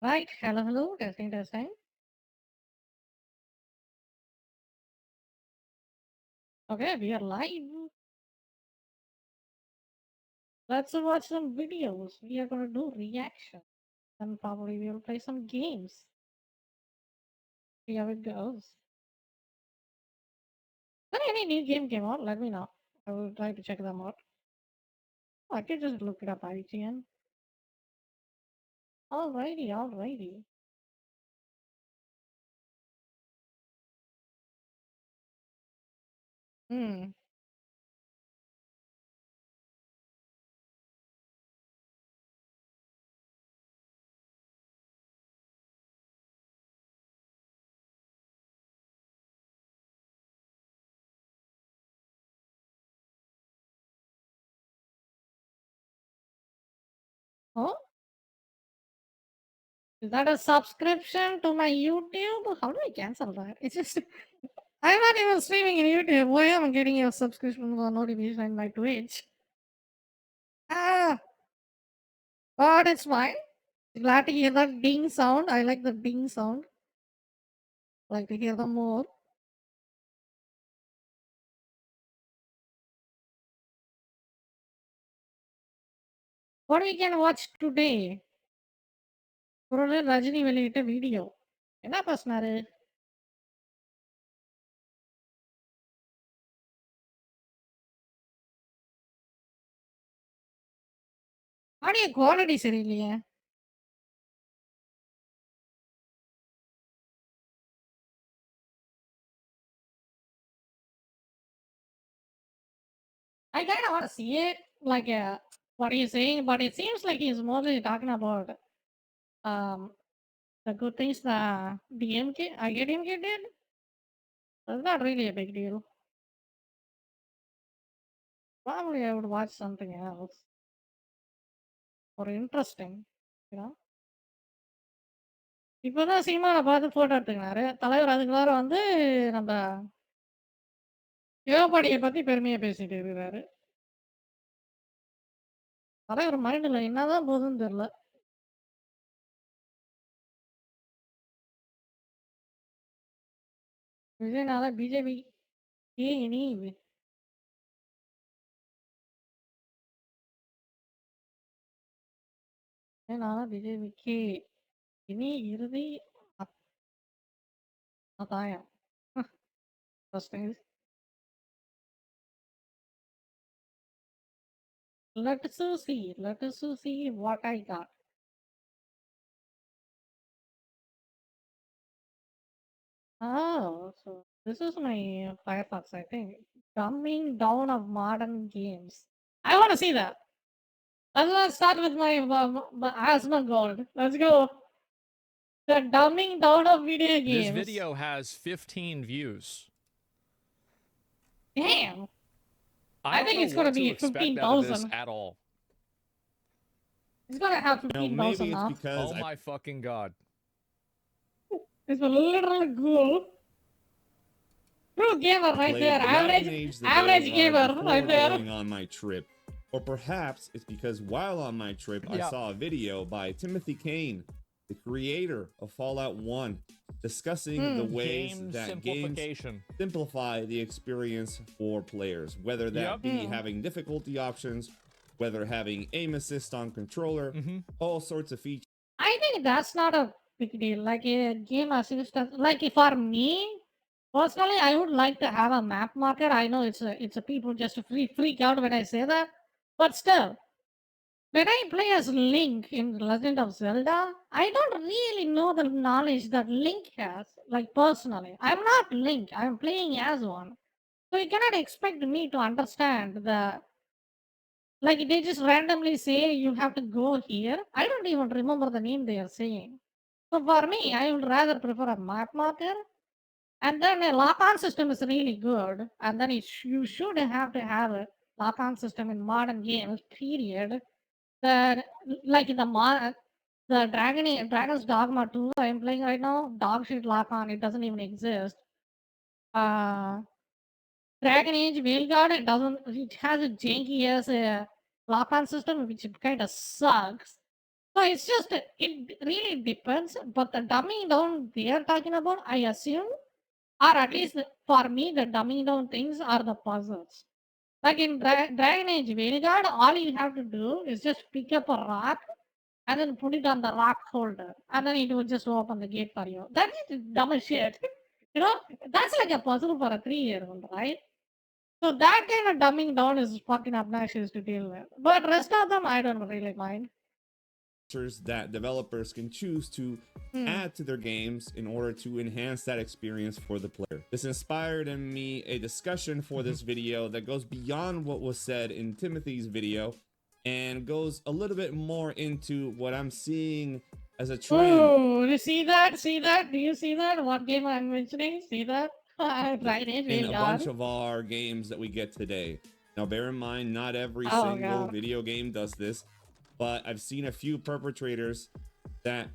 Right. Hello, hello. Testing, testing. Okay, we are live. Let's watch some videos. We are gonna do reaction. And probably we will play some games. See how it goes. When any new game came out, let me know. I will try to check them out. Oh, I can just look it up IGN. Alrighty, alrighty. Hmm. Oh, is that a subscription to my YouTube? How do I cancel that? It's just I'm not even streaming in YouTube. Why am I getting a subscription for notification in my Twitch? Ah, but it's fine. Glad to hear that ding sound. I like the ding sound. Like to hear them more. What we can watch today? ஒரு ரஜினி வெளியிட்ட video என்ன பேசினாரு? Audio quality சரியில்லையே. I kind of want to see it. Like what he's saying, but it seems like he's mostly talking about um the good things the DMK, IADMK did. That's not really a big deal. Probably I would watch something else or interesting, you know. இப்பதான் சினிமால பார்த்து photo எடுத்துக்கினாரு. தலைவர் அதுக்குள்ளார வந்து நம்ம சிவபாடிய பத்தி பெருமையா பேசிட்டு இருக்கிறாரு. தலைவர் மைண்ட்ல என்னதான் போகுதுன்னு தெரியல. விஜய்னால பிஜேபி இனி விஜய்னால பிஜேபிக்கு இனி இறுதி அதாயம். Interesting. Let us see what I got. Oh, so this is my Firefox, I think. Dumbing down of modern games. I want to see that. Let's start with my asthma gold. Let's go. The dumbing down of video This games. video has 15 views. Damn. I think don't know it's gonna what to be expect out of this 15,000. at all. It's gonna have No, 15,000 maybe it's now. because Oh my fucking god. It's a little cool. True gamer right played there. Dragon Age the Average Veilguard gamer before right there. going on my trip. Or perhaps it's because while on my trip, I Yeah. saw a video by Timothy Kane, the creator of Fallout 1, discussing the ways Game that simplification. games simplify the experience for players, whether that Yep. be having difficulty options, whether having aim assist on controller, all sorts of features. I think that's not a big deal. Like a game assistant, like for me personally, I would like to have a map marker. I know it's a people just freak out when I say that, but still, when I play as Link in Legend of Zelda, I don't really know the knowledge that Link has. Like personally, I'm not Link. I'm playing as one, so you cannot expect me to understand the. Like they just randomly say you have to go here. I don't even remember the name they are saying. So for me, I would rather prefer a map marker. And then a lock-on system is really good. And then you should have to have a lock-on system in modern games. Period. The like in the Dragon's Dogma 2 I'm playing right now, dog shit lock-on. It doesn't even exist. Dragon Age Veilguard, it has a janky as a lock-on system, which kind of sucks. So it's just it really depends. But the dumbing down they are talking about, I assume, or at least for me, the dumbing down things are the puzzles. Like in Dragon Age Veilguard, all you have to do is just pick up a rock and then put it on the rock holder, and then it will just open the gate for you. That is dumb as shit. You know, that's like a puzzle for a 3-year-old, right? So that kind of dumbing down is fucking obnoxious to deal with. But rest of them, I don't really mind. That developers can choose to add to their games in order to enhance that experience for the player. This inspired in me a discussion for this video that goes beyond what was said in Timothy's video and goes a little bit more into what I'm seeing as a trend. Oh, you see that? See that? Do you see that? What game I'm mentioning? See that? Right, in a bunch of our games that we get today. Now, bear in mind, not every single video game does this, but I've seen a few perpetrators that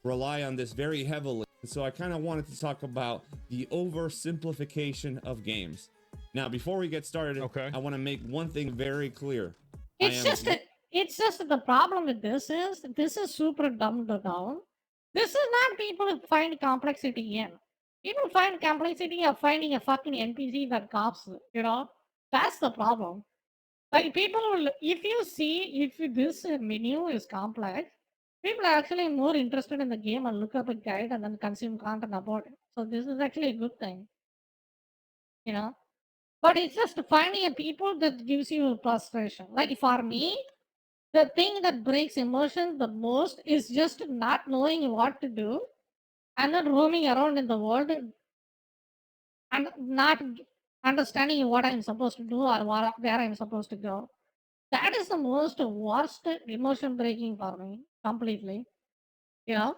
rely on this very heavily. So I kind of wanted to talk about the oversimplification of games. Now, before we get started, Okay. I want to make one thing very clear. It's just the problem with this is super dumbed down. This is not people find complexity in. People find complexity of finding a fucking NPC that coughs, you know? That's the problem. Like people will, if you see if this menu is complex, people are actually more interested in the game and look up a guide and then consume content about it. So this is actually a good thing, you know? But it's just finding a people that gives you frustration. Like for me, the thing that breaks immersion the most is just not knowing what to do and then roaming around in the world and not understanding what I'm supposed to do or where I'm supposed to go. That is the most worst emotion breaking for me completely. You know?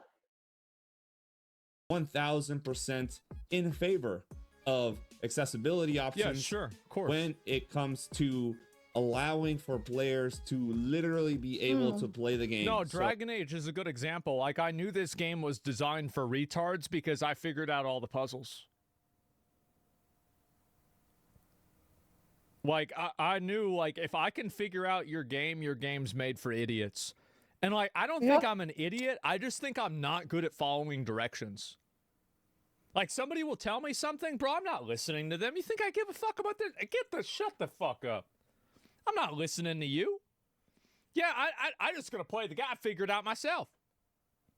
1000% in favor of accessibility options. Yeah, sure, of course. When it comes to allowing for players to literally be able to play the game. No, Dragon Age is a good example. Like, I knew this game was designed for retards because I figured out all the puzzles. Like, I knew, like, if I can figure out your game's made for idiots. And, like, I don't think I'm an idiot. I just think I'm not good at following directions. Like, somebody will tell me something, bro, I'm not listening to them. You think I give a fuck about this? Shut the fuck up. I'm not listening to you. Yeah, I just gonna play the guy. I figured it out myself.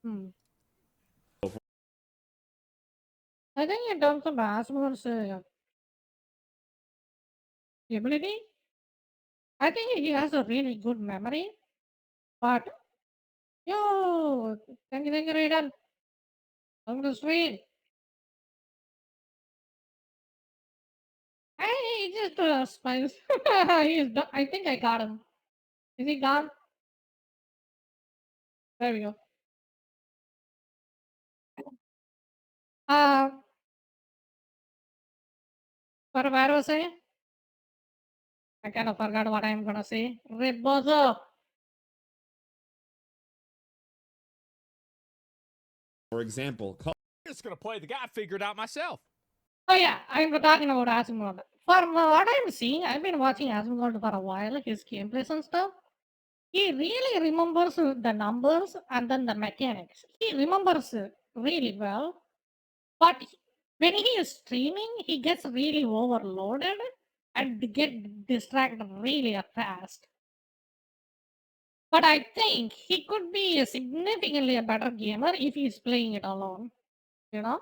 I think in terms of Asmon's ability, I think he has a really good memory. But yo, thank you, Raiden. I'm the street. He just smiles. I think I got him. Is he gone? There we go. What was I? I kind of forgot what I'm gonna say. Rebozo. For example, I'm just gonna play the guy. I figured it out myself. Oh yeah, I'm talking about Asmongold. From what I'm seeing, I've been watching Asmongold for a while, his gameplays and stuff. He really remembers the numbers and then the mechanics. He remembers really well. But when he is streaming, he gets really overloaded and get distracted really fast. But I think he could be a significantly a better gamer if he's playing it alone. You know?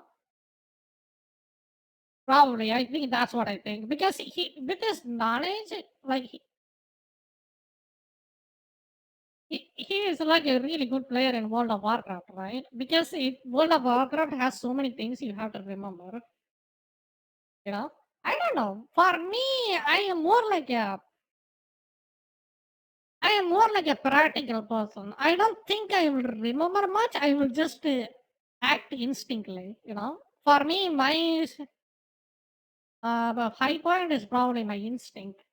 Probably, I think that's what I think. Because he, with his knowledge, like he is like a really good player in World of Warcraft, right? Because World of Warcraft has so many things you have to remember. You know? I don't know. For me, I am more like a practical person. I don't think I will remember much. I will just act instinctively, you know. For me, my high point is probably my instinct.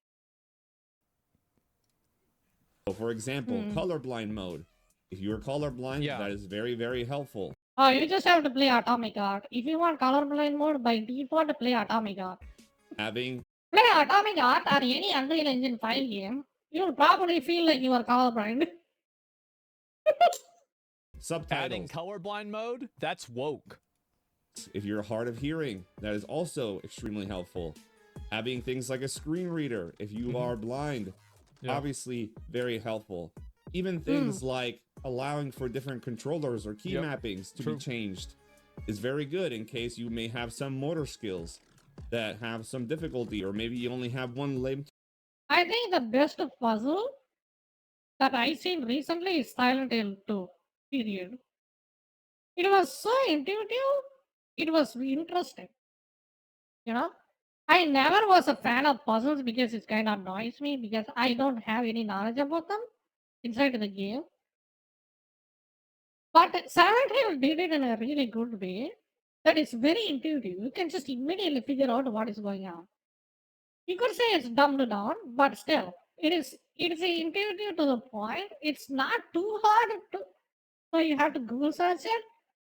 for example, colorblind mode. If you're colorblind, that is very, very helpful. Oh, you just have to play Atomic Heart. If you want colorblind mode, by default, play Atomic Heart. Play Atomic Heart or any Unreal Engine 5 game, you'll probably feel like you are colorblind. subtitles. Adding colorblind mode, that's woke. If you're hard of hearing, that is also extremely helpful. Having things like a screen reader, if you are blind, Yeah. obviously very helpful. Even things like allowing for different controllers or key Yep. mappings to True. be changed is very good in case you may have some motor skills that have some difficulty, or maybe you only have one limb. I think the best puzzle that I seen recently is Silent Hill 2. Period. It was so intuitive. It was interesting. You know, I never was a fan of puzzles because it kind of annoys me because I don't have any knowledge about them inside the game. But Silent Hill did it in a really good way that is very intuitive. You can just immediately figure out what is going on. You could say it's dumbed down, but still, it is intuitive to the point. It's not too hard to, so you have to Google search it.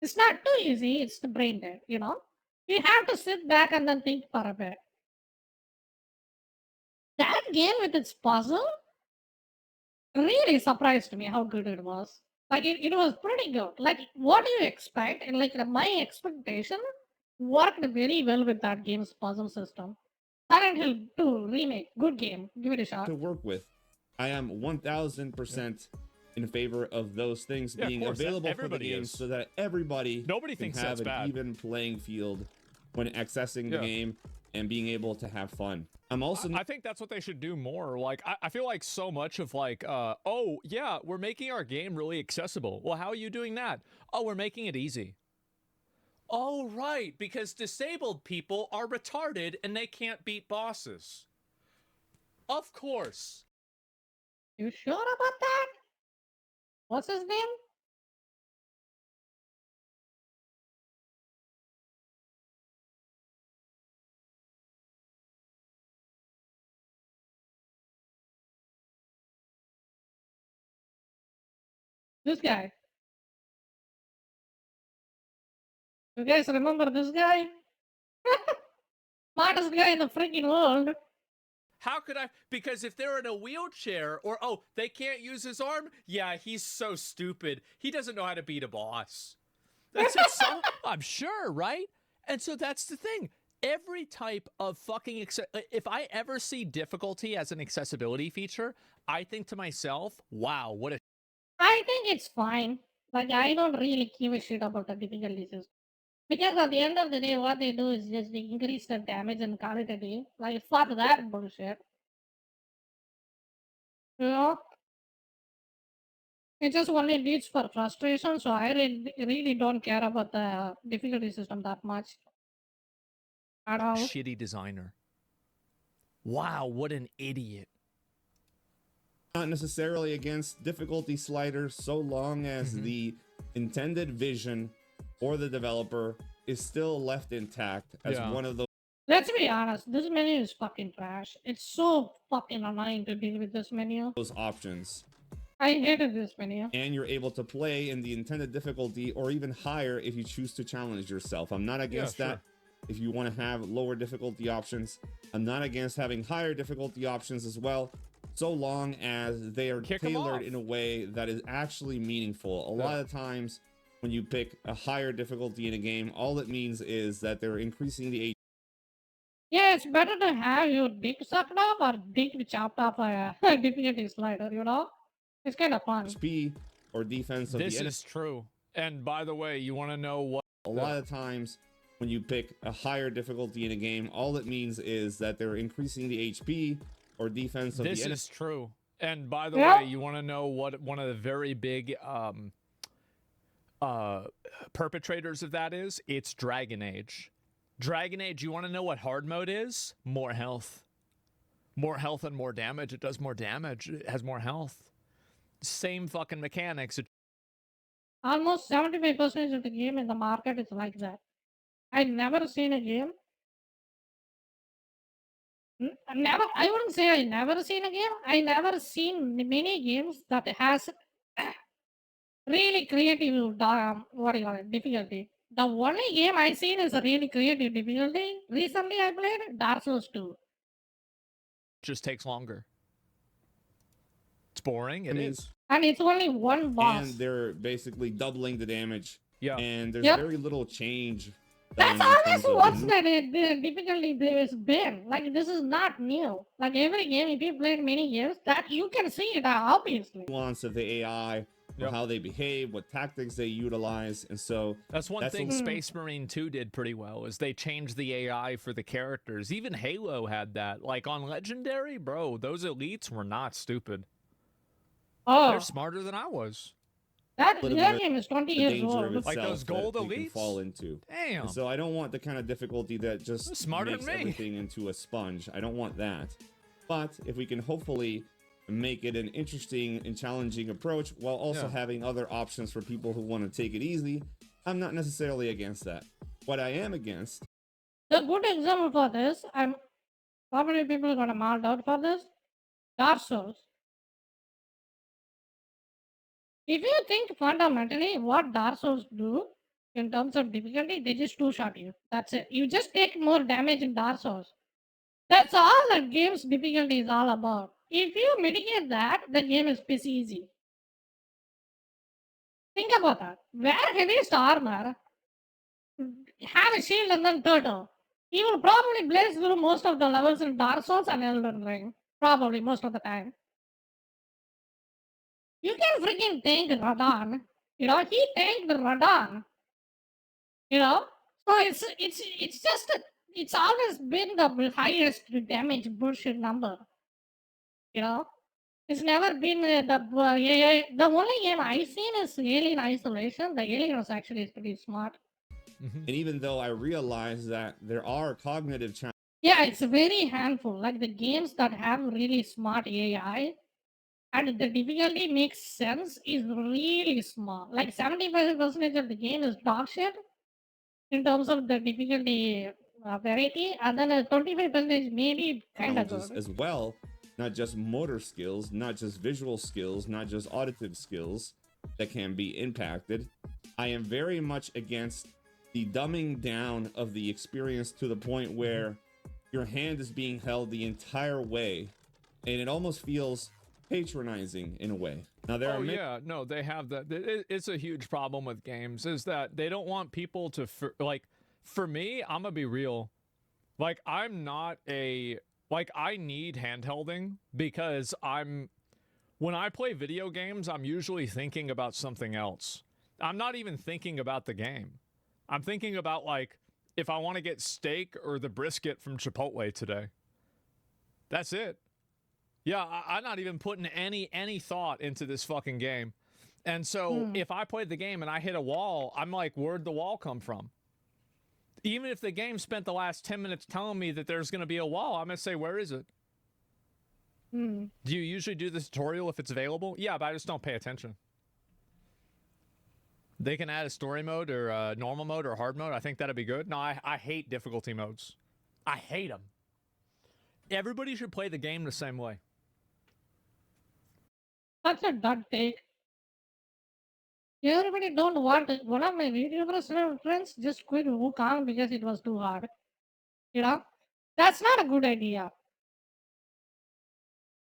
It's not too easy. It's the brain dead. You have to sit back and then think for a bit. That game with its puzzle really surprised me how good it was. Like it was pretty good. Like what do you expect? And like my expectation worked very well with that game's puzzle system. Silent Hill 2 remake, good game. Give it a shot. to work with. I am 1000% in favor of those things Yeah, of being course, available for the everybody game is. so that everybody Nobody can thinks have that's an bad. even playing field when accessing the Yeah. game and being able to have fun. I'm also I think that's what they should do more. Like, I feel like so much of like, oh yeah, we're making our game really accessible. Well, how are you doing that? Oh, we're making it easy. Oh, right, because disabled people are retarded and they can't beat bosses. Of course. You sure about that? What's his name? This guy. You guys remember this guy? Smartest guy in the freaking world. How could I? Because if they're in a wheelchair or, oh, they can't use his arm? Yeah, he's so stupid. He doesn't know how to beat a boss. That's it. I'm sure, right? And so that's the thing. Every type of fucking if I ever see difficulty as an accessibility feature, I think to myself, wow, what a I think it's fine. Like I don't really give a shit about the difficulty system. Because at the end of the day, what they do is just they increase the damage and call it a day. Like fuck that bullshit. You know? It just only leads for frustration, so I really don't care about the difficulty system that much. At all. shitty designer. Wow, what an idiot. not necessarily against difficulty sliders so long as the intended vision for the developer is still left intact as Yeah. one of those Let's be honest, this menu is fucking trash. It's so fucking annoying to deal with this menu. options. I hated this menu. And you're able to play in the intended difficulty or even higher if you choose to challenge yourself. I'm not against sure. that if you want to have lower difficulty options. I'm not against having higher difficulty options as well, so long as they are Kick 'em tailored off. in a way that is actually meaningful. A lot of times when you pick a higher difficulty in a game, all it means is that they're increasing the Yeah, it's better to have your dick sucked off or dick chopped off by a difficulty slider, you know? It's kind of fun. HP or defense of This the enemy. is true. And by the way, you want to know what? A lot of times when you pick a higher difficulty in a game, all it means is that they're increasing the HP or defense of This the enemy. is true. And by the Yeah. way, you want to know what one of the very big perpetrators of that is? It's Dragon Age. Dragon Age, you want to know what hard mode is? More health. More health and more damage. It does more damage. It has more health. Same fucking mechanics. Almost 75% of the game in the market is like that. I never seen a game. Never. I wouldn't say I never seen a game. I never seen many games that has really creative. What do you call it? Difficulty. The only game I seen is a really creative difficulty. Recently, I played Dark Souls 2. Just takes longer. It's boring. It enemies is. And it's only one boss. and they're basically doubling the damage. Yeah. And there's Yep. very little change. That's done in always terms of what's the the difficulty there's been. Like, this is not new. Like, every game, if you played many years, that you can see it obviously. nuance of the AI, or Yep. how they behave, what tactics they utilize, and so That's one That's thing a- Space Marine 2 did pretty well is they changed the AI for the characters. Even Halo had that. Like on Legendary, bro, those elites were not stupid. Oh, They're smarter than I was. that little that bit game is 20 the years danger of old. itself Like those gold that you can elites? fall into. Damn. And so I don't want the kind of difficulty that just They're smarter makes than me. everything into a sponge. I don't want that. But if we can hopefully make it an interesting and challenging approach while also Yeah. having other options for people who want to take it easy, I'm not necessarily against that. What I am against The good example for this, I'm probably people are gonna mount out for this. Dark Souls. If you think fundamentally what Dark Souls do in terms of difficulty, they just two-shot you. That's it. You just take more damage in Dark Souls. That's all the game's difficulty is all about. If you mitigate that, the game is piss easy. Think about that. Wear heaviest armor, have a shield and then turtle. You will probably blaze through most of the levels in Dark Souls and Elden Ring. Probably most of the time. You can freaking tank Radon. You know, he tanked Radon. You know? So it's just it's always been the highest damage bullshit number. You know? It's never been the only game I've seen is Alien Isolation. The Alien was actually pretty smart. Mhm. and even though I realize that there are cognitive challenges Yeah, it's a very handful. Like the games that have really smart AI and the difficulty makes sense is really small. Like 75% of the game is dog shit in terms of the difficulty variety, and then 25% maybe kind of good. as well, not just motor skills, not just visual skills, not just auditive skills that can be impacted. I am very much against the dumbing down of the experience to the point where your hand is being held the entire way, and it almost feels patronizing in a way. Now there Oh are many yeah, no, they have that. It's a huge problem with games is that they don't want people to like. For me, I'm gonna be real. Like I'm not a like I need handhelding because when I play video games, I'm usually thinking about something else. I'm not even thinking about the game. I'm thinking about like if I want to get steak or the brisket from Chipotle today. That's it. Yeah, I'm not even putting any thought into this fucking game. And so if I play the game and I hit a wall, I'm like, where'd the wall come from? Even if the game spent the last 10 minutes telling me that there's going to be a wall, I'm going to say, where is it? Hmm. Do you usually do the tutorial if it's available? Yeah, but I just don't pay attention. They can add a story mode or normal mode or hard mode. I think that'd be good. No, I hate difficulty modes. I hate them. Everybody should play the game the same way. That's a dumb take. Everybody don't want it. One of my YouTubers friends just quit Wukong because it was too hard. You know? That's not a good idea.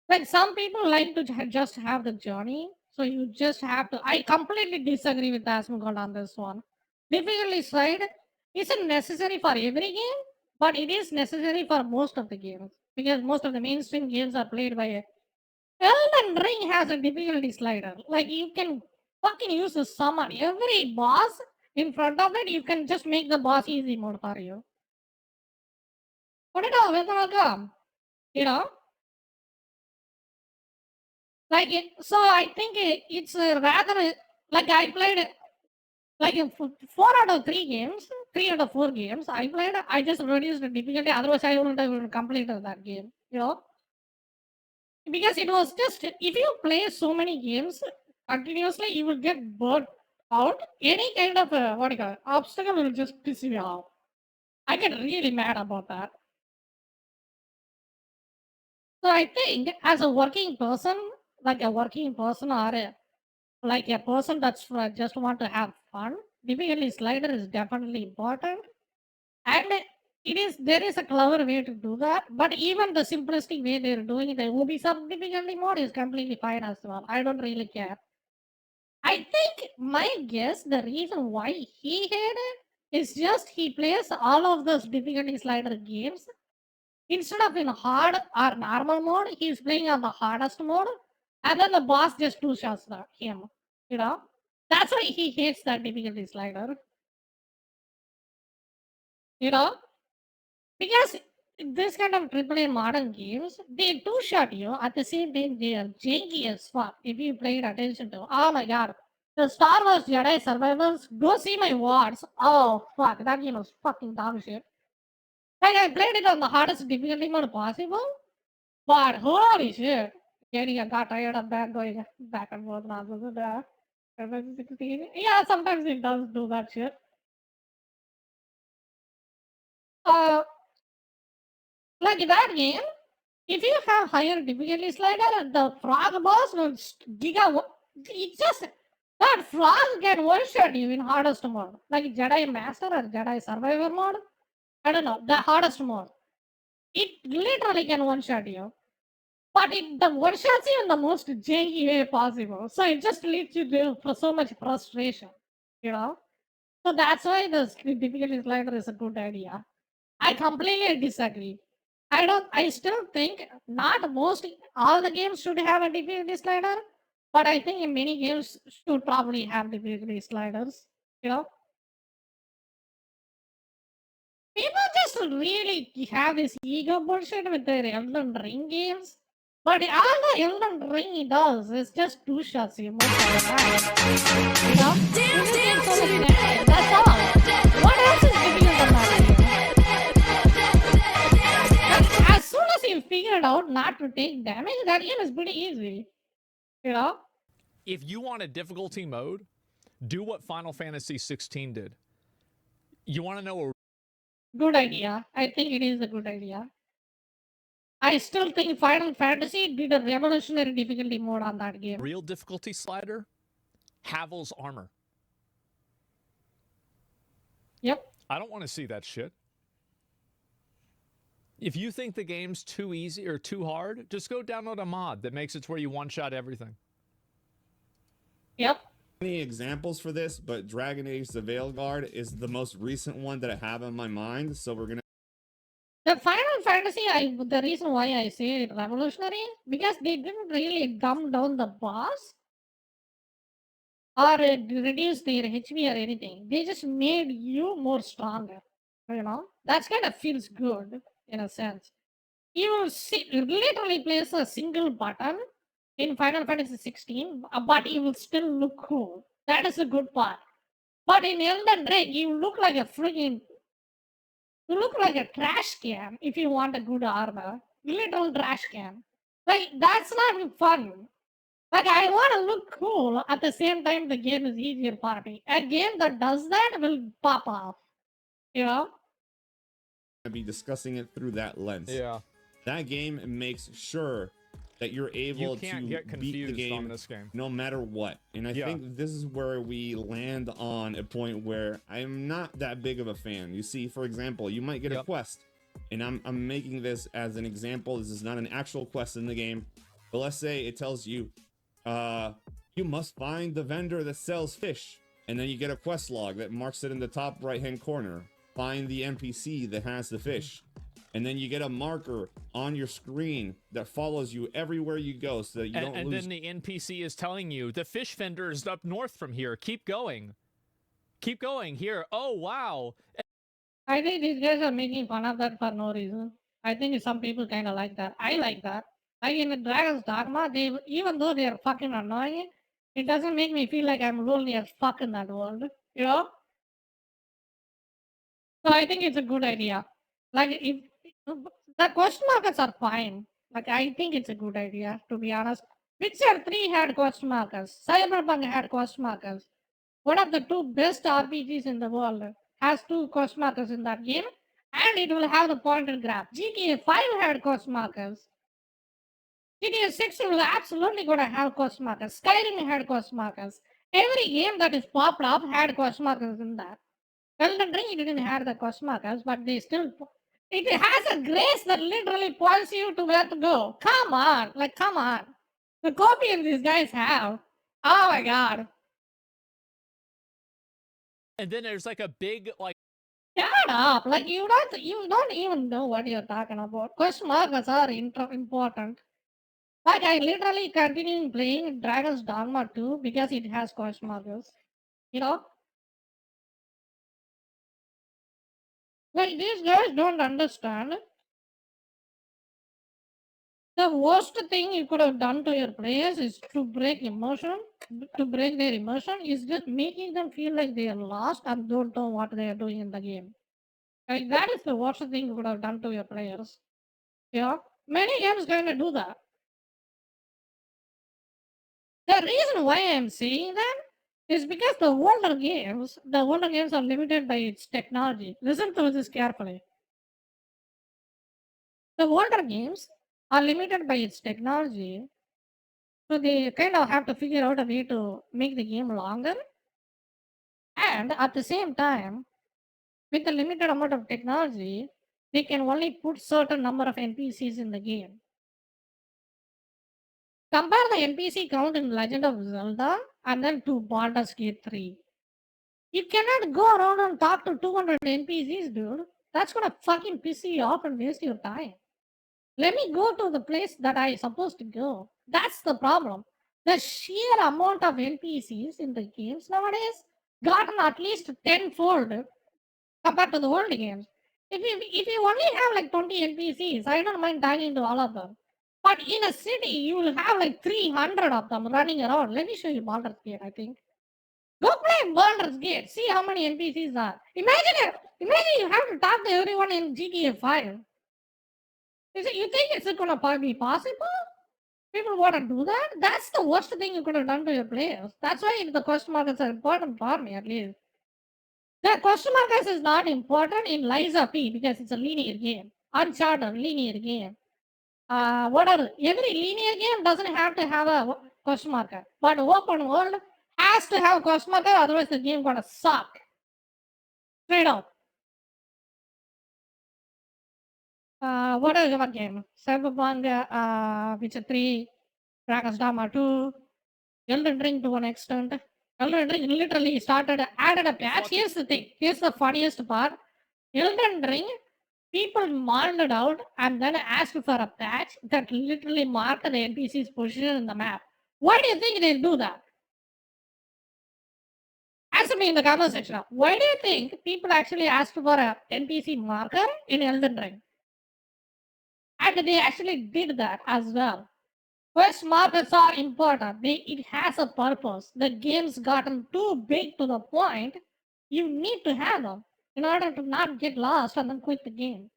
Like some people like to just have the journey. So you just have to. I completely disagree with Asmongold on this one. Difficulty side isn't necessary for every game, but it is necessary for most of the games. Because most of the mainstream games are played by Elden Ring has a difficulty slider. Like you can fucking use the summon. Every boss in front of it, you can just make the boss easy mode for you. Put it all with welcome. You know? Like it, so I think it's rather like I played like in 4 out of 3 games, 3 out of 4 games I played. I just reduced the difficulty. Otherwise, I wouldn't have completed that game. You know? Because it was just if you play so many games continuously, you will get burnt out. Any kind of what do you call it, obstacle will just piss you off. I get really mad about that. So I think as a working person, like a working person or like a person that's just want to have fun, difficulty slider is definitely important. And there is a clever way to do that, but even the simplistic way they're doing it, the Ubisoft difficulty mode is completely fine as well. I don't really care. I think my guess, the reason why he hated it is just he plays all of those difficulty slider games. Instead of in hard or normal mode, he's playing on the hardest mode, and then the boss just two shots him. You know, that's why he hates that difficulty slider. You know, because this kind of AAA modern games, they two shot you at the same time they are janky as fuck. If you paid attention to, oh my god, the Star Wars Jedi Survivors, go see my words. Oh fuck, that game was fucking dog shit. Like I played it on the hardest difficulty mode possible, but holy shit, getting I got tired of that going back and forth. Yeah, sometimes it does do that shit. Uh, like that game, if you have higher difficulty slider, the frog boss will it just that frog can one shot you in hardest mode, like Jedi Master or Jedi Survivor mode. I don't know the hardest mode. It literally can one shot you, but the one shots you in the most janky way possible. So it just leads you to for so much frustration, you know. So that's why the difficulty slider is a good idea. I completely disagree. I still think not most all the games should have a difficulty slider, but I think many games should probably have difficulty sliders. You know, people just really have this ego bullshit with their Elden Ring games. But all the Elden Ring does is just two shots you most of the time. You know, that's all. What else is difficult about it? As soon as you figured out not to take damage, that game is pretty easy. You know? If you want a difficulty mode, do what Final Fantasy 16 did. You want to know a Good idea. I think it is a good idea. I still think Final Fantasy did a revolutionary difficulty mode on that game. real difficulty slider? Havel's armor. Yep. I don't want to see that shit. If you think the game's too easy or too hard, just go download a mod that makes it to where you one-shot everything. Yep. Many examples for this, but Dragon Age the Veilguard is the most recent one that I have in my mind, so we're gonna The Final Fantasy, the reason why I say it revolutionary is because they didn't really dumb down the boss or reduce their HP or anything. They just made you more stronger. You know, that kind of feels good in a sense. You will see, literally place a single button in Final Fantasy 16, but you will still look cool. That is the good part. But in Elden Ring, you look like a freaking. You look like a trash can if you want a good armor. Literal trash can. Like, that's not fun. Like, I want to look cool at the same time the game is easier for me. A game that does that will pop off. You know? be discussing it through that lens. Yeah. That game makes sure that you're able You can't to get beat the confused game on this game. no matter what. And I Yeah. think this is where we land on a point where I'm not that big of a fan. You see, for example, you might get a Yep. quest, and I'm making this as an example. This is not an actual quest in the game, but let's say it tells you, you must find the vendor that sells fish, and then you get a quest log that marks it in the top right hand corner. Find the NPC that has the fish. And then you get a marker on your screen that follows you everywhere you go so that you don't And lose. then the NPC is telling you, the fish vendor is up north from here. Keep going. Keep going here. Oh, wow. I think these guys are making fun of that for no reason. I think some people kind of like that. I like that. Like in the Dragon's Dogma, even though they are fucking annoying, it doesn't make me feel like I'm lonely as fuck in that world. You know? So I think it's a good idea. Like if the question markers are fine. Like I think it's a good idea, to be honest. Witcher 3 had question markers. Cyberpunk had question markers. One of the two best RPGs in the world has two question markers in that game, and it will have the pointer graph. GTA 5 had question markers. GTA 6 will absolutely gonna have question markers. Skyrim had question markers. Every game that is popped up had question markers in that. Elden Ring didn't have the question markers, but they still It has a grace that literally points you to where to go. Come on, like come on. The copy these guys have. Oh my god. And then there's like a big like Shut up! Like you don't even know what you're talking about. Question marks are important. Like I literally continue playing Dragon's Dogma 2 because it has question marks. You know? Like these guys don't understand. The worst thing you could have done to your players is to break their emotion is just making them feel like they are lost and don't know what they are doing in the game. Like that is the worst thing you could have done to your players. Yeah, many games kind of do that. The reason why I'm saying that is because the older games are limited by its technology. Listen to this carefully. The older games are limited by its technology, so they kind of have to figure out a way to make the game longer. And at the same time, with the limited amount of technology, they can only put certain number of NPCs in the game. Compare the NPC count in Legend of Zelda and then to Baldur's Gate 3. You cannot go around and talk to 200 NPCs, dude. That's gonna fucking piss you off and waste your time. Let me go to the place that I supposed to go. That's the problem. The sheer amount of NPCs in the games nowadays gotten at least tenfold compared to the old games. If you only have like 20 NPCs, I don't mind talking to all of them. But in a city, you will have like 300 of them running around. Let me show you Baldur's Gate, I think. Go play Baldur's Gate. See how many NPCs are. Imagine you have to talk to everyone in GTA 5. You think it's gonna be possible? People want to do that? That's the worst thing you could have done to your players. That's why the question markers are important for me, at least. The question markers is not important in Liza P because it's a linear game. Uncharted, linear game. Whatever. Every linear game doesn't have to have a question marker. But open world has to have a question marker, otherwise the game gonna suck. Straight up. What is your game? Cyberpunk, Witcher 3, Dragon's Dogma 2, Elden Ring to an extent. Elden Ring literally added a patch. Here's the thing. Here's the funniest part. Elden Ring, people marked it out and then asked for a patch that literally marked the NPC's position in the map. Why do you think they do that? Answer me in the comment section. Why do you think people actually asked for a NPC marker in Elden Ring? And they actually did that as well. Quest markers are important. It has a purpose. The game's gotten too big to the point you need to have them in order to not get lost and then quit the game.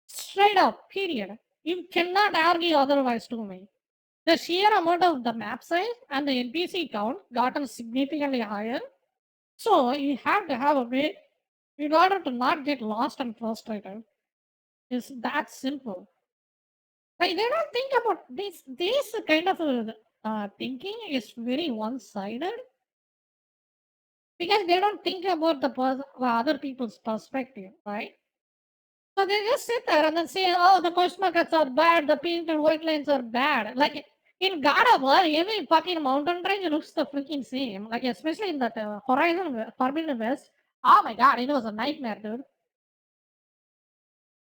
Straight up, period. You cannot argue otherwise to me. The sheer amount of the map size and the NPC count gotten significantly higher. So you have to have a way in order to not get lost and frustrated. It's that simple. Like they don't think about this kind of thinking is very one-sided because they don't think about other people's perspective, right? So they just sit there and then say, "Oh, the question marks are bad. The pink and white lines are bad." Like in God of War, every fucking mountain range looks the freaking same. Like especially in that Horizon Forbidden West. Oh my god, it was a nightmare, dude.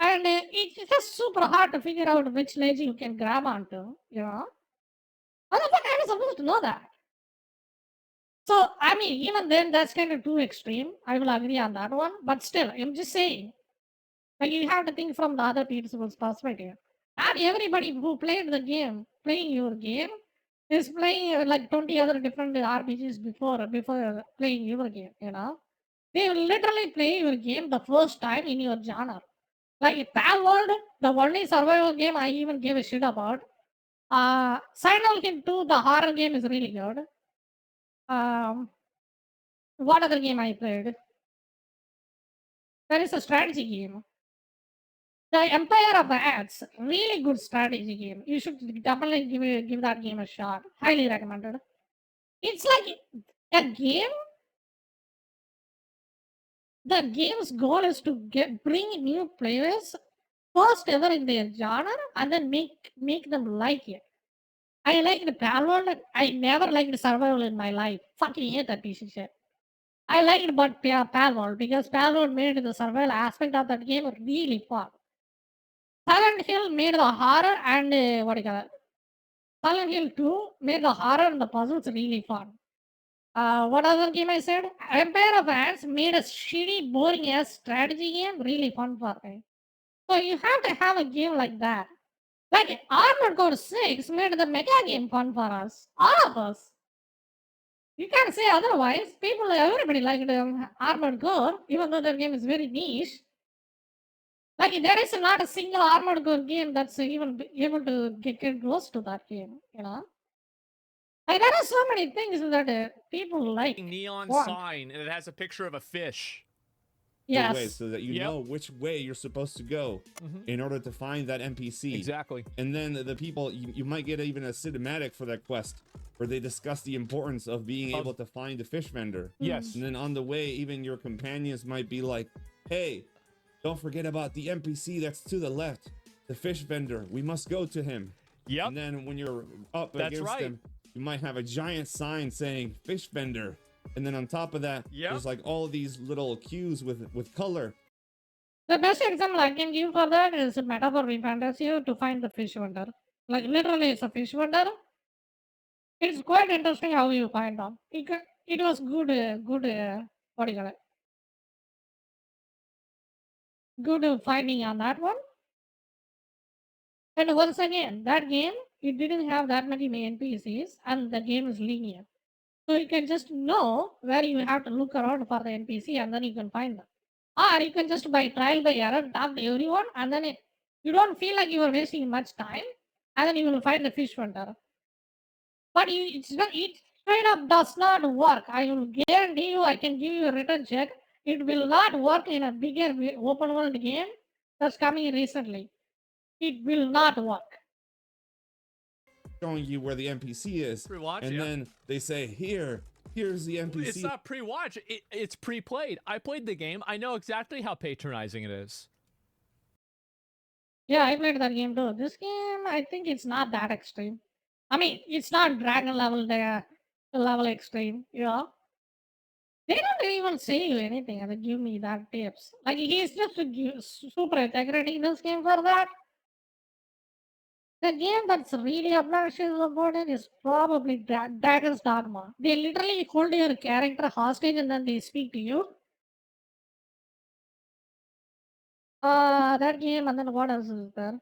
And it's just super hard to figure out which ledge you can grab onto, you know? How the fuck am I supposed to know that? So, I mean, even then, that's kind of too extreme. I will agree on that one. But still, I'm just saying, like, you have to think from the other people's perspective. Not everybody who played the game, playing your game, is playing like 20 other different RPGs before playing your game, you know? They will literally play your game the first time in your genre. Like Pal World, the only survival game I even gave a shit about. Silent Hill 2, the horror game is really good. What other game I played? There is a strategy game. The Empire of the Ants, really good strategy game. You should definitely give that game a shot. Highly recommended. It's like a game the game's goal is to bring new players first ever in their genre and then make them like it. I liked Palworld. I never liked survival in my life. Fucking hate that piece of shit. I liked but Palworld because Palworld made the survival aspect of that game really fun. Silent Hill made the horror and what do you call it? Silent Hill 2 made the horror and the puzzles really fun. What other game I said? Empire of Ants made a shitty, boring ass strategy game really fun for me. So you have to have a game like that. Like Armored Core 6 made the mecha game fun for us. All of us. You can't say otherwise. Everybody liked Armored Core, even though that game is very niche. Like there is not a single Armored Core game that's even able to get close to that game, you know? Like there are so many things that people like. Neon want. sign, and it has a picture of a fish. Your way Yes. so that you Yep. know which way you're supposed to go in order to find that NPC. Exactly. And then the people, you might get even a cinematic for that quest where they discuss the importance of being able to find a fish vendor. Yes. And then on the way, even your companions might be like, hey, don't forget about the NPC that's to the left, the fish vendor. We must go to him. Yep. And then when you're up That's against right. them, you might have a giant sign saying fish vendor. And then on top of that, Yep. there's like all these little cues with color. The best example I can give for that is Metaphor Fantasy to find the fish vendor. Like literally, it's a fish vendor. It's quite interesting how you find them. It was good, what do you call it? Good finding on that one. And once again, that game, it didn't have that many NPCs, and the game is linear. So you can just know where you have to look around for the NPC, and then you can find them. Or you can just by trial by error talk to everyone, and then you don't feel like you are wasting much time, and then you will find the fish vendor. But it straight up does not work. I will guarantee you, I can give you a written check. It will not work in a bigger open world game that's coming recently. It will not work. Showing you where the NPC is. Pre-watch, and yeah. then they say, here's the NPC. It's not pre-watch. It's pre-played. I played the game. I know exactly how patronizing it is. Yeah, I played that game too. This game, I think it's not that extreme. I mean, it's not dragon level extreme, you know. They don't even say you anything and they give me that tips. Like he's just super integrating this game for that. The game that's really obnoxious about it is probably Dragon's Dogma. They literally hold your character hostage and then they speak to you. That game, and then what else is there?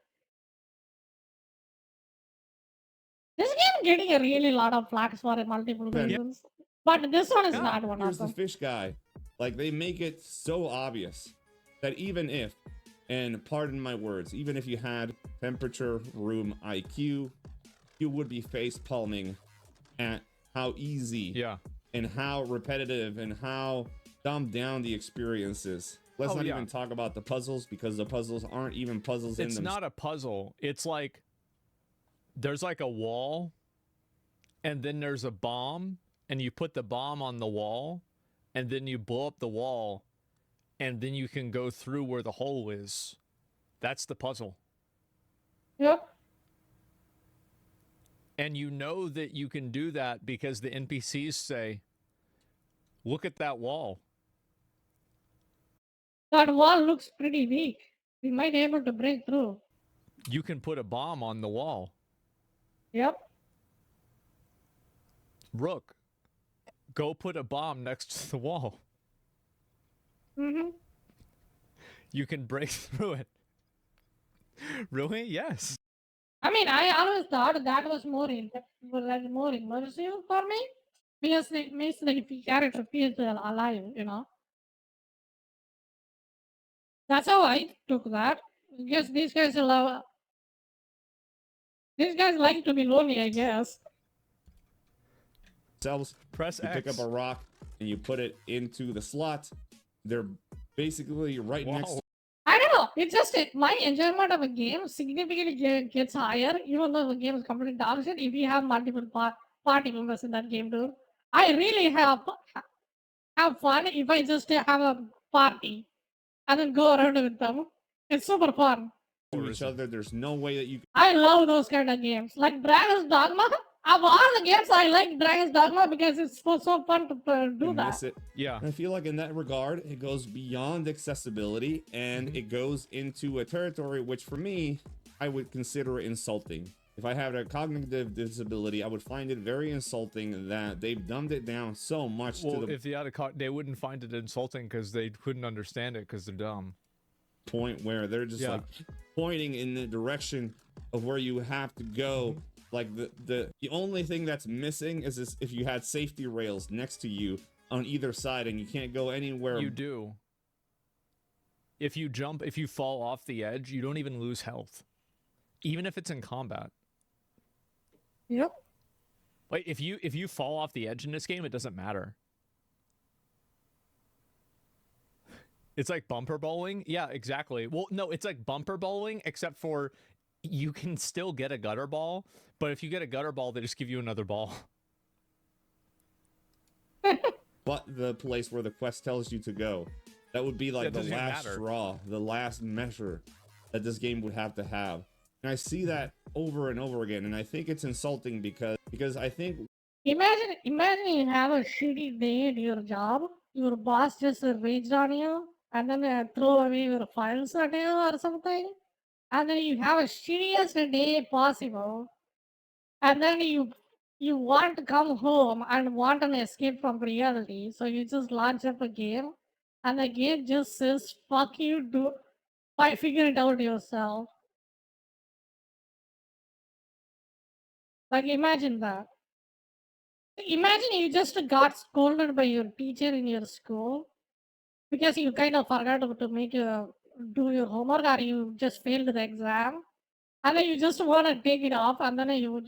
This game getting a really lot of flags for multiple Yeah. reasons. But this one is Yeah, not one of Here's the them. fish guy. Like they make it so obvious that even if, and pardon my words, even if you had temperature room IQ, you would be face palming at how easy Yeah. and how repetitive and how dumbed down the experience is. Let's Oh, not yeah. even talk about the puzzles because the puzzles aren't even puzzles in It's them. not a puzzle. It's like there's like a wall, and then there's a bomb, and you put the bomb on the wall, and then you blow up the wall, and then you can go through where the hole is. That's the puzzle. Yep. And you know that you can do that because the NPCs say, look at that wall. That wall looks pretty weak. We might be able to break through. You can put a bomb on the wall. Yep. Rook, go put a bomb next to the wall. Mm-hmm. You can break through it. Really? Yes. I mean, I always thought that was more immersive for me because it makes the character feel alive, you know. That's how I took that. I guess these guys like to be lonely, I guess. Themselves. Press You X. pick up a rock and you put it into the slot. They're basically right next Wow. I don't know. It's just my enjoyment of a game significantly gets higher, even though the game is completely dog shit. If you have multiple party members in that game too, I really have fun if I just have a party and then go around with them. It's super fun. To Or each is it? other. There's no way that you I love those kind of games. Like Dragon's Dogma. Of all the games, I like Dragon's Dogma because it's so fun to do can that. miss it. Yeah. And I feel like in that regard, it goes beyond accessibility and it goes into a territory which, for me, I would consider insulting. If I had a cognitive disability, I would find it very insulting that they've dumbed it down so much Well, to the if they had they wouldn't find it insulting because they couldn't understand it because they're dumb. point where they're just Yeah. like pointing in the direction of where you have to go. Like the only thing that's missing is this, if you had safety rails next to you on either side and you can't go anywhere. You do. If you jump, if you fall off the edge, you don't even lose health, even if it's in combat. Yep. Like if you fall off the edge in this game, it doesn't matter. It's like bumper bowling. Yeah, exactly. Well, no, it's like bumper bowling, except for you can still get a gutter ball, but if you get a gutter ball, they just give you another ball. But the place where the quest tells you to go, that would be like It the doesn't even last matter. straw, the last measure that this game would have to have. And I see that over and over again, and I think it's insulting because I think Imagine you have a shitty day at your job. Your boss just raged on you and then throw away your files at you or something. And then you have a shittiest day possible. And then you want to come home and want an escape from reality. So you just launch up a game and the game just says, fuck you, figure it out yourself. Like imagine that. Imagine you just got scolded by your teacher in your school because you kind of forgot to make do your homework or you just failed the exam, and then you just want to take it off and then you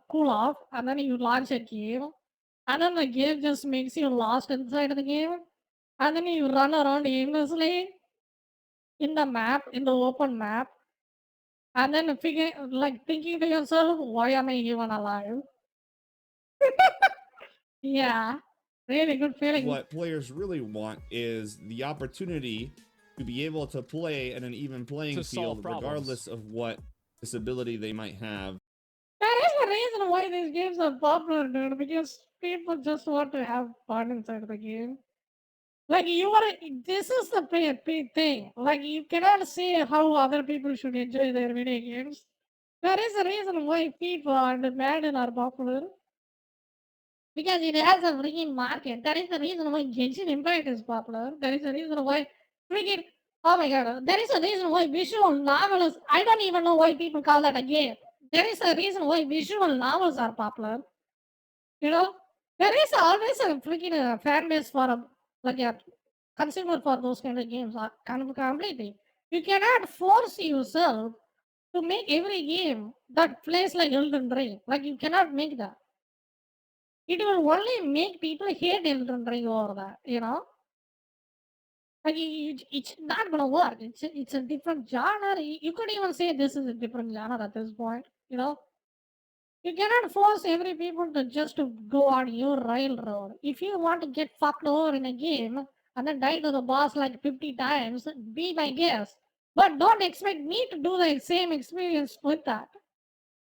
cool off and then you launch a game, and then the game just makes you lost inside the game, and then you run around aimlessly in the open map, and then thinking to yourself, why am I even alive? Yeah, really good feeling. what players really want is the opportunity to be able to play at an even playing To solve field, problems. regardless of what disability they might have. That is the reason why these games are popular, dude, because people just want to have fun inside the game. Like, this is the big thing. Like, you cannot say how other people should enjoy their video games. There is a reason why FIFA and Madden are popular. Because it has a freaking market. That is the reason why Genshin Impact is popular. There is a reason why freaking, oh my god, there is a reason why visual novels, I don't even know why people call that a game. There is a reason why visual novels are popular. You know, there is always a freaking fan base for a consumer for those kind of games. Completely. You cannot force yourself to make every game that plays like Elden Ring. Like you cannot make that. It will only make people hate Elden Ring over that. You know. Like it's not gonna work. It's a different genre. You could even say this is a different genre at this point. You know. You cannot force every people to just to go on your railroad. If you want to get fucked over in a game and then die to the boss like 50 times, be my guest. But don't expect me to do the same experience with that.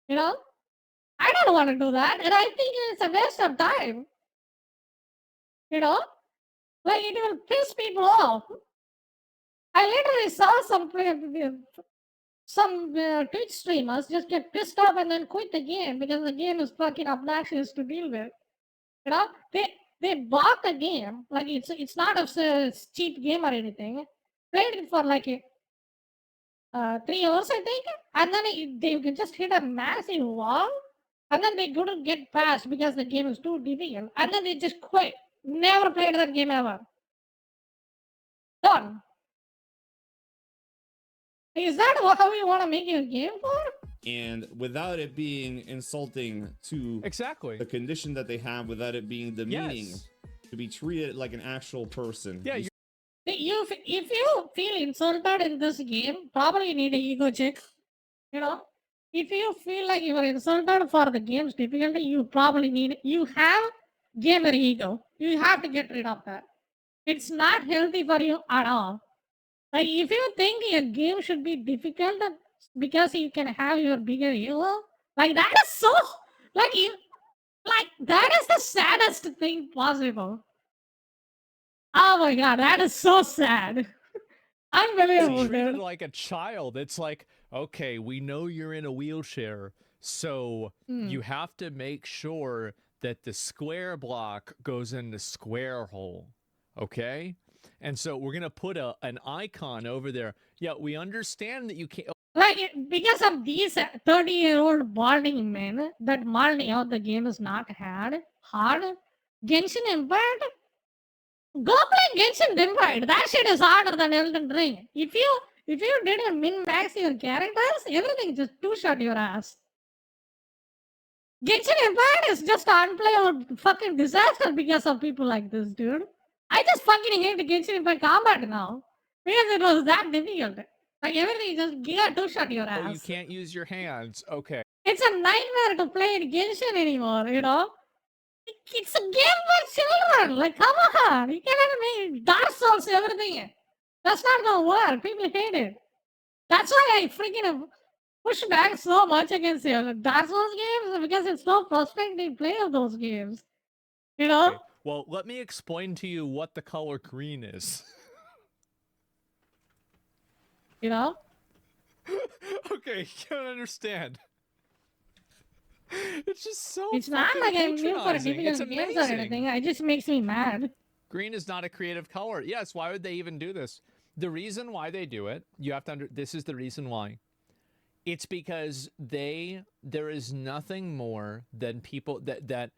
You know? I don't want to do that, and I think it's a waste of time. You know? Like it will piss people off. I literally saw some Twitch streamers just get pissed off and then quit the game because the game is fucking obnoxious to deal with. You know, they bought the game like it's not a cheap game or anything. Played it for like 3 hours, I think, and then they can just hit a massive wall, and then they couldn't get past because the game is too difficult, and then they just quit. Never played that game ever. Done. Is that how you want to make your game for? And without it being insulting to Exactly. the condition that they have, without it being demeaning, Yes. to be treated like an actual person. Yeah, If you feel insulted in this game, probably you need an ego check. You know, if you feel like you are insulted for the game's difficulty, you have gamer ego. You have to get rid of that. it's not healthy for you at all. Like, if you think your game should be difficult because you can have your bigger ego, like that is so, like you, like that is the saddest thing possible. Oh my god, that is so sad. Unbelievable, treated dude. like a child. It's like, okay, we know you're in a wheelchair, so you have to make sure that the square block goes in the square hole. Okay? And so we're gonna put an icon over there. Yeah, we understand that you can't. Like, because of these 30-year-old balding men, that Marley of the game is not hard. Genshin Impact? Go play Genshin Impact. That shit is harder than Elden Ring. If you didn't min-max your characters, everything just two-shot your ass. Genshin Impact is just an unplayable fucking disaster because of people like this, dude. I just fucking hate Genshin Impact combat now. Because it was that difficult. Like everything just giga two-shot your ass. Oh, you can't use your hands. Okay. It's a nightmare to play Genshin anymore, you know? It's a game for children. Like, come on. You cannot make Dark Souls everything. That's not gonna work. People hate it. That's why I freaking push back so much against Dark Souls games because it's so frustrating to play of those games. You know? Okay. Well, let me explain to you what the color green is. You know? Okay, you don't understand. It's just so. It's not fucking like I'm new for patronizing. It's difficult games or amazing. anything. It just makes me mad. Green is not a creative color. Yes, why would they even do this? The reason why they do it, you have to this is the reason why. It's because there is nothing more than people that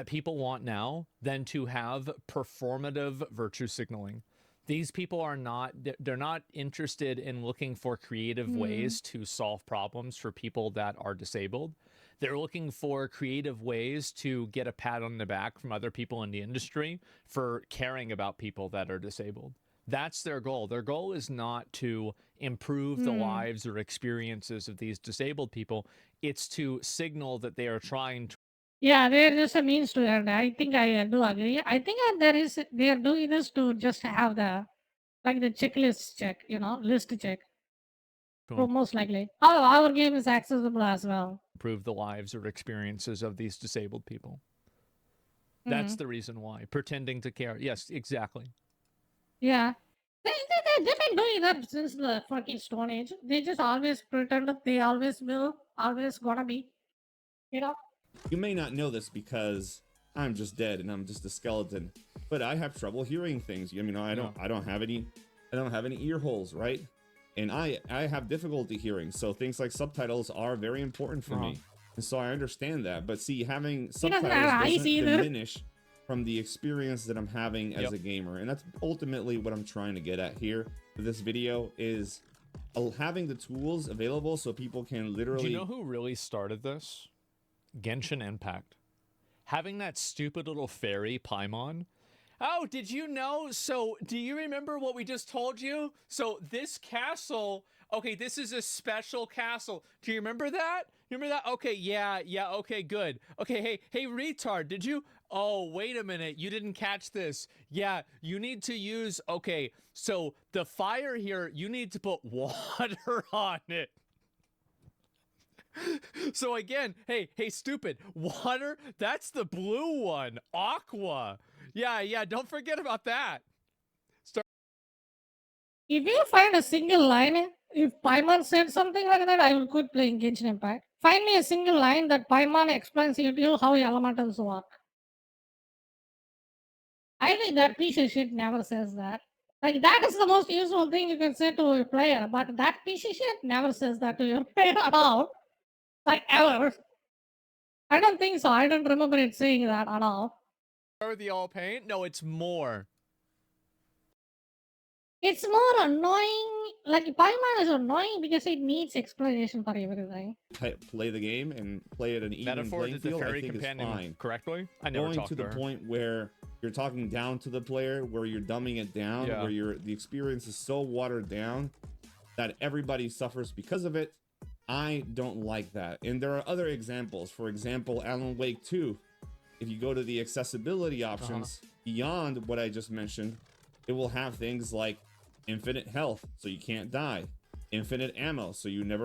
people want now than to have performative virtue signaling. These people are not they're not interested in looking for creative ways to solve problems for people that are disabled. They're looking for creative ways to get a pat on the back from other people in the industry for caring about people that are disabled. That's their goal. Their goal is not to improve the lives or experiences of these disabled people. It's to signal that they are trying to. Yeah, they're just a means to end. I think I do agree. I think they are doing this to just have the checklist check, you know, list check. Most likely. Oh, our game is accessible as well. Improve the lives or experiences of these disabled people. That's the reason why. Pretending to care. Yes, exactly. Yeah. They've been doing that since the fucking Stone Age. They just always pretend that they always will, always gonna be. You know? You may not know this because I'm just dead and I'm just a skeleton, but I have trouble hearing things. I mean, I don't have any ear holes, right? And I have difficulty hearing, so things like subtitles are very important for me. And so I understand that. But see, having subtitles doesn't diminish from the experience that I'm having as a gamer. And that's ultimately what I'm trying to get at here with this video is having the tools available so people can literally... Do you know who really started this? Genshin Impact. Having that stupid little fairy Paimon. Oh, did you know? So, do you remember what we just told you? So, this castle, okay, this is a special castle. Do you remember that? You remember that? Okay, yeah, okay, good. Okay, hey, retard, did you? Oh, wait a minute, you didn't catch this. Yeah, you need to use, okay, so the fire here, you need to put water on it. So again, hey, stupid, water, that's the blue one, aqua. Yeah, don't forget about that. If you find a single line, if Paimon said something like that, I will quit playing Genshin Impact. Find me a single line that Paimon explains to you how elementals work. I think that piece of shit never says that. Like, that is the most useful thing you can say to a player, but that piece of shit never says that to your player at all. Like, ever. I don't think so. I don't remember it saying that at all. Are the all paint? No, it's more. It's more annoying. Like, Paimon is annoying because it needs explanation for everything. Play the game and play at an even Metaphor playing did the field, I fairy think is companion fine. correctly? I never Going talked to the her. point where you're talking down to the player, where you're dumbing it down, where the experience is so watered down that everybody suffers because of it. I don't like that. And there are other examples. For example, Alan Wake 2. If you go to the accessibility options beyond what I just mentioned, It will have things like infinite health, so you can't die, infinite ammo, so you never.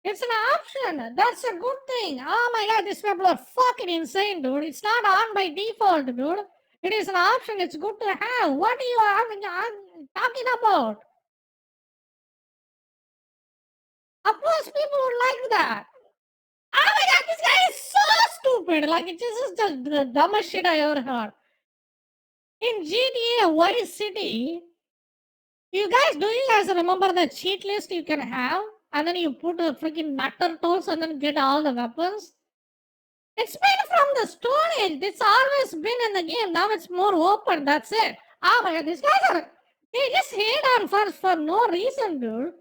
It's an option. That's a good thing. Oh my god, these people are fucking insane, dude. It's not on by default, dude. It is an option. It's good to have. What are you talking about? Of course, people would like that. Oh my god, this guy is so stupid. Like, this is the dumbest shit I ever heard. In GTA Vice City, you guys remember the cheat list you can have? And then you put the freaking nutter tools and then get all the weapons? It's been from the storage. It's always been in the game. Now it's more open. That's it. Oh my god, these guys are. They just hate on first for no reason, dude.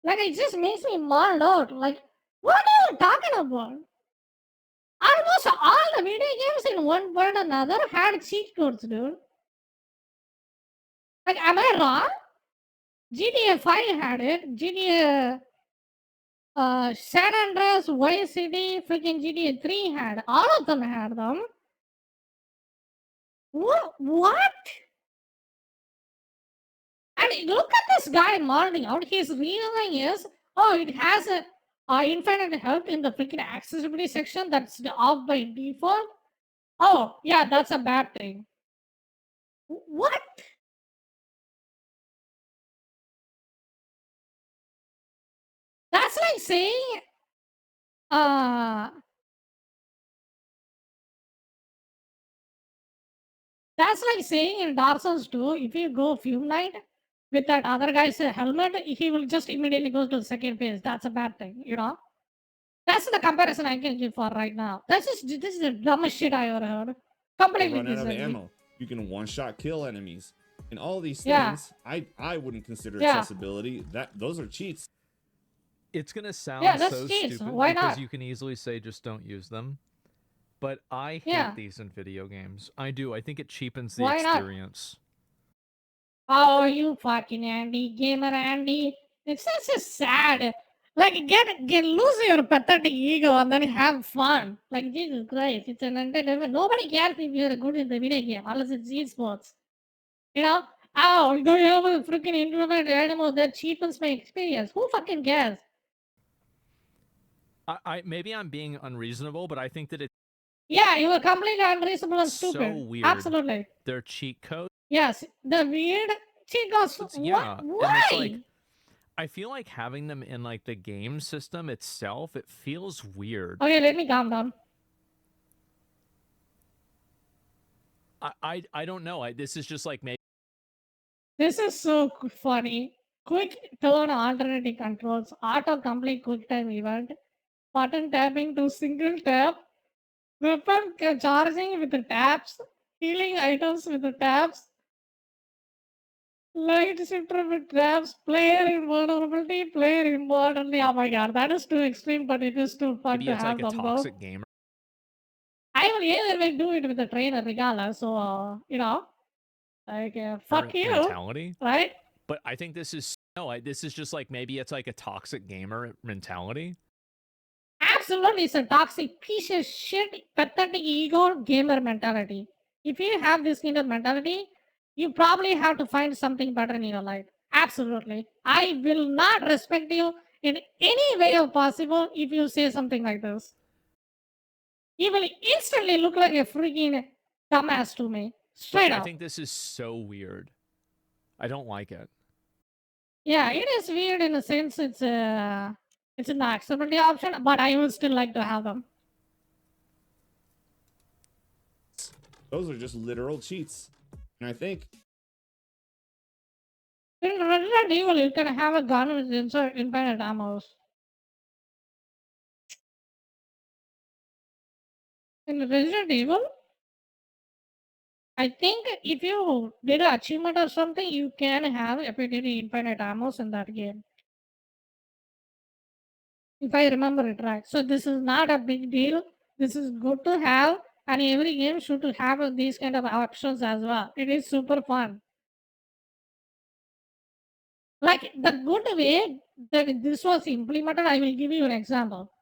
Like, it just makes me mauled out. Like, what are you talking about? Almost all the video games in one point or another had cheat codes, dude. Like, am I wrong? GTA 5 had it. GTA San Andreas, Vice City, freaking GTA 3 had. All of them had them. What? And look at this guy molding out. His reasoning is, oh, it has a infinite health in the freaking accessibility section that's off by default. Oh, yeah, that's a bad thing. What? That's like saying, that's like saying in Dark Souls 2, if you go Fume Knight with that other guy's helmet, he will just immediately go to the second phase. That's a bad thing, you know? That's the comparison I can give for right now. This is the dumbest shit I ever heard. Completely Run out of disagree. ammo. You can one-shot kill enemies. And all these Yeah. things, I wouldn't consider Yeah. accessibility. Those are cheats. It's gonna sound Yeah, that's so cheats. stupid Why because not? you can easily say just don't use them. But I hate Yeah. these in video games. I do. I think it cheapens the Why not? experience. Oh, you fucking Andy, gamer Andy. It's just sad. Like, get lose your pathetic ego and then have fun. Like, Jesus Christ, it's an entertainment. Nobody cares if you're good in the video game unless it's esports. You know? Oh, do you have a freaking introvert animal that cheapens my experience? Who fucking cares? I maybe I'm being unreasonable, but I think that it's Yeah, you were completely unreasonable and so stupid. weird. Absolutely. Their cheat code. Yes, the weird cheat codes. Yeah, What? and Why? it's like I feel like having them in like the game system itself, it feels weird. Okay, let me calm down. I don't know. This is just like maybe This is so funny. Quick turn alternating controls, auto-complete quick time event, button tapping to single tap, weapon charging with the taps, healing items with the taps, light shifter with taps, player invulnerability, player invulnerability. Oh my god, that is too extreme, but it is too fun to it's have like a them though. toxic gamer. I will either way do it with the trainer regardless, so you know, like fuck you, mentality. right? But I think this is this is just like maybe it's like a toxic gamer mentality. Absolutely, it's a toxic piece of shit, pathetic ego gamer mentality. If you have this kind of mentality, you probably have to find something better in your life. Absolutely. I will not respect you in any way possible if you say something like this. You will instantly look like a freaking dumbass to me. Straight I up. think this is so weird. I don't like it. Yeah, it is weird in a sense. It's an accessibility option, but I would still like to have them. Those are just literal cheats. And I think In Resident Evil, you can have a gun with infinite ammo. In Resident Evil, I think if you did an achievement or something, you can have effectively infinite ammo in that game. If I remember it right. So this is not a big deal. This is good to have, and every game should have these kind of options as well. It is super fun. Like the good way that this was implemented, I will give you an example.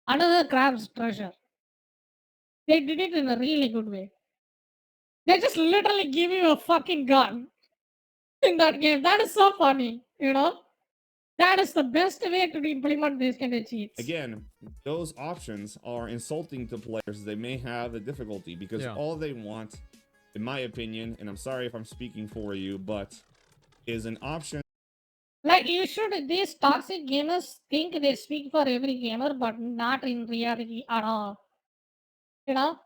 Another Crab's Treasure. They did it in a really good way. They just literally give you a fucking gun in that game. That is so funny, you know? That is the best way to implement these kind of cheats. Again, those options are insulting to players. They may have the difficulty because Yeah. all they want, in my opinion, and I'm sorry if I'm speaking for you, but is an option. Like you should, these toxic gamers think they speak for every gamer, but not in reality at all. You know?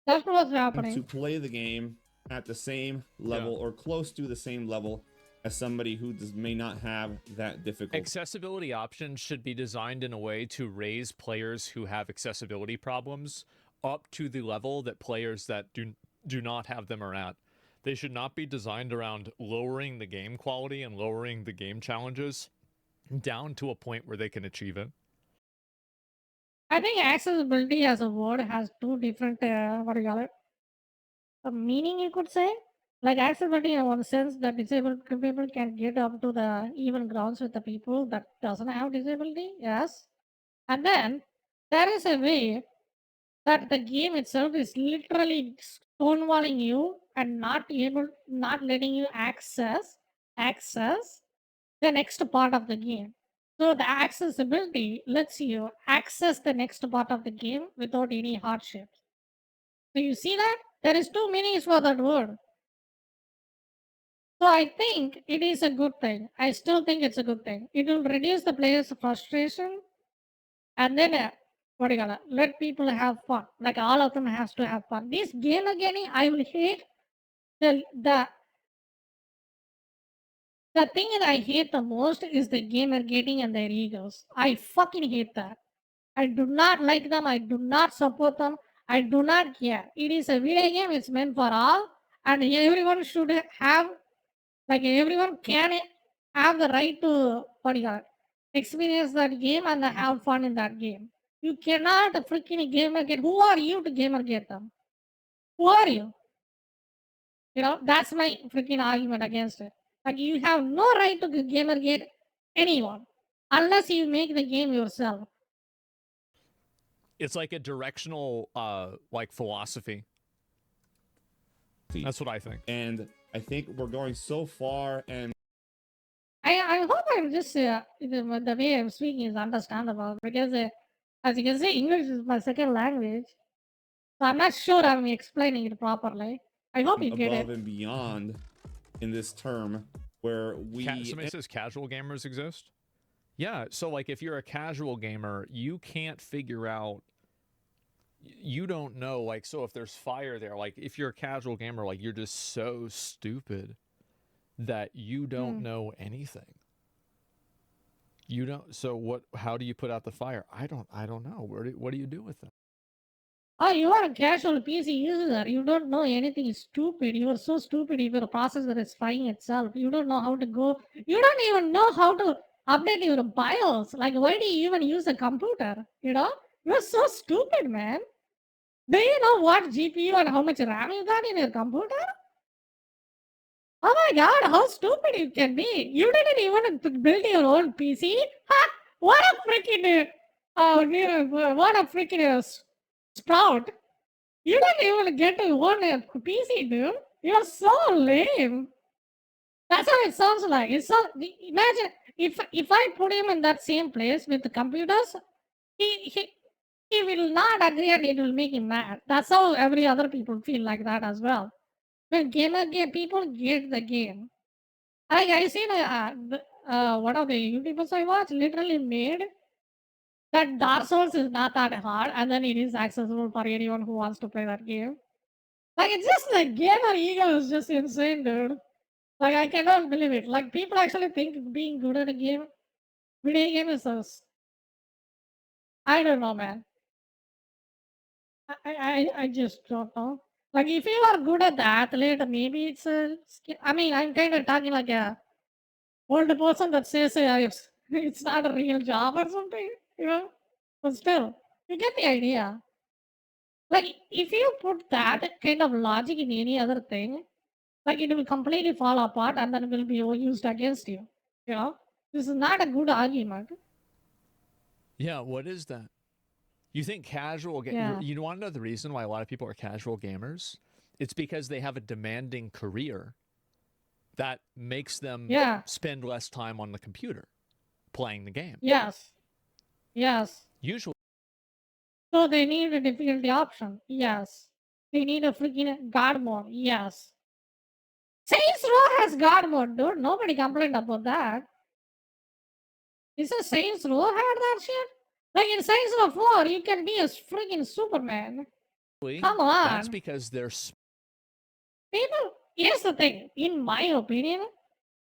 That's what's to happening. play the game at the same level or close to the same level as somebody who may not have that difficulty. Accessibility options should be designed in a way to raise players who have accessibility problems up to the level that players that do not have them are at. They should not be designed around lowering the game quality and lowering the game challenges down to a point where they can achieve it. I think accessibility as a word has two different, what do you call it? A meaning, you could say. Like accessibility in one sense that disabled people can get up to the even grounds with the people that doesn't have disability, yes. And then there is a way that the game itself is literally stonewalling you and not letting you access the next part of the game. So the accessibility lets you access the next part of the game without any hardships. So you see that? There is two meanings for that word. So I think it is a good thing. I still think it's a good thing. It will reduce the player's frustration and then what do you call it? Let people have fun. Like all of them has to have fun. This gamer gaming, I will hate the the thing that I hate the most is the gamer getting and their egos. I fucking hate that. I do not like them. I do not support them. I do not care. It is a video game. It's meant for all, and everyone should have, like, everyone can have the right to what do you call it, experience that game and have fun in that game. You cannot freaking gamer get. Who are you to gamer get them? Who are you? You know, that's my freaking argument against it. Like, you have no right to gamer get anyone unless you make the game yourself. It's like a directional like philosophy. That's what I think. And I think we're going so far, and I hope I'm just the way I'm speaking is understandable because as you can see, English is my second language, so I'm not sure I'm explaining it properly. I hope you get above it. and beyond in this term where we Somebody says casual gamers exist. Yeah, so like if you're a casual gamer, you can't figure out, you don't know, like, so if there's fire there, like if you're a casual gamer, like you're just so stupid that you don't know anything. You don't. So how do you put out the fire? I don't know. What do you do with them? Oh, you are a casual PC user. You don't know anything stupid. You are so stupid if your processor is frying itself. You don't know how to go. You don't even know how to update your BIOS. Like, why do you even use a computer? You know? You're so stupid, man. Do you know what GPU and how much RAM you got in your computer? Oh my god, how stupid you can be. You didn't even build your own PC? Ha! What a freaking what a freaking sprout. You don't even get to own a PC, dude. You're so lame. That's how it sounds like. It's so imagine if I put him in that same place with the computers, he will not agree and it will make him mad. That's how every other people feel like that as well. When people get the game. I seen one of the YouTubers I watch literally made that Dark Souls is not that hard and then it is accessible for anyone who wants to play that game. Like, it's just the gamer ego is just insane, dude. Like, I cannot believe it. Like, people actually think being good at a video game is I don't know, man. I just don't know. Like, if you are good at the athlete, maybe it's a skill. I mean, I'm kind of talking like a old person that says it's not a real job or something, you know? But still, you get the idea. Like, if you put that kind of logic in any other thing, like it will completely fall apart and then will be used against you. You know, this is not a good argument. Yeah, what is that? You think casual Yeah. you want to know the reason why a lot of people are casual gamers It's because they have a demanding career that makes them Yeah. spend less time on the computer playing the game. Yes. Yes. Usually, So they need a difficulty option. Yes. They need a freaking God mode. Yes. Saints Row has God mode, dude. Nobody complained about that. Is it Saints Row had that shit? Like in Saints Row 4, you can be a freaking Superman. Come that's on. because they're People, here's the thing. In my opinion,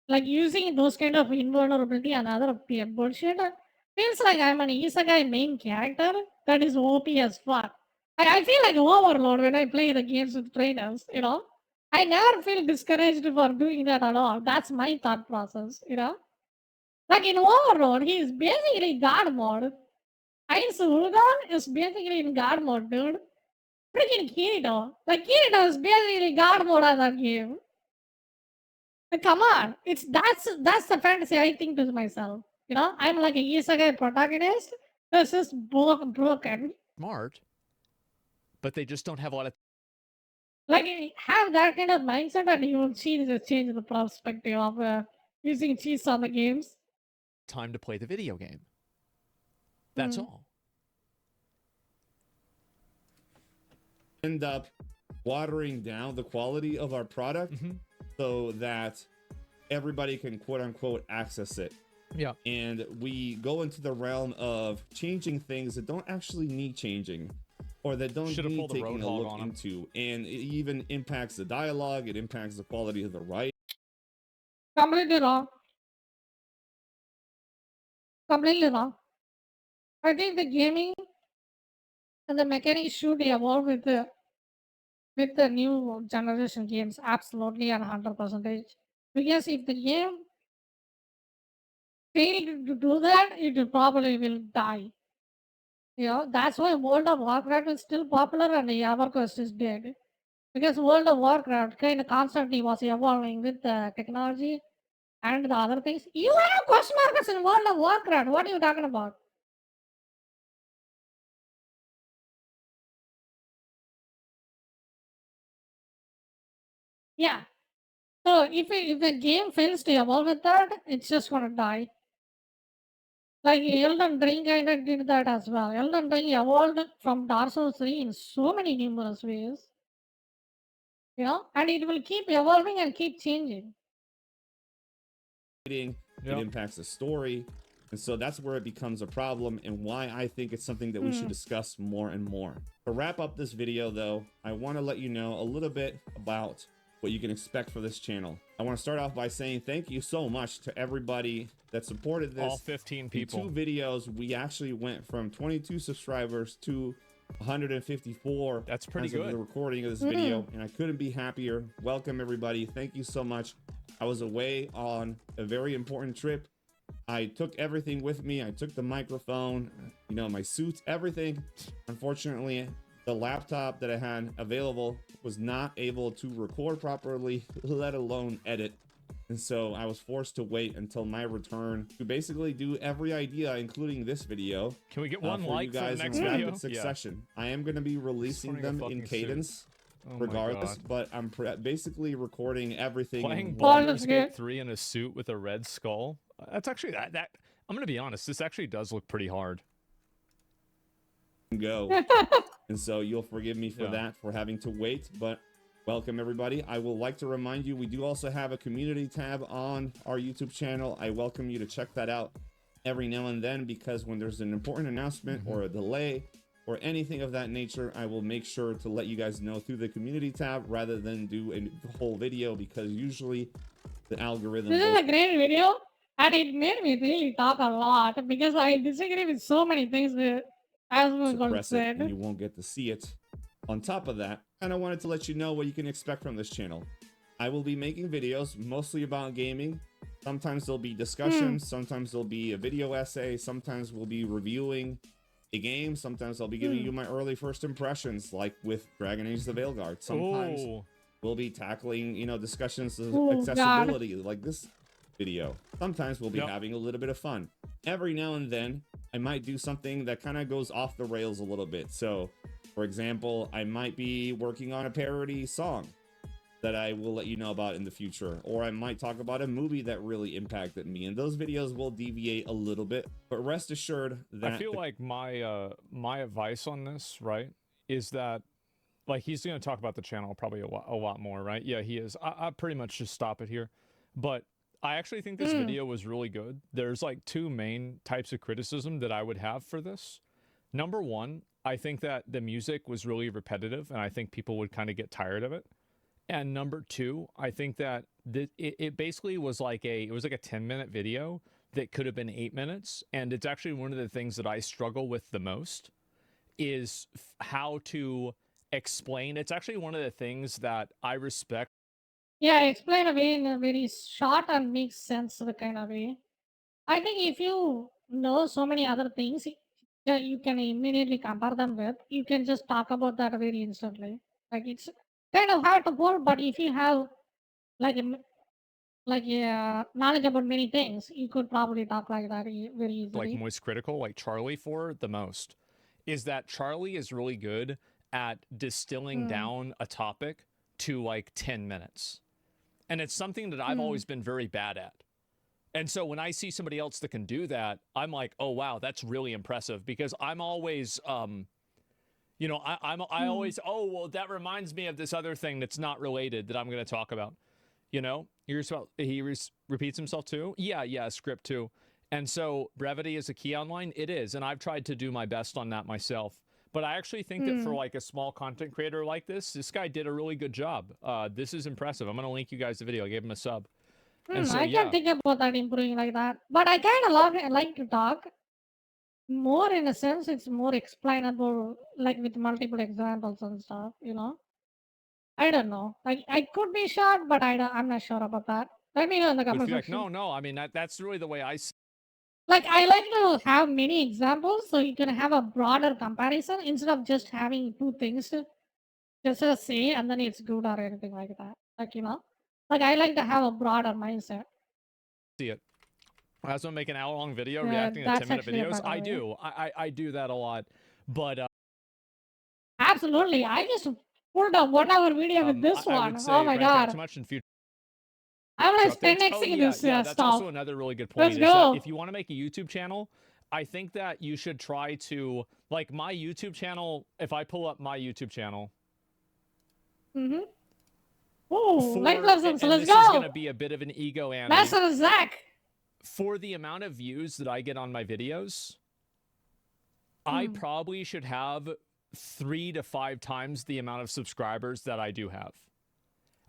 like using those kind of invulnerability and other bullshit feels like I'm an isekai main character that is OP as fuck. I feel like overload when I play the games with trainers, you know? I never feel discouraged for doing that at all. That's my thought process, you know? Like in Overlord, he is basically God mode. Ainz Ulgan is basically in God mode, dude. Freaking Kirito. Like Kirito is basically God mode on that game. Like, come on. That's the fantasy I think to myself. You know, I'm like a isekai protagonist. This is broken. smart, but they just don't have a lot of Like have that kind of mindset and you will change the perspective of using cheese on the games. time to play the video game. That's all. End up watering down the quality of our product so that everybody can quote unquote access it. Yeah. And we go into the realm of changing things that don't actually need changing or that don't Should've need pulled a taking a Roadhog look on 'em. into. And it even impacts the dialogue, it impacts the quality of the writing. Completely wrong. Completely wrong. I think the gaming and the mechanics should evolve with the new generation games, absolutely and 100%. Because if the game failed to do that, it probably will die. You know, that's why World of Warcraft is still popular and EverQuest is dead. Because World of Warcraft kind of constantly was evolving with the technology and the other things. You have question marks in World of Warcraft. What are you talking about? Yeah. So if the game fails to evolve with that, it's just gonna die. Like Elden Ring kind of did that as well. Elden Ring evolved from Dark Souls 3 in so many numerous ways. You know, and it will keep evolving and keep changing. It Yep. impacts the story. And so that's where it becomes a problem and why I think it's something that we should discuss more and more. To wrap up this video though, I want to let you know a little bit about what you can expect for this channel. I want to start off by saying thank you so much to everybody that supported this. All 15 In people. 2 videos, we actually went from 22 subscribers to 154. That's pretty as of good. the recording of this video, and I couldn't be happier. Welcome everybody. Thank you so much. I was away on a very important trip. I took everything with me. I took the microphone, you know, my suits, everything. Unfortunately, the laptop that I had available was not able to record properly, let alone edit. And so I was forced to wait until my return to basically do every idea, including this video. Can we get one for like you for guys the next in video? rapid succession. I am going to be releasing wearing a them in fucking suit. cadence Oh my regardless, God. but I'm basically recording everything Playing in Ball one is Baldur's good. Gate 3 in a suit with a red skull. That's actually that. I'm gonna be honest. This actually does look pretty hard. go. And so you'll forgive me for Yeah. that, for having to wait, but welcome everybody. I will like to remind you, we do also have a community tab on our YouTube channel. I welcome you to check that out every now and then, because when there's an important announcement or a delay or anything of that nature, I will make sure to let you guys know through the community tab rather than do a whole video, because usually the algorithm This is will a great video, and it made me really talk a lot because I disagree with so many things that Asmongold suppress it and said. you won't get to see it. On top of that, kind of wanted to let you know what you can expect from this channel. I will be making videos mostly about gaming. Sometimes there'll be discussions, sometimes there'll be a video essay, sometimes we'll be reviewing a game, sometimes I'll be giving you my early first impressions, like with Dragon Age the Veilguard. Sometimes Oh, we'll be tackling, you know, discussions of Oh, God. accessibility like this video. Sometimes we'll be Yep. having a little bit of fun. Every now and then, I might do something that kind of goes off the rails a little bit. So For example, I might be working on a parody song that I will let you know about in the future, or I might talk about a movie that really impacted me, and those videos will deviate a little bit, but rest assured that I feel like my advice on this, right, is that like he's going to talk about the channel probably a lot more, right? Yeah, he is. I pretty much just stop it here, but I actually think this video was really good. There's like two main types of criticism that I would have for this. Number one, I think that the music was really repetitive, and I think people would kind of get tired of it. And number two, I think that it basically was like a 10-minute video that could have been 8 minutes, and it's actually one of the things that I struggle with the most is how to explain. It's actually one of the things that I respect. Yeah, explain away in a very short and makes sense the kind of way. I think if you know so many other things that you can immediately compare them with, you can just talk about that very instantly. Like it's kind of hard to pull, but if you have like knowledge about many things, you could probably talk like that very Like easily. Moist Critical, like Charlie for the most, is that Charlie is really good at distilling down a topic to like 10 minutes. And it's something that I've always been very bad at. And so when I see somebody else that can do that, I'm like, oh wow, that's really impressive, because I'm always you know, I always, oh well, that reminds me of this other thing that's not related that I'm going to talk about. You know, he repeats himself too. Yeah, script too. And so brevity is a key online. It is, and I've tried to do my best on that myself. But I actually think that for like a small content creator like this guy did a really good job. This is impressive. I'm going to link you guys the video. I gave him a sub. And so I yeah, can think about that improving like that. But I kind of like to talk more in a sense. It's more explainable, like with multiple examples and stuff. You know, I don't know. Like I could be short, but I'm not sure about that. Let me know in the would comment feel like section. no. I mean that's really the way I see. Like I like to have many examples so you can have a broader comparison instead of just having two things to just say and then it's good or anything like that. Like you know, like I like to have a broader mindset. it. I was going to make an hour-long video Yeah, reacting to that's 10-minute actually a videos. better I way. do. I do that a lot. But Absolutely. I just pulled a 1 hour video with this I one. would Oh say my branch out god. too much in future I'm like updates. 10xing this That's stuff. also another really good Let's point, is that go. if you want to make a YouTube channel, I think that you should try to, like my YouTube channel, if I pull up my YouTube channel, Oh, life lessons. and Let's this is going to go. be a bit of an ego Andy, Lesson Zach. for the amount of views that I get on my videos, I probably should have 3 to 5 times the amount of subscribers that I do have.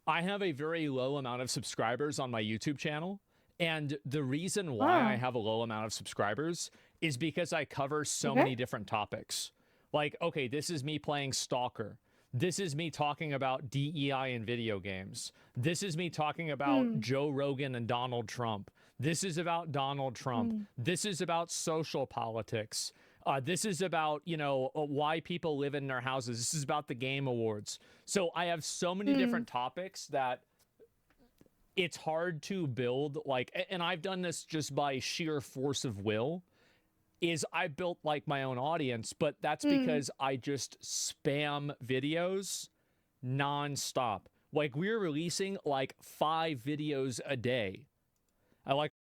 I have a very low amount of subscribers on my YouTube channel, and the reason why I have a low amount of subscribers is because I cover so many different topics. Like, okay, this is me playing Stalker. This is me talking about DEI in video games. This is me talking about Joe Rogan and Donald Trump. This is about Donald Trump. This is about social politics. This is about, you know, why people live in their houses. This is about the Game Awards. So I have so many different topics that it's hard to build, like, and I've done this just by sheer force of will, is I built like my own audience, but that's because I just spam videos nonstop. Like we're releasing like 5 videos a day.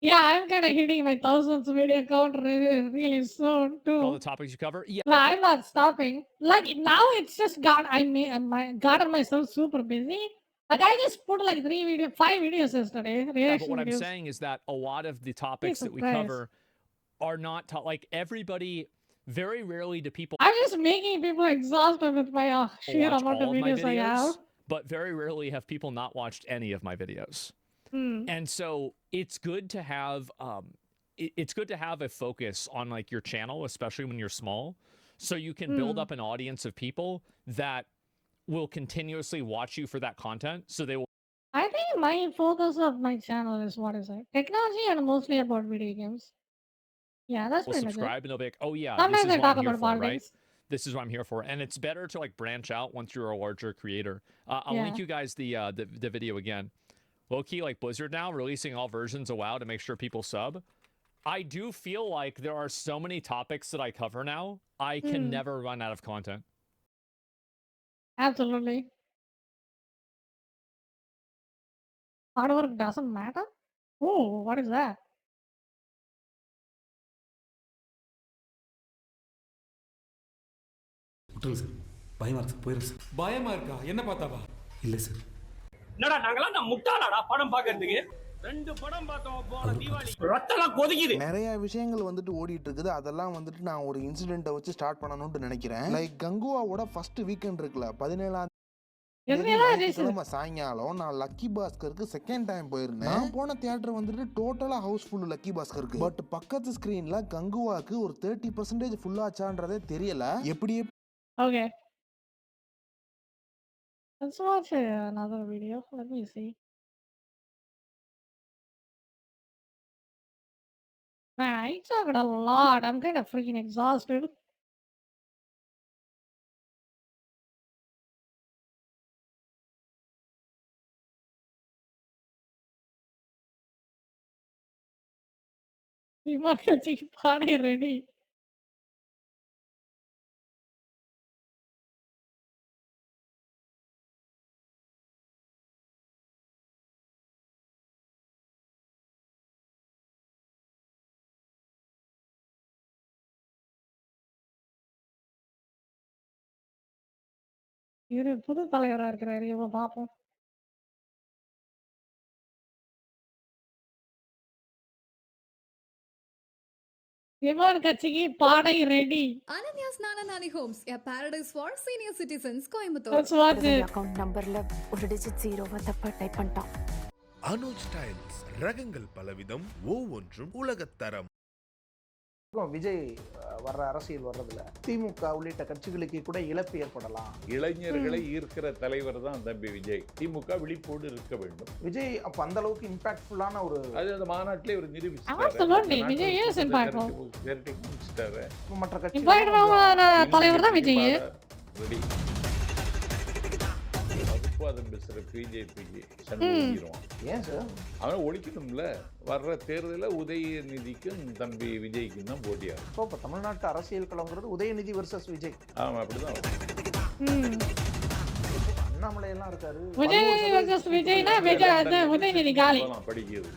Yeah, I'm kind of hitting my thousands video count really soon too. All the topics you cover. Yeah. No, I'm not stopping. Like now, it's just gotten myself super busy. Like I just put like 5 videos yesterday. Yeah, but Reaction what I'm videos. saying is that a lot of the topics that we Christ. cover are not like everybody. Very rarely do people I'm just making people exhausted with my sheer watch amount of all of my videos I have. videos, but very rarely have people not watched any of my videos. And so it's good to have it's good to have a focus on like your channel, especially when you're small, so you can build up an audience of people that will continuously watch you for that content. So they will I think my focus of my channel is technology and mostly about video games. Yeah, that's pretty much it. subscribe and they'll be like, oh yeah, Sometimes this I is what talk I'm here about for, right? politics. This is what I'm here for. And it's better to like branch out once you're a larger creator. I'll link you guys the video again. Low-key, like Blizzard now releasing all versions of WoW to make sure people sub. I do feel like there are so many topics that I cover now, I can never run out of content. Absolutely. Hard work doesn't matter? Oh, what is that? விட்டுருங்க sir. பயமா இருக்கு sir. போயிடும் sir. பயமா இருக்கா? என்ன பார்த்தாவா? இல்லை sir. என்னடா நாங்களாம் நான் முட்டாளாடா படம் பார்க்கறதுக்கு 2 படம் பார்த்தோம் போன தீபாவளி ரத்தம்லாம் கொதிக்குது. நிறைய விஷயங்கள் வந்துட்டு ஓடிட்டு இருக்குது. அதெல்லாம் வந்துட்டு நான் ஒரு இன்சிடென்ட்டை வச்சு ஸ்டார்ட் பண்ணணும்னு நினைக்கிறேன். லைக் கங்குவாவோட ஃபர்ஸ்ட் வீக்கெண்ட் இருக்குல்ல 17ஆம் ஞாயிற்றுக்கிழமை சாயங்காலம் நான் லக்கி பாஸ்கருக்கு செகண்ட் டைம் போயிருந்தேன். நான் போன தியேட்டர் வந்துட்டு டோட்டலா ஹவுஸ்ஃபுல் லக்கி பாஸ்கருக்கு. பட் பக்கத்து ஸ்கிரீன்ல கங்குவாக்கு ஒரு 30% ஃபுல் ஆச்சான்றதே தெரியல. எப்படி Okay. Let's watch another video. Let me see. Man, I talked a lot. I'm kind of freaking exhausted. Emergency party ready. இவரு புது தலைவரா இருக்கிறாரு. இவ பாப்போம். எம்ஆர் கட்சிக்கு பாடை ready. Ananya's Nana Nani Homes, a paradise for senior citizens, Coimbatore. Let's watch it. Account நம்பர்ல ஒரு டிஜிட் 0 தப்பா டைப் பண்ணிட்டான். அனுஜ் ஸ்டைல்ஸ் ரகங்கள் பலவிதம் ஒவ்வொன்றும் உலகத்தரம். விஜய் வர்ற அரசியல் வர்றதுல திமுக உள்ளிட்ட கட்சிகளுக்கு கூட இழப்பு ஏற்படலாம். இளைஞர்களை ஈர்க்கிற தலைவர் தான் தம்பி விஜய். திமுக விழிப்போடு இருக்க வேண்டும். விஜய் அப்ப அந்த அளவுக்கு இம்பாக்ட்ஃபுல்லான ஒரு அது அந்த மாநாட்டிலே ஒரு நிரூபிச்சாரு. Vijay is impactful. மற்ற கட்சி தலைவர் தான் விஜய். வகுப்பாதம் பேசுற பிஜேபிக்கு சண்முகிடுவான். ஏன் சார்? அவன் ஒழிக்கணும்ல. வர்ற தேர்தலில் உதயநிதிக்கும் தம்பி விஜய்க்கும் தான் போட்டியாகும். இப்போ தமிழ்நாட்டு அரசியல் களங்கிறது உதயநிதி வர்சஸ் விஜய். ஆமா அப்படிதான். அண்ணாமலை எல்லாம் இருக்காரு. உதயநிதி வர்சஸ் விஜய்னா உதயநிதி காலி படிக்கிறது.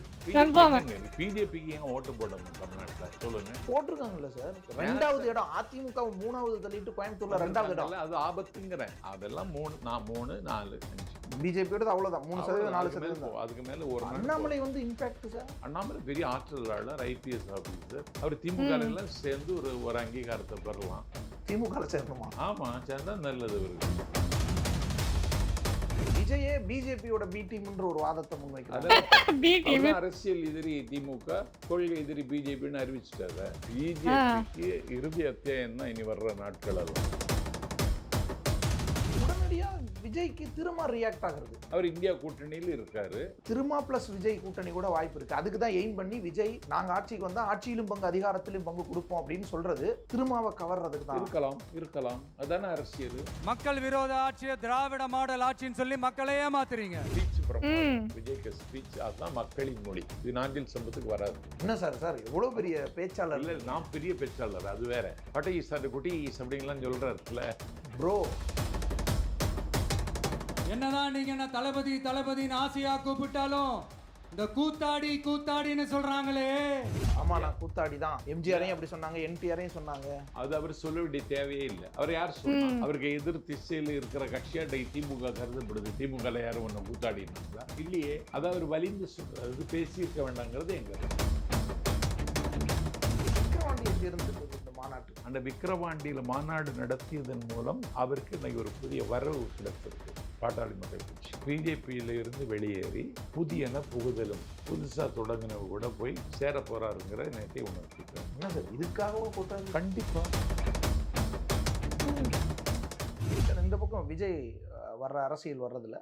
பிஜேபிக்கு ஏன் ஓட்டு போடணும் தமிழ்நாட்டில் சொல்லுங்க. போட்டிருக்காங்கல்ல சார். 2வது இடம் அதிமுக 3வது தள்ளிட்டு கோயம்புத்தூர்ல 2வது இடம். அது ஆபத்துங்கிறேன். அதெல்லாம் 3 4 5 பிஜேபியோட அவ்வளவுதான் 3% 4%. அதுக்கு மேல ஒரு அண்ணாமலை வந்து இம்பாக்ட் சார். அண்ணாமலை பெரிய ஆற்றலாளர், ஐபிஎஸ் ஆபீசர். அவர் திமுக எல்லாம் சேர்ந்து ஒரு அங்கீகாரத்தை பெறலாம். திமுக சேர்க்கணுமா? ஆமா, சேர்ந்தா நல்லது இருக்கு. விஜயே பிஜேபியோட பி டீம்ன்ற ஒரு வாதத்தை முன்வைக்கிறார். அரசியல் எதிரி திமுக, கொள்கை எதிரி பிஜேபின்னு அறிவிச்சிட்டாரு. பிஜேபிக்கு இறுதி அத்தியாயம் தான் இனி வர்ற நாட்கள். எல்லாம் உடனடியா விஜய்க்கு திரும்ப ரியாக்ட் ஆகுறது. அவர் இந்தியா கூட்டணியில் இருக்காரு. திருமா பிளஸ் விஜய் கூட்டணி கூட வாய்ப்பு இருக்கு. அதுக்கு தான் எய்ம் பண்ணி விஜய் நாங்க ஆட்சிக்கு வந்தா ஆட்சியிலும் பங்கு அதிகாரத்திலும் பங்கு கொடுப்போம் அப்படின்னு சொல்றது திருமாவை கவர்றதுக்கு தான். இருக்கலாம். அதான அரசியல். மக்கள் விரோத ஆட்சியை திராவிட மாடல் ஆட்சின்னு சொல்லி மக்களே ஏமாத்துறீங்க. விஜய்க்கு ஸ்பீச் அதான் மக்களின் மொழி. இது நாஞ்சில் சம்பத்துக்கு வராது. என்ன சார் எவ்வளவு பெரிய பேச்சாளர். இல்ல, நான் பெரிய பேச்சாளர், அது வேற. பட்டை சார் குட்டி அப்படிங்கலாம் சொல்றாருல ப்ரோ. என்னதான் நீங்க என்ன தளபதின்னு ஆசையா கூப்பிட்டாலும் இந்த கூத்தாடின்னு சொல்றாங்களே. ஆமா, நான் கூத்தாடி தான். எம்ஜிஆரையும் அப்படி சொன்னாங்க, என்டிஆரையும் சொன்னாங்க. அது அவர் சொல்ல வேண்டிய தேவையே இல்லை. அவர் யார் சொல்றாங்க? அவருக்கு எதிர் திசையில் இருக்கிற கட்சியாட்டை திமுக கருதப்படுது. திமுக யாரும் ஒண்ணு கூத்தாடினா இல்லையே. அது அவர் வலிந்து சொல்றது, பேசி இருக்க வேண்டாங்கிறது எங்க விக்கிரவாண்டியை சேர்ந்து மாநாட்டு. அந்த விக்கிரவாண்டியில மாநாடு நடத்தியதன் மூலம் அவருக்கு இன்னைக்கு ஒரு புதிய வரவு கிடைத்திருக்கு. பாட்டாளி மக்கள் கட்சி பிஜேபியில இருந்து வெளியேறி புதியன புகுதலும் புதுசா தொடங்கின கூட போய் சேர போறாருங்கிற நேரத்தை உணர்த்திட்டோம். என்ன சார் இதுக்காகவும் கூட்டம்? கண்டிப்பா. இந்த பக்கம் விஜய் வர்ற அரசியல் வர்றதுல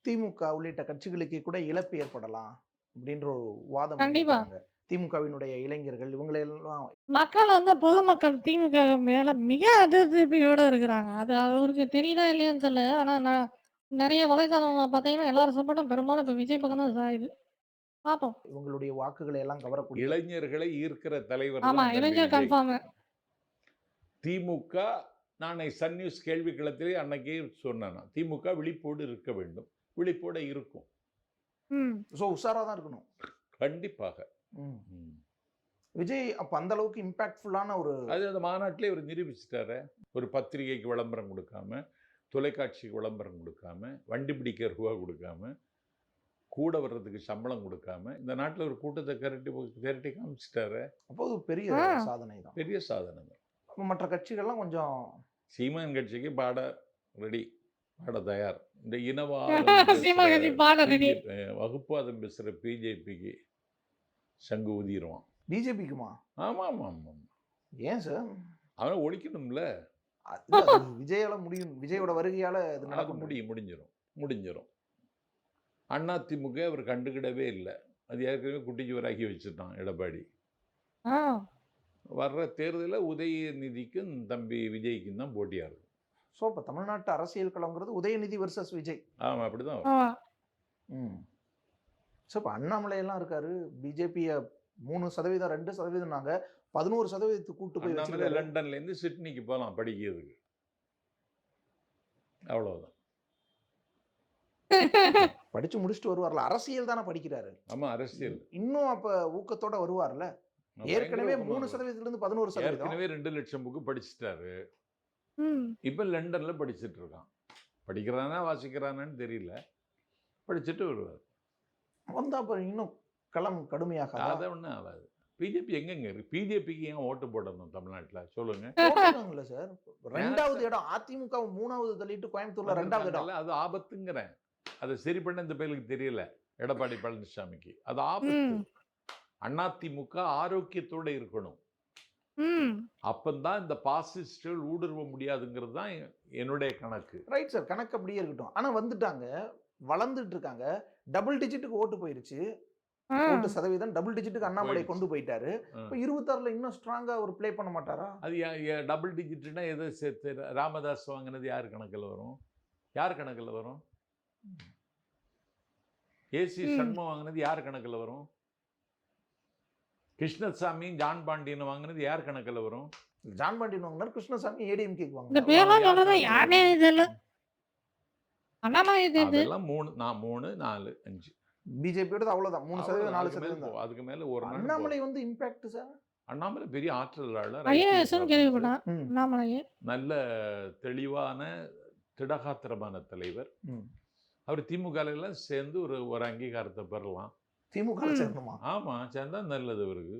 திமுக உள்ளிட்ட கட்சிகளுக்கு கூட இழப்பு ஏற்படலாம் அப்படின்ற ஒரு வாதம். கண்டிப்பா. திமுகவினுடைய இளைஞர்கள் இவங்களெல்லாம் மக்கள் வந்து பொதுமக்கள் திமுக மேல மிக அதிருப்தியோட இருக்கிறாங்க. அது அவருக்கு தெரியுதா இல்லையான்னு தெரியல. ஆனா நான் நிறைய வலைதளங்களை பார்த்தீங்கன்னா எல்லாரும் சப்போர்ட்டும் பெரும்பாலும் இப்போ விஜய் பக்கம் தான் சாயுது. பார்ப்போம். இவங்களுடைய வாக்குகளை எல்லாம் கவரக்கூடிய இளைஞர்களை ஈர்க்கிற தலைவர். ஆமா, இளைஞர் கன்ஃபார்ம். திமுக நான் சன் நியூஸ் கேள்வி களத்திலே அன்னைக்கே சொன்னேன், திமுக விழிப்போடு இருக்க வேண்டும், விழிப்போடு இருக்கும். ஸோ உஷாரா தான் இருக்கணும் கண்டிப்பாக. விஜய் அப்ப அந்த அளவுக்கு இம்பாக்ட்ஃபுல்லான ஒரு அது அந்த மாநாட்டிலே ஒரு நிரூபிச்சிட்டாரு. ஒரு பத்திரிகைக்கு விளம்பரம் கொடுக்காம, தொலைக்காட்சிக்கு விளம்பரம் கொடுக்காம, வண்டி பிடிக்க ரூபா கொடுக்காம, கூட வர்றதுக்கு சம்பளம் கொடுக்காம இந்த நாட்டில் ஒரு கூட்டத்தை திரட்டி காமிச்சிட்டாரு. அப்போ அது பெரிய சாதனை தான். பெரிய சாதனை தான். அப்போ மற்ற கட்சிகள்லாம் கொஞ்சம் சீமான் கட்சிக்கு பாட ரெடி, பாட தயார். இந்த வகுப்பாதம் பேசுகிற பிஜேபிக்கு சங்கு ஊதிடுவான். பிஜேபிக்குமா? ஆமாம் ஆமாம் ஆமாம். ஏன் சார்? அவனை ஒழிக்கணும்ல. விஜயால முடியும், விஜயோட வருகையால இது நடக்க முடிஞ்சிடும். அதிமுக அவர் கண்டுக்கிடவே இல்லை. அது ஏற்கனவே குட்டிச்சுவராக்கி வச்சுட்டான் எடப்பாடி. வர்ற தேர்தலில் உதயநிதிக்கும் தம்பி விஜய்க்கும் தான் போட்டியாக இருக்கும். ஸோ இப்போ தமிழ்நாட்டு அரசியல் களங்கிறது உதயநிதி வர்சஸ் விஜய். ஆமாம், அப்படி தான். ஸோ இப்போ அண்ணாமலையெல்லாம் இருக்காரு, பிஜேபியை 3%, 2% நாங்கள் 11% கூட்டு போய் அண்ணாமலை லண்டன்லேருந்து சிட்னிக்கு போகலாம் படிக்கிறதுக்கு, அவ்வளோதான். படிச்சு முடிச்சுட்டு வருவார்ல, அரசியல் தானே படிக்கிறாரு. ஆமா, அரசியல். இன்னும் அப்ப ஊக்கத்தோட வருவார்ல. ஏற்கனவே 3%லிருந்து 11%. ஏற்கனவே 2 லட்சம் புக்கு படிச்சுட்டாரு. இப்ப லண்டன்ல படிச்சுட்டு இருக்கான். படிக்கிறானா வாசிக்கிறானான்னு தெரியல, படிச்சுட்டு வருவார். வந்தா அப்ப இன்னும் களம் கடுமையாக அதை ஒன்றும் ஆகாது. பிஜேபி எங்கெங்க இருக்கு? பிஜேபிக்கு ஏன் ஓட்டு போடணும் தமிழ்நாட்டில் சொல்லுங்க. இல்ல சார், 2வது இடம் அதிமுக 3வது தள்ளிட்டு கோயம்புத்தூர்ல 2வது இடம். அது ஆபத்துங்கிறேன். அதை சரி பண்ண இந்த பேருக்கு தெரியல எடப்பாடி பழனிசாமிக்கு. அது ஆபத்து. அதிமுக ஆரோக்கியத்தோட இருக்கணும். அப்பந்தான் இந்த பாசிஸ்டுகள் ஊடுருவ முடியாதுங்கிறது தான் என்னுடைய கணக்கு. ரைட் சார், கணக்கு அப்படியே இருக்கட்டும். ஆனா வந்துட்டாங்க, வளர்ந்துட்டு இருக்காங்க. டபுள் டிஜிட்டுக்கு ஓட்டு போயிருச்சு. ஓட்டு சதவீதம் டபுள் டிஜிட்டுக்கு அண்ணாமலை கொண்டு போயிட்டாரு. இப்போ 26ல இன்னும் ஸ்ட்ராங்கா ஒரு ப்ளே பண்ண மாட்டாரா? அது டபுள் டிஜிட்னா எதை சேர்த்து? ராமதாஸ் வாங்கினது யார் கணக்கில் வரும்? யார் கணக்கில் வரும்? ஏசி சண்முகம் வாங்கினது யார் கணக்கில் வரும்? கிருஷ்ணசாமி ஜான் பாண்டியன் வாங்கினது யார் கணக்கில் வரும்? ஜான் பாண்டியன் வாங்கினார், கிருஷ்ணசாமி ஏடிஎம்கே இந்த வாங்கினார். பேர்லாம் சொல்றது யாரே தெரியல. அண்ணாமலை இது அதெல்லாம் 3, 4, 5. பிஜேபியோட அவ்வளவுதான் 3%, 4%. அதுக்கு மேல ஒரு நாள் அண்ணாமலை வந்து இம்பாக்ட் சார். அண்ணாமலை பெரிய ஆற்றலாளர். ஐஏஎஸ்னு கேள்விப்பட்டேன். அண்ணாமலை நல்ல தெளிவான திடகாத்திரமான தலைவர். அவர் திமுக எல்லாம் சேர்ந்து ஒரு அங்கீகாரத்தை பெறலாம். திமுக சேரணுமா? ஆமா, சேர்ந்தா நல்லது அவருக்கு.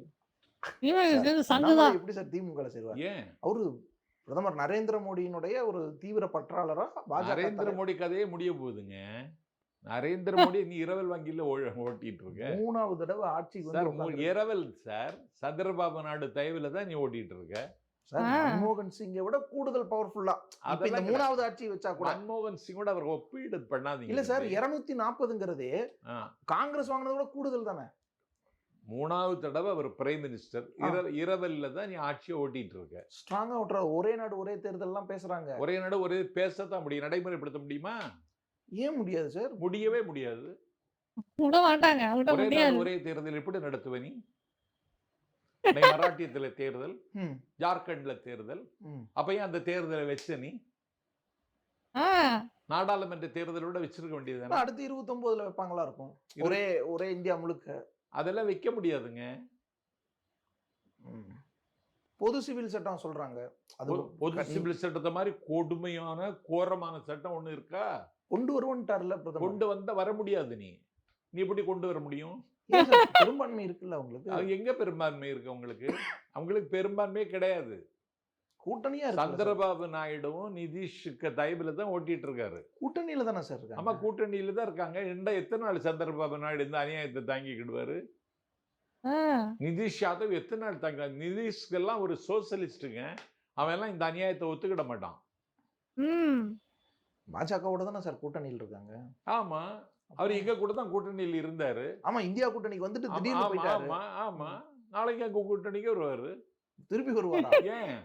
எப்படி சார் திமுக சேருவார்? ஏன்? அவரு பிரதமர் நரேந்திர மோடியினுடைய ஒரு தீவிர பற்றாளரா? நரேந்திர மோடி கதையே முடிய போகுதுங்க. நரேந்திர மோடி நீ இரவல் வங்கியில ஓட்டிட்டு இருக்க. 3வது தடவை ஆட்சிக்கு வந்து இரவல் சார், சந்திரபாபு நாயுடு தயவுல தான் நீ ஓட்டிட்டு இருக்க. மன்மோகன் சிங்கை விட கூடுதல் பவர்ஃபுல்லா இந்த 3வது ஆட்சி வச்சா கூட. மன்மோகன் சிங்கோட அவர் ஒப்பீடு பண்ணாதீங்க. இல்ல சார், 240ங்கிறதே காங்கிரஸ் வாங்கினதை விட கூடுதல் தானே. 3வது தடவை அவர் பிரைம் மினிஸ்டர். இரவல்ல தான் நீ ஆட்சியை ஓட்டிட்டு இருக்க. ஸ்ட்ராங்கா ஓட்டுற. ஒரே நாடு ஒரே தேர்தல் எல்லாம் பேசுறாங்க. ஒரே நாடு ஒரே பேசத்தான் முடியும், நடைமுறைப்படுத்த முடியுமா? ஏன் முடியாது சார்? முடியவே முடியாது. ஒரே தேர்தல் எப்படி நடத்துவ நீ? மராட்டியத்துல தேர்தல், ஜார்க்கண்ட்ல தேர்தல், அப்ப ஏன் அந்த தேர்தலை வச்ச நீ? நாடாளுமன்ற தேர்தலோட வச்சிருக்க வேண்டியது. அடுத்து 29ல வைப்பாங்களா இருக்கும். ஒரே இந்தியா முழுக்க. அதெல்லாம் வைக்க முடியாதுங்க. பொது சிவில் சட்டம் சொல்றாங்க. அது பொது சிவில் சட்டத்தை மாதிரி கொடுமையான கோரமான சட்டம் ஒண்ணு இருக்கா? கொண்டு வருவன்ட்டார்ல பிரதமர். கொண்டு வந்தா வர முடியாது. நீ எப்படி கொண்டு வர முடியும்? பெரும்பான்மை இருக்குல்ல உங்களுக்கு. அது எங்க பெரும்பான்மை இருக்கு உங்களுக்கு? அவங்களுக்கு பெரும்பான்மையே கிடையாது. கூட்டணியா சந்திரபாபு நாயுடுவும் நிதிஷுக்கு தயவுல தான் ஓட்டிட்டு இருக்காரு. கூட்டணியில தானே சார் இருக்காங்க? ஆமா, கூட்டணியில தான் இருக்காங்க. எத்தனை நாள் சந்திரபாபு நாயுடு இந்த அநியாயத்தை தாங்கிக்கிடுவாரு? நிதிஷ் யாதவ் எத்தனை நாள் தாங்க? நிதிஷ்கெல்லாம் ஒரு சோசியலிஸ்டுங்க. அவன் எல்லாம் இந்த அநியாயத்தை ஒத்துக்கிட மாட்டான். பாஜகவோட தானே சார் கூட்டணியில் இருக்காங்க. ஆமா, அவர் எங்க கூட தான் கூட்டணியில் இருந்தாரு. ஆமா, இந்தியா கூட்டணிக்கு வந்துட்டு திடீர்னு போயிட்டாரு. ஆமா, நாளைக்கு அங்க கூட்டணிக்கு வருவாரு. திருப்பி வருவாரா? ஏன்?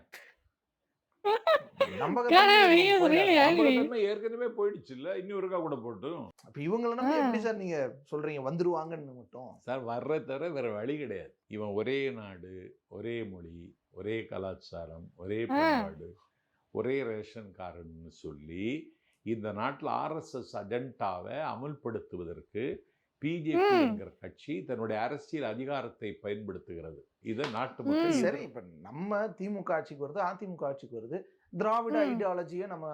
ஏற்கனவே போயிடுச்சு இல்ல, இன்னொருக்கா கூட போட்டும். அப்ப இவங்கள எப்படி சார் நீங்க சொல்றீங்க வந்துருவாங்கன்னு மட்டும்? சார் வர்ற தவிர வேற வழி கிடையாது. இவன் ஒரே நாடு, ஒரே மொழி, ஒரே கலாச்சாரம், ஒரே பண்பாடு, ஒரே ரேஷன் கார்டுன்னு சொல்லி இந்த நாட்டில் ஆர்எஸ்எஸ் அஜெண்டாவை அமுல்படுத்துவதற்கு பிஜேபி என்கிற கட்சி தன்னுடைய அரசியல் அதிகாரத்தை பயன்படுத்துகிறது. இதை நாட்டு மக்கள் சரி, இப்ப நம்ம திமுக ஆட்சிக்கு வருது, அதிமுக ஆட்சிக்கு வருது, திராவிட ஐடியாலஜியை நம்ம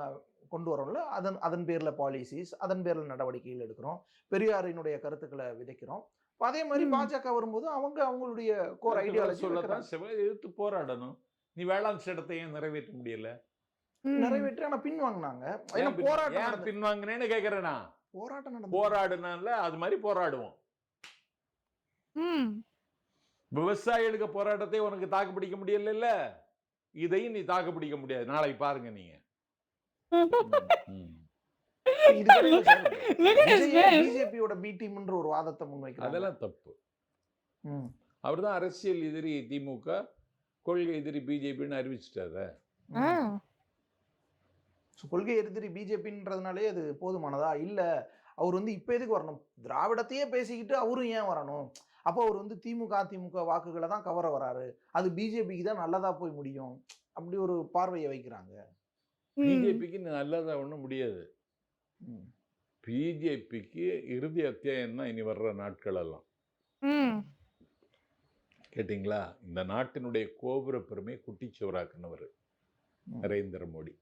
கொண்டு வரோம்ல, அதன் பேர்ல பாலிசிஸ், அதன் பேர்ல நடவடிக்கைகள் எடுக்கிறோம், பெரியாரினுடைய கருத்துக்களை விதைக்கிறோம். அதே மாதிரி பாஜக வரும்போது அவங்களுடைய கோர் ஐடியாலஜி சொல்லத்தான் எதிர்த்து போராடணும். நீ வேளாண் சட்டத்தை ஏன் நிறைவேற்ற முடியல? நிறைவேற்றி ஆனா பின் வாங்கினாங்க. போராட்டம் பின் வாங்கினேன்னு கேக்குறேனா? போராட்டம் நடந்து போராடுனால அது மாதிரி போராடுவோம். விவசாயிகளுக்கு போராட்டத்தை உனக்கு தாக்கு பிடிக்க முடியல, இதையும் நீ தாக்கு பிடிக்க முடியாது. நாளைக்கு பாருங்க நீங்க. பிஜேபியோட பி டீம்ன்ற ஒரு வாதத்தை முன்வைக்கிறாங்க. அதெல்லாம் தப்பு. அவர்தான் அரசியல் எதிரி திமுக, கொள்கை எதிரி பிஜேபின்னு அறிவிச்சிட்டாரு. கொள்கை எதிரி பிஜேபின்றதுனாலே அது போதுமானதா? இல்ல அவர் வந்து இப்ப எதுக்கு வரணும்? திராவிடத்தையே பேசிக்கிட்டு அவரும் ஏன் வரணும்? அப்போ அவர் வந்து திமுக அதிமுக வாக்குகளை தான் கவர வராரு, அது பிஜேபிக்கு தான் நல்லதா போய் முடியும், அப்படி ஒரு பார்வையை வைக்கிறாங்க. பிஜேபிக்கு நல்லதா ஒண்ணும் முடியாது. பிஜேபிக்கு இறுதி அத்தியாயம் தான் இனி வர்ற நாட்கள் எல்லாம். கேட்டீங்களா? இந்த நாட்டினுடைய கோபுர பெருமை குட்டிச்சுவராக்குனவர் நரேந்திர மோடி.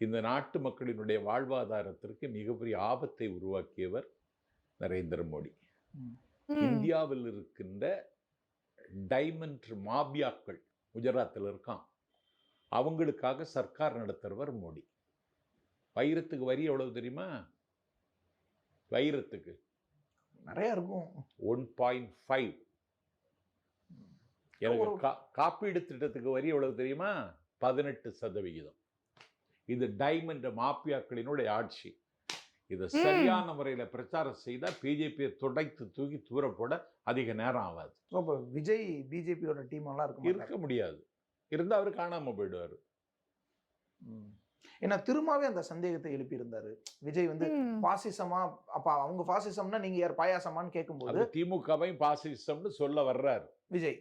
இந்த நாட்டு மக்களினுடைய வாழ்வாதாரத்திற்கு மிகப்பெரிய ஆபத்தை உருவாக்கியவர் நரேந்திர மோடி. இந்தியாவில் இருக்கின்ற டைமண்ட் மாபியாக்கள் குஜராத்தில் இருக்கான், அவங்களுக்காக சர்க்கார் நடத்துறவர் மோடி. வைரத்துக்கு வரி எவ்வளவு தெரியுமா? வைரத்துக்கு நிறைய இருக்கும், 1.5. எனக்கு காப்பீடு திட்டத்துக்கு வரி எவ்வளவு தெரியுமா? 18%. இது டைமண்ட் மாபியாக்களினுடைய ஆட்சி. இதை சரியான முறையில பிரச்சாரம் செய்தா பிஜேபியை துடைத்து தூக்கி தூர போட அதிக நேரம் ஆகாது. விஜய் பிஜேபியோட டீம் எல்லாம் இருக்க முடியாது. இருந்தா அவரு காணாம போயிடுவாரு. ஏன்னா திரும்பவே அந்த சந்தேகத்தை எழுப்பி இருந்தாரு விஜய் வந்து பாசிசமா, அப்ப அவங்க பாசிசம்னா நீங்க யார் பாயாசமான்னு கேட்கும்போது திமுகவையும் பாசிசம்னு சொல்ல வர்றாரு விஜய்.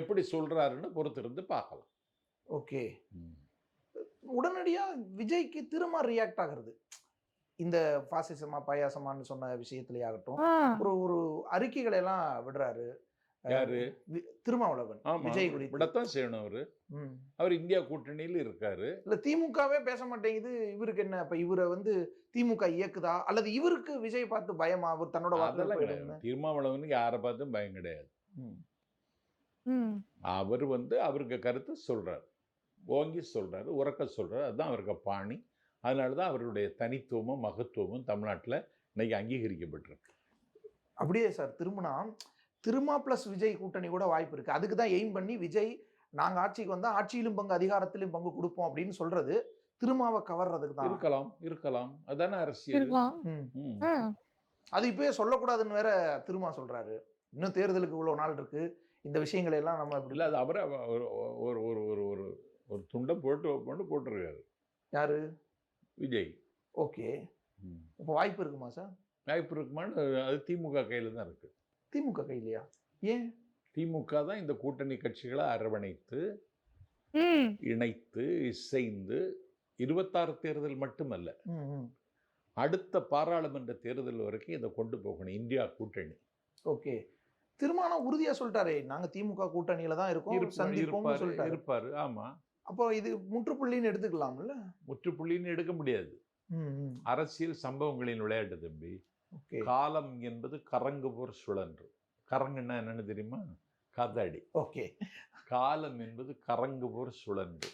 எப்படி சொல்றாருன்னு பொறுத்திருந்து பார்க்கலாம். ஓகே, உடனடியா விஜய்க்கு திரும்ப ரியாக்ட் ஆகுறது இந்த பாசிசமா பாயாசமான்னு சொன்ன விஷயத்திலே ஆகட்டும், ஒரு அறிக்கைகளை எல்லாம் விடுறாரு. யாரு? திருமாவளவன். விஜய் விடத்தான் செய்யணும். அவர் இந்தியா கூட்டணியில் இருக்காரு. இல்ல திமுகவே பேச மாட்டேங்குது. இவருக்கு என்ன? இப்ப இவரை வந்து திமுக இயக்குதா அல்லது இவருக்கு விஜய் பார்த்து பயமா? அவர் தன்னோட வாக்குல திருமாவளவனுக்கு யாரை பார்த்தும் பயம் கிடையாது. அவர் வந்து அவருக்கு கருத்து சொல்றாரு, ஓங்கி சொல்றாரு, உறக்க சொல்றாரு. அதுதான் அவருக்கு பாணி. அதனாலதான் அவருடைய தனித்துவமும் மகத்துவமும் தமிழ்நாட்டில் இன்னைக்கு அங்கீகரிக்கப்பட்டிருக்கு. அப்படியே சார் திருமா பிளஸ் விஜய் கூட்டணி கூட வாய்ப்பு இருக்கு. அதுக்கு தான் எய்ம் பண்ணி விஜய் நாங்க ஆட்சிக்கு வந்தா ஆட்சியிலும் பங்கு அதிகாரத்திலும் பங்கு கொடுப்போம் அப்படின்னு சொல்றது திருமாவை கவர்றதுக்கு தான். இருக்கலாம் அதானே அரசியல். அது இப்பயே சொல்லக்கூடாதுன்னு வேற திருமா சொல்றாரு. இன்னும் தேர்தலுக்கு இவ்வளவு நாள் இருக்கு, இந்த விஷயங்களை எல்லாம் நம்ம இல்ல அது அவரை ஒரு துண்டை போட்டுருக்காரு. யாரு? விஜய். ஓகே, இப்போ வாய்ப்பு இருக்குமா சார்? வாய்ப்பு இருக்குமான்னு அது திமுக கையில தான் இருக்கு. திமுக கையிலையா? ஏன்? திமுக தான் இந்த கூட்டணி கட்சிகளை அரவணைத்து இணைத்து இசைந்து 26 தேர்தல் மட்டுமல்ல, அடுத்த பாராளுமன்ற தேர்தல் வரைக்கும் இதை கொண்டு போகணும் இந்தியா கூட்டணி. ஓகே, திருமணம் உறுதியா சொல்லிட்டாரே, நாங்க திமுக கூட்டணியில தான் இருக்கோம் இருப்பாரு. ஆமா, அப்போ இது முற்றுப்புள்ளின்னு எடுத்துக்கலாம்ல? முற்றுப்புள்ளின்னு எடுக்க முடியாது. அரசியல் சம்பவங்களின் விளையாட்டு தம்பி. காலம் என்பது கரங்கு போர் சுழன்று. கரங்குன்னா என்னன்னு தெரியுமா? கதடி. ஓகே, காலம் என்பது கரங்கு போர் சுழன்று.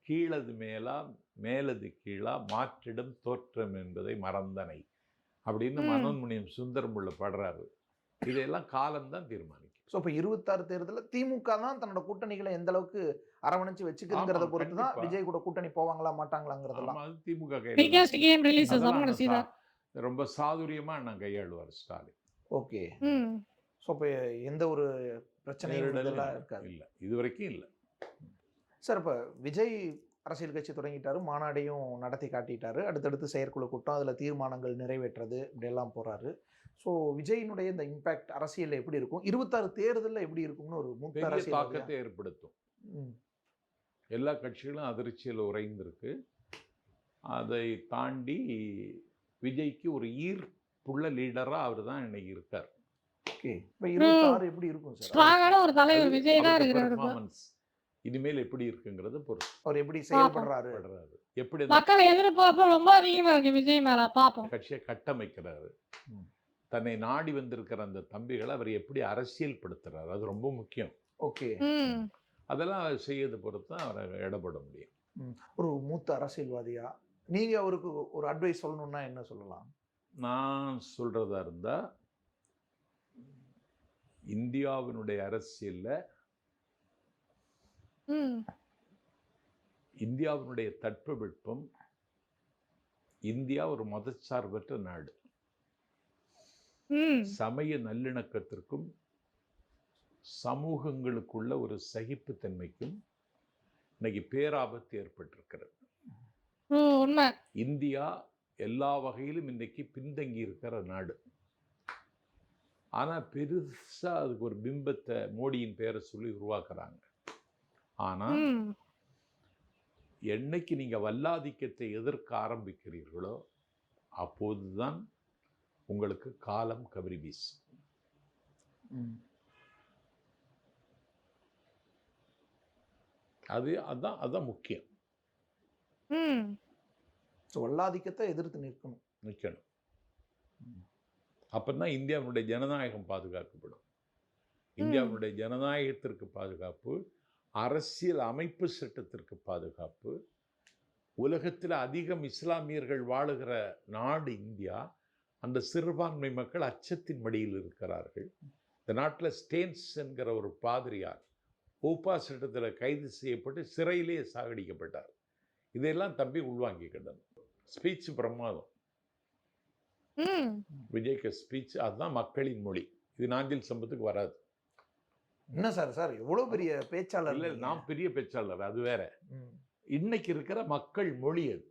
கீழது மேலா மேலது கீழா மாற்றிடம் தோற்றம் என்பதை மறந்தனை அப்படின்னு மனோன்மணியம் சுந்தரமுள்ள பாடுறாரு. இதையெல்லாம் காலம்தான் தீர்மானிக்கும். ஸோ இப்போ 26 தேர்தலில் திமுக தான் தன்னோட கூட்டணிகளை எந்த அளவுக்கு அரவணைச்சு வச்சுக்கிறத பொறுத்து தான் விஜய் கூட கூட்டணி போவாங்களா மாட்டாங்களாங்கிறதெல்லாம் திமுக கையில் ரொம்ப சாதுரியமா நான் கையாளுவார் ஸ்டாலின். ஓகே, ஸோ இப்போ எந்த ஒரு பிரச்சனையும் இருக்காது? இல்லை, இது வரைக்கும் இல்லை சார். இப்போ விஜய் அரசியல் கட்சி தொடங்கிட்டாரு, மாநாடையும் நடத்தி காட்டிட்டாரு, அடுத்தடுத்து செயற்குழு கூட்டம், அதில் தீர்மானங்கள் நிறைவேற்றுறது இப்படியெல்லாம் போறாரு. ஸோ விஜயினுடைய இந்த இம்பாக்ட் அரசியலில் எப்படி இருக்கும்? 26 தேர்தலில் எப்படி இருக்கும்னு ஒரு தாக்கத்தை ஏற்படுத்தும். எல்லா கட்சிகளும் அதிர்ச்சியில் உறைந்திருக்கு. அதை தாண்டி விஜய்க்கு ஒரு ஈர்ப்புள்ள லீடரா அவர் தான் இன்னைக்கு இருக்கார். ஓகே. இப்ப 26 எப்படி இருக்கும் சார்? ஸ்ட்ராங்கான ஒரு தலைவர் விஜய் தான் அவருடைய இருக்கிறாரு. பெர்ஃபார்மன்ஸ் இனிமேல் எப்படி இருக்குங்கிறது பொறுத்து. அவர் எப்படி செயல்படுறாரு? எப்படி மக்கள் எதிர்பார்ப்பு ரொம்ப அதிகமா இருக்கு விஜய் மேல. பாப்போம். கட்சியை கட்டமைக்கிறாரு. தன்னை நாடி வந்திருக்கிற அந்த தம்பிகளை அவர் எப்படி அரசியல் படுத்துறாரு, அது ரொம்ப முக்கியம். ஓகே. அதெல்லாம் அவர் செய்யறது பொறுத்து தான் அவரை இடப்பட முடியும். ஒரு மூத்த அரசியல்வாதியா நீங்க அவருக்கு ஒரு அட்வைஸ் சொல்லணும்னா என்ன சொல்லலாம்? நான் சொல்றதா இருந்தா, இந்தியாவினுடைய அரசியல்ல இந்தியாவினுடைய தட்பவெப்பம், இந்தியா ஒரு மதச்சார்பற்ற நாடு. சமய நல்லிணக்கத்திற்கும் சமூகங்களுக்குள்ள ஒரு சகிப்புத்தன்மைக்கும் இன்னைக்கு பேராபத்து ஏற்பட்டிருக்கிறது. இந்தியா எல்லா வகையிலும் இன்னைக்கு பின்தங்கி இருக்கிற நாடு. ஆனா பெருசா அதுக்கு ஒரு பிம்பத்தை மோடியின் பேரை சொல்லி உருவாக்குறாங்க. ஆனா என்னைக்கு நீங்க வல்லாதிக்கத்தை எதிர்க்க ஆரம்பிக்கிறீர்களோ அப்போதுதான் உங்களுக்கு காலம் கவரி வீசும். அதான் முக்கியம். வல்லாதிக்கத்தை எதிர்த்து நிற்கணும். அப்பதான் இந்தியாவுடைய ஜனநாயகம் பாதுகாக்கப்படும். இந்தியாவுடைய ஜனநாயகத்திற்கு பாதுகாப்பு, அரசியல் அமைப்பு சட்டத்திற்கு பாதுகாப்பு. உலகத்தில் அதிகம் இஸ்லாமியர்கள் வாழுகிற நாடு இந்தியா. அந்த சிறுபான்மை மக்கள் அச்சத்தின் மடியில் இருக்கிறார்கள். இந்த நாட்டில் ஸ்டேன்ஸ் என்கிற ஒரு பாதிரியார் ஓப்பா சட்டத்தில் கைது செய்யப்பட்டு சிறையிலேயே சாகடிக்கப்பட்டார். இதையெல்லாம் தம்பி உள்வாங்கிக்கிட்டது. ஸ்பீச் பிரமாதம். விஜய்க்கு ஸ்பீச் அதுதான் மக்களின் மொழி. இது நாஞ்சில் சம்பத்துக்கு வராது. என்ன சார் எவ்வளவு பெரிய பேச்சாளர்? இல்லை, நான் பெரிய பேச்சாளர், அது வேற. இன்னைக்கு இருக்கிற மக்கள் மொழி அது.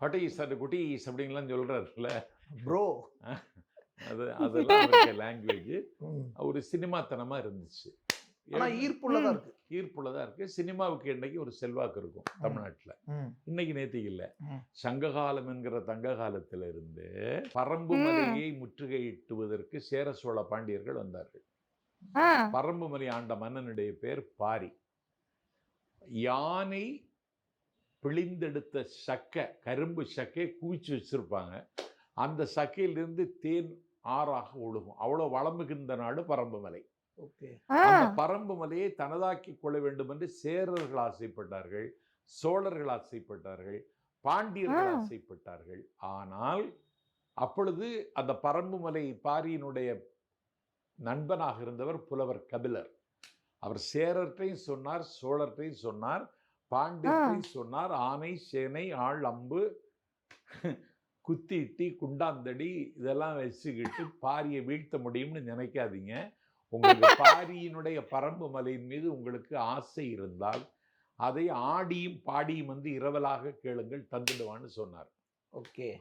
ஹட்டீஸ் அண்ட் குட்டீஸ் அப்படின்லாம் சொல்றாருல்ல ப்ரோ, அதெல்லாம் லாங்குவேஜ் ஒரு சினிமாத்தனமா இருந்துச்சு. ஈர்ப்புள்ளதா இருக்கு. சினிமாவுக்கு இன்னைக்கு ஒரு செல்வாக்கு இருக்கும் தமிழ்நாட்டில். இன்னைக்கு நேற்றுக்கு இல்லை, சங்ககாலம் என்கிற தங்க காலத்தில இருந்து பரம்பு மலையை முற்றுகையிட்டுவதற்கு சேர சோழ பாண்டியர்கள் வந்தார்கள். பரம்பு மலை ஆண்ட மன்னனுடைய பேர் பாரி. யானை பிழிந்தெடுத்த சக்கை, கரும்பு சக்கையை குவிச்சு வச்சிருப்பாங்க. அந்த சக்கையிலிருந்து தேன் ஆறாக ஒழுகும். அவ்வளவு வளம் மிகுந்த நாடு பரம்பு மலை. அந்த பரம்பு மலையை தனதாக்கி கொள்ள வேண்டும் என்று சேரர்கள் ஆசைப்பட்டார்கள், சோழர்கள் ஆசைப்பட்டார்கள், பாண்டியர்கள் ஆசைப்பட்டார்கள். ஆனால் அப்பொழுது அந்த பரம்பு மலை பாரியினுடைய நண்பனாக இருந்தவர் புலவர் கபிலர். அவர் சேரர்கிட்டையும் சொன்னார், சோழர்கிட்டையும் சொன்னார், பாண்டியர்கிட்டையும் சொன்னார். ஆனை, சேனை, ஆள், அம்பு, குத்திட்டி, குண்டாந்தடி இதெல்லாம் வச்சுக்கிட்டு பாரியை வீழ்த்த முடியும்னு நினைக்காதீங்க. உங்களுக்கு பாரியினுடைய பரம்பு மலையின் மீது உங்களுக்கு ஆசை இருந்தால் அதை ஆடியும் பாடியும் வந்து இரவலாக கேளுங்கள், தந்துடுவான்னு சொன்னார்.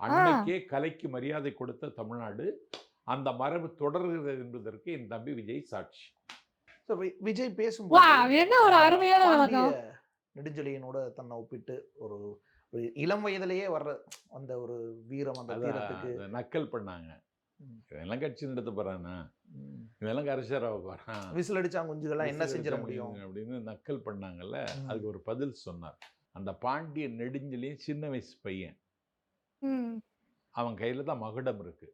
அன்னைக்கே கலைக்கு மரியாதை கொடுத்த தமிழ்நாடு. அந்த மரபு தொடர்கிறது என்பதற்கு என் தம்பி விஜய் சாட்சி. விஜய் பேசும்போது என்ன ஒரு அருமையான நெடுஞ்செழியனோட தன்னை ஒப்பிட்டு ஒரு இளம் வயதிலேயே வர்ற அந்த ஒரு வீரம், அந்த வீரத்துக்கு நக்கல் பண்ணாங்க. இதெல்லாம் கட்சி நடத்த போறானா, இதெல்லாம் கரிசராக போறான், விசில் அடிச்சா குஞ்சுகள்லாம் என்ன செஞ்சிட முடியும் அப்படின்னு நக்கல் பண்ணாங்கல்ல. அதுக்கு ஒரு பதில் சொன்னார். அந்த பாண்டிய நெடுஞ்செழியன் சின்ன வயசு பையன், அவன் கையில தான் மகுடம் இருக்கு.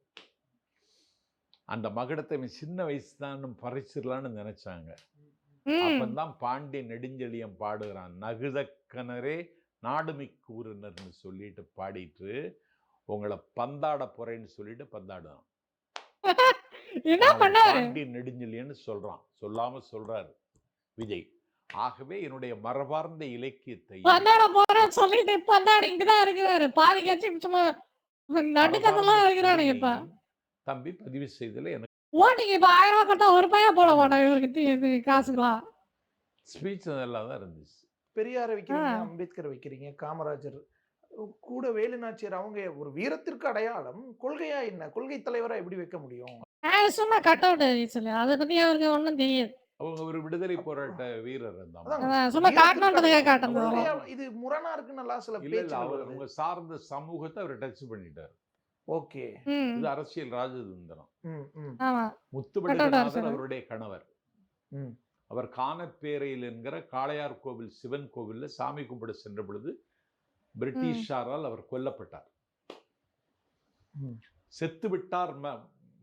அந்த மகுடத்தை சின்ன வயசு தான் பறிச்சிடலான்னு நினைச்சாங்க. அப்பந்தான் பாண்டிய நெடுஞ்செழியன் பாடுகிறான், நகுதக்கனரே நாடுமிக்கூறுனர்னு சொல்லிட்டு பாடிட்டு உங்களை பந்தாட போறேன்னு சொல்லிட்டு பந்தாடுறான். பாண்டிய நெடுஞ்செழியன்னு சொல்றான், சொல்லாம சொல்றாரு விஜய். ஆகவே என்னுடைய மரபார்ந்த இலக்கியத்தை தம்பி பதிவு செய்தல எனக்கு ஸ்பீச் அதெல்லாம் தான் இருந்துச்சு. பெரியாரை வைக்கிறீங்க, அம்பேத்கர் வைக்கிறீங்க, காமராஜர் கூட வேலுநாச்சியார், அவங்க ஒரு வீரத்திற்கு அடையாளம். கொள்கையா என்ன, கொள்கை தலைவரா எப்படி வைக்க முடியும்? சும்மா கட் அவுட் அதை பத்தி அவருக்கு ஒன்றும் தெரியாது. அவங்க ஒரு விடுதலை போராட்ட வீரர் அந்த அம்மா. அதான் சும்மா வீர காட்டணுன்றதுக்காக திருத்தம் காட்டுறது நிறைய வரும். இது முரணா இருக்குன்னு நல்லா சில இல்ல பேச்சுகள் அவர் வருது. அவங்க சார்ந்த சமூகத்தை அவர் டச் பண்ணிட்டார். ஓகே. ம். இது அரசியல் ராஜதந்திரம். ஆமா. முத்துவடுகநாதர் அவருடைய கணவர். ம். அவர் கானப்பேரையில் என்கிற காளையார் கோவில் சிவன் கோவில்ல சாமி கும்பிட சென்ற பொழுது பிரிட்டிஷாரால் அவர் கொல்லப்பட்டார். செத்து விட்டார்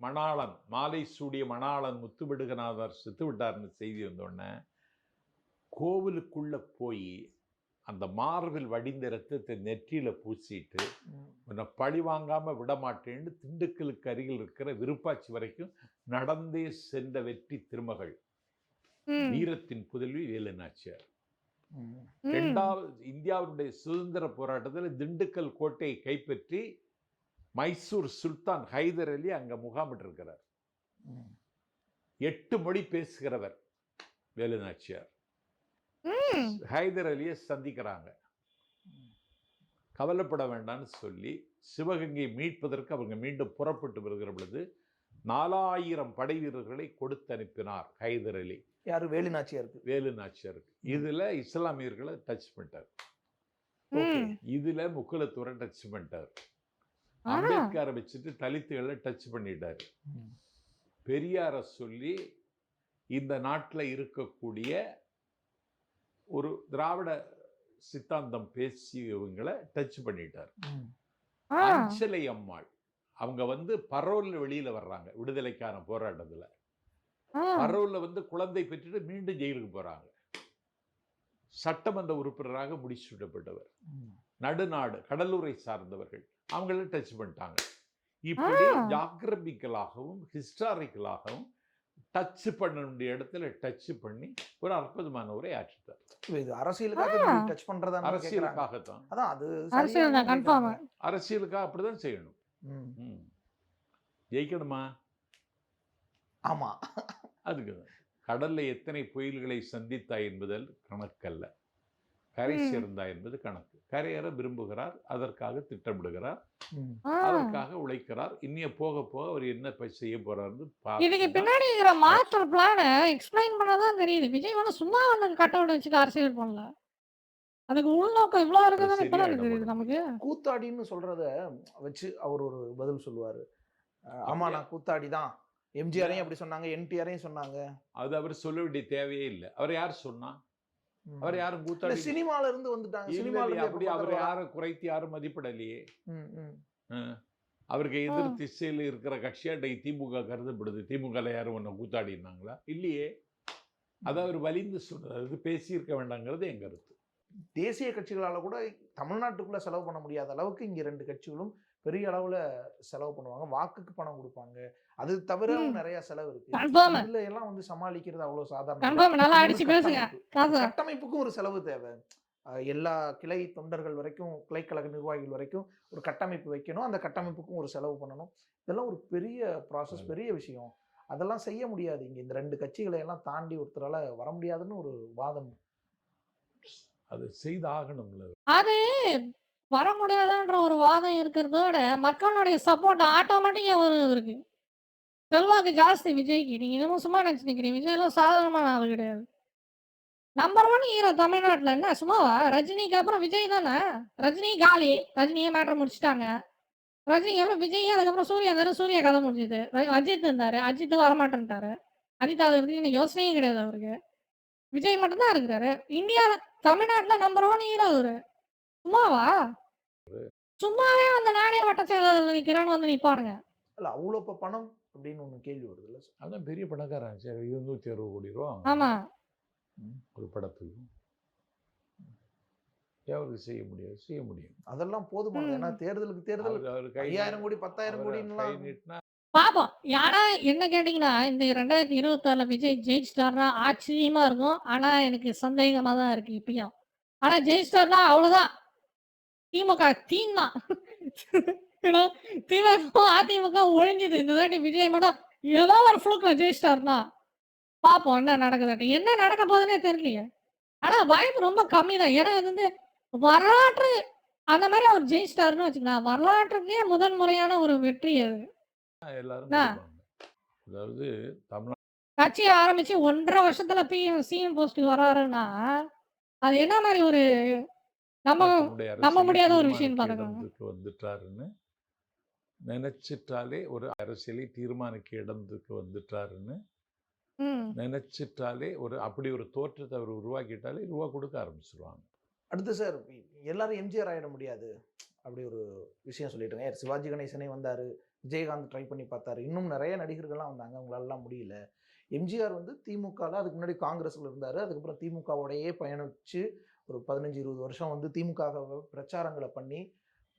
மணாளன், மாலை சூடிய மணாளன் முத்துவடுகநாதர் செத்து விட்டார்னு செய்தி வந்தோடனே கோவிலுக்குள்ள போய் அந்த மார்பில் வடிந்த ரத்தத்தை நெற்றியில பூசிட்டு உன்னை பழி வாங்காம விட மாட்டேன்னு திண்டுக்கலுக்கு அருகில் இருக்கிற விருப்பாச்சி வரைக்கும் நடந்தே சென்ற வெற்றி திருமகள் வீரத்தின் புதல்வி வேலு நாச்சியார். இரண்டாவது இந்தியாவுடைய சுதந்திர போராட்டத்தில் திண்டுக்கல் கோட்டையை கைப்பற்றி மைசூர் சுல்தான் ஹைதர் அலி அங்க முகாமிட்டு இருக்கிறார். 8 மொழி பேசுகிறவர் வேலு நாச்சியார். ஹைதர் அலியை சந்திக்கிறாங்க. கவலைப்பட வேண்டாம்னு சொல்லி சிவகங்கை மீட்பதற்கு அவங்க மீண்டும் புறப்பட்டு வருகிற பொழுது 4000 படை வீரர்களை கொடுத்து அனுப்பினார் ஹைதர் அலி. யாரு? வேலு நாச்சியாருக்கு. வேலு நாச்சியாருக்கு. இதுல இஸ்லாமியர்களை டச் பண்ணிட்டார். இதுல முக்குலத்தூரை டச் பண்ணிட்டார். அம்பேத்கரை வச்சுட்டு தலித்துகளை டச் பண்ணிட்டாரு. பெரியார சொல்லி இந்த நாட்டில் இருக்கக்கூடிய ஒரு திராவிட சித்தாந்தம் பேசியவங்களை டச் பண்ணிட்டார். அஞ்சலை அம்மாள் அவங்க பரோல்ல வெளியில வர்றாங்க. விடுதலைக்கான போராட்டத்துல பரோல்ல குழந்தை பெற்றுட்டு மீண்டும் ஜெயிலுக்கு போறாங்க. சட்டமன்ற உறுப்பினராக முடிசூட்டப்பட்டவர். நடுநாடு கடலூரை சார்ந்தவர்கள் அவங்கள டச் பண்ணிட்டாங்க. இப்படி ஜாகிரபிக்கலாகவும் ஹிஸ்டாரிக்கலாகவும் டச் பண்ண வேண்டிய இடத்துல டச் பண்ணி ஒரு அற்புதமான உரை ஆற்றிட்டார். இது அரசியலுக்காக டச் பண்றதா? அரசியலுக்காகத்தான். அதான் அது அரசியலுக்காக அப்படிதான் செய்யணும். ஜெயிக்கணுமா? ஆமா. அதுக்குதான் கடல்ல எத்தனை புயல்களை சந்தித்தாய் என்பதில் கணக்கல்ல, கரை சேர்ந்தாய் என்பது கணக்கு. கரையேற விரும்புகிறார், அதற்காக திட்டமிடுகிறார், அதற்காக உழைக்கிறார். இன்னிய போக போக அவர் என்ன செய்ய போறாரு இதுக்கு பின்னாடி இருக்கிற மாஸ்டர் பிளான எக்ஸ்பிளைன் பண்ணதான் தெரியுது. விஜய் சும்மா கட் அவுட் வச்சுட்டு அரசியல் பண்ணல. அதுக்கு உள்நோக்கம் இவ்வளவு இருக்குதுன்னு இப்பதான் தெரியுது நமக்கு. கூத்தாடின்னு சொல்றத வச்சு அவர் ஒரு பதில் சொல்லுவாரு. ஆமா, நான் கூத்தாடி தான். எம்ஜிஆரையும் அப்படி சொன்னாங்க, என்டிஆரையும் சொன்னாங்க. அது அவர் சொல்ல வேண்டிய தேவையே இல்லை. அவர் யார் சொன்னா? அவர் யாரும் கூத்தாடி சினிமால இருந்து வந்துட்டாங்க. சினிமால அப்படி அவர் யாரும் குறைத்து யாரும் மதிப்பிடலையே. அவருக்கு எதிர் திசையில் இருக்கிற கட்சியாட்டை திமுக கருதப்படுது. திமுக யாரும் ஒன்ன கூத்தாடினாங்களா? இல்லையே. அதை அவர் வலிந்து சொன்னது. அது பேசியிருக்க வேண்டாங்கிறது என் கருத்து. தேசிய கட்சிகளால கூட தமிழ்நாட்டுக்குள்ள செலவு பண்ண முடியாத அளவுக்கு இங்க 2 கட்சிகளும் பெரிய அளவுல செலவு பண்ணுவாங்க. வாக்குக்கு பணம் கொடுப்பாங்க. அது தவிர நிறைய செலவு இருக்கு. இதுல எல்லாம் சமாளிக்கிறது அவ்வளவு சாதாரண. கட்டமைப்புக்கும் ஒரு செலவு தேவை. எல்லா கிளை தொண்டர்கள் வரைக்கும், கிளைக்கழக நிர்வாகிகள் வரைக்கும் ஒரு கட்டமைப்பு வைக்கணும். அந்த கட்டமைப்புக்கும் ஒரு செலவு பண்ணணும். இதெல்லாம் ஒரு பெரிய ப்ராசஸ், பெரிய விஷயம். அதெல்லாம் செய்ய முடியாது. இங்க இந்த 2 கட்சிகளை எல்லாம் தாண்டி ஒருத்தரால வர முடியாதுன்னு ஒரு வாதம். அது செய்தாகணும்ல. அது வர முடியாதுன்ற ஒரு வாதம் இருக்கிறதோட மக்களுடைய சப்போர்ட் ஆட்டோமேட்டிக்கா இருக்கு. செல்வாக்கு ஜாஸ்தி விஜய்க்கு. நீங்க இன்னமும் சும்மா நினைச்சு நிக்கிறீங்க. விஜய் எல்லாம் சாதாரணமான ஆள் கிடையாது. நம்பர் 1 ஹீரோ தமிழ்நாட்டுல. என்ன சும்மாவா? ரஜினிக்கு அப்புறம் விஜய் தானே. ரஜினி காலி, ரஜினியே மேட்டர் முடிச்சுட்டாங்க. ரஜினிக்கு அப்புறம் விஜய், அதுக்கப்புறம் சூர்யா இருந்தாரு, சூர்யா கதை முடிஞ்சது. அஜித் இருந்தாரு, அஜித் வரமாட்டேன்ட்டாரு. அஜித் அதை பத்தி யோசனையே கிடையாது அவருக்கு. விஜய் மட்டும்தான் இருக்கிறாரு. இந்தியால தமிழ்நாட்டுல நம்பர் 1 ஹீரோ அவரு. சும்மாவா? சும்மாவே அந்த நாணய வட்ட செயலாளர் நிக்கிறான்னு நீ பாருங்க. இல்ல அவ்வளவு பணம் அப்படின்னு ஒண்ணு கேள்வி வருது இல்ல? அதான் பெரிய பணக்காரன். 260 கோடி ரூபா. ஆமா. ஒரு படத்துக்கு எவ்வளவு செய்ய முடியாது? செய்ய முடியும். அதெல்லாம் போதுமானது. ஏன்னா தேர்தலுக்கு தேர்தல் 5000 கோடி 10000 கோடி பாப்போம். யாரா என்ன கேட்டீங்கன்னா, இந்த 2026 விஜய் ஜெயிச்சிட்டாருன்னா ஆச்சரியமா இருக்கும். ஆனா எனக்கு சந்தேகமா தான் இருக்கு இப்பயும். ஆனா ஜெயிச்சிட்டாருன்னா அவ்வளவுதான். திமுக தீன்னா திமுக அதிமுக ஒழிஞ்சுது. இந்த தாட்டி விஜய் மட்டும் ஏதோ ஒரு ஃப்ளூக்ல ஜெயிச்சிட்டாருன்னா பாப்போம் என்ன நடக்குது. என்ன நடக்க போகுதுன்னே தெரியலையே. ஆனா வாய்ப்பு ரொம்ப கம்மி தான். ஏன்னா இது வரலாற்று அந்த மாதிரி அவர் ஜெயிச்சிட்டாருன்னு வச்சுக்கலாம். வரலாற்றுக்கே முதல் முறையான ஒரு வெற்றி அது. எல்லாரும் அதாவது கட்சிய ஆரம்பிச்சு 1.5 வருஷத்துல சிஎம் போஸ்ட்டுக்கு வராருன்னா, அது என்ன மாரி ஒரு நம்ப நம்ப முடியாத ஒரு விஷயம் பாருங்க. இடத்துக்கு வந்துட்டாருன்னு நினைச்சிட்டாலே, ஒரு அரசியலை தீர்மானிக்க இடத்துக்கு வந்துட்டாருன்னு நினைச்சிட்டாலே, அப்படி ஒரு தோற்றத்தை அவர் உருவாக்கிட்டாலே ரூபா கொடுக்க ஆரம்பிச்சிருவாங்க. அடுத்து சார், எல்லாரும் எம்ஜிஆர் ஆயிட முடியாது அப்படி ஒரு விஷயம் சொல்லிட்டுங்க. சிவாஜி கணேசனே வந்தாரு, விஜயகாந்த் ட்ரை பண்ணி பார்த்தாரு, இன்னும் நிறைய நடிகர்கள்லாம் வந்தாங்க, அவங்களாலாம் முடியல. எம்ஜிஆர் வந்து திமுகவில் அதுக்கு முன்னாடி காங்கிரஸில் இருந்தார், அதுக்கப்புறம் திமுகவோடையே பயணிச்சு ஒரு 15-20 வருஷம் வந்து திமுக பிரச்சாரங்களை பண்ணி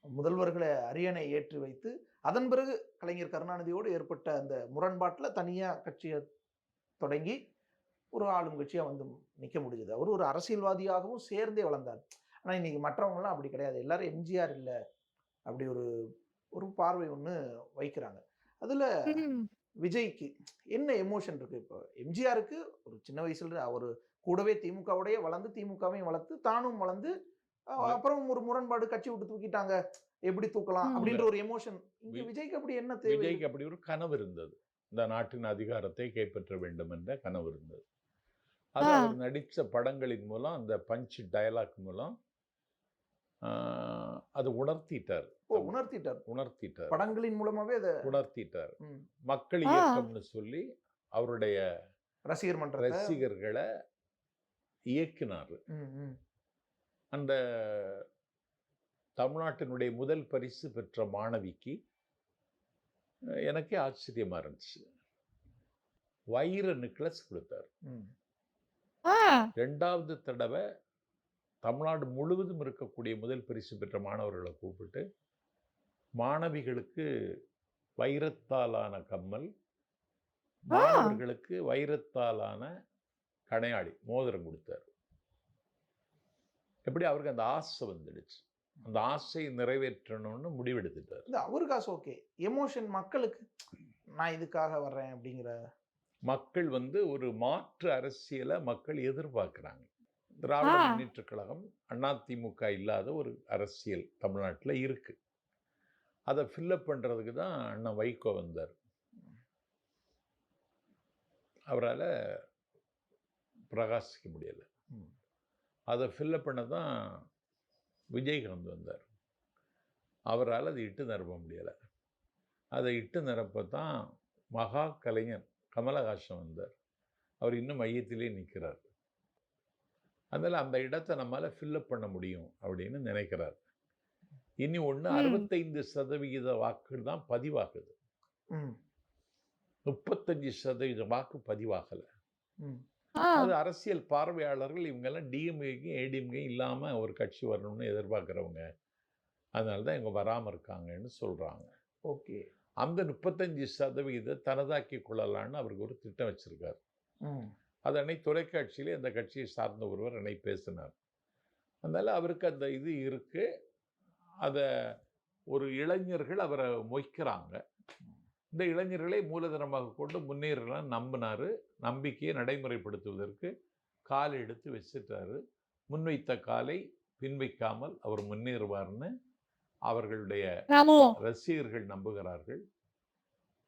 முதல்வர்களை அரியணை ஏற்றி வைத்து, அதன் பிறகு கலைஞர் கருணாநிதியோடு ஏற்பட்ட அந்த முரண்பாட்டில் தனியாக கட்சியை தொடங்கி ஒரு ஆளும் கட்சியாக வந்து நிற்க முடிஞ்சது. அவர் ஒரு அரசியல்வாதியாகவும் சேர்ந்தே வளர்ந்தார். ஆனால் இன்னைக்கு மற்றவங்களாம் அப்படி கிடையாது, எல்லாரும் எம்ஜிஆர் இல்லை அப்படி ஒரு ஒரு பார்வை ஒன்று வைக்கிறாங்க. அதில் விஜய்க்கு என்ன எமோஷன் இருக்குது? இப்போ எம்ஜிஆருக்கு ஒரு சின்ன வயசுல அவர் கூடவே திமுகவோடய வளர்ந்து, திமுகவையும் வளர்த்து, தானும் வளர்ந்து, அப்புறம் ஒரு முரண்பாடு, கட்சி விட்டு தூக்கிட்டாங்க, எப்படி தூக்கலாம் அப்படின்ற ஒரு எமோஷன். இங்க விஜய்க்கு அப்படி என்ன தேவை? விஜய்க்கு அப்படி ஒரு கனவு இருந்தது, இந்த நாட்டின் அதிகாரத்தை கைப்பற்ற வேண்டும் என்ற கனவு இருந்தது. அது அவர் நடித்த படங்களின் மூலம், அந்த பஞ்ச் டயலாக் மூலம் அது உணர்த்திட்டார். உணர்த்திட்டார் படங்களின் மூலமாவே அதை உணர்த்திட்டார். மக்கள் இயக்கம்னு சொல்லி அவருடைய ரசிகர்களை இயக்கினார். அந்த தமிழ்நாட்டினுடைய முதல் பரிசு பெற்ற மாணவிக்கு எனக்கே ஆச்சரியமா இருந்துச்சு. வைர நெக்லஸ் கொடுத்தார். 2வது தடவை தமிழ்நாடு முழுவதும் இருக்கக்கூடிய முதல் பரிசு பெற்ற மாணவர்களை கூப்பிட்டு மாணவிகளுக்கு வைரத்தாலான கம்மல், மாணவர்களுக்கு வைரத்தாலான கணையாளி, மோதிரம் கொடுத்தார். எப்படி அவருக்கு அந்த ஆசை வந்துடுச்சு, அந்த ஆசையை நிறைவேற்றணும்னு முடிவெடுத்துட்டார். அவருக்கு ஆசை ஓகே, எமோஷன் மக்களுக்கு நான் இதுக்காக வர்றேன் அப்படிங்கிற மக்கள் வந்து ஒரு மாற்று அரசியலை மக்கள் எதிர்பார்க்குறாங்க. திராவிட முன்னேற்ற கழகம், அதிமுக இல்லாத ஒரு அரசியல் தமிழ்நாட்டில் இருக்கு. அதை ஃபில்லப் பண்ணுறதுக்கு தான் அண்ணன் வைகோ வந்தார். அவரால் பிரகாசிக்க முடியலை. அதை ஃபில்லப் பண்ண தான் விஜயகாந்த் வந்தார். அவரால் அதை இட்டு நிரப்ப முடியலை. அதை இட்டு நிரப்ப தான் மகா கலைஞர் கமலஹாசன் வந்தார். அவர் இன்னும் மையத்திலே நிற்கிறார். அதனால் அந்த இடத்தை நம்மளால் ஃபில்லப் பண்ண முடியும் அப்படின்னு நினைக்கிறார். இனி ஒன்று 65% வாக்குகள் தான் பதிவாகுது, 35% வாக்கு பதிவாகலை. அது அரசியல் பார்வையாளர்கள் இவங்கெல்லாம் டிஎம்கேக்கும் ஏடிஎம்கேயும் இல்லாமல் ஒரு கட்சி வரணும்னு எதிர்பார்க்குறவங்க, அதனால தான் இவங்க வராமல் இருக்காங்கன்னு சொல்கிறாங்க. ஓகே, அந்த 35% தனதாக்கி கொள்ளலான்னு அவருக்கு ஒரு திட்டம் வச்சிருக்கார். அது அன்னை தொலைக்காட்சியிலே அந்த கட்சியை சார்ந்த ஒருவர் அன்னை பேசினார். அதனால் அவருக்கு அந்த இது இருக்குது. அதை ஒரு இளைஞர்கள் அவரை மொய்க்கிறாங்க. இந்த இளைஞர்களை மூலதனமாக கொண்டு முன்னேறலாம் நம்பினார். நம்பிக்கையை நடைமுறைப்படுத்துவதற்கு கால் எடுத்து வச்சுட்டாரு. முன்வைத்த காலை பின்வைக்காமல் அவர் முன்னேறுவார்னு அவர்களுடைய ரசிகர்கள் நம்புகிறார்கள்,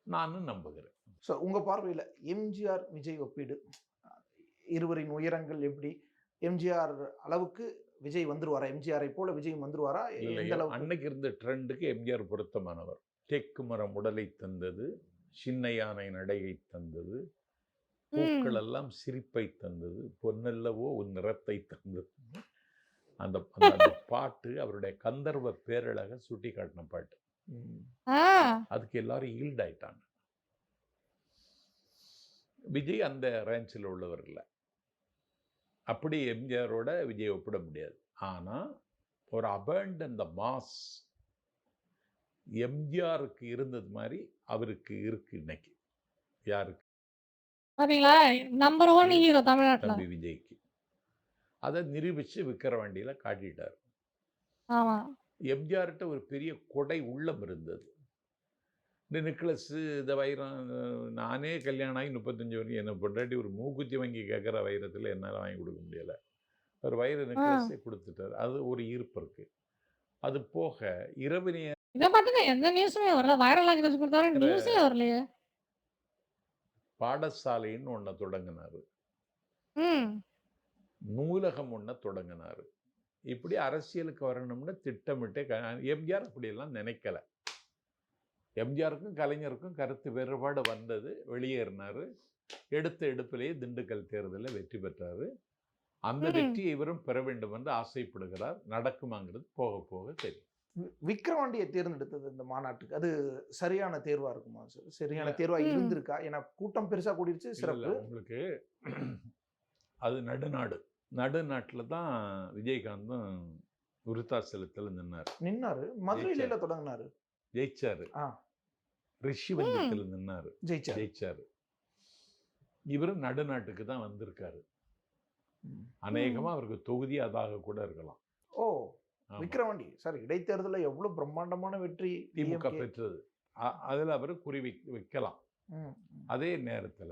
நானும் நம்புகிறேன். ஸோ உங்கள் பார்வையில் எம்ஜிஆர் விஜய் ஒப்பீடு, இருவரின் உயரங்கள் எப்படி? எம்ஜிஆர் அளவுக்கு விஜய் வந்துருவாரா? எம்ஜிஆரை போல விஜய் வந்துருவாரா? அன்னைக்கு இருந்த ட்ரெண்டுக்கு எம்ஜிஆர் பொருத்தமானவர். தெற்கு மரம் உடலை தந்தது, சின்ன யானை நடையை தந்தது, பூக்கள் எல்லாம் சிரிப்பை தந்தது, பொன்னல்லவோ உன் நிறத்தை தந்தது. அந்த பாட்டு அவருடைய கந்தர்வ பேரழக சுட்டி காட்டின பாட்டு. அதுக்கு எல்லாரும் ஈல்ட் ஆயிட்டாங்க. விஜய் அந்த ரேஞ்சில் உள்ளவர் இல்லை. அப்படி எம்ஜிஆரோட விஜய் ஒப்பிட முடியாது. ஆனால் ஒரு அபண்டன்ட் மாஸ் எம்ஜிஆருக்கு இருந்தது மாதிரி அவருக்கு இருக்கு இன்னைக்கு. யாருக்கு? நம்பர் 1 ஹீரோ தமிழ்நாட்டுல தம்பி விஜய்க்கு. அதை நிரூபிச்சு விக்கிரவாண்டியில காட்டிட்டார். எம்ஜிஆர்கிட்ட ஒரு பெரிய கொடை உள்ளம் இருந்தது. இந்த நெக்லஸ்ஸு, இந்த வைரம், நானே கல்யாணம் ஆகி 35 வரைக்கும் என்னை பொண்டாட்டி ஒரு மூக்குத்தி வாங்கி கேட்குற வைரத்தில் என்னால் வாங்கி கொடுக்க முடியலை. ஒரு வைர நெக்லஸே கொடுத்துட்டார். அது ஒரு ஈர்ப்பு இருக்கு. அது போக இரவு இத பாத்துங்க எந்த நியூஸுமே வரல. வைரல் நெக்லஸ் கொடுத்தாரு, நியூஸே வரலையே. பாடசாலைன்னு ஒன்றை தொடங்கினாரு, ம். நூலகம் ஒன்றை தொடங்கினாரு. இப்படி அரசியலுக்கு வரணும்னு திட்டமிட்டே எம்ஜிஆர் அப்படியெல்லாம் நினைக்கல. எம்ஜிஆருக்கும் கலைஞருக்கும் கருத்து வேறுபாடு வந்தது, வெளியேறினாரு. எடுத்த எடுப்பிலேயே திண்டுக்கல் தேர்தலில் வெற்றி பெற்றாரு. அந்த வெற்றியை இவரும் பெற வேண்டும் என்று ஆசைப்படுகிறார். நடக்குமாங்கிறது போக போக தெரியும். விக்கிரவாண்டியை தேர்ந்தெடுத்தது இந்த மாநாட்டுக்கு அது சரியான தேர்வா இருக்குமா சார்? சரியான தேர்வா இருந்திருக்கா? ஏன்னா கூட்டம் பெருசா கூடிருச்சு, சிறப்பு. உங்களுக்கு அது நடுநாட்டில் தான் விஜயகாந்தும் விருத்தாசலத்தில் நின்னாரு. மதுரையில தொடங்கினாரு, ஜெயிச்சாரு. ரிஷிவந்தத்தில் நின்னாரு, ஜெயிச்சாரு. இவரு நடுநாட்டுக்கு தான் வந்திருக்காரு. அநேகமா அவருக்கு தொகுதி அதாக கூட இருக்கலாம். விக்கிரவாண்டி சார் இடைத்தேர்தலில் எவ்வளவு பிரம்மாண்டமான வெற்றி திமுக பெற்றது, அதுல அவர் குறி வைக்கலாம். அதே நேரத்துல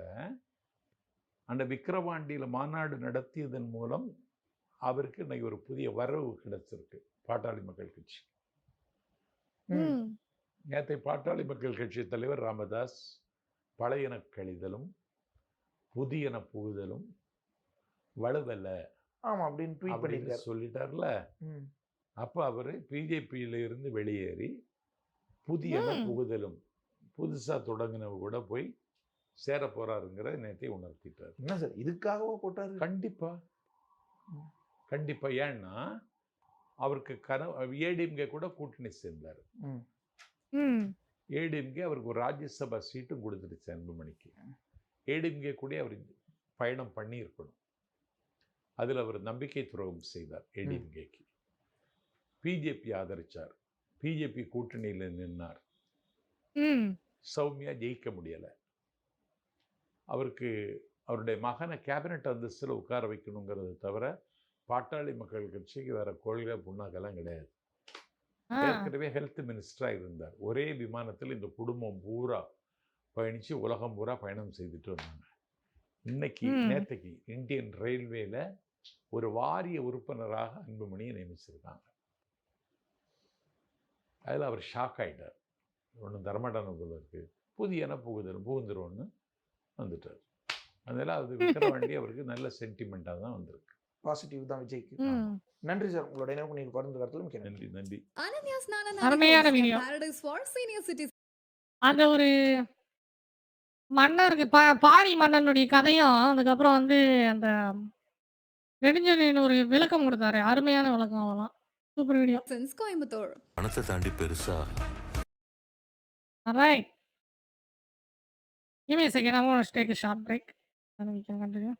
அந்த விக்கிரவாண்டியில மாநாடு நடத்தியதன் மூலம் அவருக்கு இன்னைக்கு ஒரு புதிய வரவு கிடைச்சிருக்கு பாட்டாளி மக்கள் கட்சி. நேற்றை பாட்டாளி மக்கள் கட்சி தலைவர் ராமதாஸ் பழையன கழிதலும் புதியன புகுதலும் வலுவல்ல அப்படின்னு சொல்லிட்டார்ல. அப்ப அவரு பிஜேபியில இருந்து வெளியேறி புதியன புகுதலும் புதுசா தொடங்கினவ கூட போய் சேர போறாருங்கிற நேற்றை உணர்த்திட்டார். என்ன சார் இதுக்காகவோ போட்டாரு? கண்டிப்பா. ஏன்னா அவருக்கு ஏடிஎம்கே கூட கூட்டணி சேர்ந்தார். ஏடிஎம்கே அவருக்கு ஒரு ராஜ்யசபா சீட்டும் கொடுத்துருச்சு அன்புமணிக்கு. ஏடிஎம்கே கூட அவர் பயணம் பண்ணி இருக்கணும். அதில் அவர் நம்பிக்கை துரோகம் செய்தார் ஏடிஎம்கேக்கு. பிஜேபி ஆதரிச்சார், பிஜேபி கூட்டணியில் நின்னார். சௌமியா ஜெயிக்க முடியலை. அவருக்கு அவருடைய மகனை கேபினட் அந்தஸ்தில் உட்கார வைக்கணுங்கிறத தவிர பாட்டாளி மக்கள் கட்சிக்கு வேற கொள்கை புண்ணாக்கெல்லாம் கிடையாது. ஏற்கனவே ஹெல்த் மினிஸ்டராக இருந்தார். ஒரே விமானத்தில் இந்த குடும்பம் பூரா பயணித்து உலகம் பூரா பயணம் செய்துட்டு வந்தாங்க. இன்னைக்கு நேற்றுக்கு இந்தியன் ரயில்வேல ஒரு வாரிய உறுப்பினராக அன்புமணியை நியமிச்சிருக்காங்க. அதில் அவர் ஷாக் ஆகிட்டார். ஒன்று தர்மடான போல இருக்கு, புதியன புகுந்துருவோன்னு வந்துட்டார். அதனால அது விக்கிரவாண்டி அவருக்கு நல்ல சென்டிமெண்ட்டாக தான் வந்திருக்கு. பாசிட்டிவ் தான் விஜய்க்கு. நன்றி சார், உங்களோட நேரம் நீங்கள் பகிர்ந்து கருத்துல மிக்க நன்றி. நன்றி. அருமையான வீடியோ. அந்த ஒரு மன்னருக்கு பாரி மன்னனுடைய கதையும் அதுக்கப்புறம் வந்து அந்த நெடுஞ்செழியன் ஒரு விளக்கம் கொடுத்தாரு. அருமையான விளக்கம். அதெல்லாம் சூப்பர் வீடியோ. கோயம்புத்தூர் பணத்தை தாண்டி பெருசா. Alright. Give me a second. I want to take a short break. Then we can continue.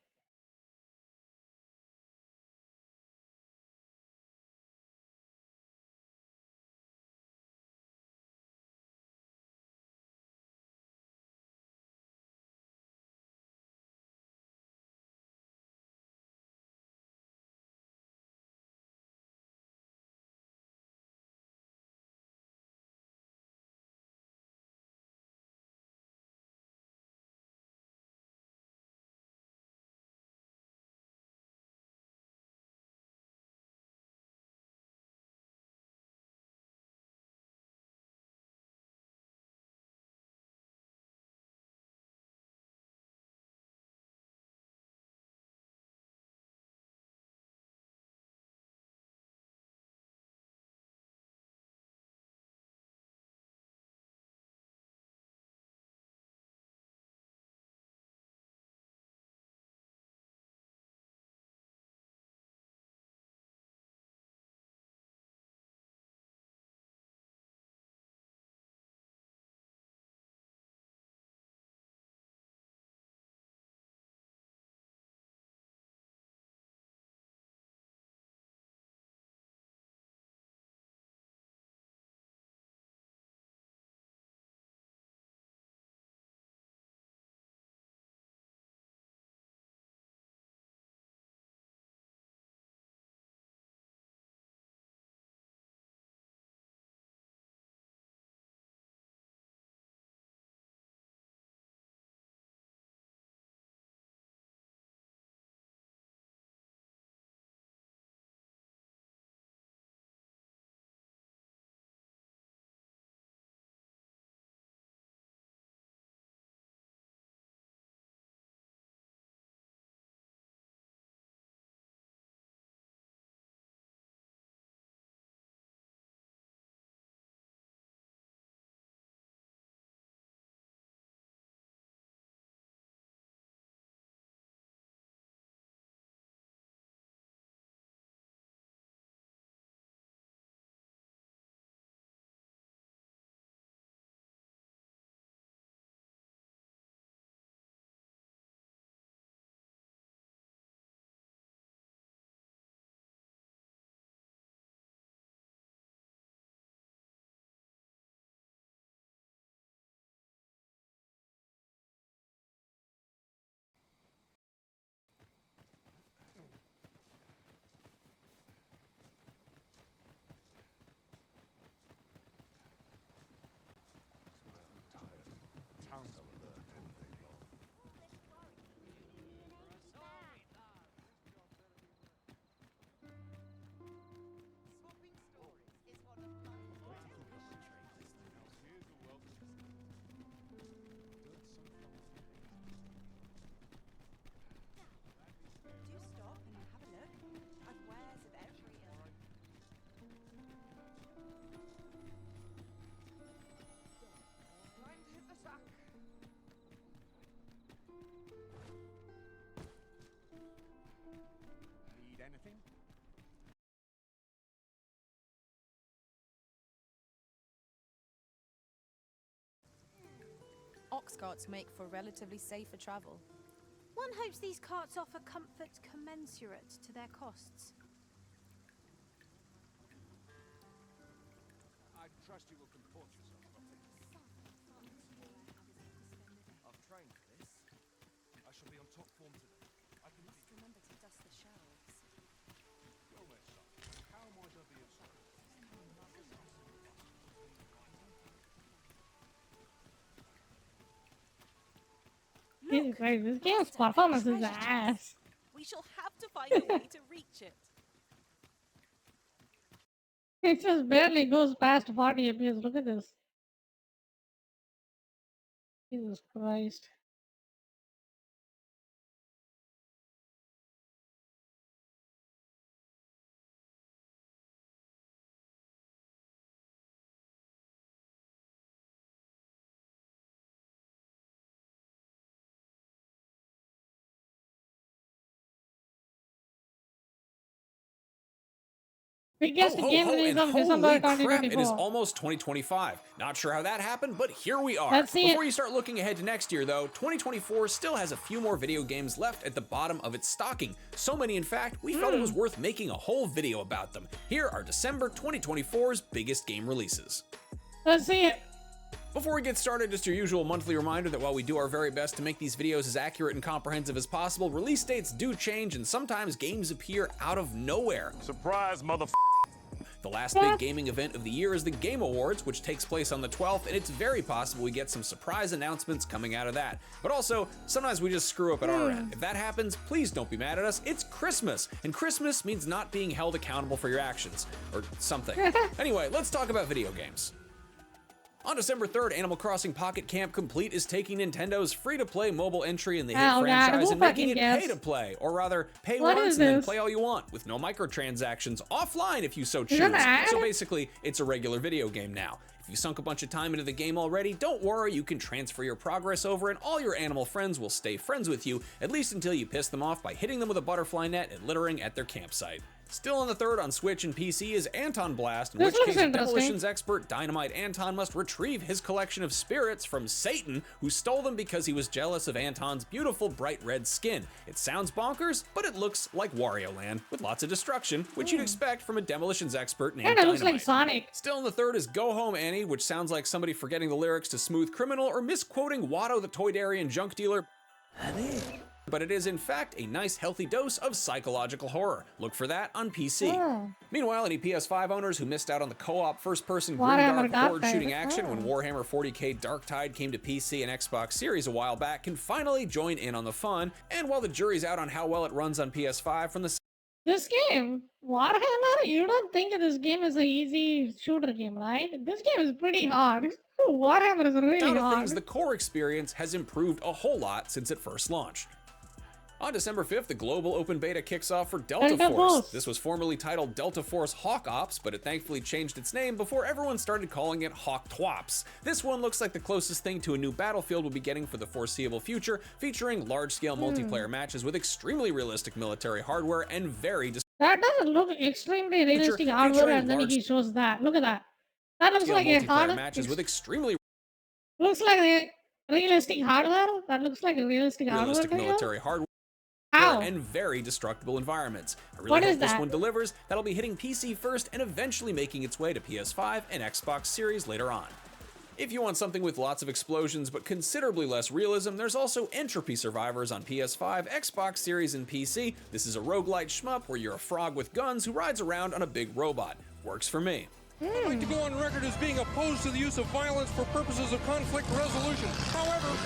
ox carts make for relatively safer travel. One hopes these carts offer comfort commensurate to their costs. I trust you will comport yourself, Buffy. I've trained for this. I shall be on top form today. I can Must remember to dust the shelves. go there, son. How might I be of service? Jesus Christ, this game's performance is ass. We shall have to find a way to reach it. It just barely goes past 40 FPS. Look at this. Jesus Christ. Biggest game release of December 2024. It is almost 2025. Not sure how that happened, but here we are. Let's see Before it. you start looking ahead to next year, though, 2024 still has a few more video games left at the bottom of its stocking. So many, in fact, we felt it was worth making a whole video about them. Here are December 2024's biggest game releases. Let's see it. Before we get started, just your usual monthly reminder that while we do our very best to make these videos as accurate and comprehensive as possible, release dates do change and sometimes games appear out of nowhere. Surprise, motherfucker. The last big gaming event of the year is the Game Awards, which takes place on the 12th, and it's very possible we get some surprise announcements coming out of that. But also, sometimes we just screw up at our end. If that happens, please don't be mad at us. It's Christmas, and Christmas means not being held accountable for your actions, or something. Anyway, let's talk about video games. On December 3rd, Animal Crossing Pocket Camp Complete is taking Nintendo's free-to-play mobile entry in the hit franchise and making it pay-to-play, or rather, pay once and then play all you want, with no microtransactions, offline if you so choose. So basically, it's a regular video game now. If you sunk a bunch of time into the game already, don't worry, you can transfer your progress over and all your animal friends will stay friends with you, at least until you piss them off by hitting them with a butterfly net and littering at their campsite. Still on the 3rd on Switch and PC is Anton Blast, in which case demolitions expert Dynamite Anton must retrieve his collection of spirits from Satan, who stole them because he was jealous of Anton's beautiful bright red skin. It sounds bonkers, but it looks like Wario Land, with lots of destruction, which you'd expect from a demolitions expert named Kinda looks Dynamite. like Sonic. Still in the 3rd is Go Home Annie, which sounds like somebody forgetting the lyrics to Smooth Criminal or misquoting Watto the Toydarian junk dealer. But it is in fact a nice healthy dose of psychological horror. Look for that on PC. Meanwhile, any PS5 owners who missed out on the co-op first-person grimdark horde shooting action when Warhammer 40k Darktide came to PC and Xbox Series a while back can finally join in on the fun. And while the jury's out on how well it runs on PS5 from the This game, Warhammer, you don't think this game is an easy shooter game, right? This game is pretty hard. Warhammer is really sound of hard. things, the core experience has improved a whole lot since it first launched. On December 5th, the global open beta kicks off for Delta Force. This was formerly titled Delta Force Hawk Ops, but it thankfully changed its name before everyone started calling it Hawk Twops. This one looks like the closest thing to a new Battlefield we'll be getting for the foreseeable future, featuring large-scale multiplayer matches with extremely realistic military hardware and very that doesn't look extremely realistic hardware, and then he shows that. Look at that. That looks like a hardware. Matches with extremely looks like a realistic hardware. That looks like a realistic military hardware. How? And very destructible environments. I really What hope is this that? one delivers. That'll be hitting PC first and eventually making its way to PS5 and Xbox Series later on. If you want something with lots of explosions but considerably less realism, there's also Entropy Survivors on PS5, Xbox Series, and PC. This is a roguelite shmup where you're a frog with guns who rides around on a big robot. Works for me. I'd like to go on record as being opposed to the use of violence for purposes of conflict resolution. However,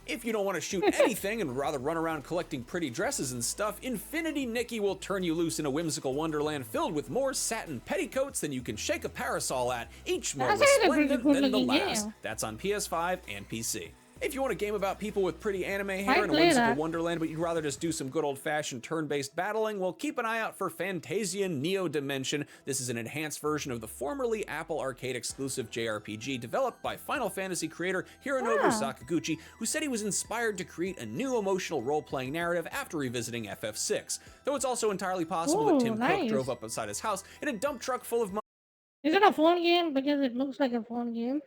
if you don't want to shoot anything and would rather run around collecting pretty dresses and stuff, Infinity Nikki will turn you loose in a whimsical wonderland filled with more satin petticoats than you can shake a parasol at, each more resplendent than the last. That's on PS5 and PC. If you want a game about people with pretty anime hair in a whimsical wonderland, but you'd rather just do some good old-fashioned turn-based battling, well, keep an eye out for Fantasian Neo Dimension. This is an enhanced version of the formerly Apple Arcade exclusive JRPG developed by Final Fantasy creator Hironobu Sakaguchi, who said he was inspired to create a new emotional role-playing narrative after revisiting FF6. Though it's also entirely possible that Tim Cook drove up outside his house in a dump truck full of money. Is it a phone game? Because it looks like a phone game.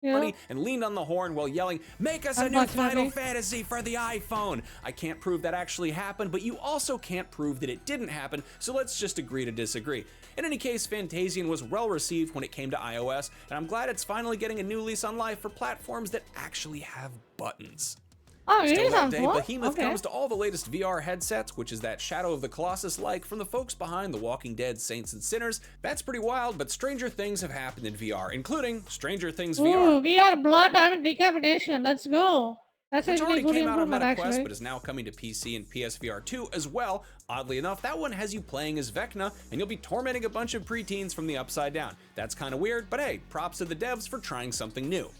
money and leaned on the horn while yelling, "Make us a new Final Fantasy for the iPhone." I can't prove that actually happened, but you also can't prove that it didn't happen, so let's just agree to disagree. In any case, Fantasian was well received when it came to iOS, and I'm glad it's finally getting a new lease on life for platforms that actually have buttons. Oh, Still that day, Behemoth comes to all the latest VR headsets, which is that Shadow of the Colossus-like from the folks behind The Walking Dead Saints and Sinners. That's pretty wild, but stranger things have happened in VR, including Stranger Things VR. Ooh, VR Blood and Decapitation. Let's go. That's Which actually already a good came out on improvement, MetaQuest, actually. but is now coming to PC and PSVR 2 as well. Oddly enough, that one has you playing as Vecna, and you'll be tormenting a bunch of preteens from the upside down. That's kind of weird, but hey, props to the devs for trying something new.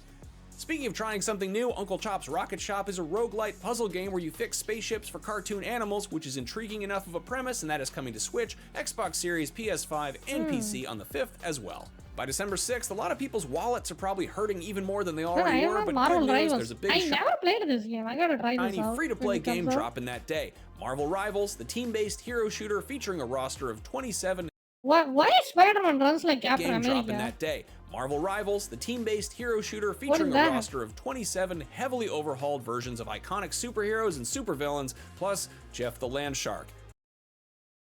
Speaking of trying something new, Uncle Chop's Rocket Shop is a roguelite puzzle game where you fix spaceships for cartoon animals, which is intriguing enough of a premise, and that is coming to Switch, Xbox Series, PS5, and PC on the 5th as well. By December 6th, a lot of people's wallets are probably hurting even more than they already were, but good news, there's a big I never played this game. I gotta try this shiny out. free-to-play game dropping that day. Marvel Rivals, the team-based hero shooter featuring a roster of 27 Why Spider-Man runs like Captain game America? dropping that day. Marvel Rivals, the team-based hero shooter featuring a roster of 27 heavily overhauled versions of iconic superheroes and supervillains, plus Jeff the Land Shark.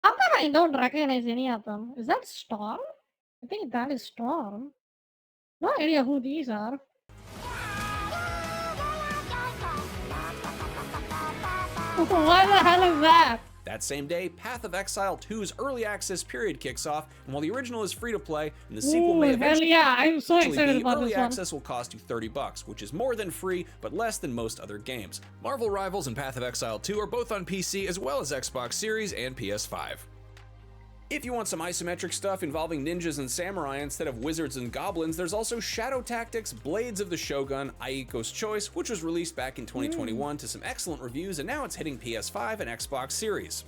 How come I don't recognize any of them? Is that Storm? I think that is Storm. No idea who these are. What the hell is that? That same day, Path of Exile 2's early access period kicks off, and while the original is free to play and the sequel may eventually yeah, I'm so excited be, about early this one. access will cost you $30, which is more than free, but less than most other games. Marvel Rivals and Path of Exile 2 are both on PC as well as Xbox Series and PS5. If you want some isometric stuff involving ninjas and samurai instead of wizards and goblins, there's also Shadow Tactics Blades of the Shogun Aiko's Choice, which was released back in 2021 to some excellent reviews, and now it's hitting PS5 and Xbox Series.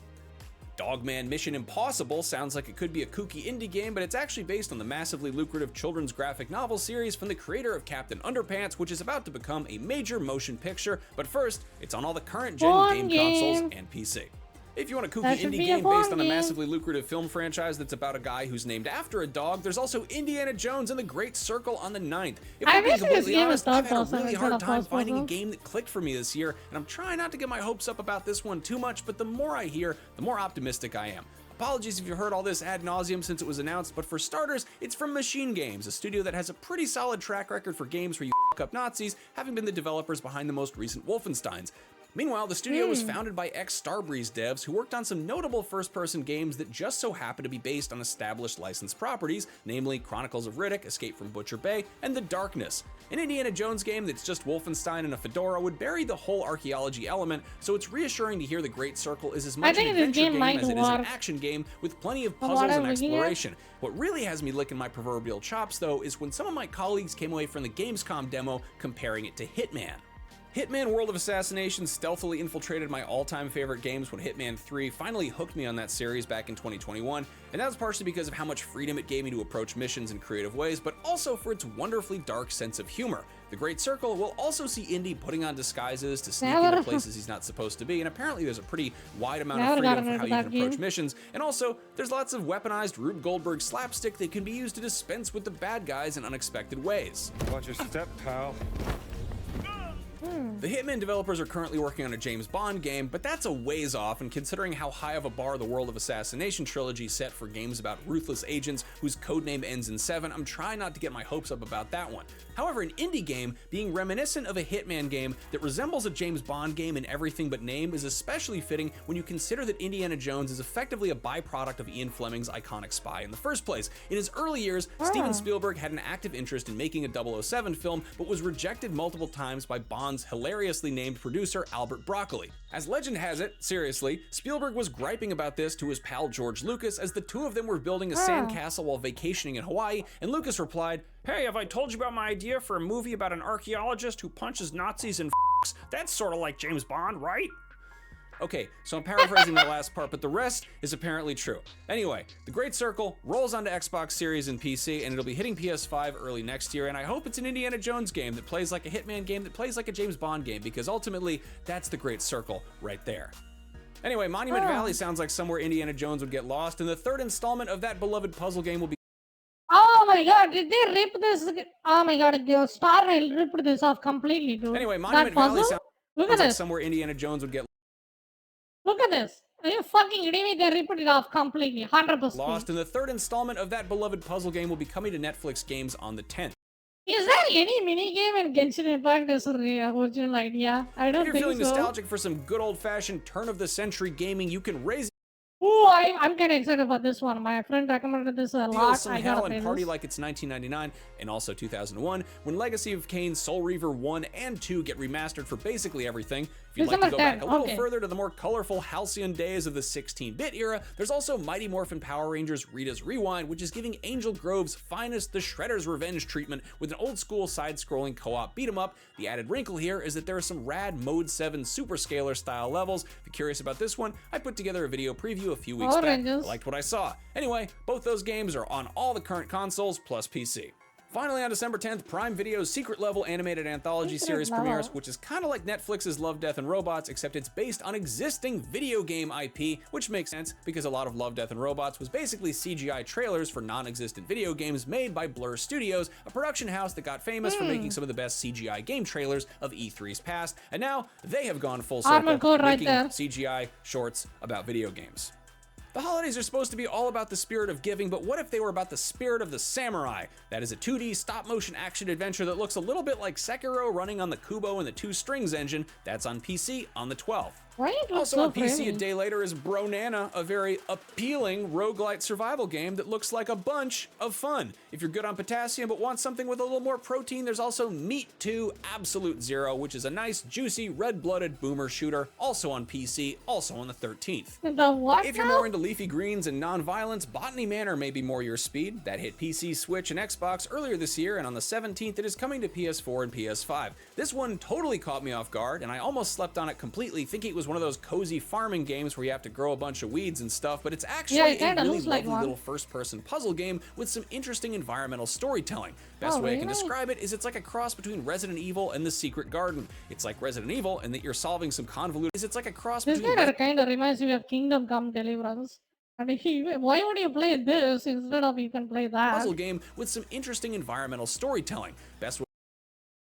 Dogman Mission Impossible sounds like it could be a kooky indie game, but it's actually based on the massively lucrative children's graphic novel series from the creator of Captain Underpants, which is about to become a major motion picture, but first, it's on all the current gen game consoles and PC. If you want a kooky indie game based on a massively lucrative film franchise that's about a guy who's named after a dog, there's also Indiana Jones and the Great Circle on the 9th. If I'm being completely honest, I've had a really hard time finding a game that clicked for me this year, and I'm trying not to get my hopes up about this one too much, but the more I hear, the more optimistic I am. Apologies if you've heard all this ad nauseum since it was announced, but for starters, it's from Machine Games, a studio that has a pretty solid track record for games where you f**k up Nazis, having been the developers behind the most recent Wolfensteins. Meanwhile, the studio was founded by ex-Starbreeze devs who worked on some notable first-person games that just so happen to be based on established licensed properties, namely Chronicles of Riddick, Escape from Butcher Bay, and The Darkness. An Indiana Jones game that's just Wolfenstein and a fedora would bury the whole archaeology element, so it's reassuring to hear The Great Circle is as much an adventure game as it is an action game with plenty of puzzles and exploration. What really has me licking my proverbial chops, though, is when some of my colleagues came away from the Gamescom demo comparing it to Hitman. Hitman World of Assassination stealthily infiltrated my all-time favorite games when Hitman 3 finally hooked me on that series back in 2021, and that was partially because of how much freedom it gave me to approach missions in creative ways, but also for its wonderfully dark sense of humor. The Great Circle will also see Indy putting on disguises to sneak into places he's not supposed to be, and apparently there's a pretty wide amount of freedom for how you can approach missions, and also there's lots of weaponized Rube Goldberg slapstick that can be used to dispense with the bad guys in unexpected ways. Watch your step, pal. The Hitman developers are currently working on a James Bond game, but that's a ways off, and considering how high of a bar the World of Assassination trilogy set for games about ruthless agents whose codename ends in 7, I'm trying not to get my hopes up about that one. However, an indie game being reminiscent of a Hitman game that resembles a James Bond game in everything but name is especially fitting when you consider that Indiana Jones is effectively a byproduct of Ian Fleming's iconic Spy in the first place. In his early years, Steven Spielberg had an active interest in making a 007 film, but was rejected multiple times by Bond's hilariously named producer Albert Broccoli. As legend has it, seriously, Spielberg was griping about this to his pal George Lucas as the two of them were building a sandcastle while vacationing in Hawaii, and Lucas replied, "Hey, have I told you about my idea for a movie about an archaeologist who punches Nazis and f***s? That's sort of like James Bond, right?" Okay, so I'm paraphrasing the last part, but the rest is apparently true. Anyway, The Great Circle rolls onto Xbox Series and PC, and it'll be hitting PS5 early next year, and I hope it's an Indiana Jones game that plays like a Hitman game that plays like a James Bond game, because ultimately, that's The Great Circle right there. Anyway, Monument Valley sounds like somewhere Indiana Jones would get lost, and the third installment of that beloved puzzle game will be my god, did they rip this? Oh my god, the Star Rail ripped this off completely, dude. Anyway, That Monument Valley puzzle? sounds Look at like this. somewhere Indiana Jones would get Look at this. Are you fucking kidding me? They ripped it off completely. 100%. lost, and the third installment of that beloved puzzle game will be coming to Netflix games on the 10th. Is there any minigame in Genshin Impact as an original idea? I don't If you're think feeling so. nostalgic for some good old-fashioned turn-of-the-century gaming, you can raise Ooh, I'm getting excited about this one. My friend recommended this a Feel lot. some I hell gotta and play party this. like it's 1999 and also 2001 when Legacy of Kain, Soul Reaver 1 and 2 get remastered for basically everything. If you'd like to go December back a 10, little okay. further to the more colorful halcyon days of the 16-bit era, there's also Mighty Morphin Power Rangers Rita's Rewind, which is giving Angel Grove's finest the Shredder's Revenge treatment with an old-school side-scrolling co-op beat-em-up. The added wrinkle here is that there are some rad Mode 7 Super Scalar style levels. If you're curious about this one, I put together a video preview a few weeks Power back. Rangers. I liked what I saw. Anyway, both those games are on all the current consoles plus PC. Finally, on December 10th, Prime Video's Secret Level animated anthology Secret series Level. premieres, which is kind of like Netflix's Love, Death, and Robots, except it's based on existing video game IP, which makes sense because a lot of Love, Death, and Robots was basically CGI trailers for non-existent video games made by Blur Studios, a production house that got famous for making some of the best CGI game trailers of E3's past, and now they have gone full circle, Armored Core right making there. CGI shorts about video games. The holidays are supposed to be all about the spirit of giving, but what if they were about the spirit of the samurai? That is a 2D stop-motion action adventure that looks a little bit like Sekiro running on the Kubo and the 2 Strings engine. That's on PC on the 12th. Why it looks Also so on PC pretty? a day later is Bronana, a very appealing roguelite survival game that looks like a bunch of fun. If you're good on potassium but want something with a little more protein, there's also Meat 2 Absolute Zero, which is a nice, juicy, red-blooded boomer shooter, also on PC, also on the 13th. The what If you're now? more into leafy greens and non-violence, Botany Manor may be more your speed. That hit PC, Switch, and Xbox earlier this year, and on the 17th it is coming to PS4 and PS5. This one totally caught me off guard, and I almost slept on it completely, thinking it was one of those cozy farming games where you have to grow a bunch of weeds and stuff, but it's actually Yeah, it a kinda really looks like lovely one. little first-person puzzle game with some interesting environmental storytelling. Best Oh, way I can really? describe it is it's like a cross between Resident Evil and The Secret Garden. It's like Resident Evil in that you're solving some convoluted... It's like a cross This between... guy kind of reminds me of Kingdom Come Deliverance. I mean, why would you play this instead of you can play that? puzzle game with some interesting environmental storytelling. Best way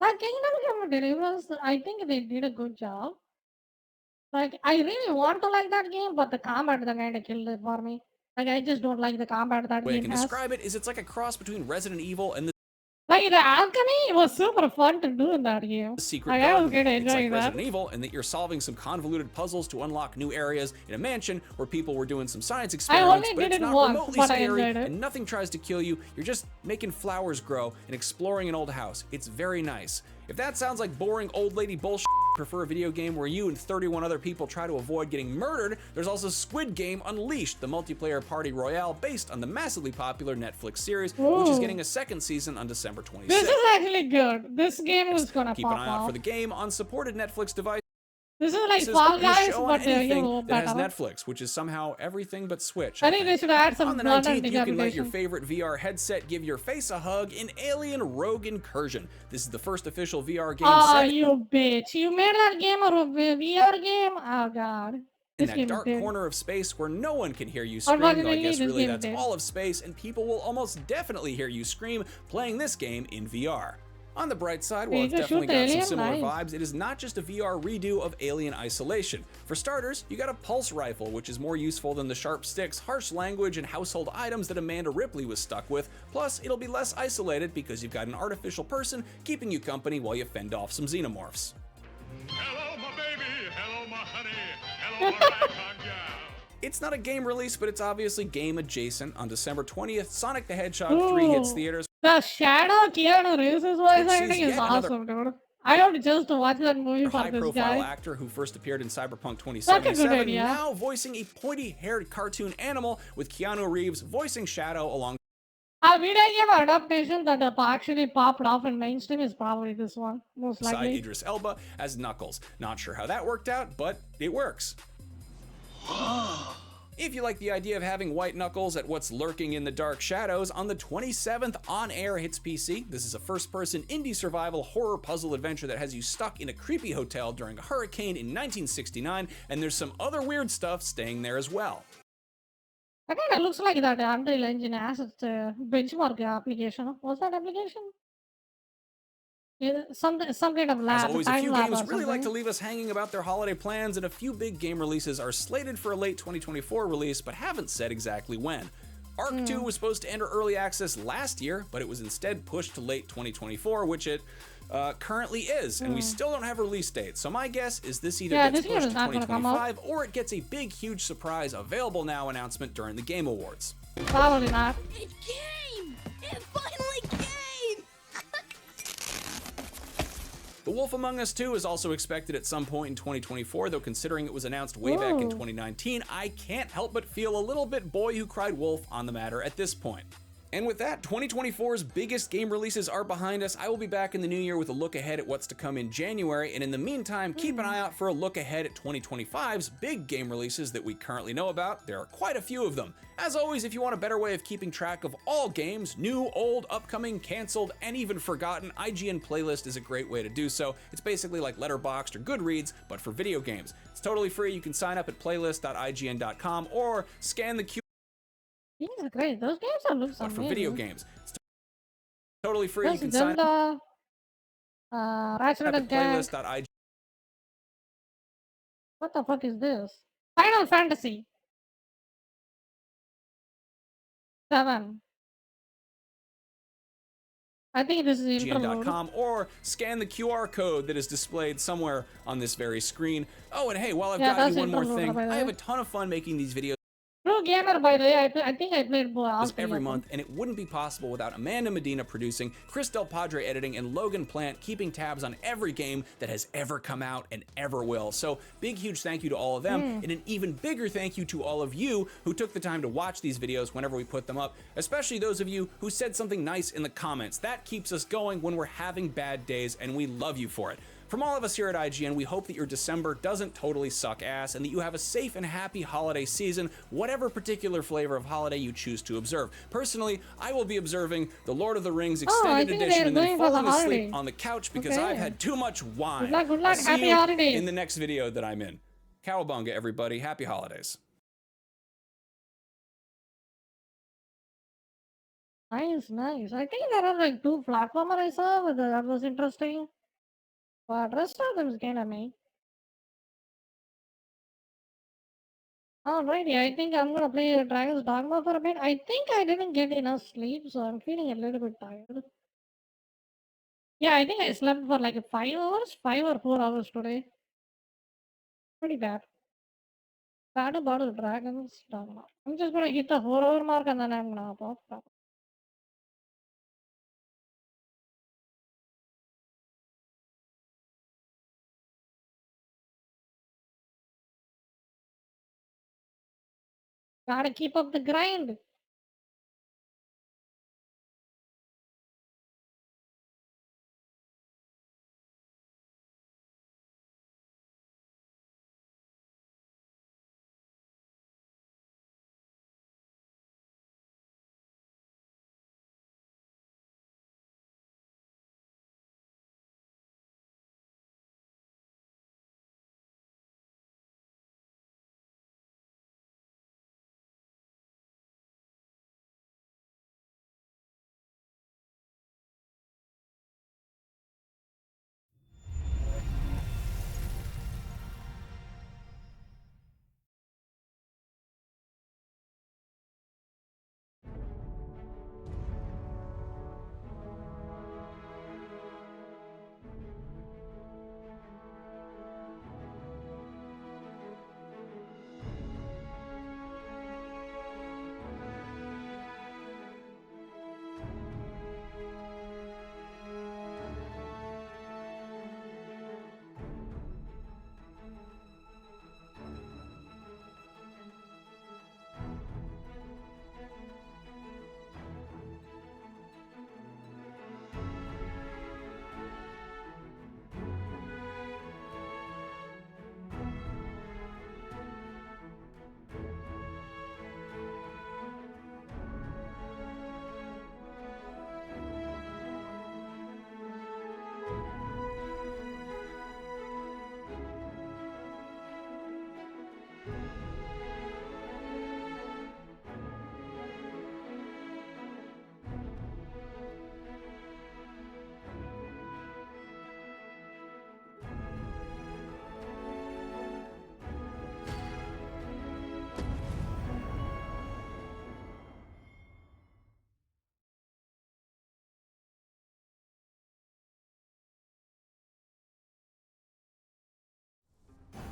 That Kingdom Come Deliverance, I think they did a good job. Like, I really want to like that game, but the combat kind of killed it for me. Like, I just don't like the combat that I game can has. describe it is it's like a cross between Resident Evil and The Like, the alchemy was super fun to do in that game. Secret Like, I was Garden. kind of It's like enjoying that. Resident Evil in that you're solving some convoluted puzzles to unlock new areas in a mansion where people were doing some science experiments, only but did it's it not once, remotely but I scary enjoyed it. and nothing tries to kill you. You're just making flowers grow and exploring an old house. It's very nice. If that sounds like boring old lady bullshit, prefer a video game where you and 31 other people try to avoid getting murdered, there's also Squid Game Unleashed, the multiplayer party royale based on the massively popular Netflix series, which is Ooh. getting a second season on December 26th. This is actually good. This game is gonna Keep an pop eye out off. for the game on supported Netflix devices. This is like This is Fall a Guys, show on but anything you that has better. Netflix, which is somehow everything but Switch. I think they should add some On the blood and 19th, you can let your decapitation. favorite VR headset give your face a hug in Alien Rogue Incursion. This is the first official VR game Oh, set you bitch. You made that game a VR game? Oh, God. in This that game dark is dead. corner of space where no one can hear you scream, though I Unfortunately, guess this really game is that's dead. all of space, and people will almost definitely hear you scream playing this game in VR. On the bright side, while You it's can definitely shoot got some alien, similar nice. vibes, it is not just a VR redo of Alien Isolation. For starters, you got a pulse rifle, which is more useful than the sharp sticks, harsh language, and household items that Amanda Ripley was stuck with. Plus, it'll be less isolated because you've got an artificial person keeping you company while you fend off some xenomorphs. Hello, my baby. Hello, my honey. Hello, my ragtime gal. It's not a game release, but it's obviously game adjacent. On December 20th, Sonic the Hedgehog 3 hits Ooh. theaters. The Shadow Keanu Reeves' voice This acting is is yet another- awesome, dude. I have to just watch that movie for this High-profile guy. actor who first appeared in Cyberpunk Such a good 2077, idea. now voicing a pointy-haired cartoon animal with Keanu Reeves voicing Shadow along. A video game adaptation that actually popped off in mainstream is probably this one, most Side likely. Idris Elba as Knuckles. Not sure how that worked out, but it works. If you like the idea of having white Knuckles at what's lurking in the dark shadows, on the 27th On Air hits PC. This is a first-person indie survival horror puzzle adventure that has you stuck in a creepy hotel during a hurricane in 1969, and there's some other weird stuff staying there as well. I think it looks like that Unreal Engine has its benchmark application. What's that application? Yeah, some kind of As lab, always, a time few lab games or really like to something. leave us hanging about their holiday plans, and a few big game releases are slated for a late 2024 release but haven't said exactly when. Ark 2 was supposed to enter early access last year, but it was instead pushed to late 2024, which it currently is, and we still don't have a release date. So my guess is this either Yeah, gets this year pushed is to not gonna come out. 2025 or it gets a big, huge surprise available now announcement during the Game Awards. Probably not. It came! It finally came! The Wolf Among Us 2 is also expected at some point in 2024, though considering it was announced way back in Ooh. 2019, I can't help but feel a little bit boy who cried wolf on the matter at this point. And with that, 2024's biggest game releases are behind us. I will be back in the new year with a look ahead at what's to come in January, and in the meantime, keep an eye out for a look ahead at 2025's big game releases that we currently know about. There are quite a few of them. As always, if you want a better way of keeping track of all games, new, old, upcoming, canceled, and even forgotten, IGN Playlist is a great way to do so. It's basically like Letterboxd or Goodreads, but for video games. It's totally free. You can sign up at playlist.ign.com or scan the QR These are great. Those games are looks code for amazing. video games. It's totally free. You There's can sign up Zelda, Ratchet at and Clank. playlist.ign. What the fuck is this? Final Fantasy 7. I think this is interlude. IGN.com or scan the QR code that is displayed somewhere on this very screen. Oh, and hey, while I've Yeah, got you that's one more interlude, thing, by the I have way. a ton of fun making these videos Pro gamer, by the way. I think I played all three every of them. month, and it wouldn't be possible without Amanda Medina producing, Chris Del Padre editing, and Logan Plant keeping tabs on every game that has ever come out and ever will. So big, huge thank you to all of them, and an even bigger thank you to all of you who took the time to watch these videos whenever we put them up, especially those of you who said something nice in the comments. That keeps us going when we're having bad days, and we love you for it. From all of us here at IGN, we hope that your December doesn't totally suck ass and that you have a safe and happy holiday season, whatever particular flavor of holiday you choose to observe. Personally, I will be observing the Lord of the Rings Oh, I Extended think Edition they're and then going for the falling asleep holiday. on the couch because Okay. I've had too much wine. Good luck, I'll see happy you holidays. in the next video that I'm in. Cowabunga, everybody. Happy holidays. Nice, nice. I think there are like 2 platformer I saw, but that was interesting. But rest of them is kind of me. Alrighty, I think I'm gonna play Dragon's Dogma for a bit. I think I didn't get enough sleep, so I'm feeling a little bit tired. Yeah, I think I slept for like 5 hours, 5 or 4 hours today. Pretty bad. Bad about the Dragon's Dogma. I'm just gonna hit the 4-hour mark and then I'm gonna pop. Gotta keep up the grind.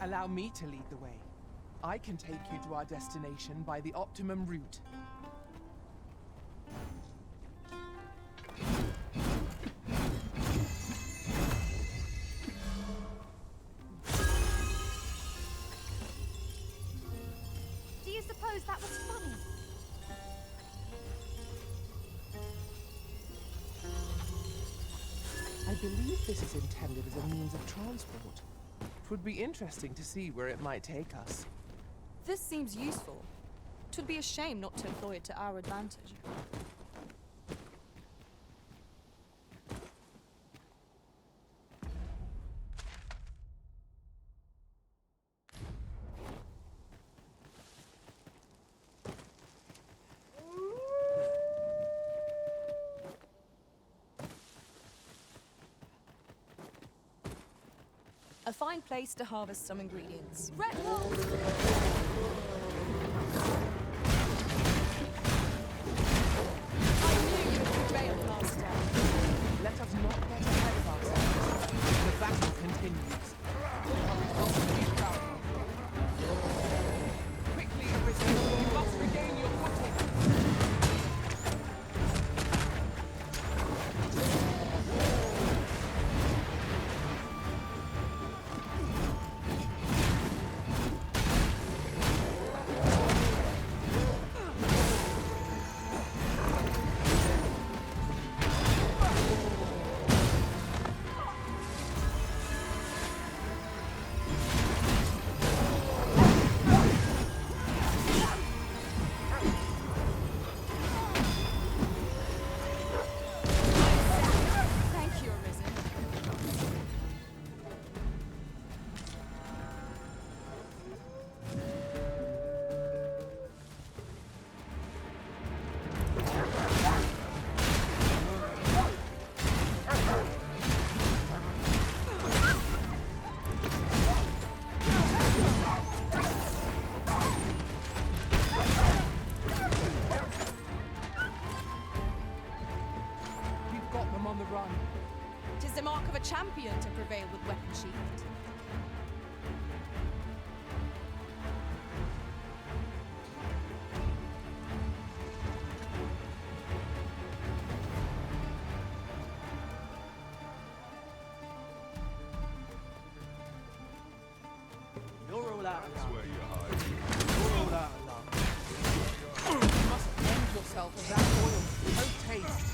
Allow me to lead the way. I can take you to our destination by the optimum route. Do you suppose that was funny? I believe this is intended as a means of transport. It would be interesting to see where it might take us. This seems useful. 'Twould be a shame not to employ it to our advantage. A fine place to harvest some ingredients. Red Wolf! I knew you would prevail, Master. Let us not get ahead of ourselves. The battle continues. Our results will be proud. Quickly, Arisen, you must regain your footing. Thank you, Arisen. We've got them on the run. 'Tis the mark of a champion to prevail with weapon sheathed. You're all out of luck. You're all out of luck. You must end yourself of that oil. No taste.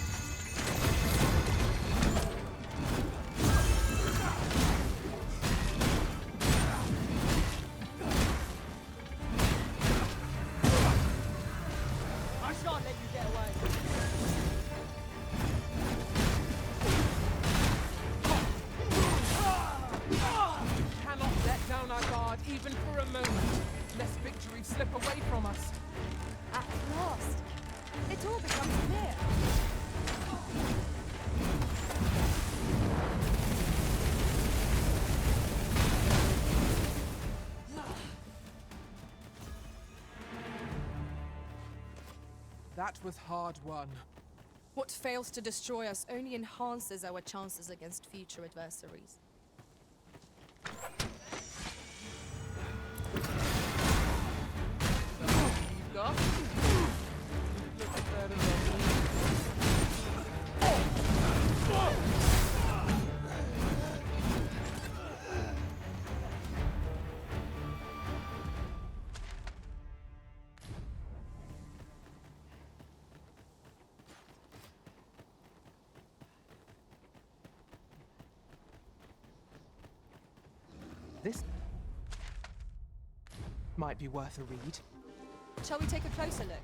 I shan't let you get away. Cannot let down our guard even for a moment, lest victory slip away from us. At last, it all becomes clear. That was hard won. What fails to destroy us only enhances our chances against future adversaries. You got? Look at that in This might be worth a read. Shall we take a closer look?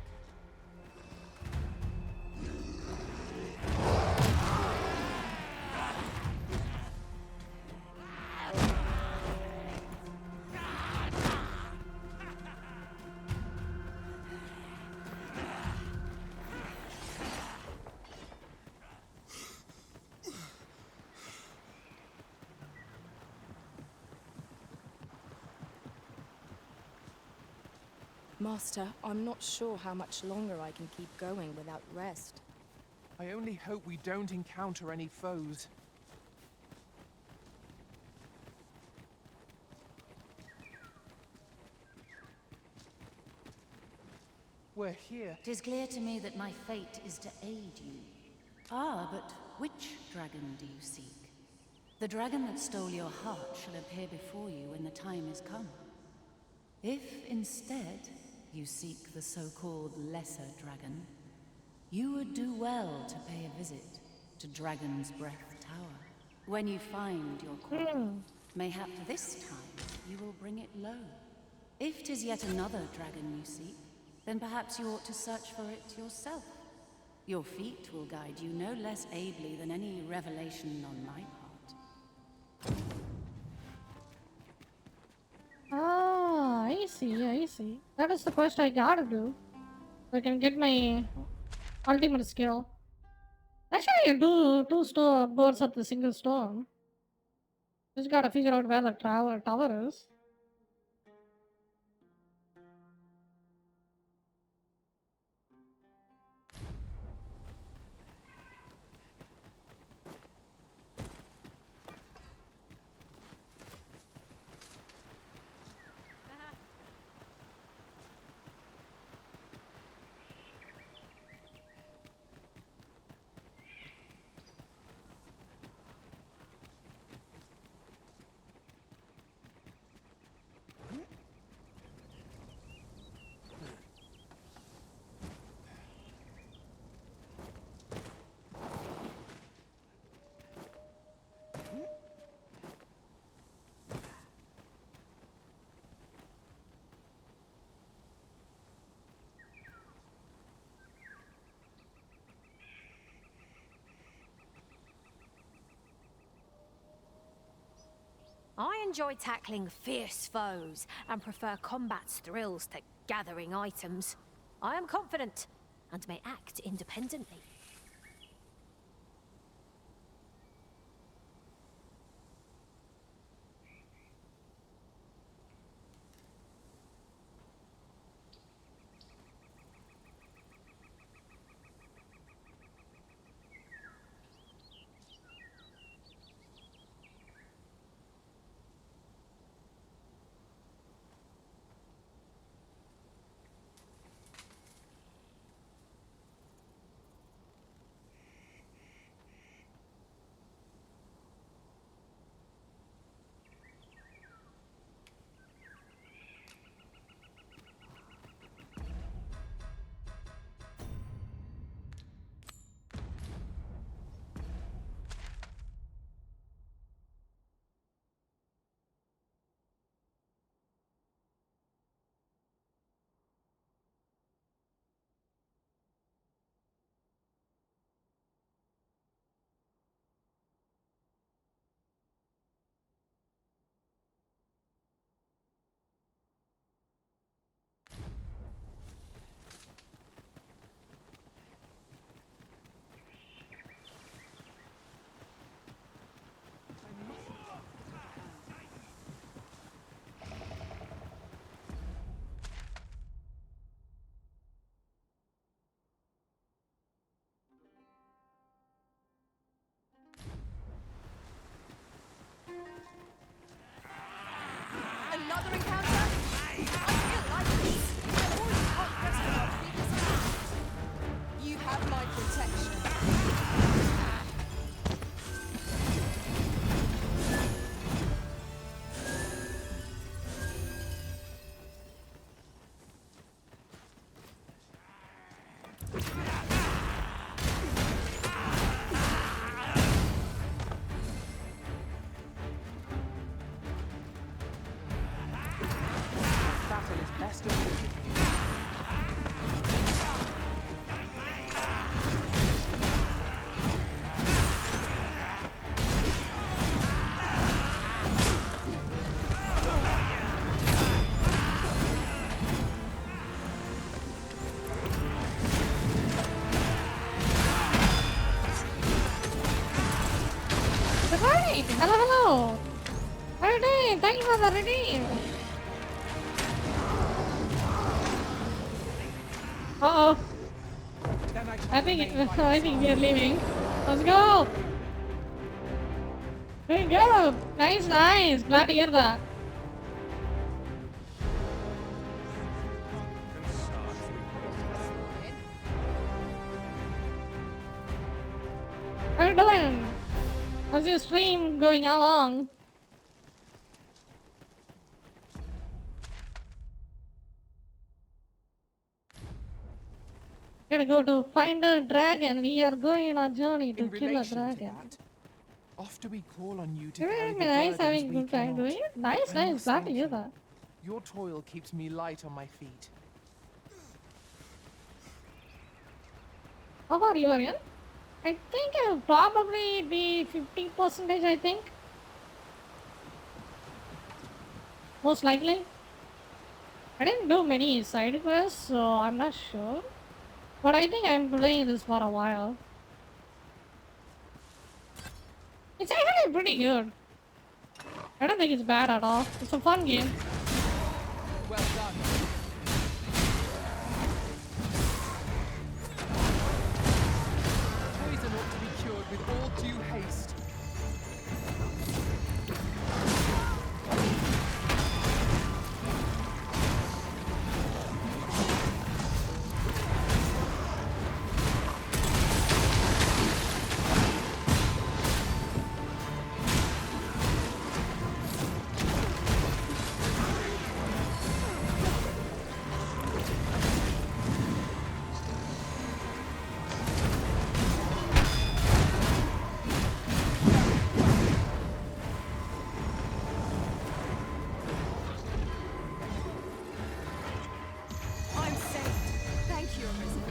Master, I'm not sure how much longer I can keep going without rest. I only hope we don't encounter any foes. We're here. 'Tis clear to me that my fate is to aid you. Ah, but which dragon do you seek? The dragon that stole your heart shall appear before you when the time is come. If instead you seek the so-called lesser dragon, you would do well to pay a visit to Dragon's Breath Tower. When you find your quarry, mayhap this time you will bring it low. If 'tis yet another dragon you seek, then perhaps you ought to search for it yourself. Your feet will guide you no less ably than any revelation on my part. Ah, I see. That is the quest I gotta do. So I can get my ultimate skill. Actually, two birds at the single stone. Just gotta figure out where the tower is. I enjoy tackling fierce foes and prefer combat's thrills to gathering items. I am confident and may act independently. Another encounter? I feel like this. I always can't rest without previous attacks. You have my protection. Battle is best avoided. Right! Hello! Redeem! Thank you for the redeem! Uh-oh. I think we are leaving. Let's go! Good go! Nice! Glad to hear that. How's your stream going along? Gonna go to find a dragon. We are going on a journey to kill a dragon. After we call on you to Very carry the nice, burdens having we good time cannot, doing it. Nice, I nice. must Glad to thank hear you. that. Your toil keeps me light on my feet. How far you are in? I think I'll probably be 50%, I think. Most likely. I didn't do many side quests, so I'm not sure. But I think I'm playing this for a while. It's actually pretty good. I don't think it's bad at all. It's a fun game. Well done. Poison ought to be cured with all due haste. I'm saved. Thank you, Arisen.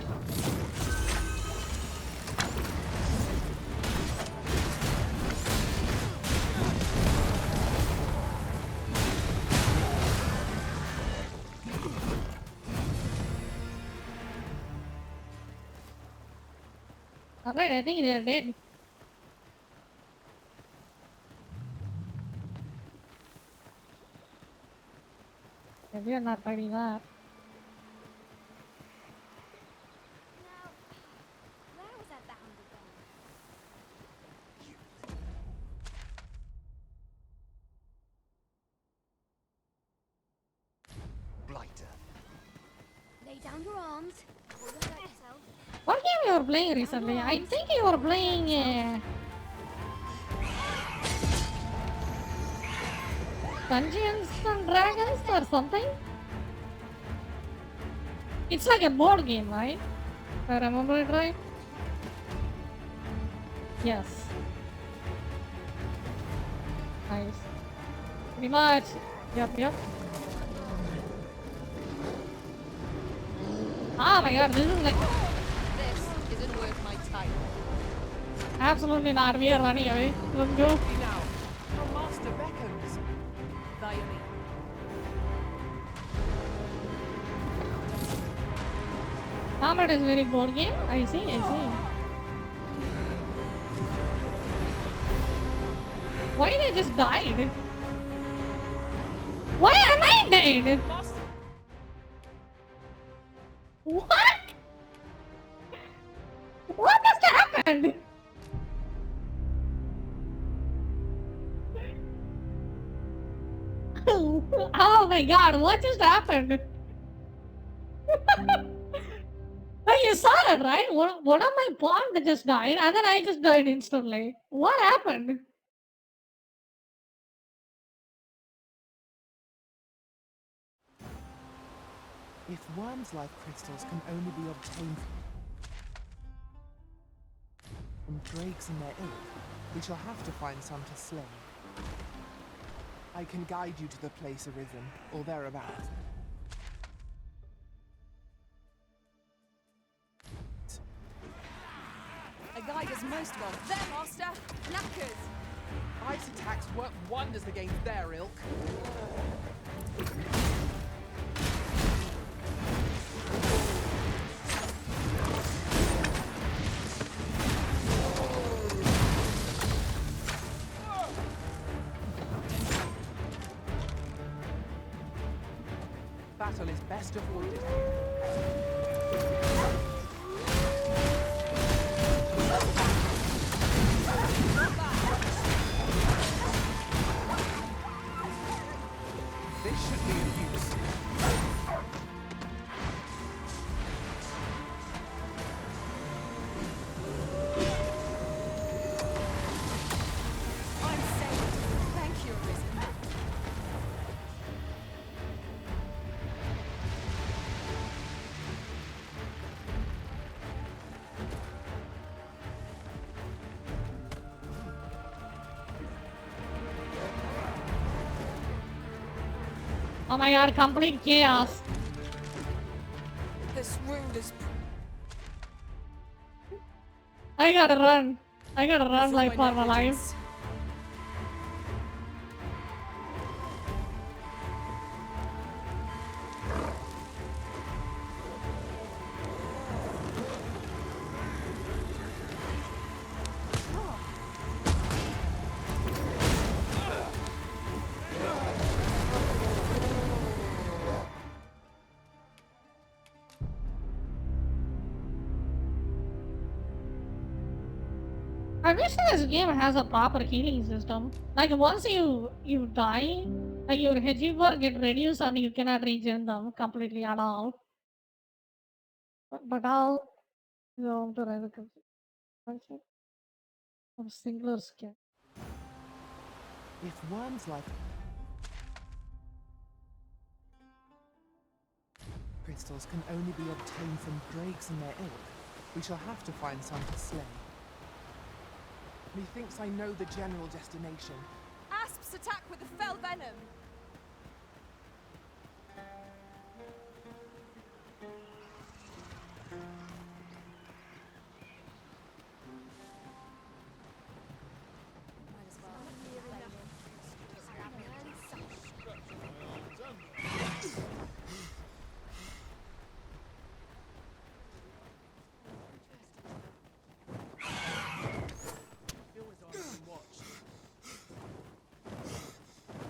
Alright, I think they're dead. Yeah, we are not fighting that. Where was I bound to go? Blighter. Lay down your arms. Or you'll hurt yourself. What game you were playing recently? I think you were playing Dungeons and Dragons or something? It's like a board game, right? If I remember it right? Yes. Nice. Pretty much. Yep. Oh my god, this is like... This isn't worth my time. Absolutely not. We are running away. Let's go. Now, your master beckons. By me. Combat is very board game. I see. Why did I just died? Why am I dead? What? What just happened? Oh my god, what just happened? Oh, you saw it, right? One of my pawns just died, and then I just died instantly. What happened? If worms life crystals can only be obtained from drakes and their ilk, we shall have to find some to slay. I can guide you to the place Arisen, or thereabouts. A guide is most welcome. There, Master! Knackers! Ice attacks work wonders against their ilk. Battle is best avoided. This should be of use. Oh my god, complete chaos. This wound is. I gotta run. I gotta run Through like my for my life. negligence. I wish this game has a proper healing system. Like once you die, like your HP bar get reduced and you cannot regen them completely at all. But I'll go to the concept of singular skin. If worms like crystals can only be obtained from drakes and their ilk, we shall have to find some to slay. Methinks I know the general destination. Asps attack with the fell venom.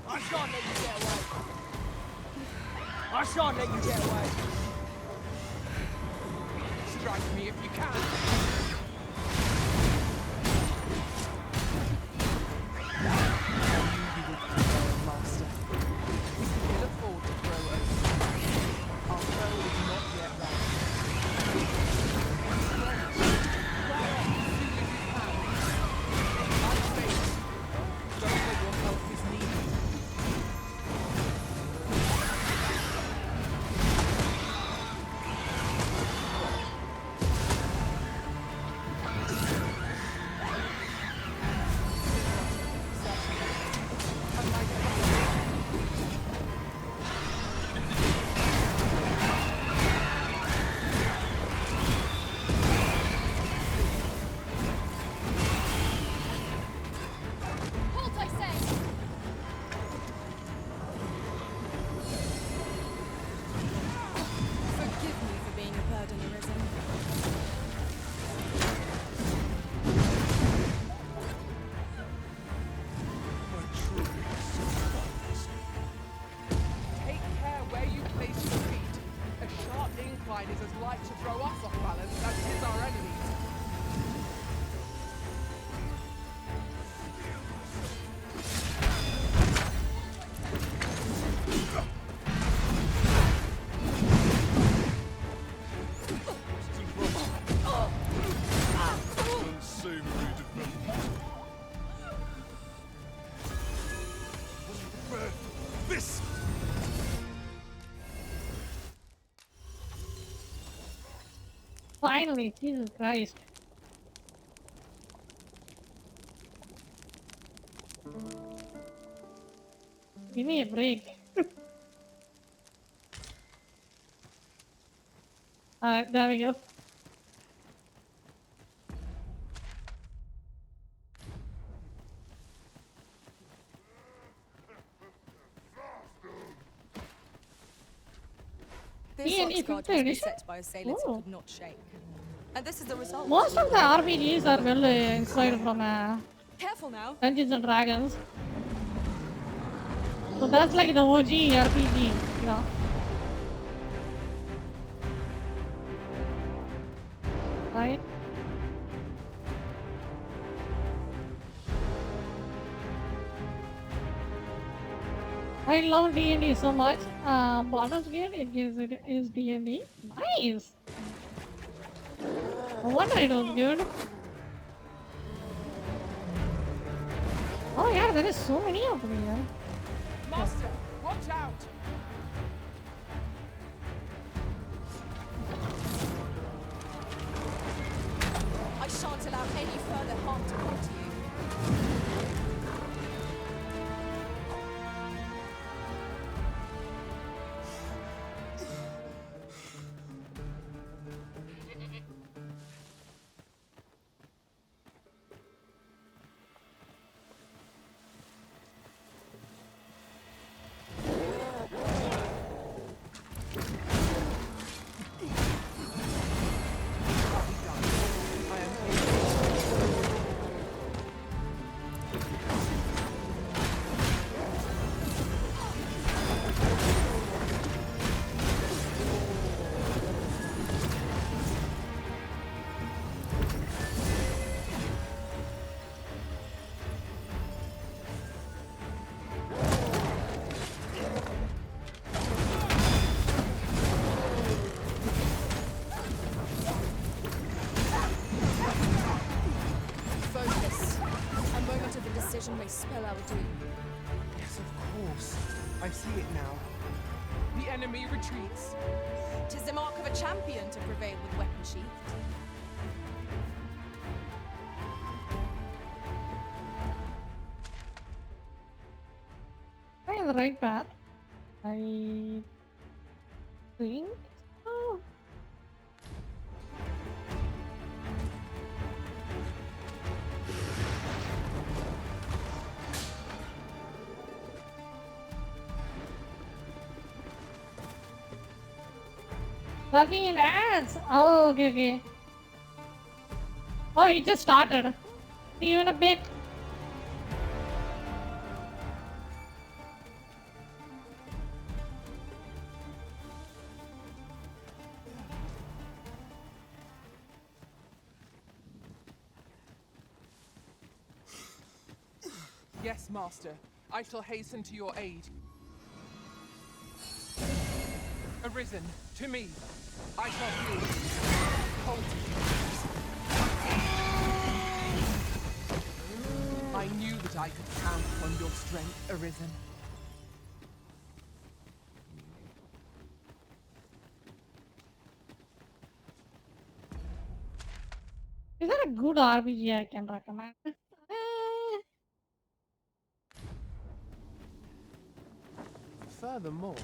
I shan't let you get away. I shan't let you get away. Strike me if you can. Master. We can ill afford to grow old. Our foe is not yet right. Don't let your help is needed. Halt, I say! Forgive me for being a burden arisen. Take care where you place your feet. A sharp incline is as like to throw us off balance as it is our enemies. This! Finally, Jesus Christ. Give me a break. Alright, there we go. This D&D Oxguard was 5th edition? beset by assailants Oh. who could not shake. And this is the result. Most of the RPGs are well inspired from Careful now. Dungeons and Dragons. So that's like the OG RPG, you know. Right? I love D&D so much. Baldur's Gate is D&D. Nice! No wonder it was good. Oh yeah, there is so many of them here. Master, watch out! I shan't allow any further harm to come to you. decision may spell our doom. Yes, of course. I see it now. The enemy retreats. 'Tis the mark of a champion to prevail with weapon sheathed. Am I on the right path? I think so. Lucky in ads. Oh, okay, okay. Oh, it just started. See you in a bit. Yes, Master. I shall hasten to your aid. Arisen, to me. I shall heal you. Hold. I knew that I could count on your strength, Arisen. Is there a good RPG I can recommend? Furthermore,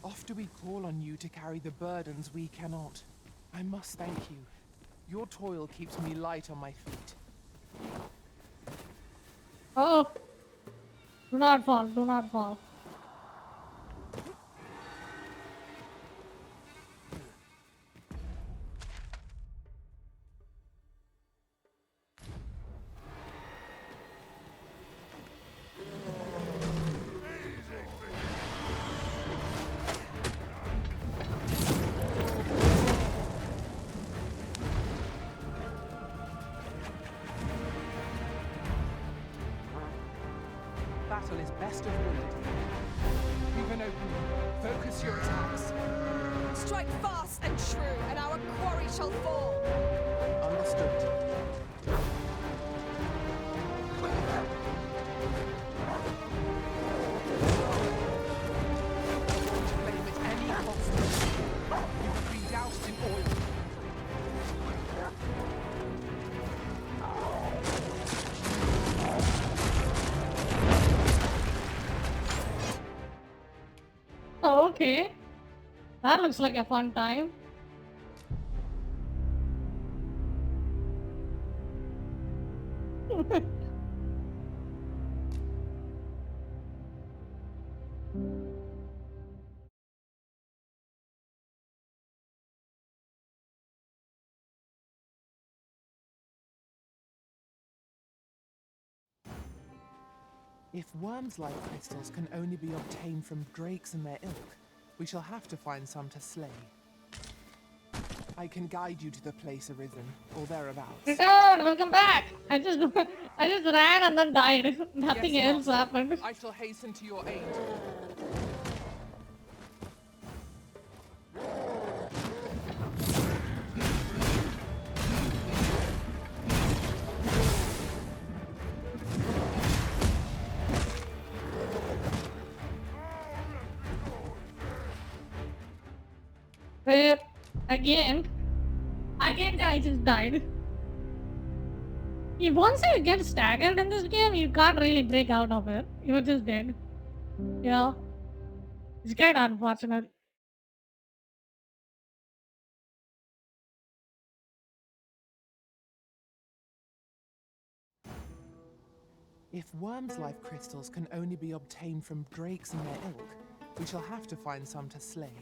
oft do we call on you to carry the burdens we cannot. I must thank you. Your toil keeps me light on my feet. Oh, do not fall, do not fall. Battle is best avoided. We've an opening. Focus your attacks. Strike fast and true, and our quarry shall fall. Understood. Claim at any cost. You have been doused in oil. Oh, okay. That looks like a fun time. If worms-like crystals can only be obtained from drakes and their ilk, we shall have to find some to slay. I can guide you to the place arisen, or thereabouts. Return! Welcome back! I just ran and then died. Nothing Yes, else Master. happened. I shall hasten to your aid. Wait, again? Again, I just died. Once you get staggered in this game, you can't really break out of it. You're just dead. Yeah. It's kind of unfortunate. If worms-life crystals can only be obtained from drakes and their ilk, we shall have to find some to slay.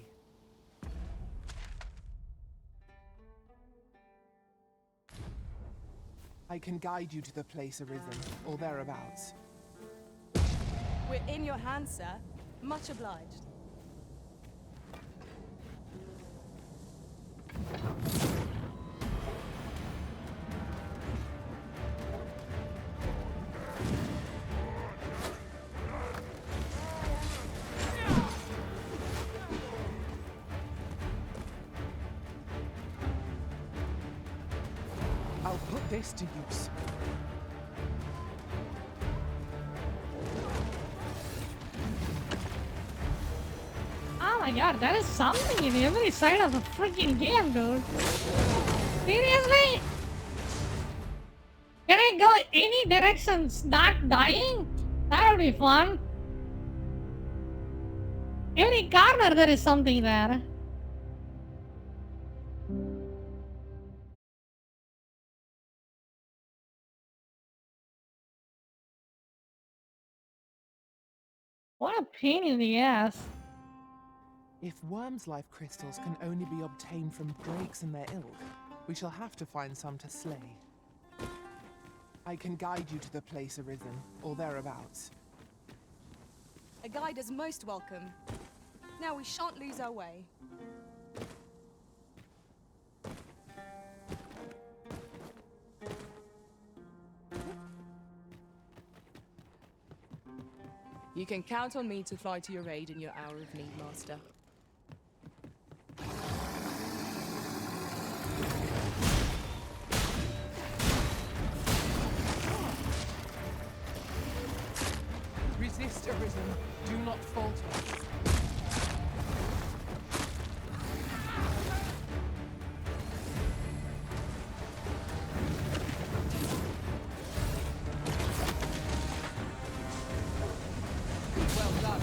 I can guide you to the place arisen, or thereabouts. We're in your hands, sir. Much obliged. I'll put this to use. my god, there is something in every side of the freaking game, dude. Seriously? Can I go any directions not dying? That would be fun. Every corner there is something there. What a pain in the ass. If Worm's life crystals can only be obtained from drakes and their ilk, we shall have to find some to slay. I can guide you to the place arisen, or thereabouts. A guide is most welcome. Now we shan't lose our way. You can count on me to fly to your aid in your hour of need, Master. Resist, Arisen. Do not falter. Well done.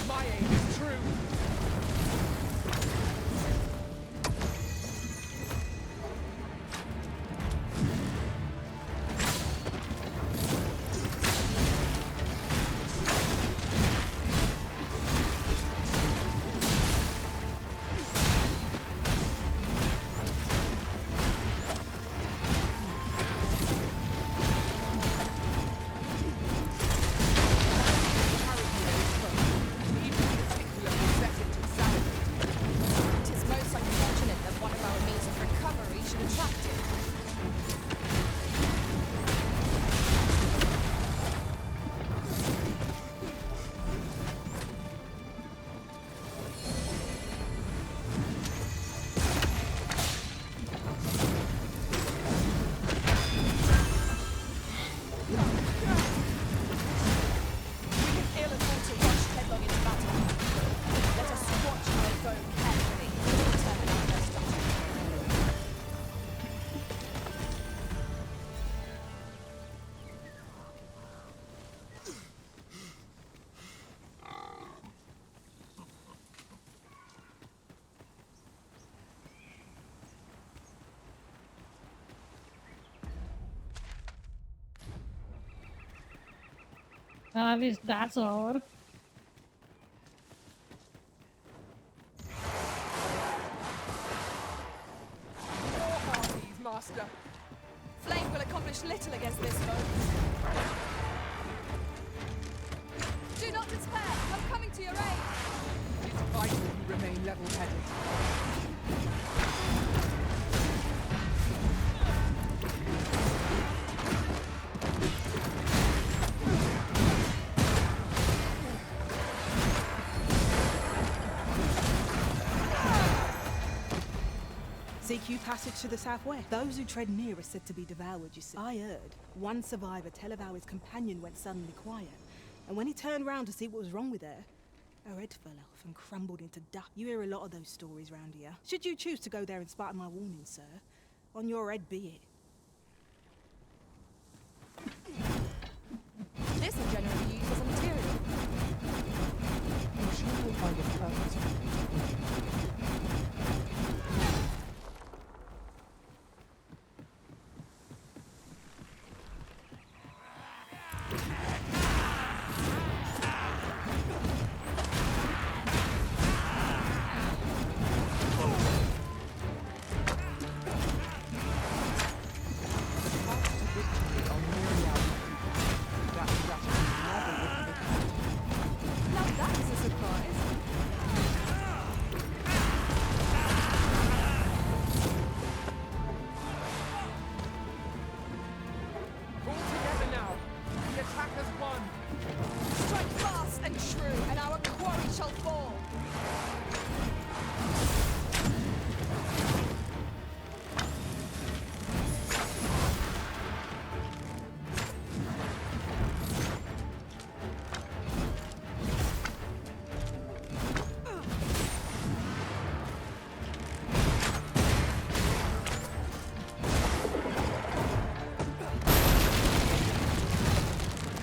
My aim is true. It is most unfortunate that one of our means of recovery should attract it. We can ill afford to rush headlong into battle. Let us watch our foe carefully and determine our best action. At least that's over. More armies, Master. Flame will accomplish little against this foe. Do not despair. I'm coming to your aid. It's vital you remain level-headed. Seek you passage to the southwest. Those who tread near are said to be devoured, you see. I heard one survivor tell of how his companion went suddenly quiet, and when he turned round to see what was wrong with her, her head fell off and crumbled into dust. You hear a lot of those stories round here. Should you choose to go there in spite of my warning, sir, on your head be it. This is generally used as a material. I'm sure you'll find a purpose for it.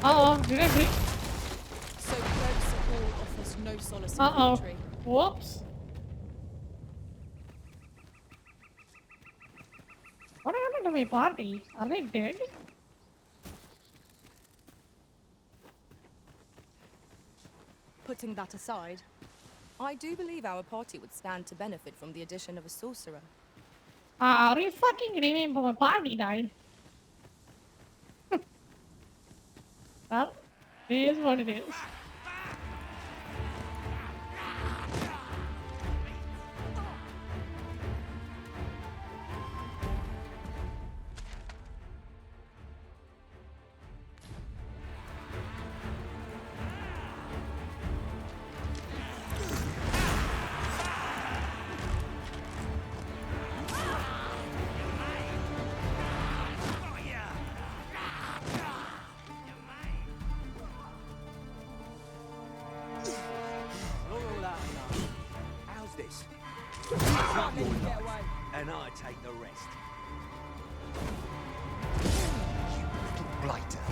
Oh, did I break? So closer hall offers no solace in Uh-oh. victory. Whoops. What happened to my party? Are they dead? Putting that aside, I do believe our party would stand to benefit from the addition of a sorcerer. Are you fucking kidding me? My party died. Well, it is what it is. How's this? You take your life, and I take the rest. You little blighter.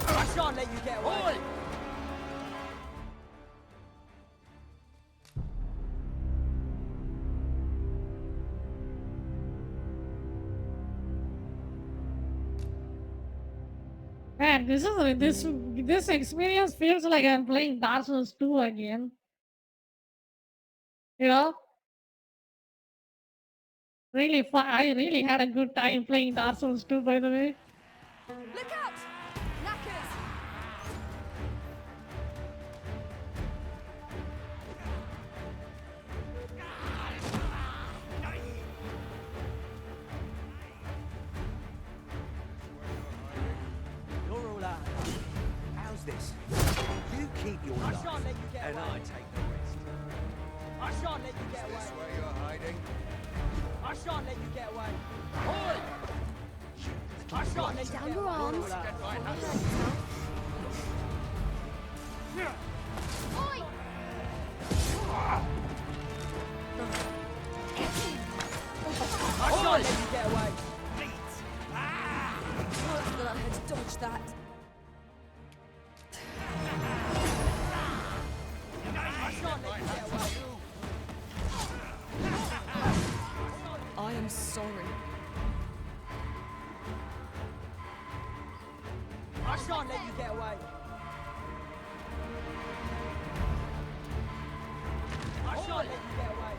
I shan't let you get away. Man, this experience feels like I'm playing Dark Souls 2 again. You know? Really fun. I really had a good time playing Dark Souls 2, by the way. Look out! Knackers! You're all out. How's this? You keep your life, and I take the rest. I shan't let you get away. This where you're hiding? I shan't let you get away. Oi! I shan't let you Down get your away. arms. Oi! I shan't let you get away. Worse that I had to dodge that. I shan't let you get away. I am sorry. I shan't let you get away. I shan't let you get away.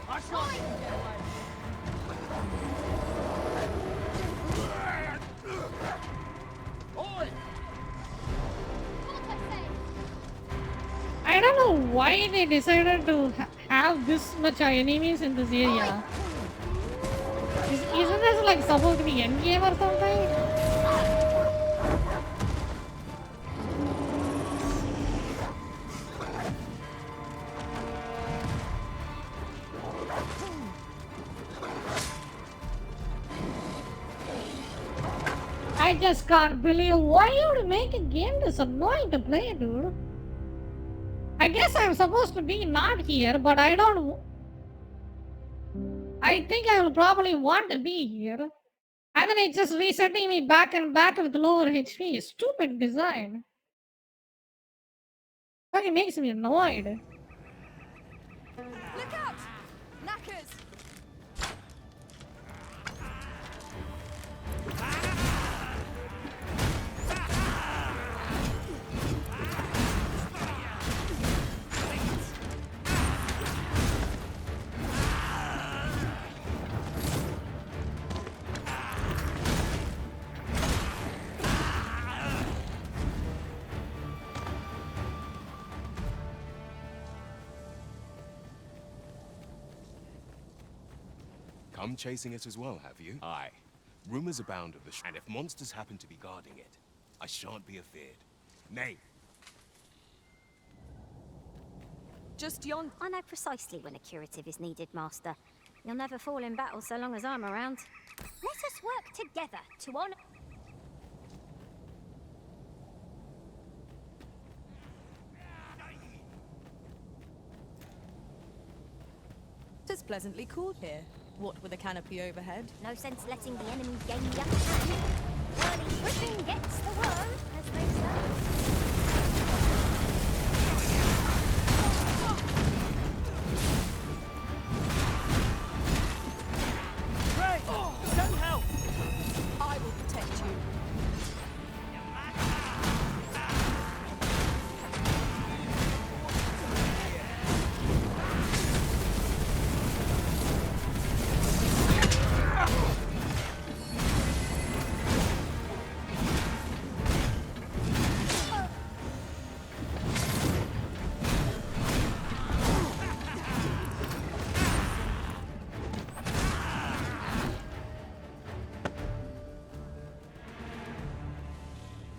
I shan't let you get away. Oi! I don't know why they decided to have this much enemies in this area. Isn't this like supposed to be endgame or something? I just can't believe why you would make a game this annoying to play, dude. I guess I'm supposed to be not here, but I don't. I think I will probably want to be here. And then it's just resetting me back and back with lower HP. Stupid design. Fucking makes me annoyed. Look out! Knackers! Come chasing it as well, have you? Aye. Rumors abound of the and if monsters happen to be guarding it, I shan't be afeared. Nay. Just yon. I know precisely when a curative is needed, Master. You'll never fall in battle so long as I'm around. Let us work together to honor. It's pleasantly cool here. What with a canopy overhead? No sense letting the enemy gain the upper hand. Early Britain gets the word, as they say. Great! Send help! I will protect you.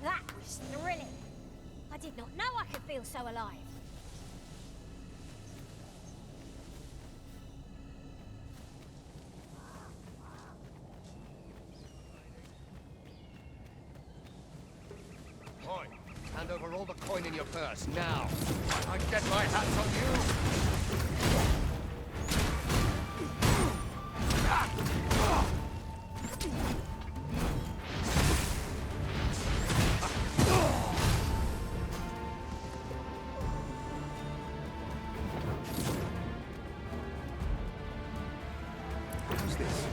That was thrilling. I did not know I could feel so alive. Coin. Hand over all the coin in your purse, now. I get my hands on you! Who's this?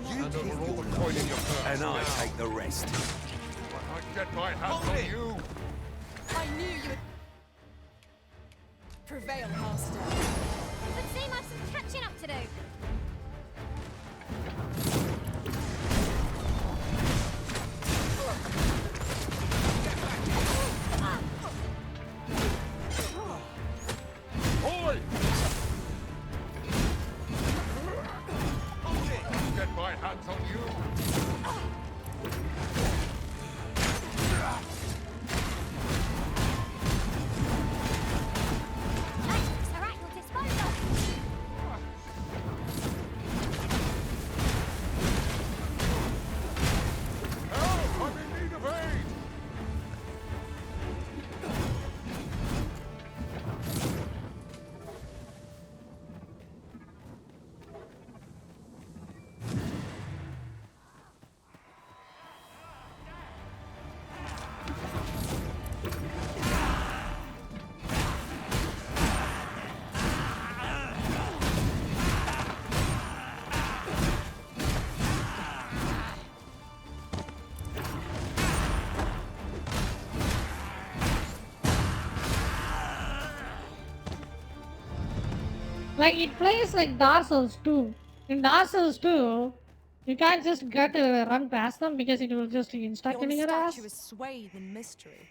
You hand over all the coin in your purse, and I take the rest. I get my hands on you! I knew you would prevail, Master. Would seem I've some catching up to do. Oi! Get my hands on you! Sir Ack will dispose of. Help! I'm in need of aid! Like it plays like Dark Souls 2. In Dark Souls 2, you can't just get to run past them because it will just insta killing your ass. statue is swathed in mystery.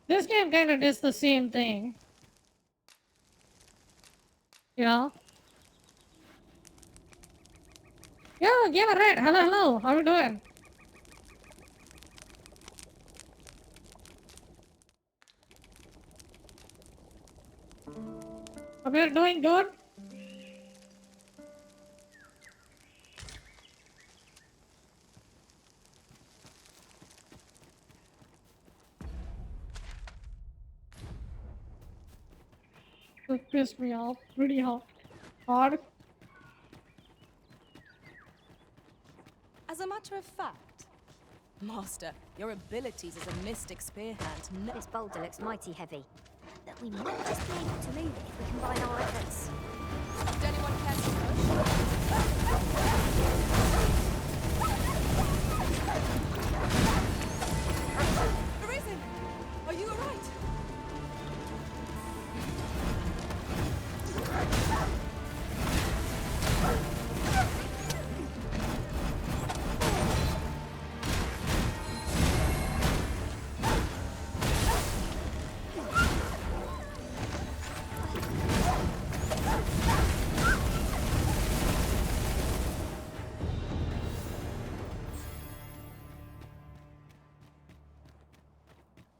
This game kind of does the same thing. You know? Yo, Gamer Red, hello, how you doing? Hope you're doing good. That pissed me off pretty hard. As a matter of fact, Master, your abilities as a mystic spearhand. This boulder looks mighty heavy. But we might just be able to move it if we combine our efforts. Would anyone care to push? Arisen! Are you alright?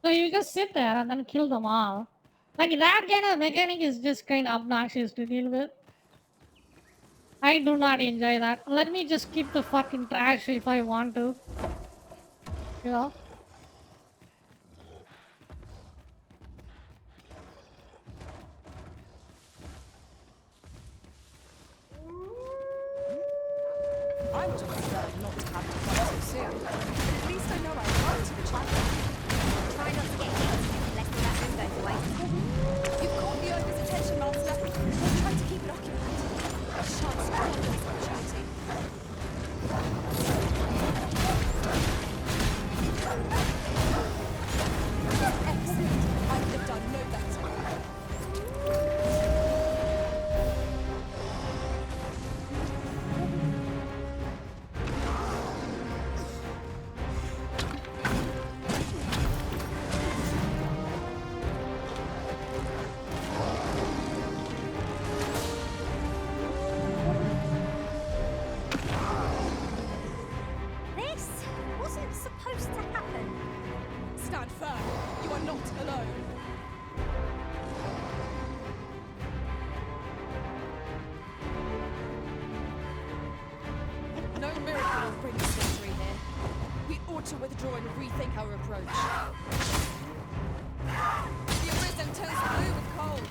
So you just sit there and then kill them all. Like that kind of mechanic is just kind of obnoxious to deal with. I do not enjoy that. Let me just keep the fucking trash if I want to. You know? I would have preferred not to have to come so soon. But at least I know I won to the challenge. Try not to get hit, lest the bathroom goes away. You've caught the ogre's attention, Master. We'll try to keep it occupied. A chance to handle this opportunity. Excellent. I could have done no better. This wasn't supposed to happen. Stand firm. You are not alone. No miracle will bring us victory here. We ought to withdraw and rethink our approach. The Arisen turns blue with cold.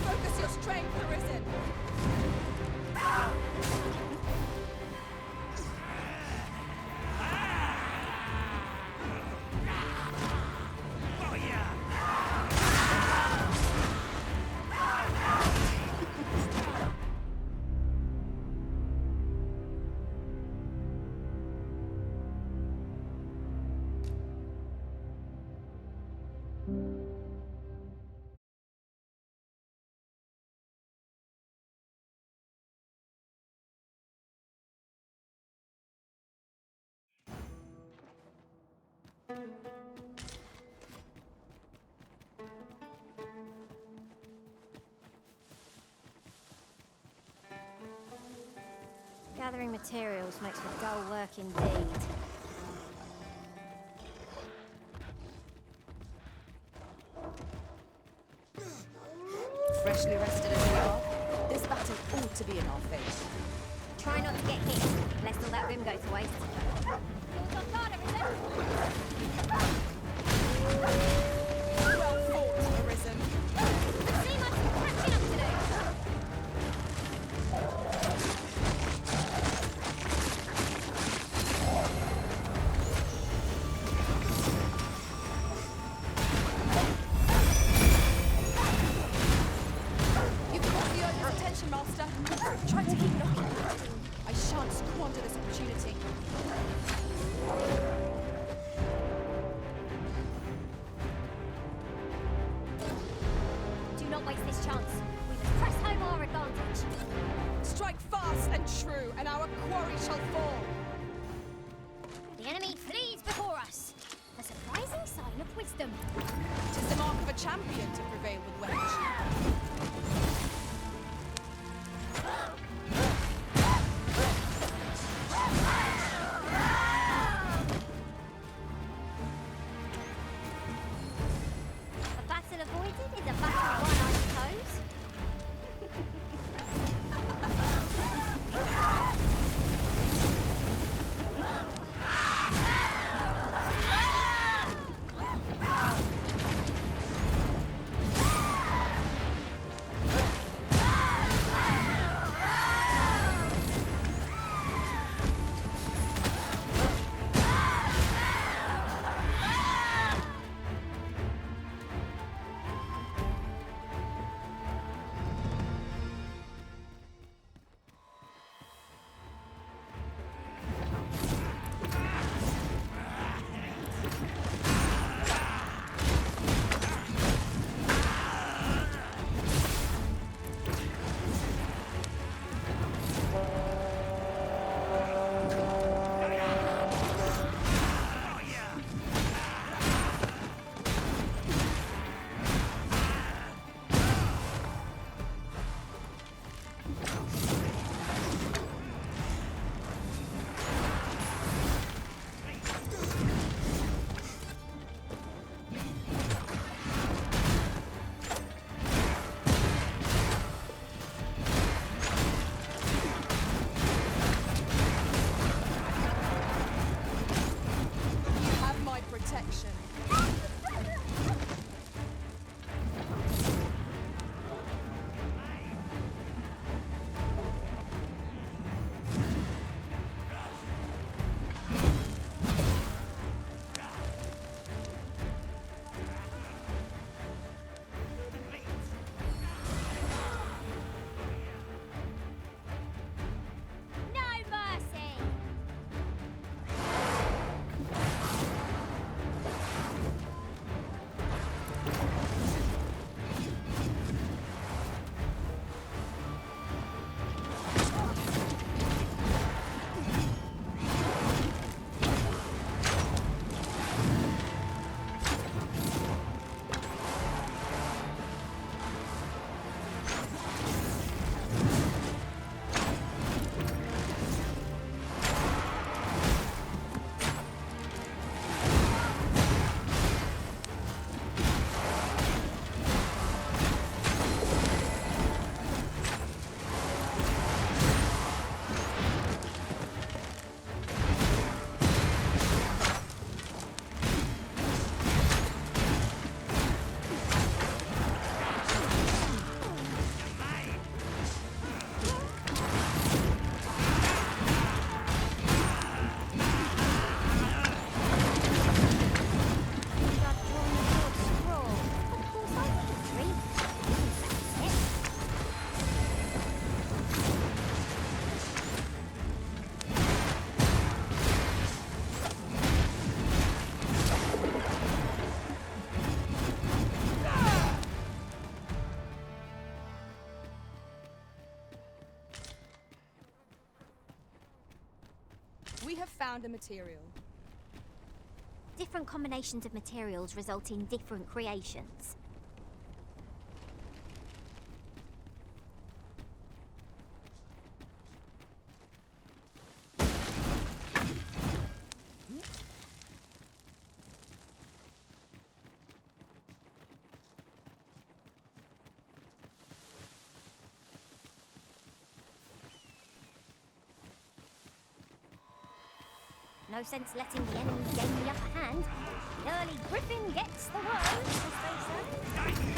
Focus your strength, Arisen. Gathering materials makes for dull work indeed. Freshly rested as we are, this battle ought to be in our favour. Try not to get hit, lest all that room go to waste. Well fought, Arisen. Seem like some catching up to do. You've caught the ogre's attention, Master. Try to keep it occupied. I shan't squander this opportunity. Do not waste this chance. We must press home our advantage. Strike fast and true, and our quarry shall fall. The enemy flees before us. A surprising sign of wisdom. It is the mark of a champion to prevail with weapons. A battle avoided is a battle won, I suppose. found a material. Different combinations of materials result in different creations. No sense letting the enemy gain the upper hand. The early griffin gets the worm, as they say.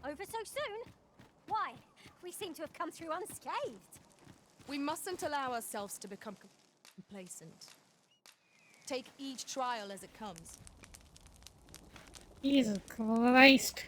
Over so soon? Why? We seem to have come through unscathed. We mustn't allow ourselves to become complacent. Take each trial as it comes. Jesus Christ.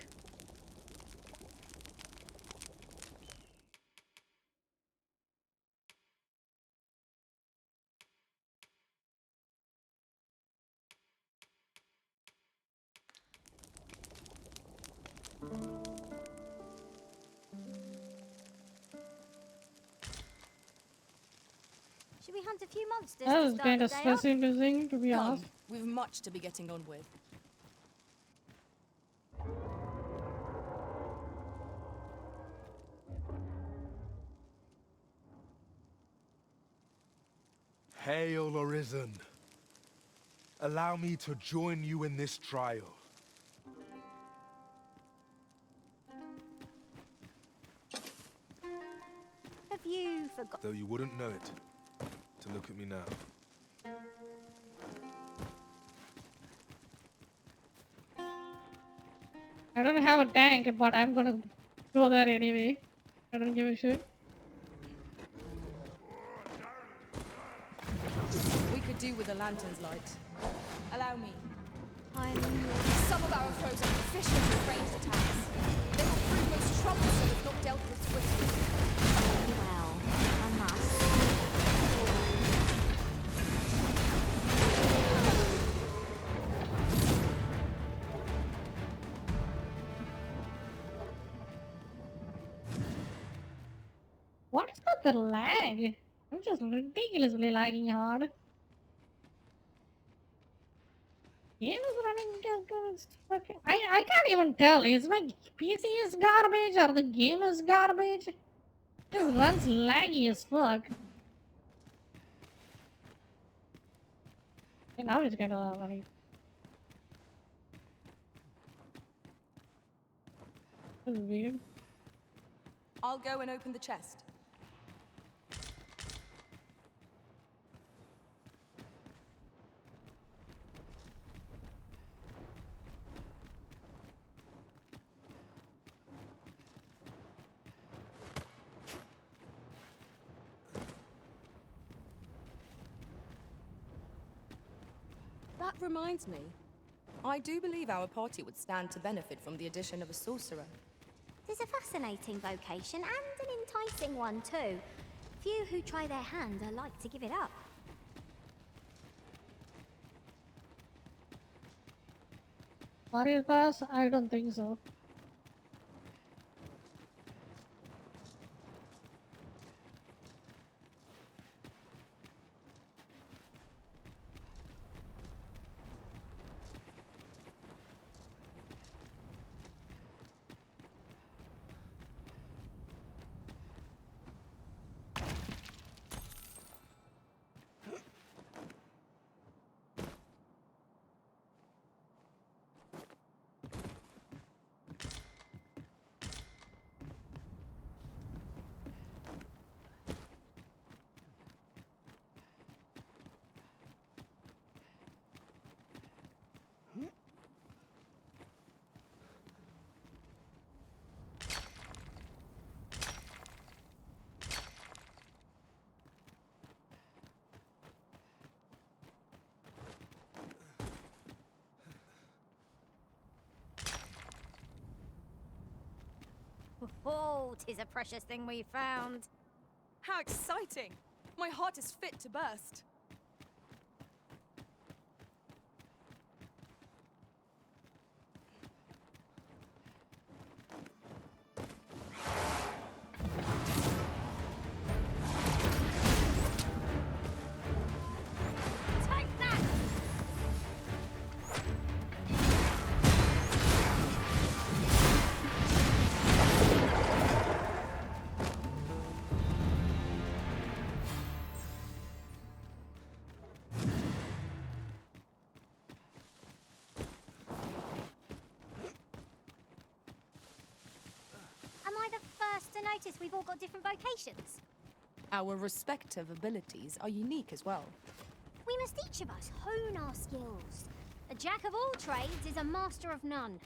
Should we hunt a few monsters That to was start kind the of day off? stressing, to be Come, honest. we've much to be getting on with. Hail, Arisen. Allow me to join you in this trial. Have you forgotten? Though you wouldn't know it, to look at me now. I don't have a tank, but I'm gonna go there anyway. I don't give a shit. We could do with a lantern's light. Allow me. Some of our foes are proficient with ranged attacks. They will prove most troublesome if not dealt with swiftly. Well, I must. What is with the lag? I'm just ridiculously lagging hard. Game is running just good. Fucking, I can't even tell. Is my PC is garbage or the game is garbage? It runs laggy as fuck. And now it's kind of like. This is weird. I'll go and open the chest. That reminds me. I do believe our party would stand to benefit from the addition of a sorcerer. It's a fascinating vocation and an enticing one too. Few who try their hand are like to give it up. Warrior Pass? I don't think so. Oh, 'tis a precious thing we found. How exciting! My heart is fit to burst. Take that! Am I the first to notice we've all got different vocations? Our respective abilities are unique as well. We must each of us hone our skills. A jack of all trades is a master of none.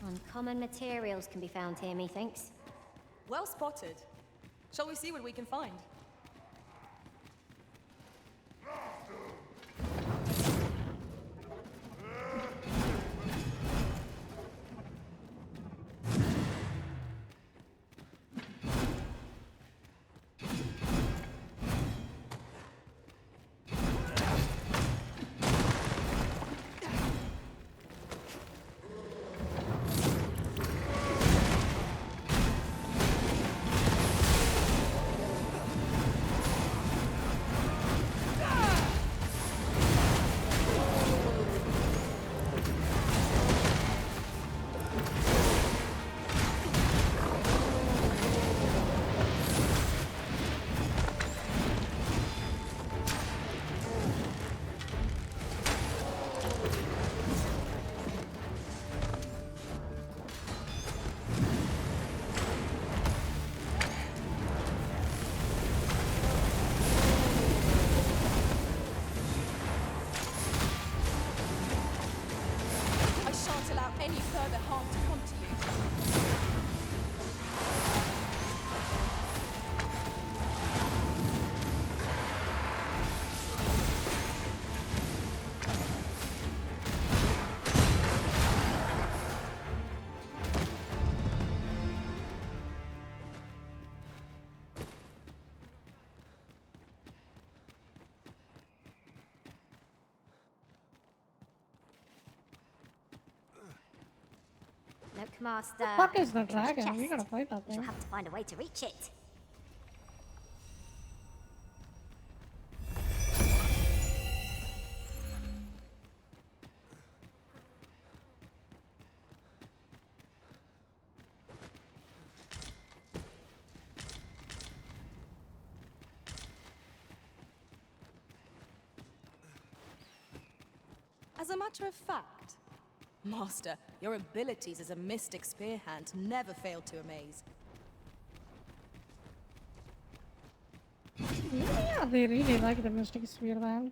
Uncommon materials can be found here, methinks. Well spotted. Shall we see what we can find? I shan't allow any further harm to come to you. Look, Master. The fuck is the there's a dragon? We chest. gotta fight that You'll thing. have to find a way to reach it. As a matter of fact, Master, your abilities as a mystic spear hand never fail to amaze. Yeah, they really like the Mystic Sphere, man.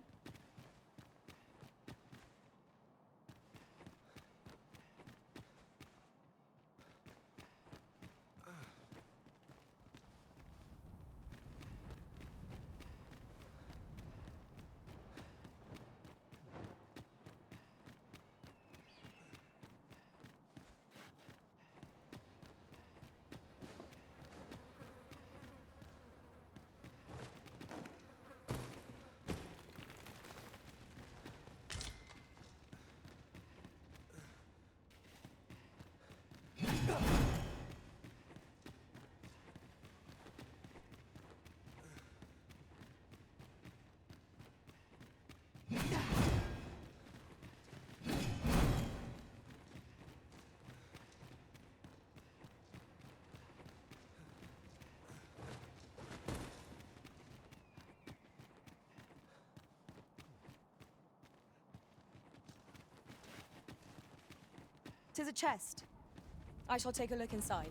Tis a chest. I shall take a look inside.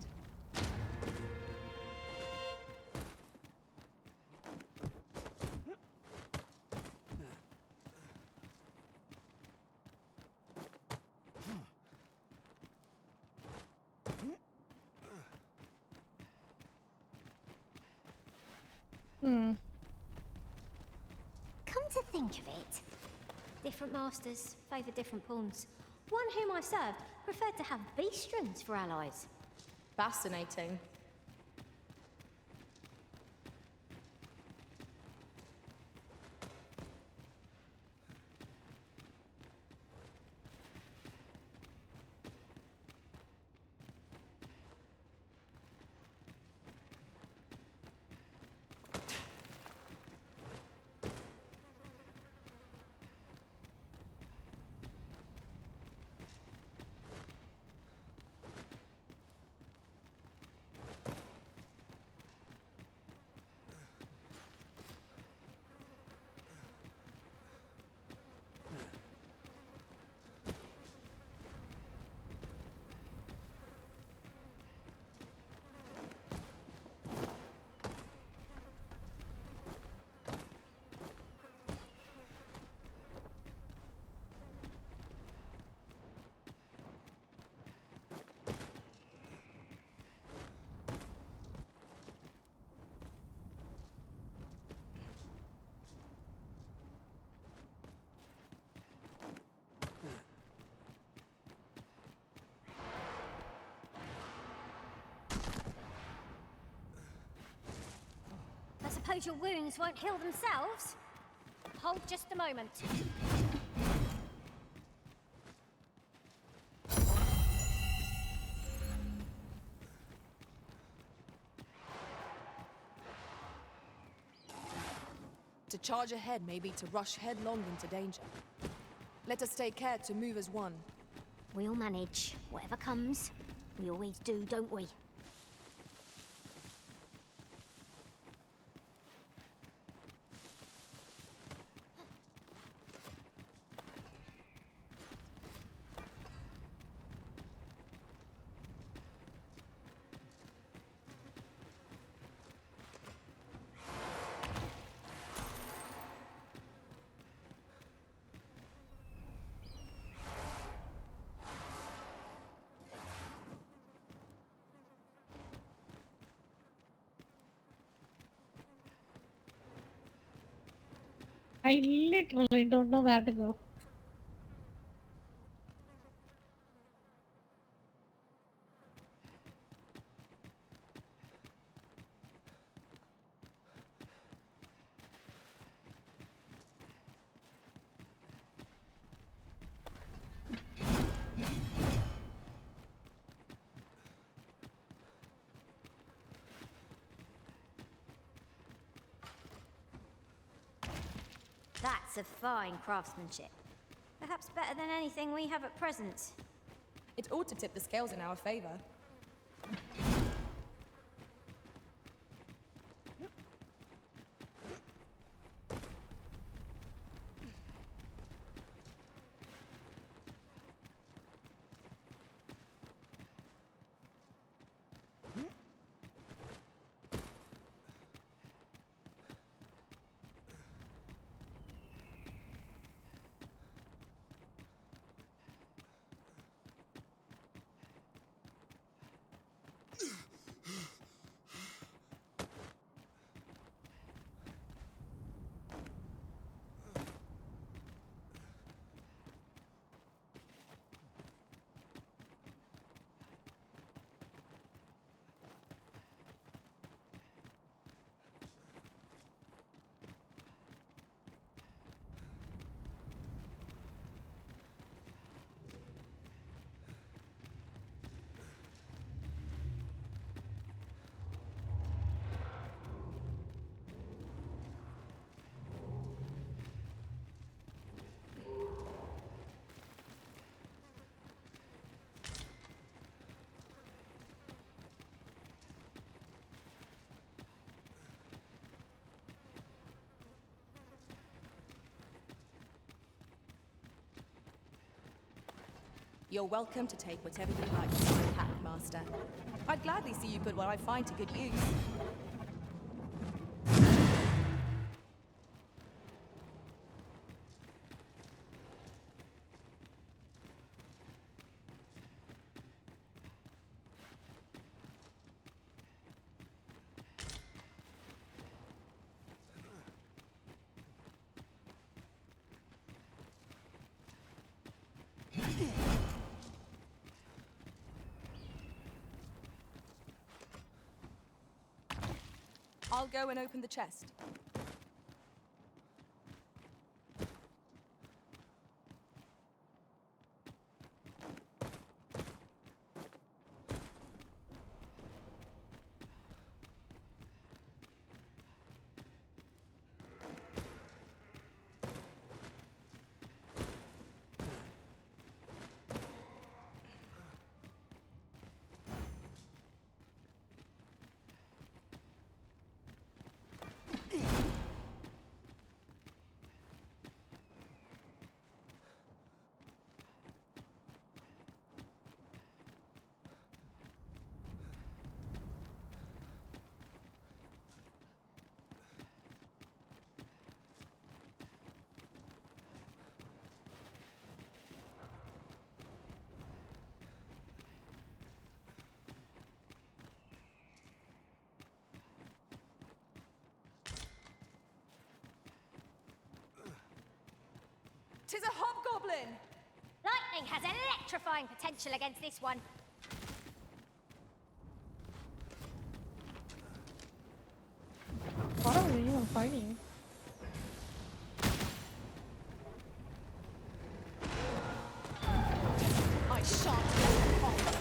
think of it, different masters favour different pawns. One whom I served preferred to have beastrons for allies. Fascinating. I suppose your wounds won't heal themselves? Hold just a moment. To charge ahead may be to rush headlong into danger. Let us take care to move as one. We'll manage. Whatever comes, we always do, don't we? I literally don't know where to go. That's a fine craftsmanship. Perhaps better than anything we have at present. It ought to tip the scales in our favor. You're welcome to take whatever you like from my pack, Master. I'd gladly see you put what I find to good use. I'll go and open the chest. Tis a hobgoblin! Lightning has electrifying potential against this one. What are we even fighting? I shan't let them off.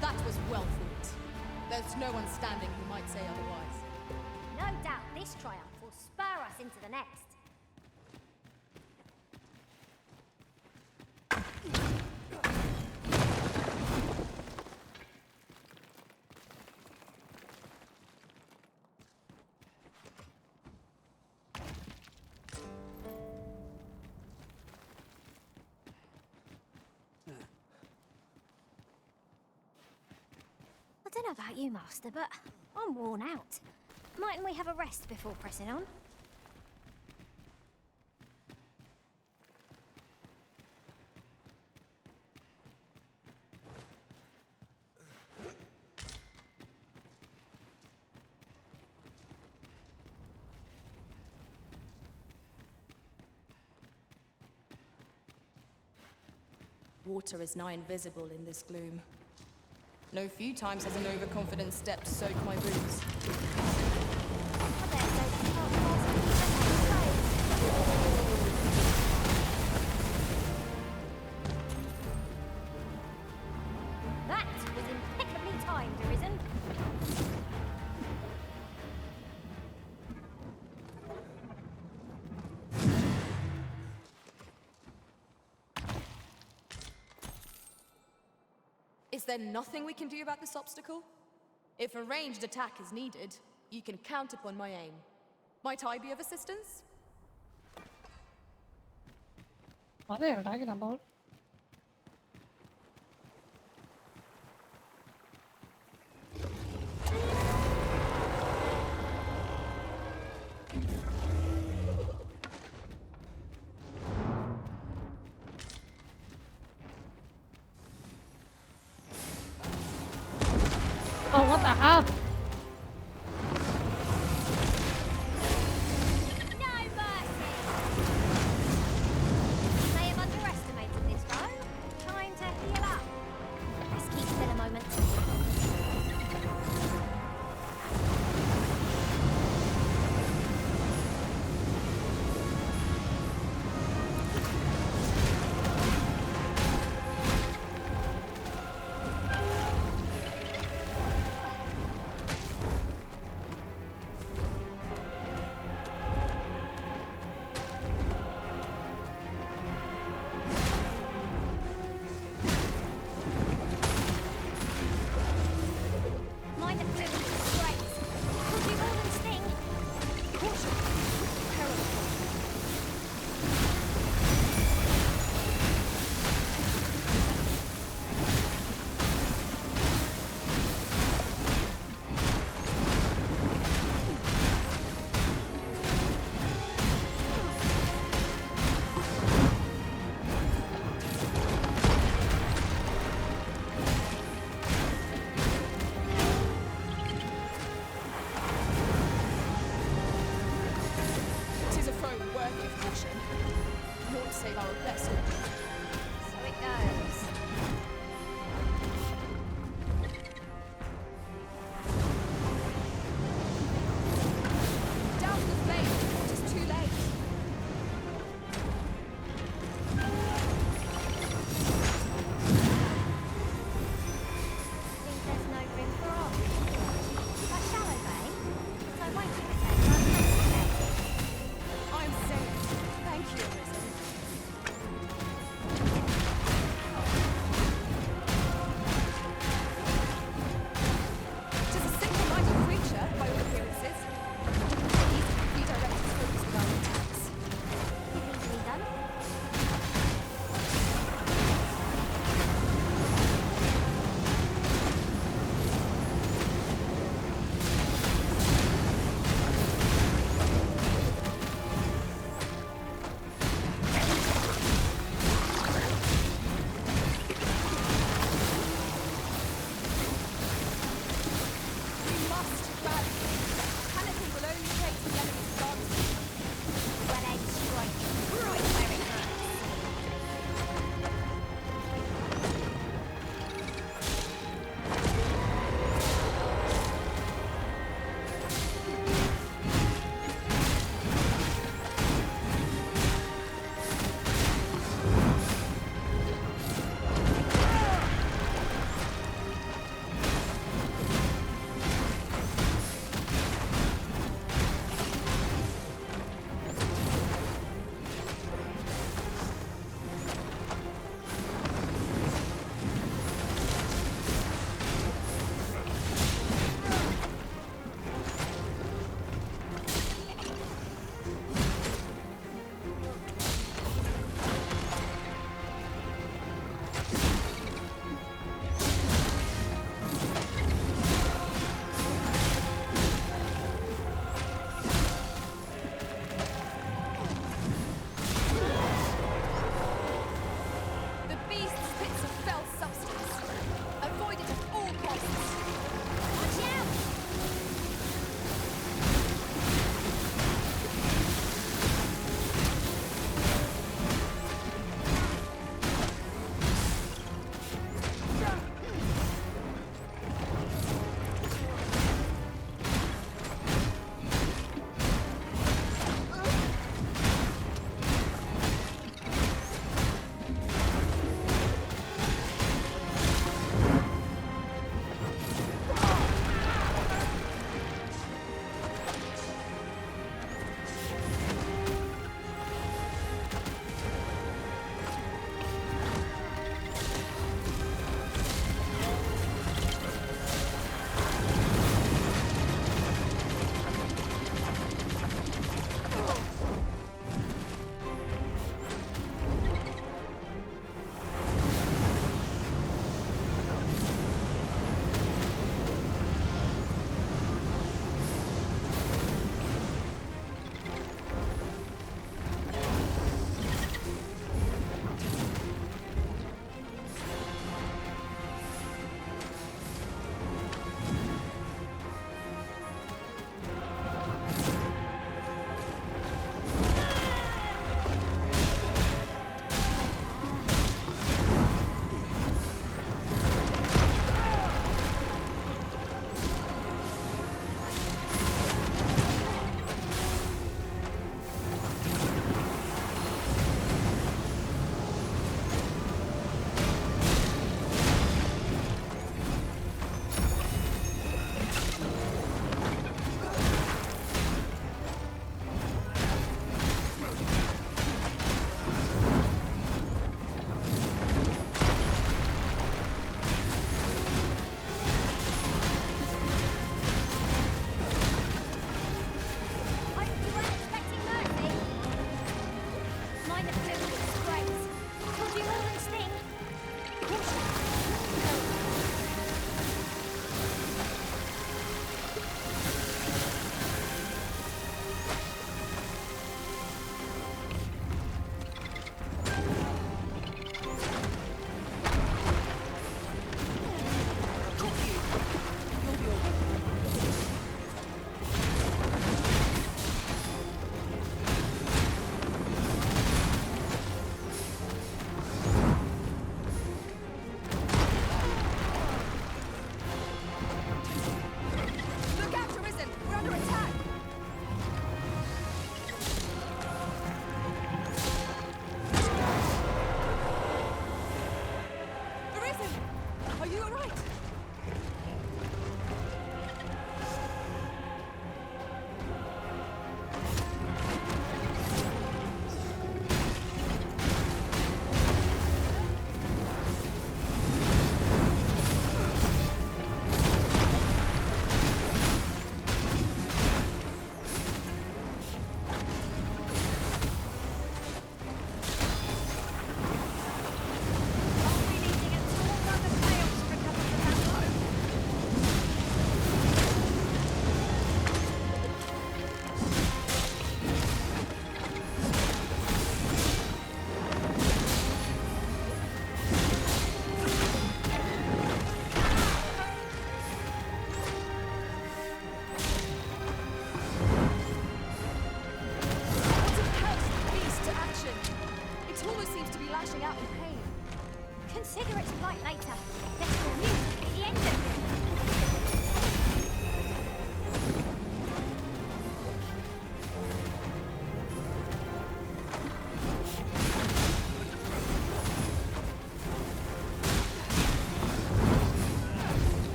That was well fought. There's no one standing who might say otherwise. No doubt this triumph will spur us into the next. I don't know about you, Master, but I'm worn out. Mightn't we have a rest before pressing on? Water is nigh invisible in this gloom. No few times has an overconfident step soaked my boots. That was impeccably timed, Arisen. Is there nothing we can do about this obstacle? If a ranged attack is needed, you can count upon my aim. Might I be of assistance? What are you talking about? Oh, what the hell? No mercy! May have underestimated this foe. Time to heal up. Let's keep still a moment.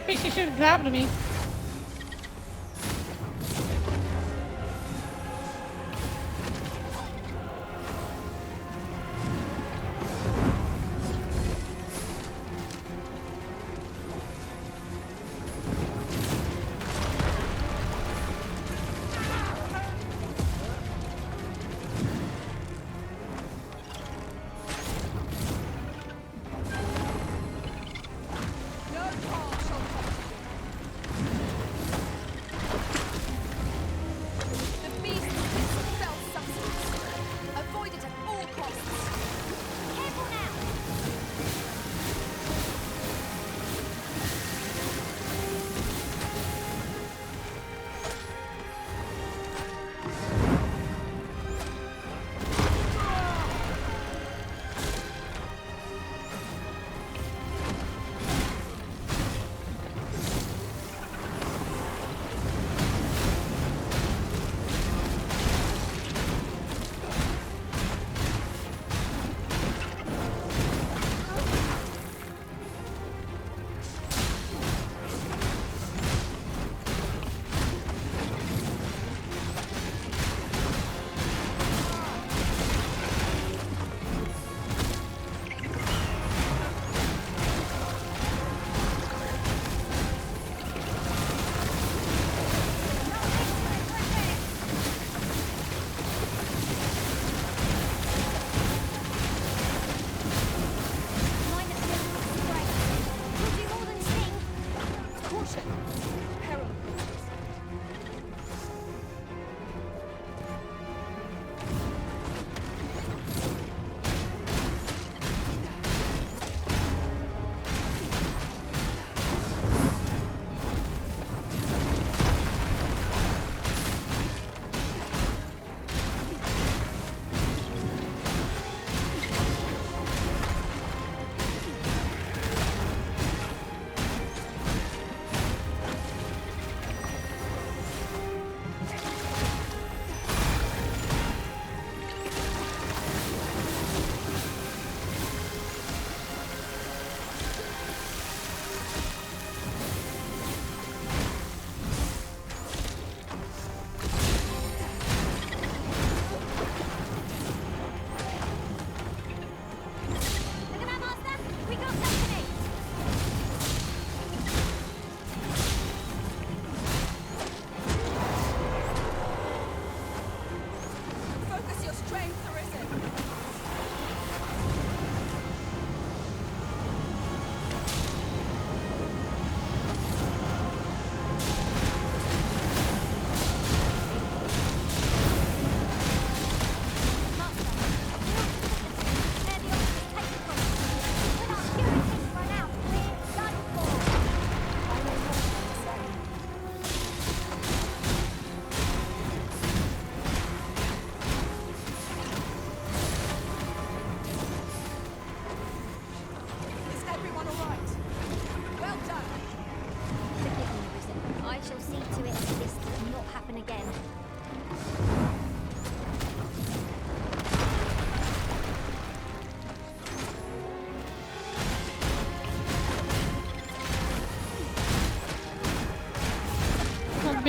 Pixie should have grabbed me.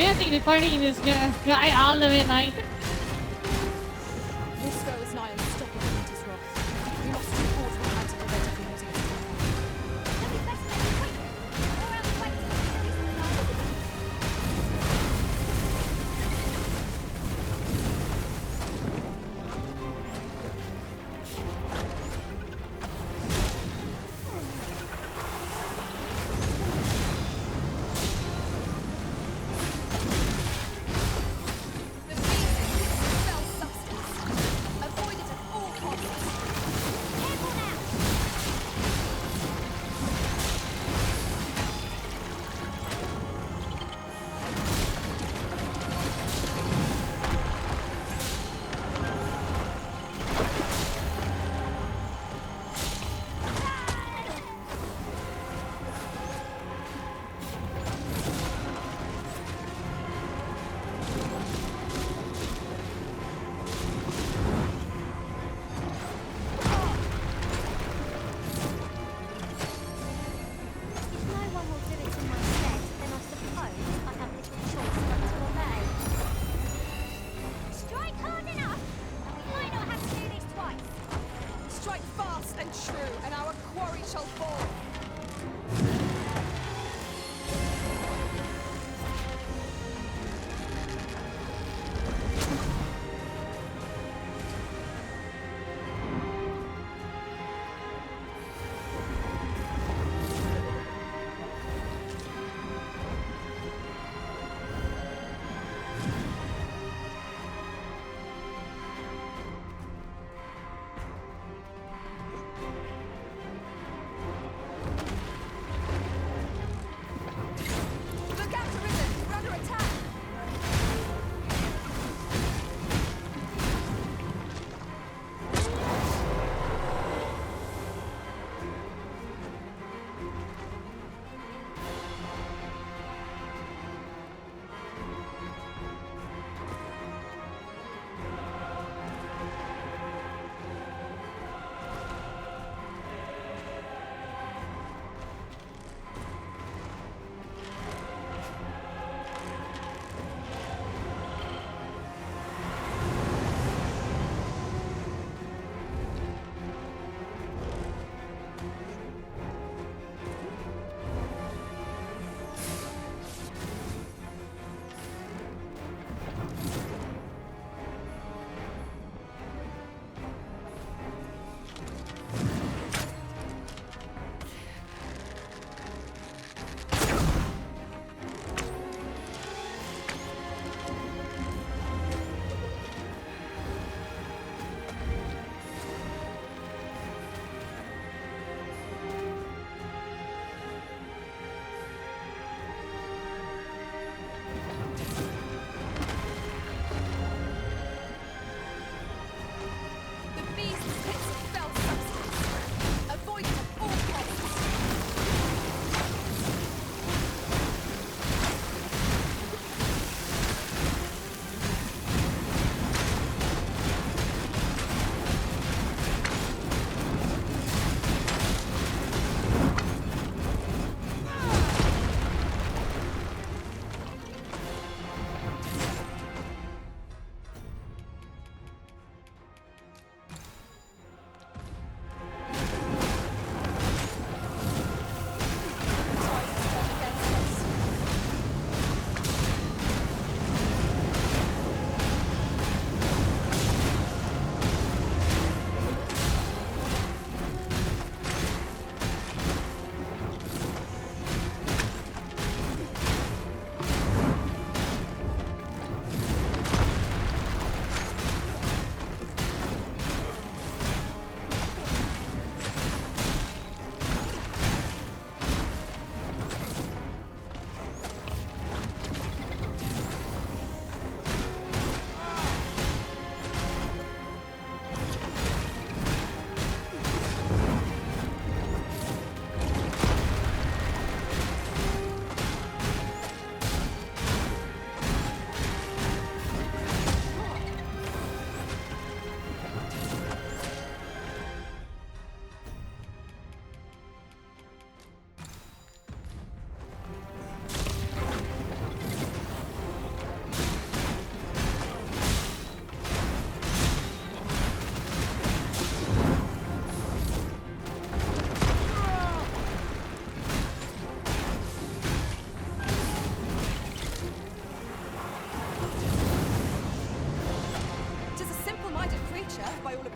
basically fighting this guy all the way night. This foe is nigh unstoppable in his wrath. We must do all we can to prevent it from using its power.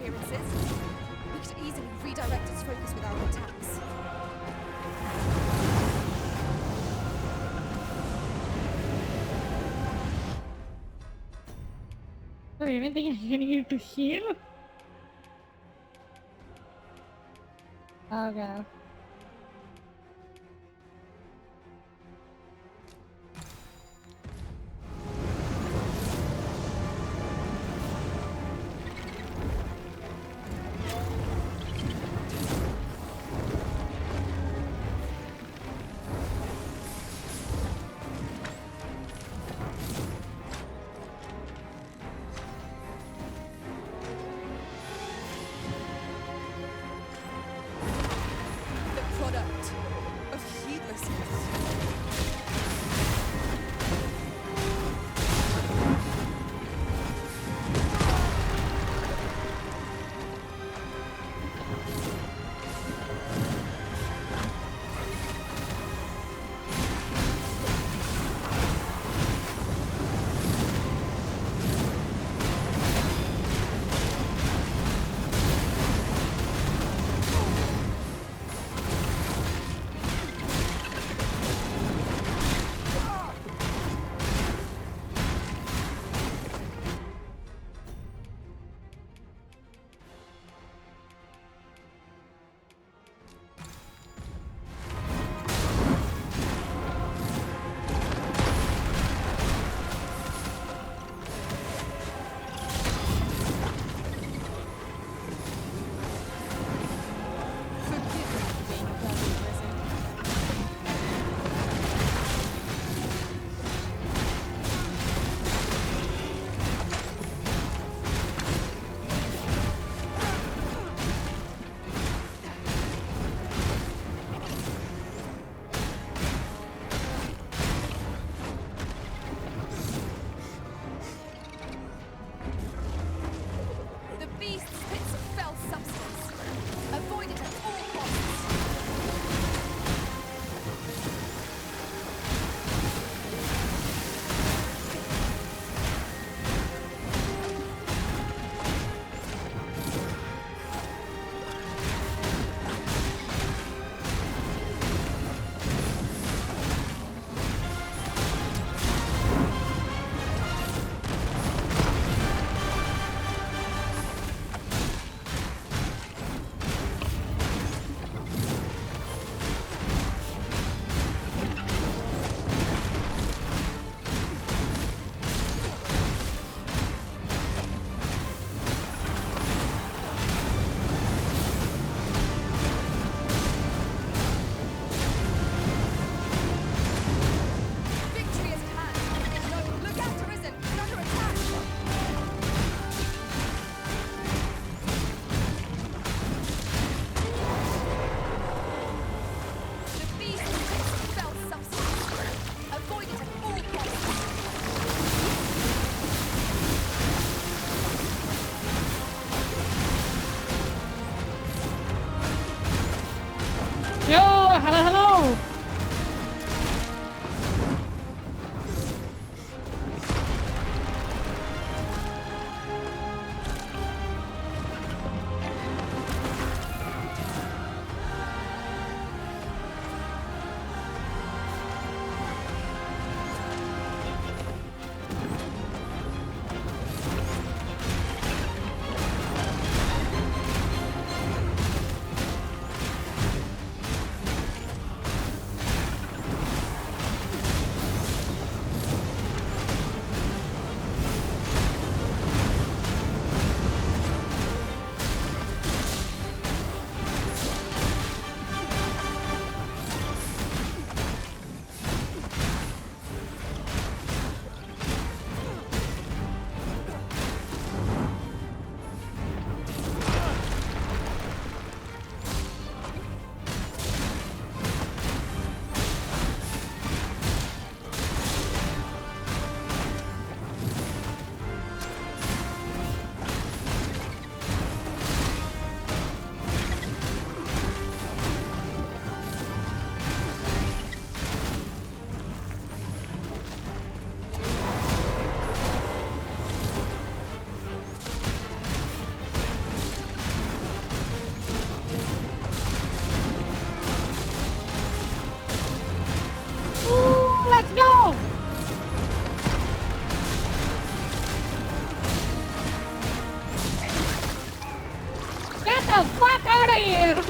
appearances. We could easily redirect its focus with our attacks. So anything you need to heal? Okay.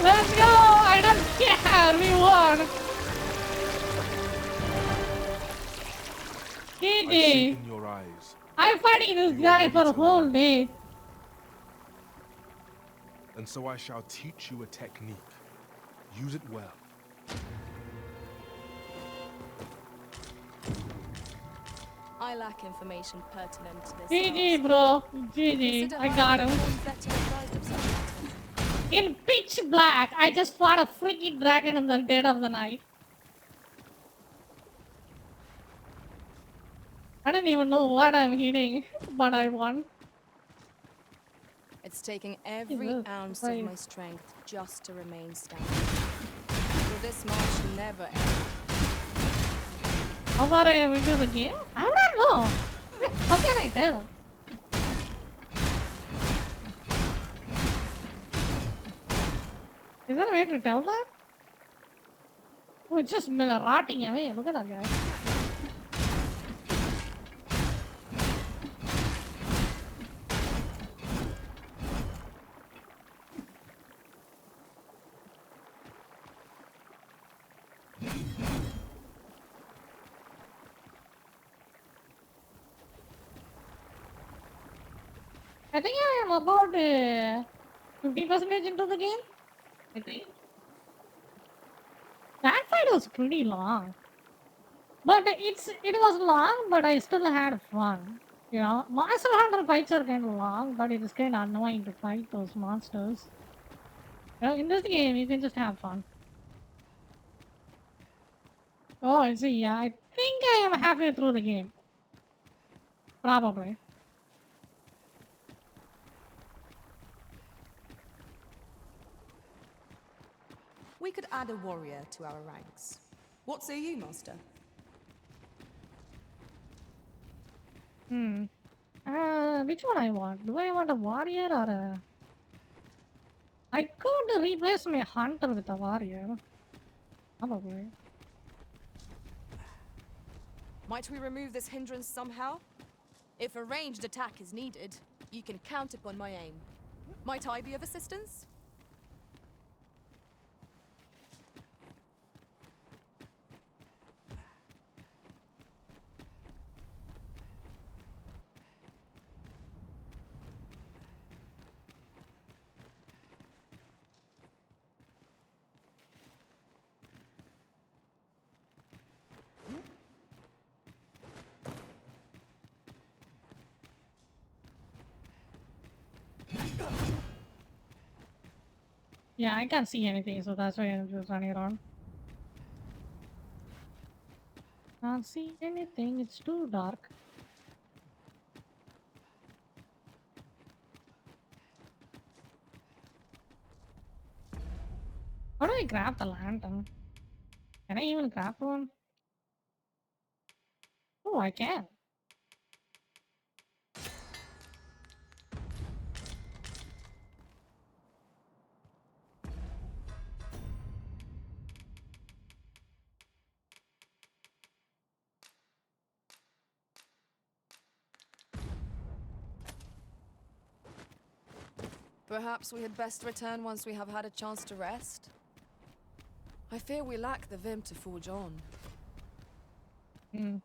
Let's go! I don't care! We won! I see GG! in your eyes, I'm fighting this You are guy ready for a to whole learn. day. and so I shall teach you a technique. Use it well. I lack information pertinent to this GG, task. bro. GG. Consider I got him. hiring a veteran advisor of some matter. In pitch black, I just fought a freaking dragon in the dead of the night. I don't even know what I'm hitting, but I won. It's taking every this? ounce Right. of my strength just to remain standing. Will this march never end? How far I am into the game? I don't know. How can I tell? Is there a way to tell that? Oh, it's just rotting away. Look at that guy. I think I am about 50% into the game. I think. That fight was pretty long. But it was long, but I still had fun. You know, Monster Hunter fights are kind of long, but it is kind of annoying to fight those monsters. You know, in this game, you can just have fun. Oh, I see. Yeah, I think I am halfway through the game. Probably. We could add a warrior to our ranks. What say you, Master? Which one I want? Do I want a warrior or a... I could replace my hunter with a warrior. Probably. Might we remove this hindrance somehow? If a ranged attack is needed, you can count upon my aim. Might I be of assistance? Yeah, I can't see anything, so that's why I'm just running around. Can't see anything, it's too dark. How do I grab the lantern? Can I even grab one? Oh, I can. Perhaps we had best return once we have had a chance to rest. I fear we lack the vim to forge on. Hmm.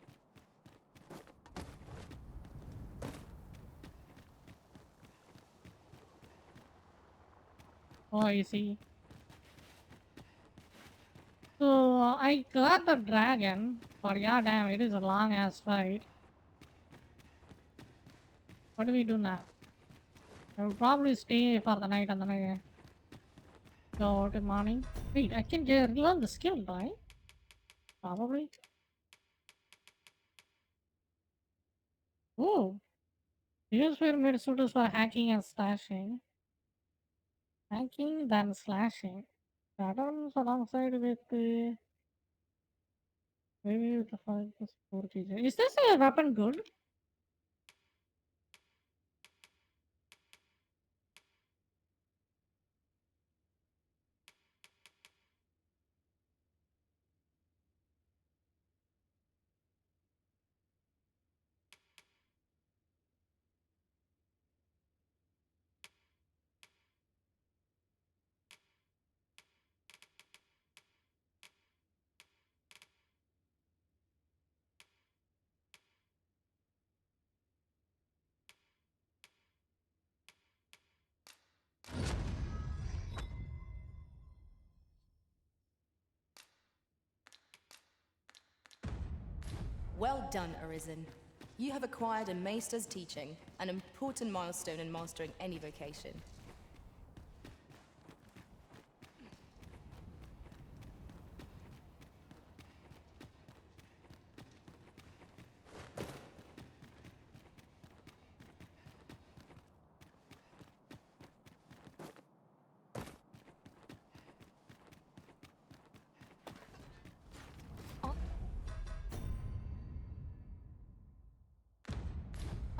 Oh, I see. So, I got the dragon, but yeah, damn, it is a long ass fight. What do we do now? I will probably stay for the night and then I go out in morning. Wait, I can learn the skill, right? Probably. Oh, these were made suitors for hacking and slashing. Hacking, then slashing. Patterns alongside with the... Maybe with the 5+4 GJ. Is this a weapon good? Well done, Arisen. You have acquired a Maester's teaching, an important milestone in mastering any vocation.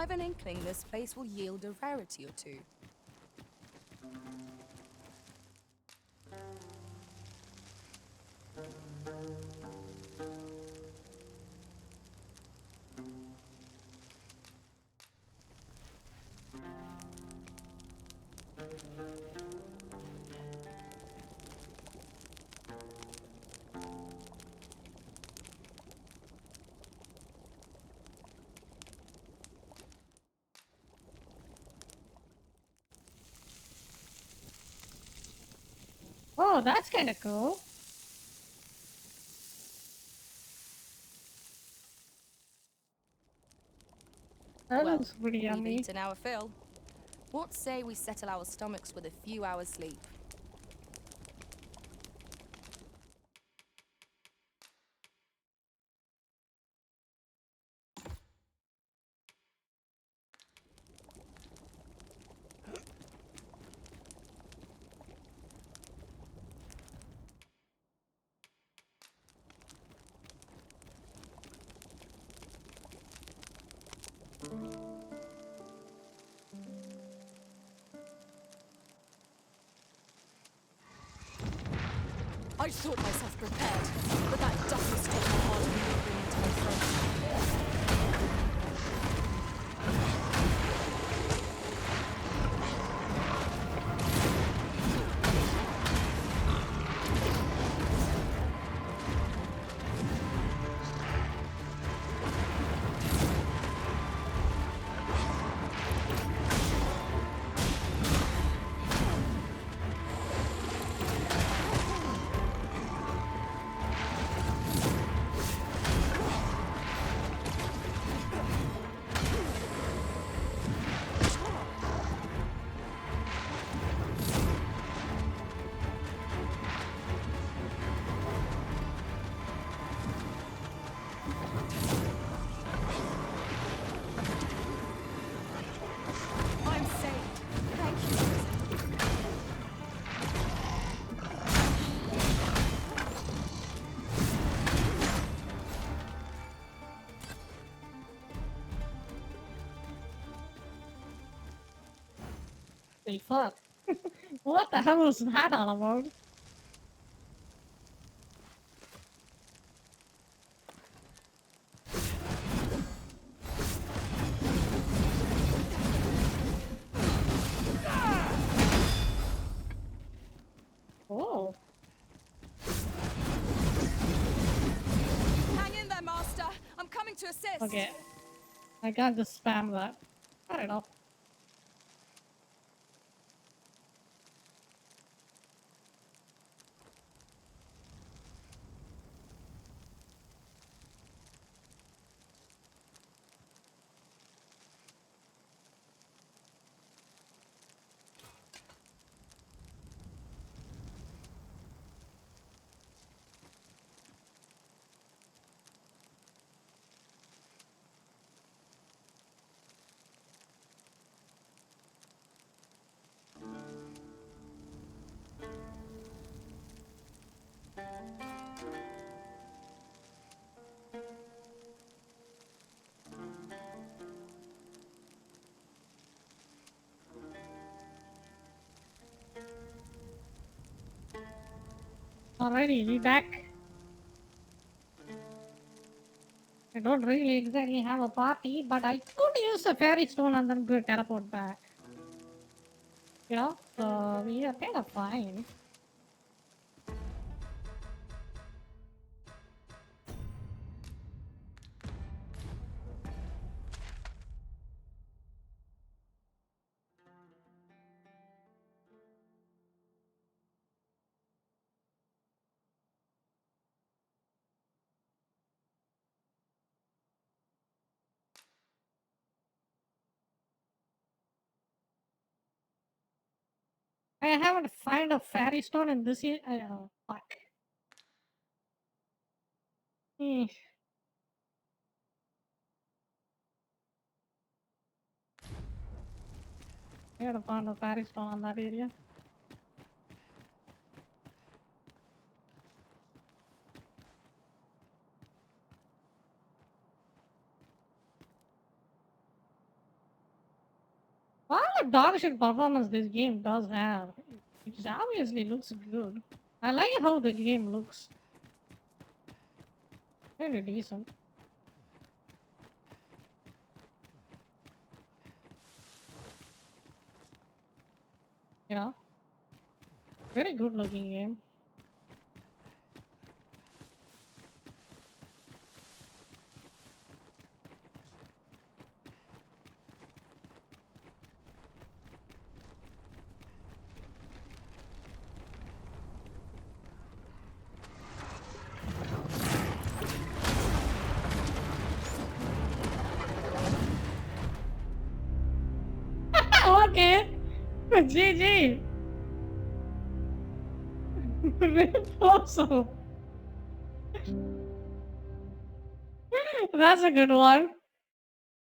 I've an inkling this place will yield a rarity or two. Oh, that's kind of cool. That Well, looks pretty we've yummy. eaten our fill. What say we settle our stomachs with a few hours sleep? I thought myself prepared, but that doesn't stop my heart from moving into my throat. I'm saved. Thank you. Hey, fuck. What the hell was that all about? Oh. Hang in there, Master. I'm coming to assist. Okay. I can't just spam that. I don't know. Alrighty, we back. I don't really exactly have a party, but I could use a fairy stone and then go teleport back. You know? So we are kind of fine. haven't found a fairy stone in this year. Fuck. Hmm. I gotta find a fairy stone on that area. What a dog shit performance this game does have. It obviously looks good. I like how the game looks. Very decent. Yeah. Very good looking game. Okay. GG. Also. That's a good one.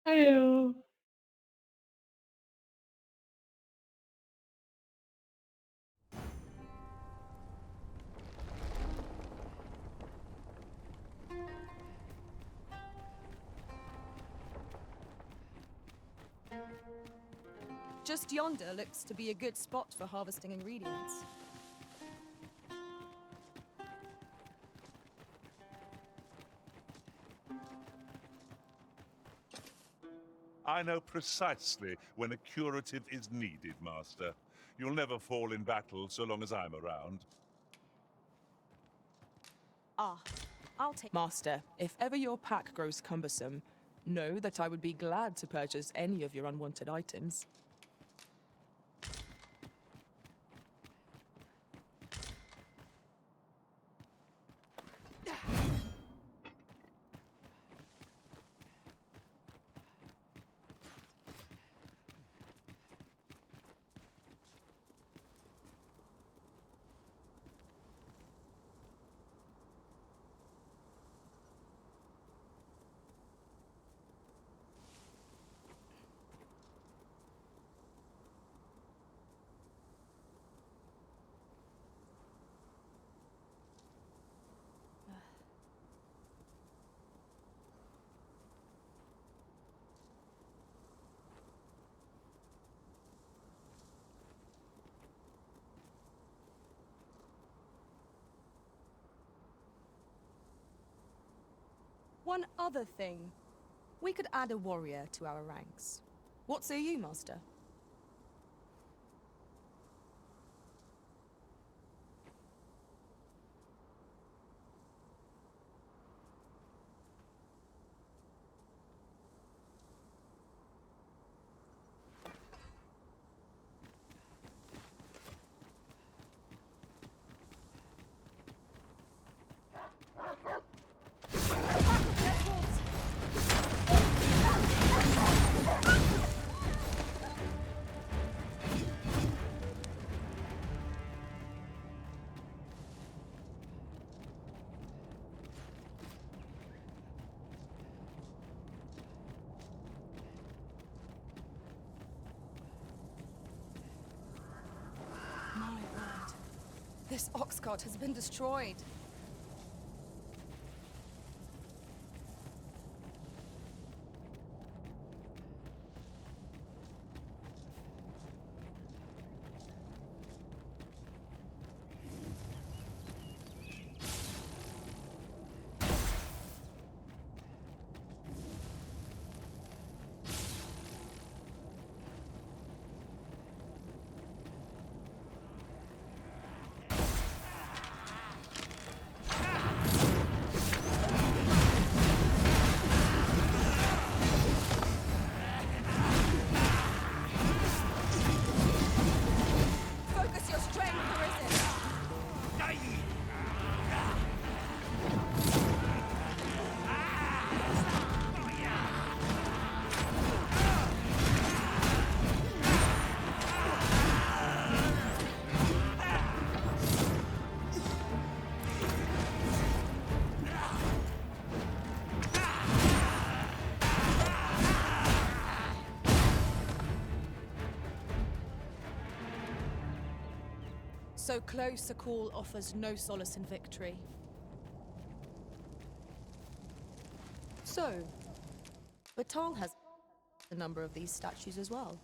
Ew. Just yonder looks to be a good spot for harvesting ingredients. I know precisely when a curative is needed, Master. You'll never fall in battle so long as I'm around. Ah, I'll take... Master, if ever your pack grows cumbersome, know that I would be glad to purchase any of your unwanted items. One other thing. We could add a warrior to our ranks. What say you, Master? This ox cart has been destroyed. So close, a call offers no solace in victory. So, Batal has a number of these statues as well.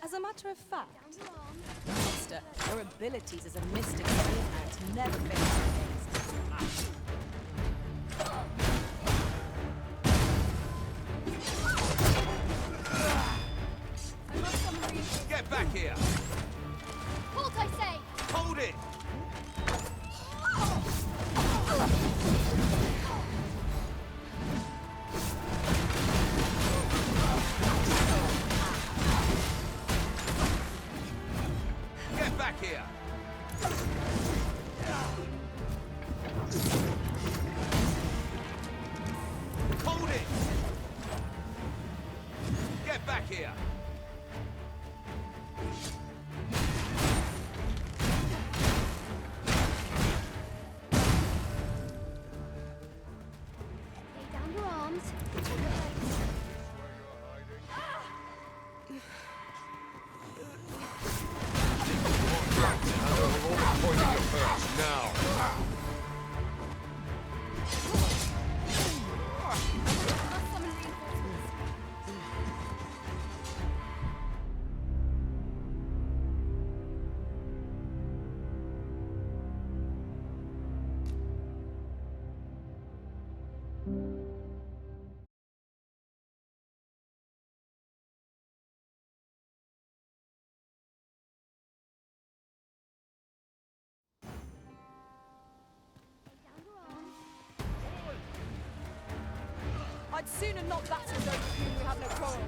As a matter of fact, Master, your abilities as a mystic beforehand never failed. Get back here! Halt, I say! Hold it! Get back here! Hold it! Get back here! Lay down your arms. Now! Must summon reinforcements. I'd sooner not battle those with whom we have no quarrel.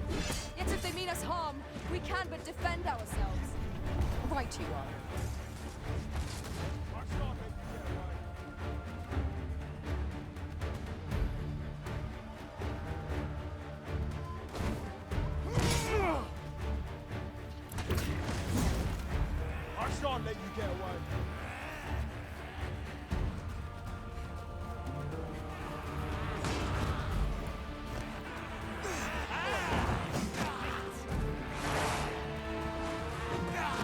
Yet if they mean us harm, we can but defend ourselves. Right you are. I shan't let you get away.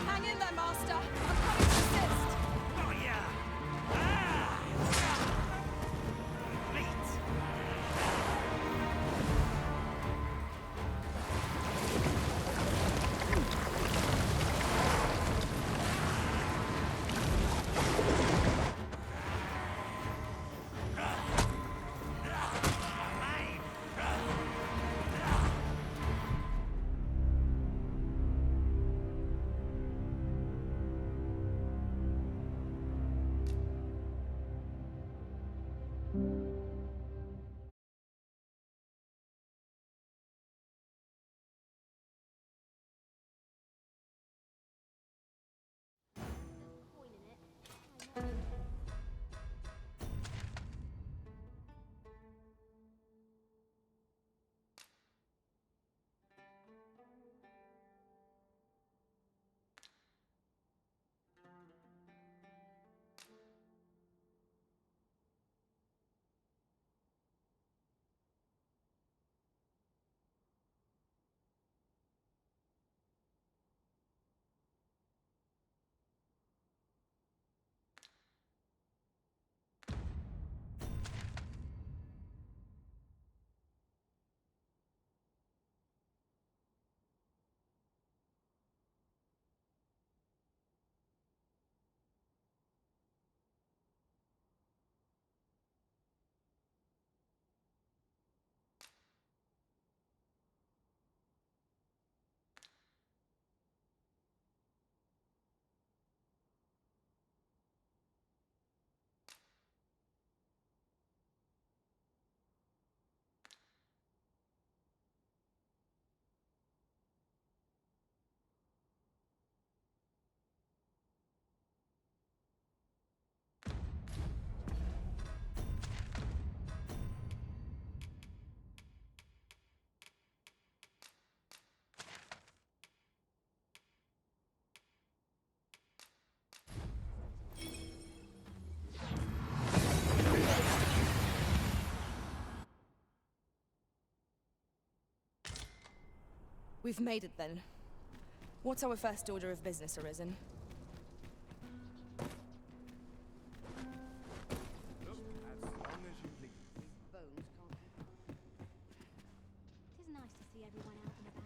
Hang in there, Master. I'm coming to assist. Oh yeah! We've made it then. What's our first order of business, Arisen? It is nice to see everyone out and about.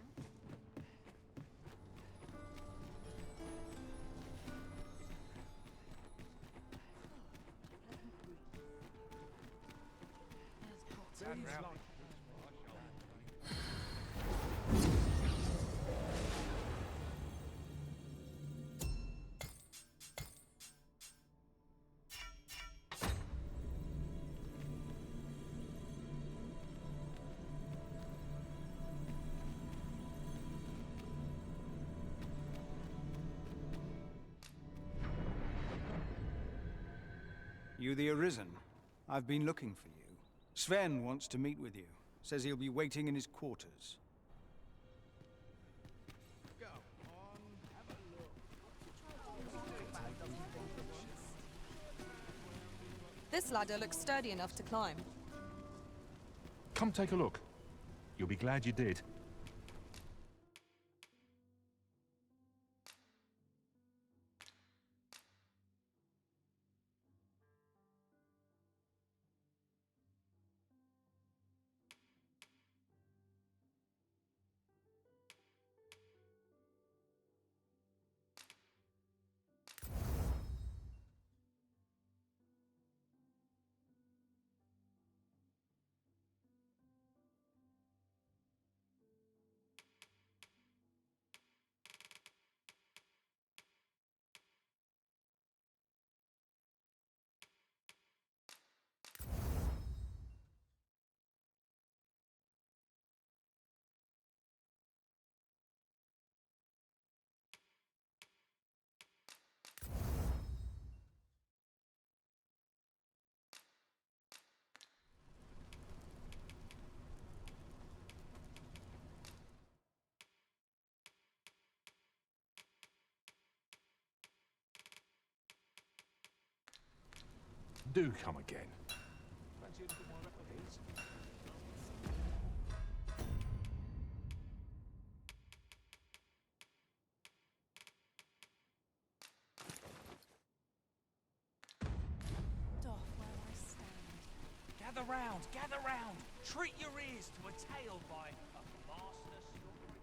You the Arisen? I've been looking for you. Sven wants to meet with you. Says he'll be waiting in his quarters. This ladder looks sturdy enough to climb. Come take a look. You'll be glad you did. Do come again. Gather round, gather round. Treat your ears to a tale by a master story.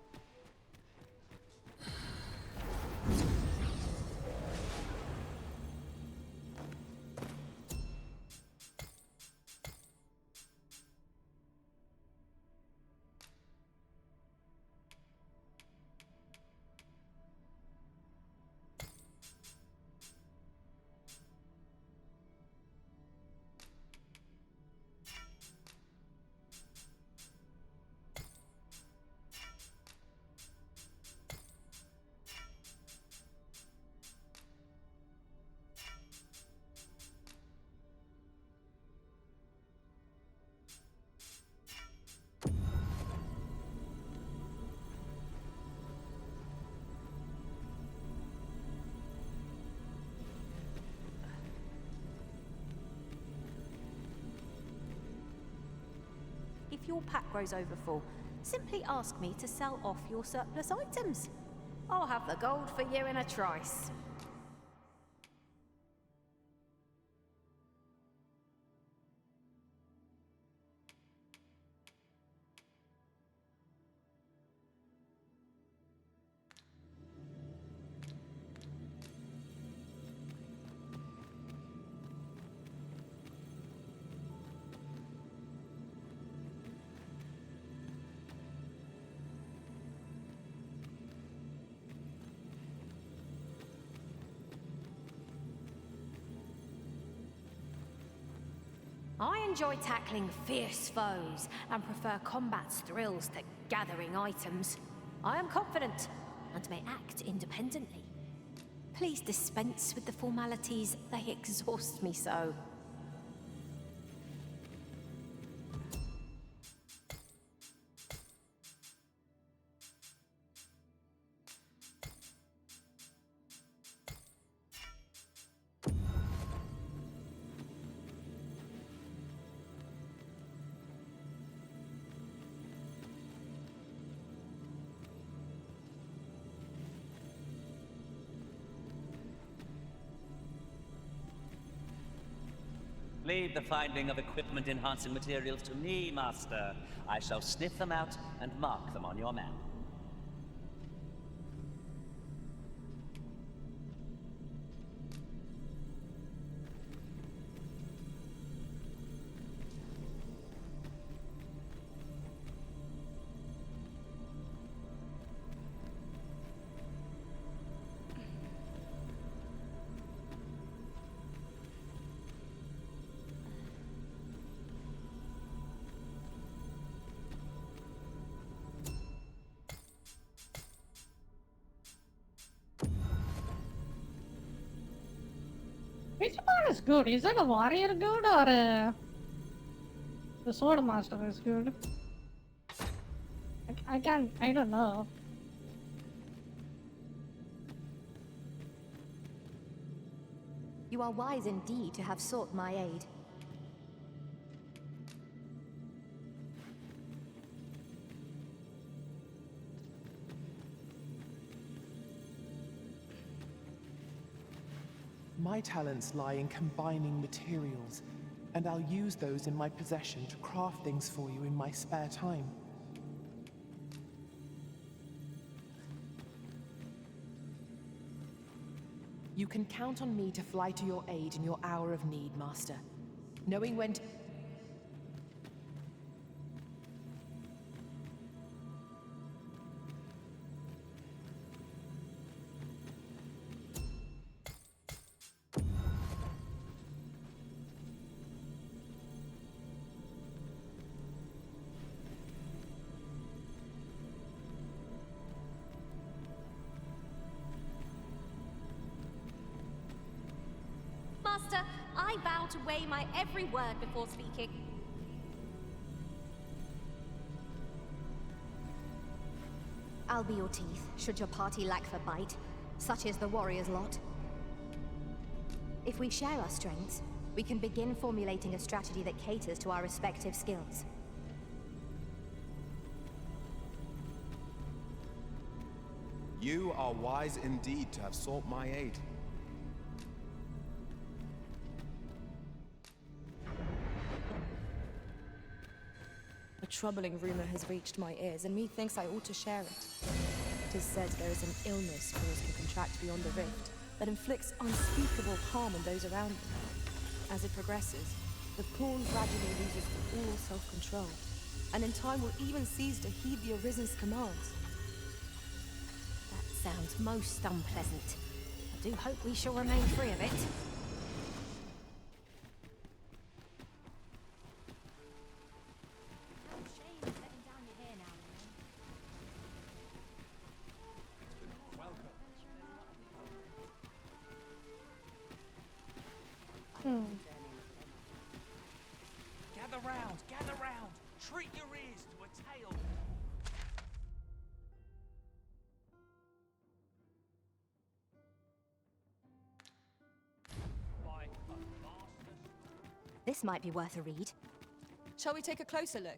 If your pack grows over full, simply ask me to sell off your surplus items. I'll have the gold for you in a trice. I enjoy tackling fierce foes and prefer combat's thrills to gathering items. I am confident and may act independently. Please dispense with the formalities, they exhaust me so. Leave the finding of equipment-enhancing materials to me, Master. I shall sniff them out and mark them on your map. Which one is good? Is it a warrior good or the sword master is good? I don't know. You are wise indeed to have sought my aid. My talents lie in combining materials, and I'll use those in my possession to craft things for you in my spare time. You can count on me to fly to your aid in your hour of need, Master. Knowing when to... Master, I vow to weigh my every word before speaking. I'll be your teeth, should your party lack the bite. Such is the warrior's lot. If we share our strengths, we can begin formulating a strategy that caters to our respective skills. You are wise indeed to have sought my aid. A troubling rumor has reached my ears, and methinks I ought to share it. It is said there is an illness caused to contract beyond the rift that inflicts unspeakable harm on those around them. As it progresses, the pawn gradually loses all self-control, and in time will even cease to heed the Arisen's commands. That sounds most unpleasant. I do hope we shall remain free of it. Gather round. Treat your ears to a tale. This might be worth a read. Shall we take a closer look?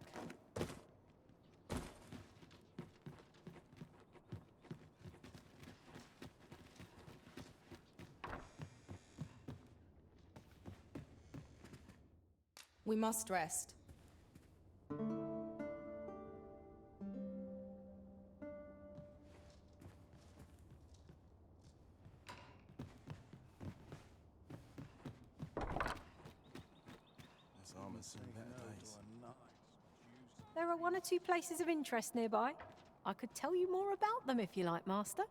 We must rest. There are one or two places of interest nearby. I could tell you more about them if you like, Master.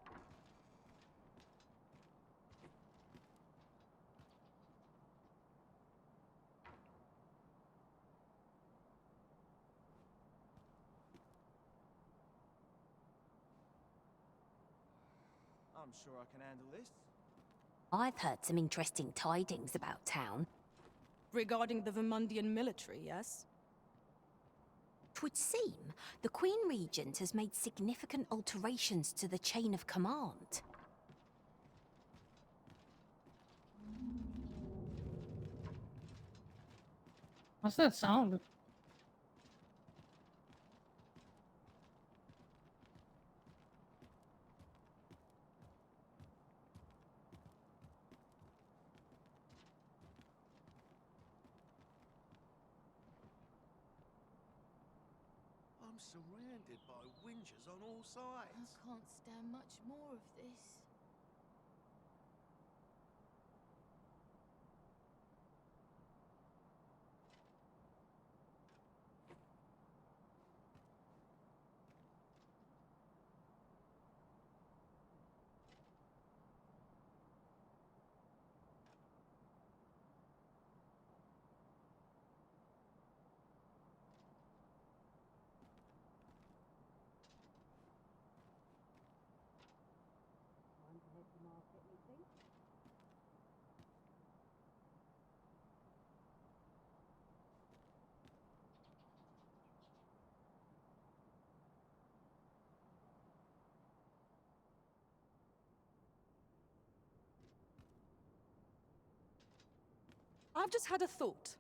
I'm sure I can handle this. I've heard some interesting tidings about town. Regarding the Vermundian military, yes? 'Twould seem the Queen Regent has made significant alterations to the chain of command. What's that sound? surrounded by whingers on all sides. I can't stand much more of this. I've just had a thought.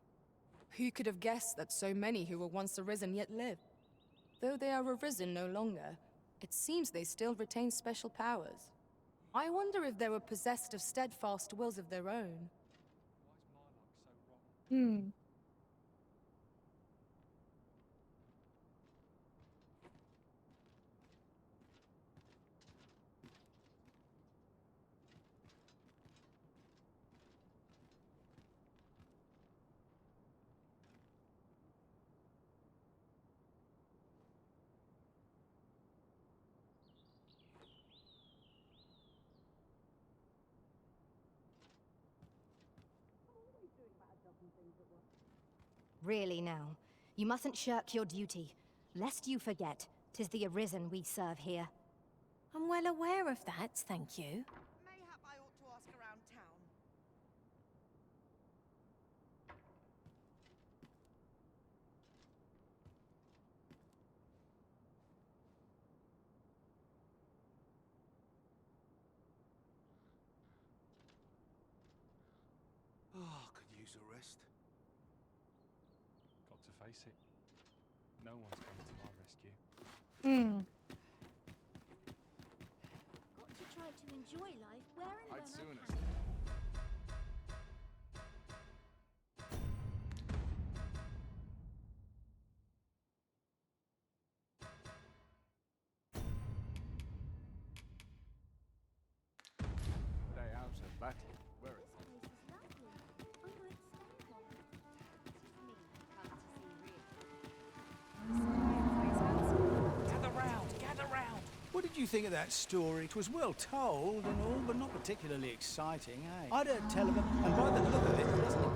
Who could have guessed that so many who were once arisen yet live? Though they are arisen no longer, it seems they still retain special powers. I wonder if they were possessed of steadfast wills of their own. Really now, you mustn't shirk your duty, lest you forget 'tis the Arisen we serve here. I'm well aware of that, thank you. Mayhap I ought to ask around town. Oh, could use a rest. Got to face it. No one's coming to my rescue. Got to try to enjoy life where and when I'd sooner. I can. Day out of battle. Where is This place is lovely. I might stay long. Gather round! What did you think of that story? It was well told and all, but not particularly exciting, eh? I'd tell him, and by the look of it, doesn't it?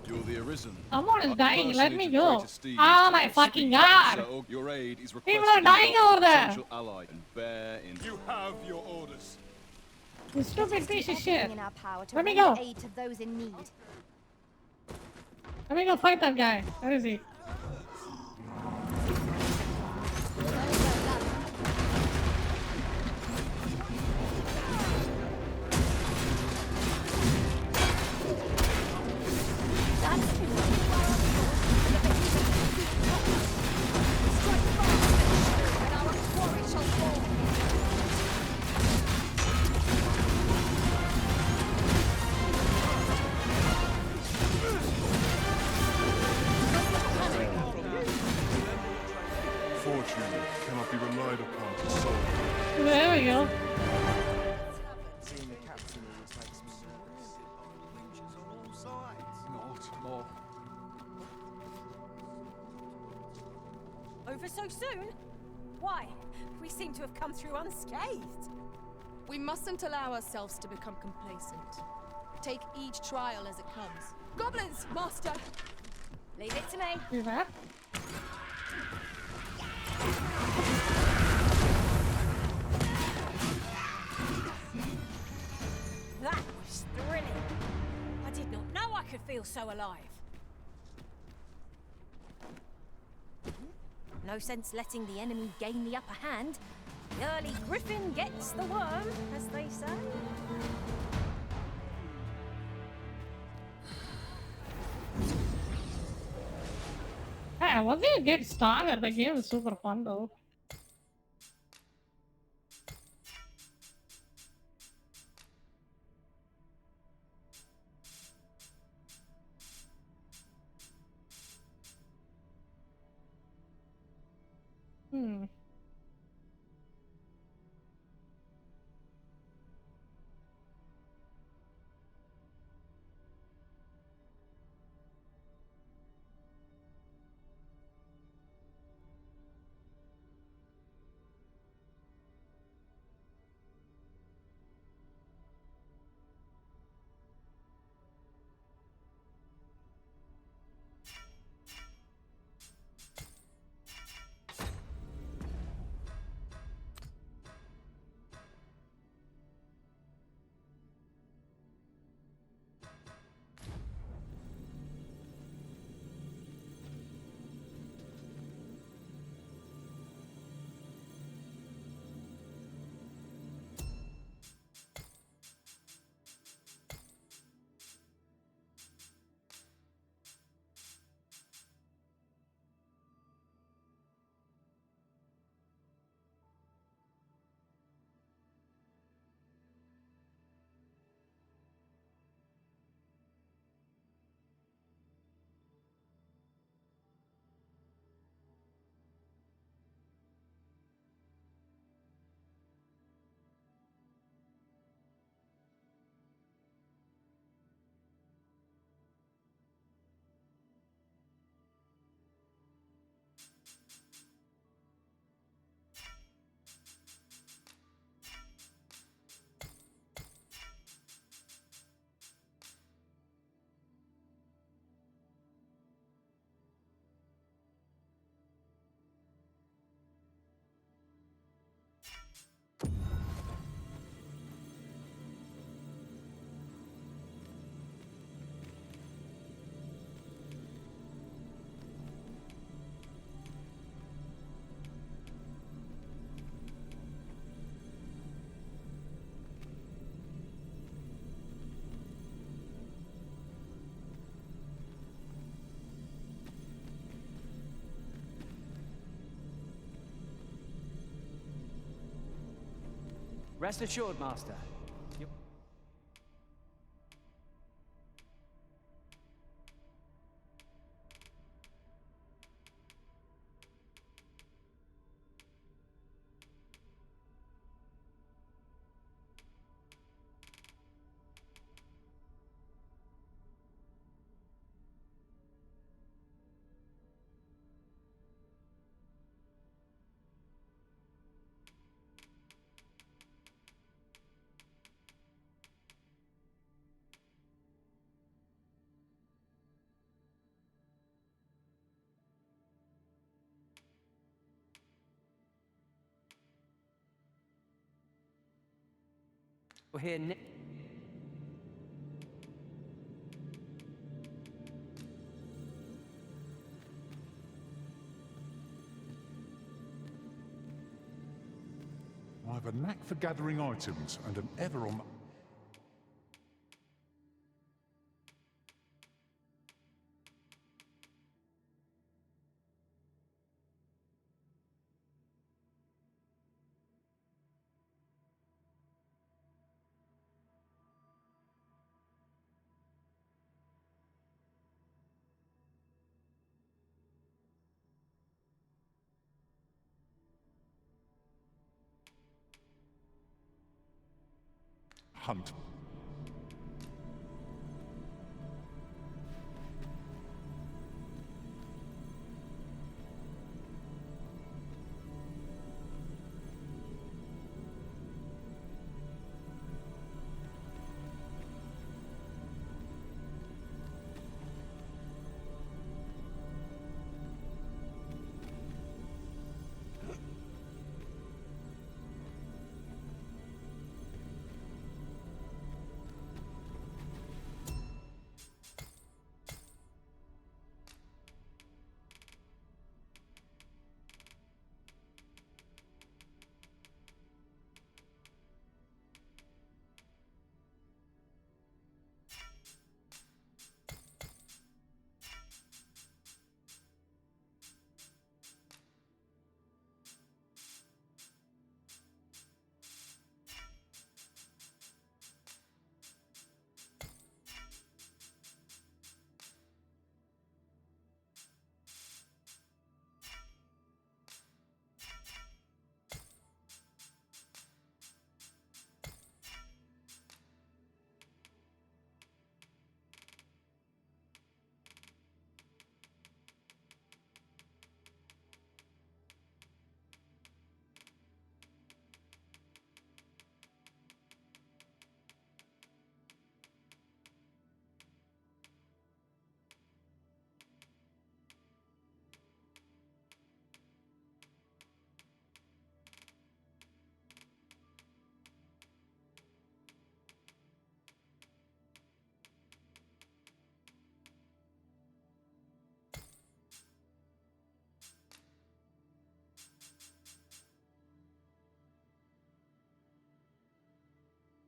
You're the Arisen. Someone is I've dying, let personally me to go. Traitor Steve Oh to my speak fucking out, god! so your aid is People requested are dying by over there. potential ally and bear in. You have your orders. You stupid piece of shit. In our power to Let me render go. aid to those in need. Let me go fight that guy. Where is he? Fortune cannot be relied upon to solve. There we go. Seeing the captain always makes me nervous. Whingers on all sides. Not more. Over so soon? Why? We seem to have come through unscathed. We mustn't allow ourselves to become complacent. Take each trial as it comes. Goblins, master! Leave it to me. Do that. That was thrilling. I did not know I could feel so alive. No sense letting the enemy gain the upper hand. The early griffin gets the worm, as they say. Hey, once you get started, the game is super fun though. Hmm. Rest assured, Master. We're here now. I have a knack for gathering items and am ever on. Hunt.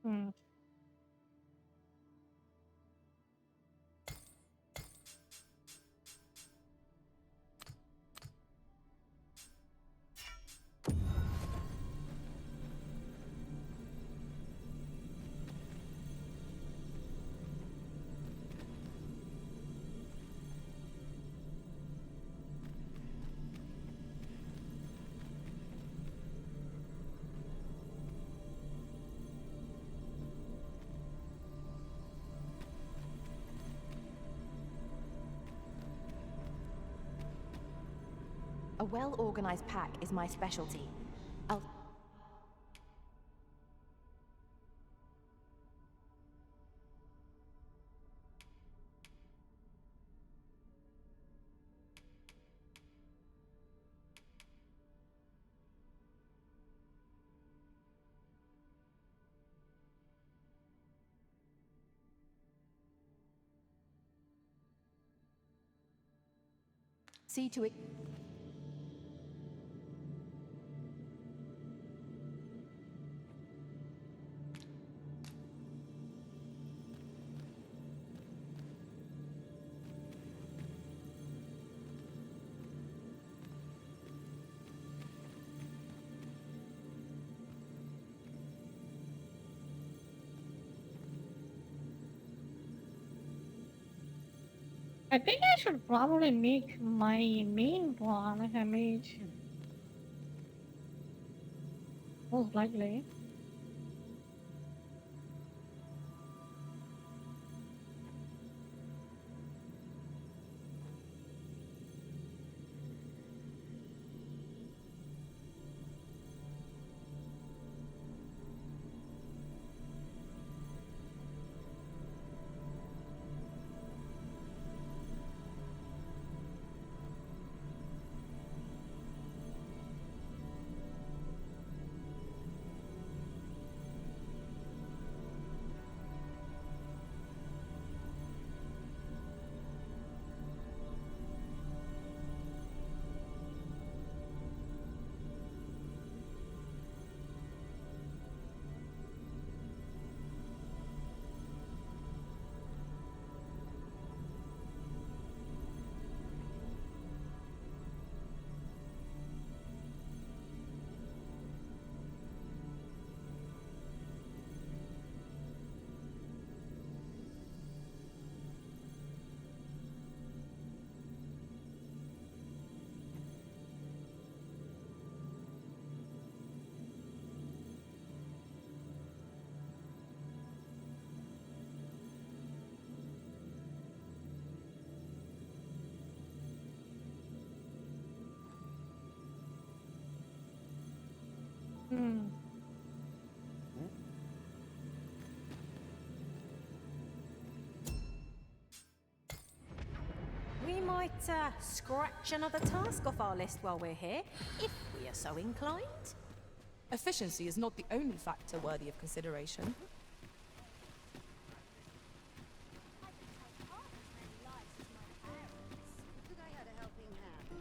Hmm. A well-organized pack is my specialty. I'll... See to it... I think I should probably make my main plan a mage. Most likely. Hmm. We might scratch another task off our list while we're here, if we are so inclined. Efficiency is not the only factor worthy of consideration.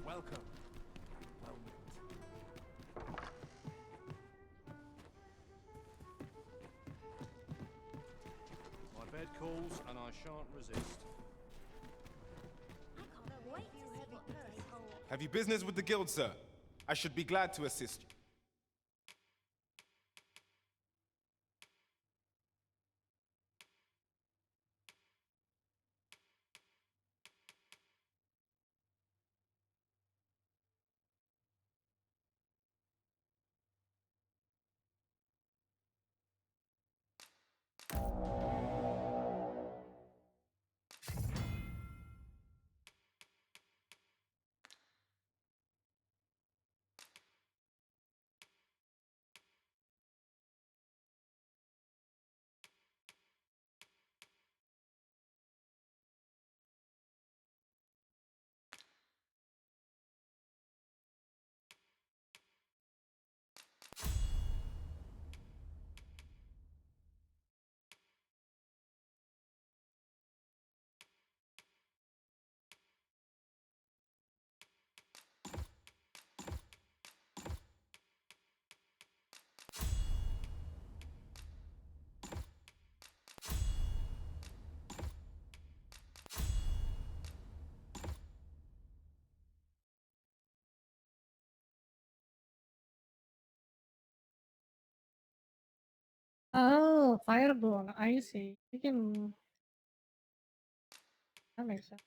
Welcome. My bed calls, and I shan't resist. Have you business with the guild, sir? I should be glad to assist you. Oh, Fireborn. I see. You can. That makes sense.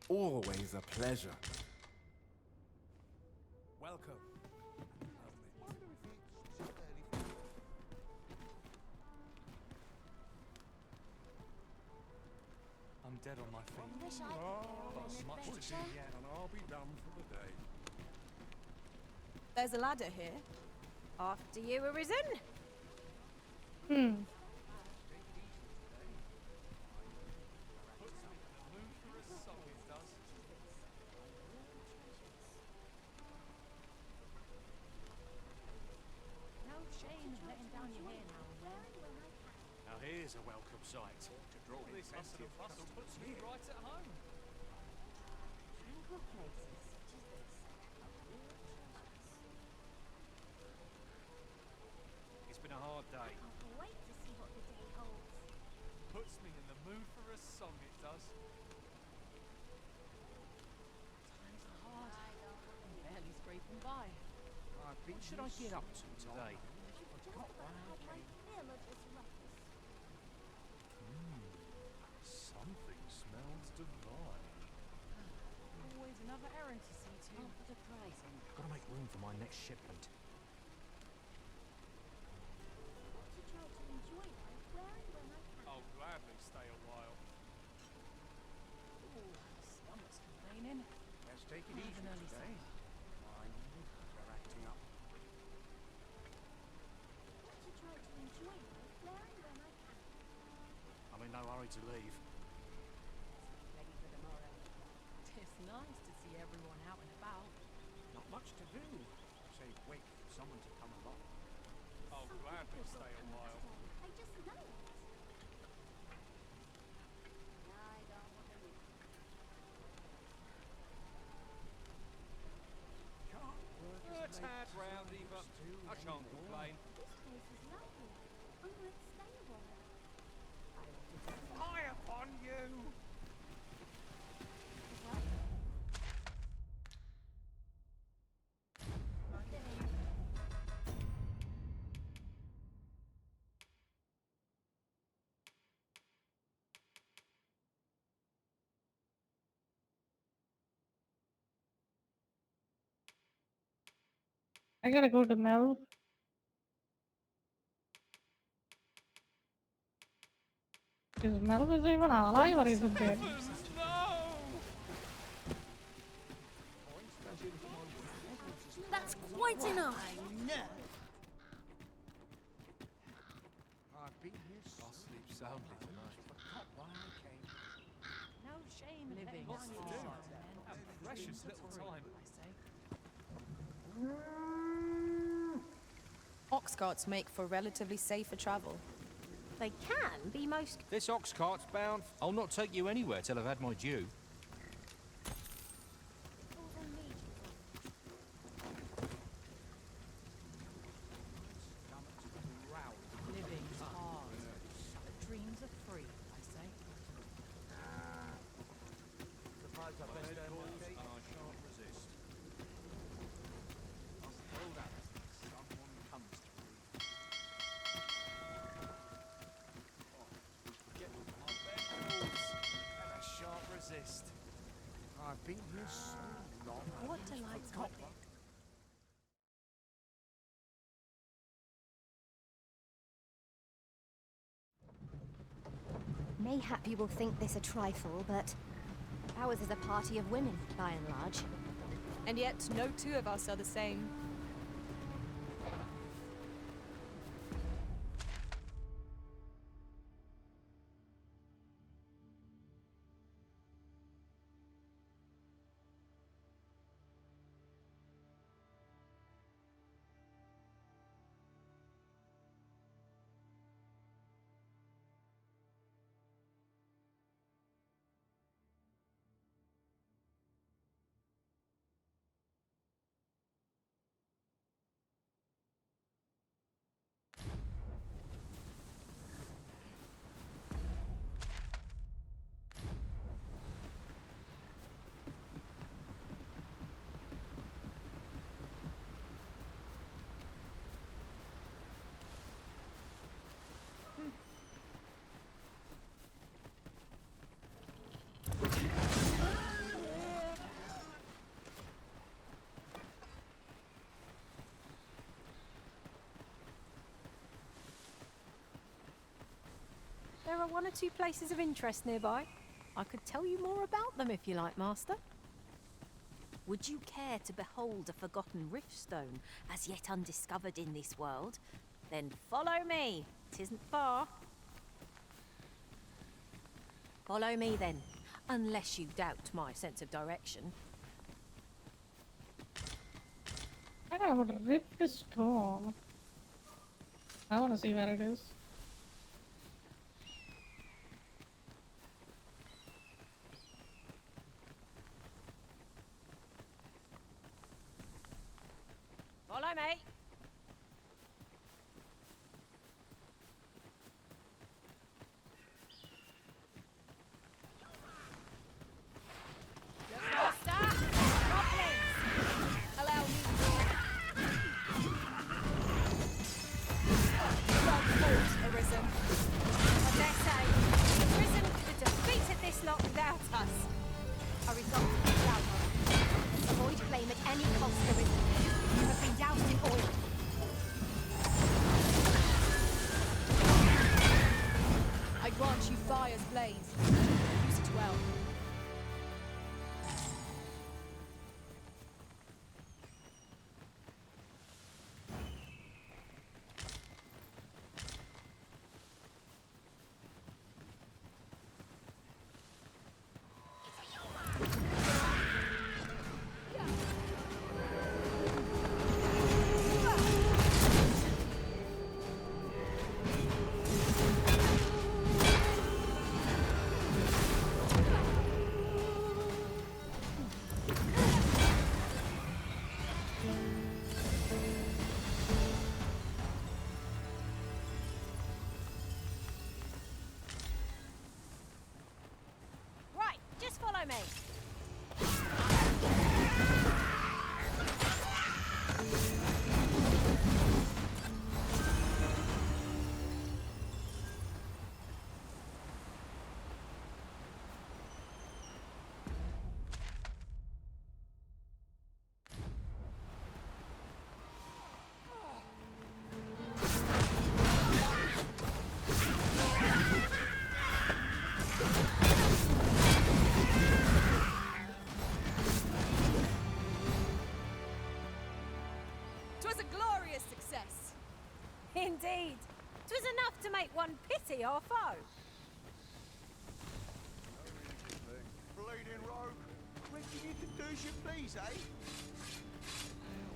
Always a pleasure. Welcome. I'm dead on my feet. Wish I Oh, could much to do yet, and I'll be done for the day. There's a ladder here. After you, Arisen? Hmm. No shame in letting down your hair now and then. Now here's a welcome sight. To draw This hustle and bustle puts me right at home. Tranquil places such as this are real treasures. It's been a hard day. Can't wait to see what the day holds. Puts me in the mood for a song, it does. Times are hard. I'm barely scraping by. What should I get up to today? Just about had my fill of this ruckus. Something smells divine. Always another errand to see to. Not for the pricing. Gotta make room for my next shipment. Want to try to enjoy life where and when I can. I'll gladly stay a while. Ooh, stomach's complaining. Let's take it Have easy an early today. They're acting up. Want to try to enjoy life where and when I can. I'm in no hurry to leave. Ready for tomorrow. It's nice to see everyone out and about. Not much to do. Say, wait for someone to come along. I'll gladly stay a while. I just know it. I don't want to leave. A tad rowdy, but I shan't complain. This place is lovely. Only it's stable. Fie upon you! I gotta go to Mel. Is Mel is even alive or is it dead? That's quite enough. I've been here I'll sleep soundly tonight. forgot why I came. No shame in Living letting What's down to your do? hair now and then. A precious little time. I say. Ox carts make for relatively safer travel. They can be most. This ox cart's bound. I'll not take you anywhere till I've had my due. Living's hard. But dreams are free, I say. Suppose I best earn my keep. And I shan't resist. Hold up. Someone comes to me. Get my bedrolls, and I shan't resist. I've been here so long. What delights my Mayhap you will think this a trifle, but ours is a party of women, by and large. And yet, no two of us are the same. are one or two places of interest nearby. I could tell you more about them if you like, Master. Would you care to behold a forgotten riftstone as yet undiscovered in this world? Then follow me. 'Tisn't far. Follow me then, unless you doubt my sense of direction. I don't know, Rift Stone. I want to see where it is. Follow me. Allow me. Arisen. I dare say, the prison could have defeated this lot without us. A result of the outcome. Avoid flame at any cost, Arisen. You have been doused in oil. I grant you fire's blaze. Use it well. Right, just follow me. Twas a glorious success. Indeed. 'Twas enough to make one pity our foe. Bleeding rogue. Reckon you can do as you please, eh?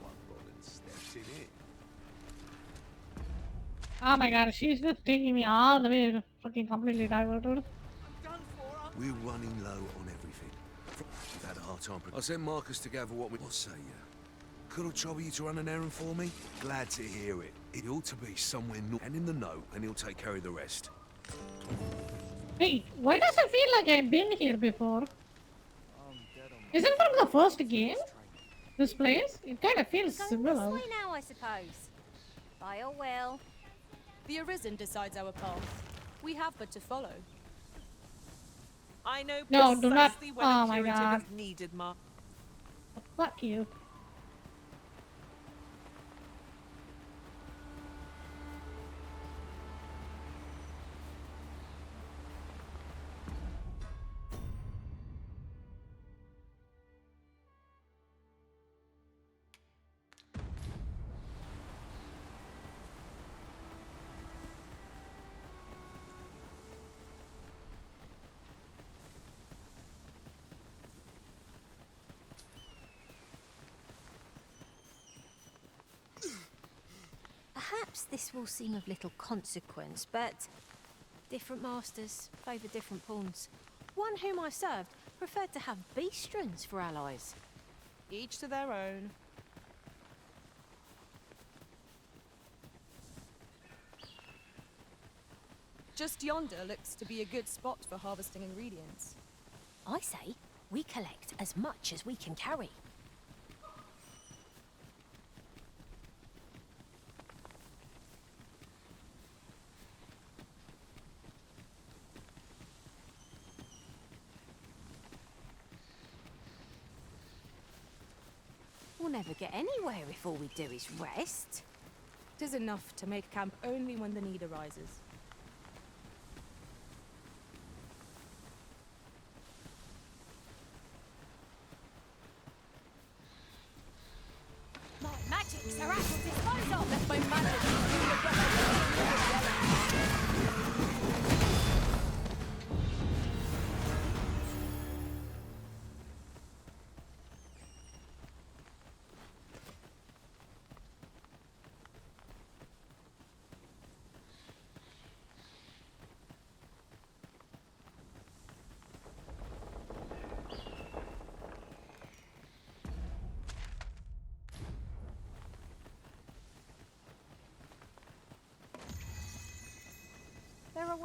One bothered steps in it. Oh my god, she's just taking me all the way, fucking completely diverted. We're running low on everything. We've had a hard time. I sent Marcus to gather what we... What say you? Could I trouble you to run an errand for me? Glad to hear it. It ought to be somewhere north. And in the note, and he'll take care of the rest. Wait, why does it feel like I've been here before? Is it from the first game? This place? It kind of feels Going similar. this way now, I suppose. By your will. The Arisen decides our path. We have but to follow. I know No, do not. precisely when Oh a my curative god. is needed, Mark. Fuck you. Perhaps this will seem of little consequence, but different masters favour different pawns. One whom I served preferred to have beastrons for allies. Each to their own. Just yonder looks to be a good spot for harvesting ingredients. I say we collect as much as we can carry. We'll never get anywhere if all we do is rest. 'Tis enough to make camp only when the need arises.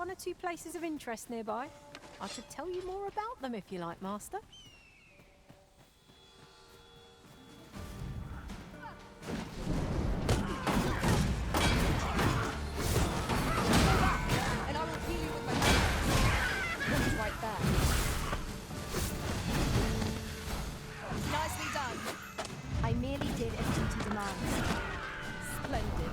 one or two places of interest nearby. I could tell you more about them if you like, Master. And I will heal you with my magic. It's right there. Nicely done. I merely did as duty demands. Splendid.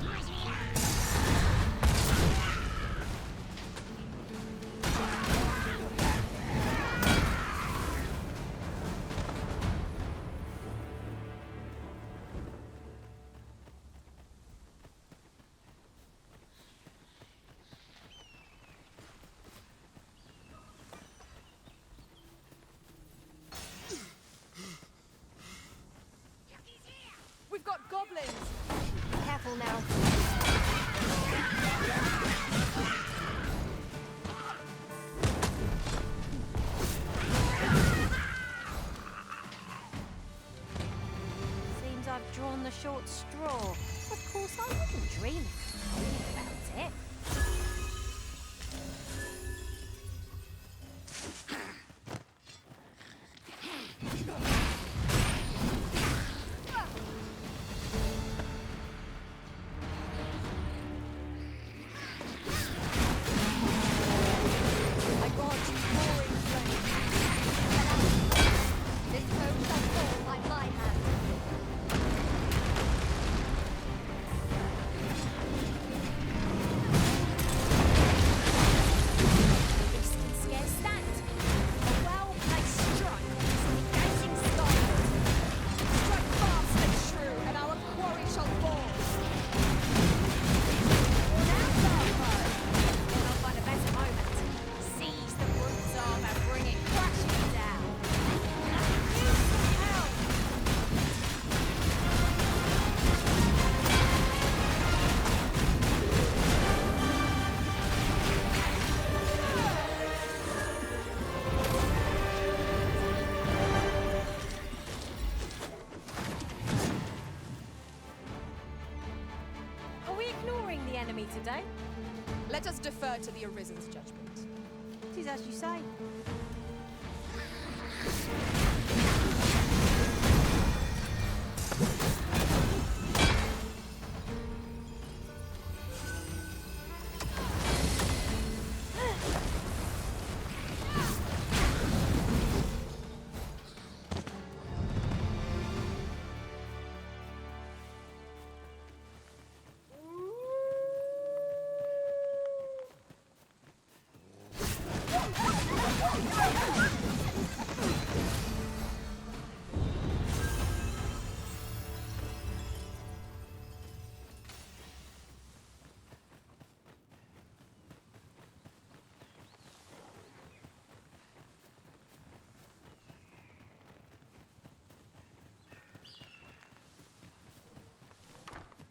We've got goblins! Careful now. Seems I've drawn the short straw. Of course, I wouldn't dream of complaining about it. I grant you roaring flame. This foe shall fall by my hand. The beast can scarce stand. A well-placed strike is engaging skyward. Strike fast and true, and our quarry shall fall. Now, Garbo! Then I'll find a better moment. Seize the roots of and bring it crashing down. Use some help! Are we ignoring the enemy today? Let us defer to the Arisen's judgment. It is as you say.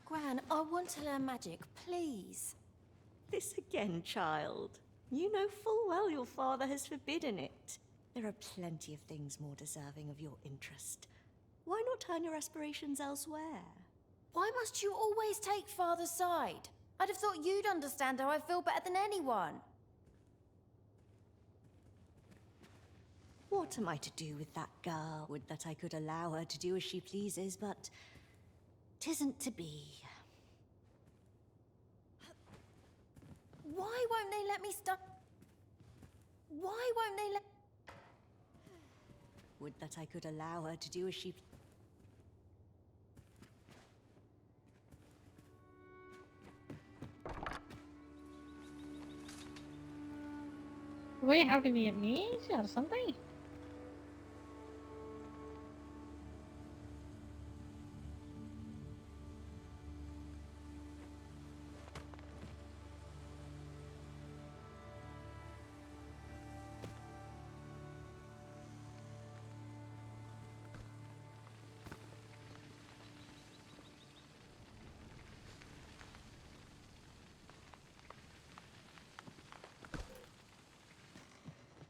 Gran, I want to learn magic, please. This again, child. You know full well your father has forbidden it. There are plenty of things more deserving of your interest. Why not turn your aspirations elsewhere? Why must you always take Father's side? I'd have thought you'd understand how I feel better than anyone. What am I to do with that girl? Would that I could allow her to do as she pleases, but 'tisn't to be. Why won't they let me stop? Why won't they let... Would that I could allow her to do as she... We have to be amnesia or something?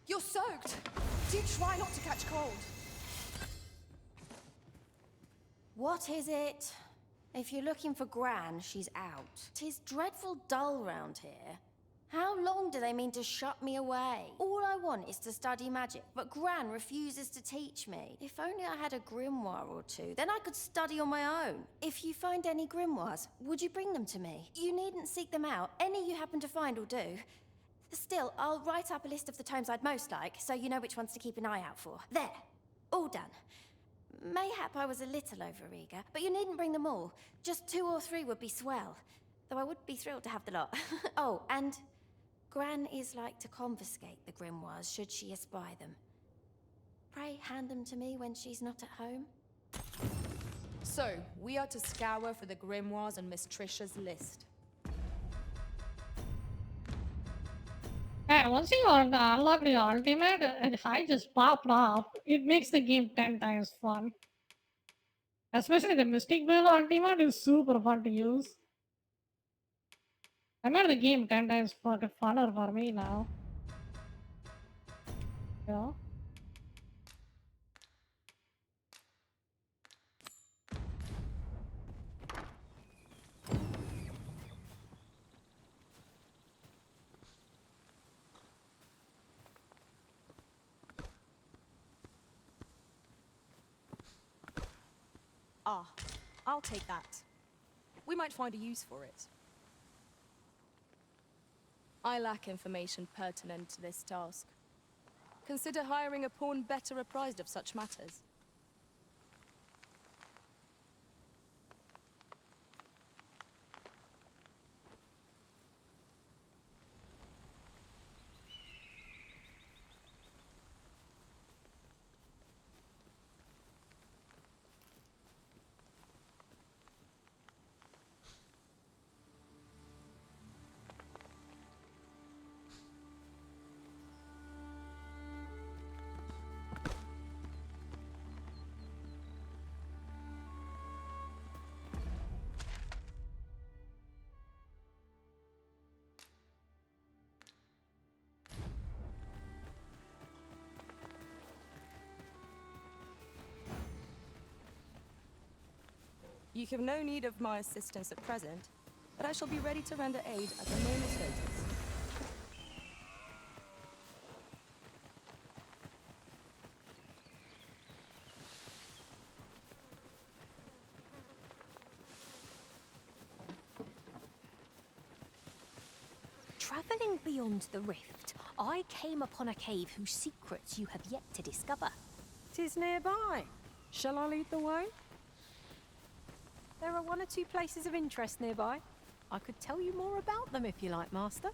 You're soaked. Do try not to catch cold. What is it? If you're looking for Gran, she's out. 'Tis dreadful dull round here. How long do they mean to shut me away? All I want is to study magic, but Gran refuses to teach me. If only I had a grimoire or two, then I could study on my own. If you find any grimoires, would you bring them to me? You needn't seek them out. Any you happen to find will do. Still, I'll write up a list of the tomes I'd most like, so you know which ones to keep an eye out for. There. All done. Mayhap I was a little overeager, but you needn't bring them all. Just 2 or 3 would be swell. Though I would be thrilled to have the lot. Oh, and Gran is like to confiscate the grimoires should she espy them. Pray hand them to me when she's not at home. So, we are to scour for the grimoires on Miss Trisha's list. And once you unlock the ultimate, if I just popped off, it makes the game 10 times fun. Especially the Mystic Veil ultimate is super fun to use. I made the game 10 times fucking funner for me now. Yeah. Ah, I'll take that. We might find a use for it. I lack information pertinent to this task. Consider hiring a pawn better apprised of such matters. You have no need of my assistance at present, but I shall be ready to render aid at a moment's notice. Travelling beyond the rift, I came upon a cave whose secrets you have yet to discover. 'Tis nearby. Shall I lead the way? There are 1 or 2 places of interest nearby. I could tell you more about them if you like, Master.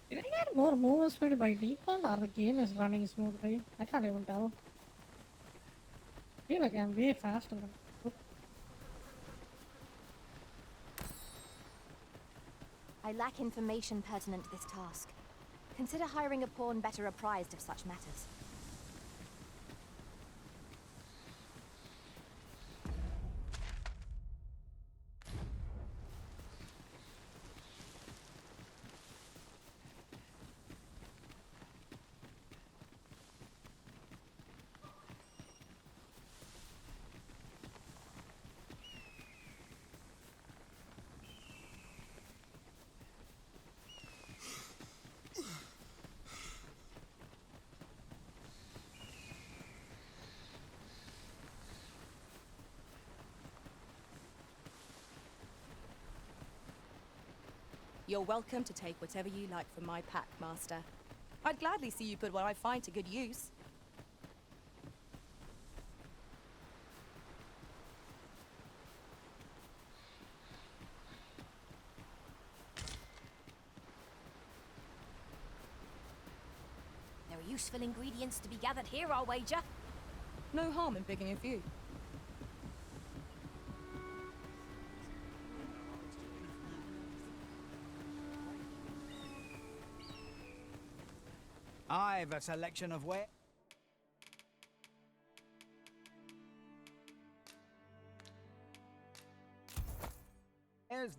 Did I get more movement speed by default or the game is running smoothly? I can't even tell. I feel like I'm way faster than I lack information pertinent to this task. Consider hiring a pawn better apprised of such matters. You're welcome to take whatever you like from my pack, Master. I'd gladly see you put what I find to good use. There are useful ingredients to be gathered here, I'll wager. No harm in picking a few. I've a selection of wares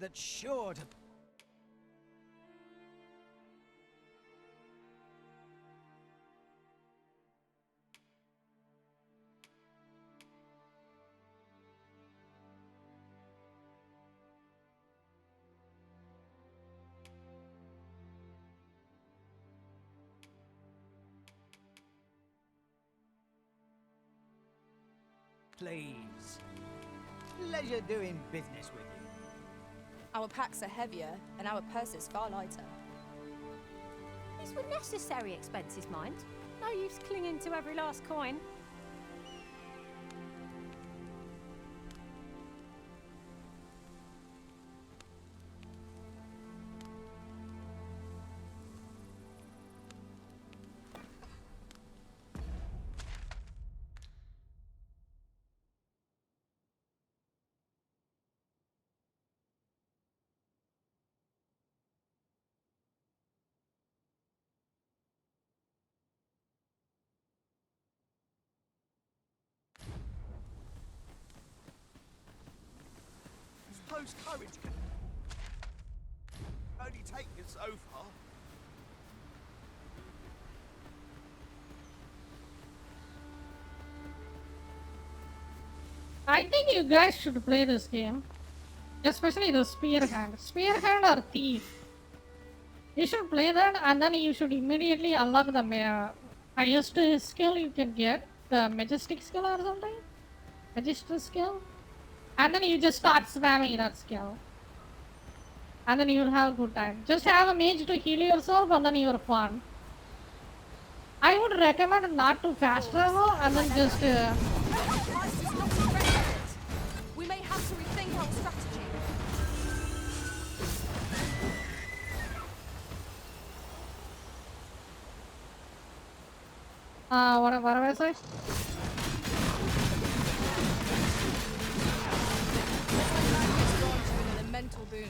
that's sure to... please. Pleasure doing business with you. Our packs are heavier, and our purses far lighter. These were necessary expenses, mind. No use clinging to every last coin. Suppose courage can only take you so far. I think you guys should play this game. Especially the Spearhand. Spearhand or Thief. You should play that and then you should immediately unlock the highest skill you can get. The Majestic skill or something? Majestic skill? And then you just start spamming that skill. And then you'll have a good time. Just have a mage to heal yourself and then you're fun. I would recommend not to fast travel and then just... We may have to rethink our strategy. what am I saying? An elemental boon.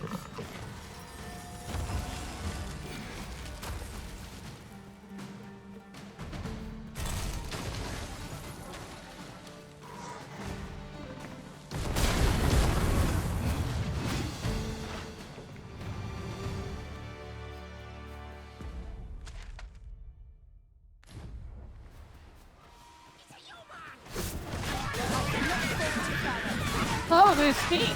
Oh, there's feet.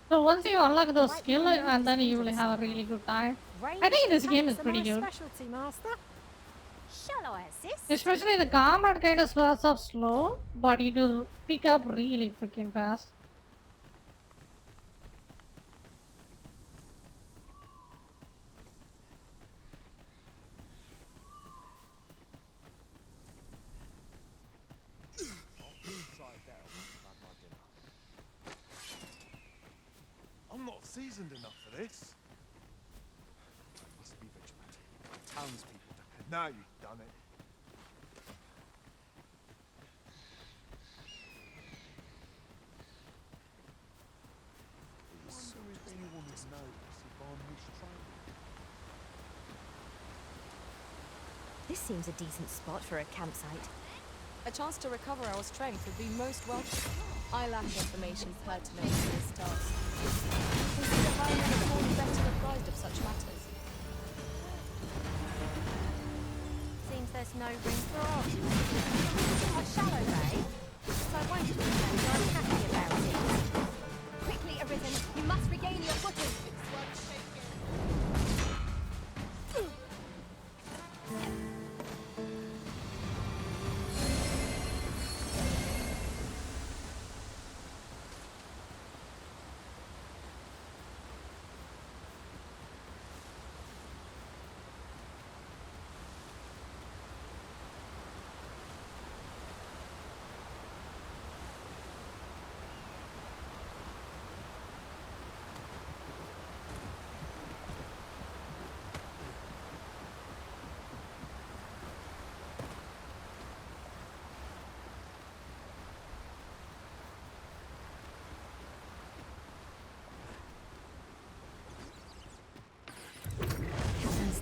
So once you unlock those skills, and then you will have a really good time. I think this game is pretty good. Specialty, Master. Shall I assist? Especially the combat kind of starts off slow, but it will pick up really freaking fast. I'm not seasoned enough for this. Must be vigilant. Townspeople depend. Now you've done it. I wonder if anyone would notice if I'm mistraining. This seems a decent spot for a campsite. A chance to recover our strength would be most welcome. I lack information pertinent to this task. Consider hiring a form better apprised of such matters. Seems there's no room for argument. A shallow bay, so I won't pretend I'm happy about it. Quickly, Arisen, you must regain your footing.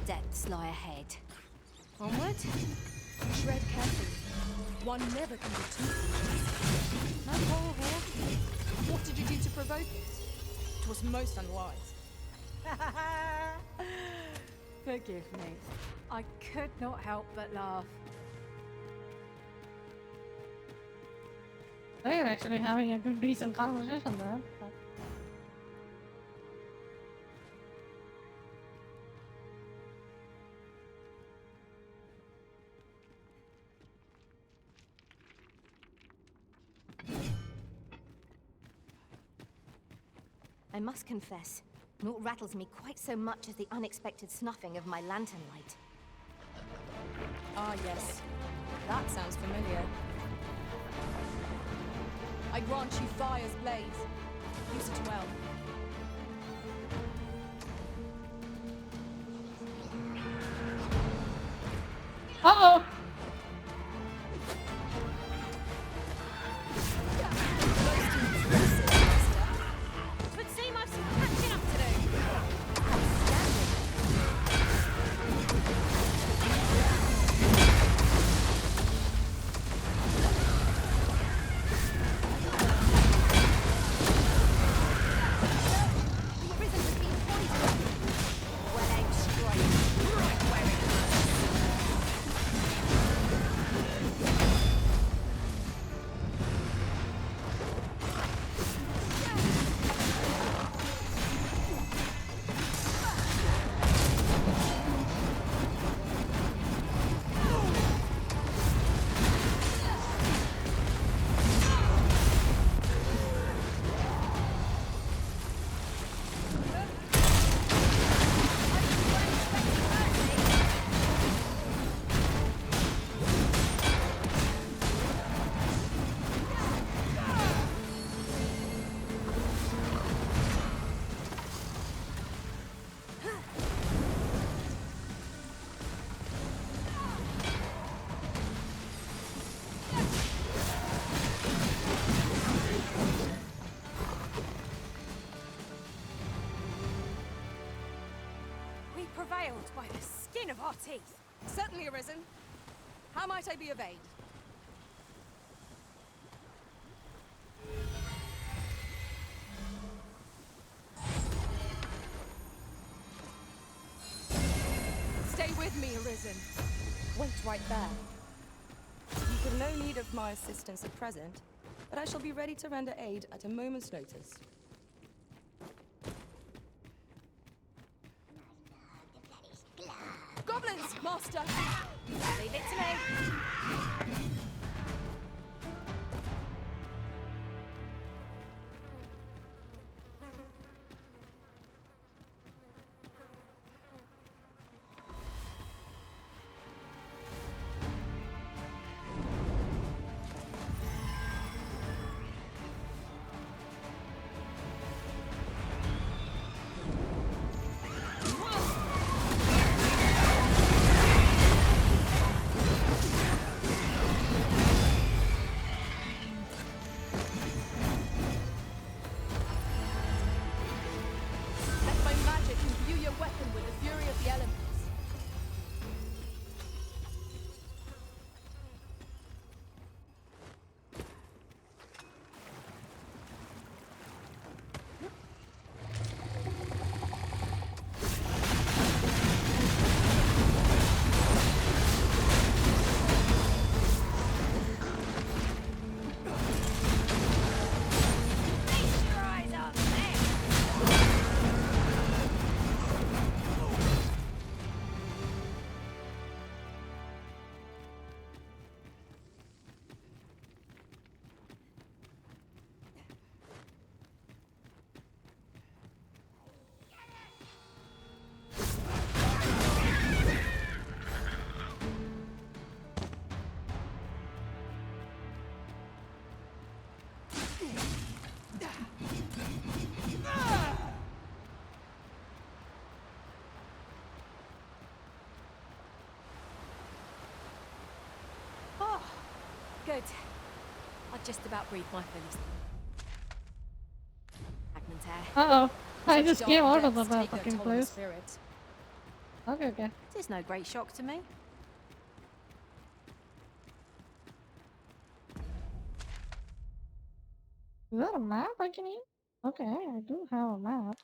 Depths lie ahead. Onward. Tread carefully. One never can be too cautious. No quarrel here. What did you do to provoke it? It was most unwise. Forgive me. I could not help but laugh. They're actually having a good, decent conversation there. I must confess, naught rattles me quite so much as the unexpected snuffing of my lantern light. Ah, yes. That sounds familiar. I grant you fire's blaze. Use it well. Uh-oh! It would seem I've some catching up to do. The Arisen has been poisoned. Well aimed straight. Right where it hurts. We prevailed by the skin of our teeth. Certainly, Arisen. How might I be of aid? Stay with me, Arisen. Wait right there. You have no need of my assistance at present, but I shall be ready to render aid at a moment's notice. Goblins, Master! Leave it to me. Let my magic imbue your weapon with the fury of the elements. Feast your eyes on this! Oh, good. I just about breathed my fillies. Fragment air. Uh-oh. I Such just dark came out of depths the take their fucking toll on the place. spirit. Okay, okay. It's no great shock to me. Is that a map I can use? Okay, I do have a map.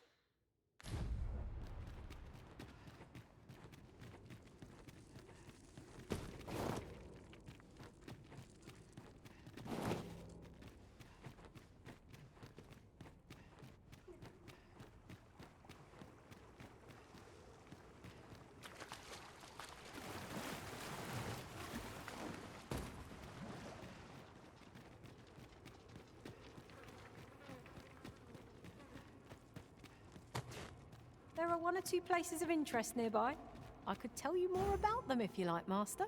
There are one or two places of interest nearby. I could tell you more about them if you like, Master.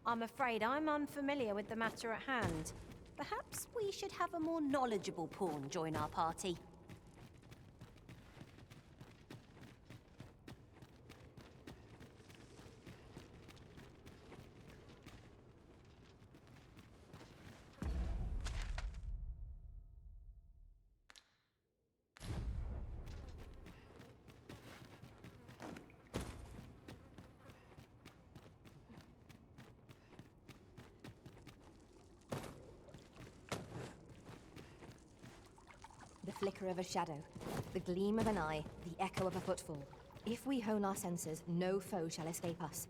I'm afraid I'm unfamiliar with the matter at hand. Perhaps we should have a more knowledgeable pawn join our party. The flicker of a shadow, the gleam of an eye, the echo of a footfall. If we hone our senses, no foe shall escape us.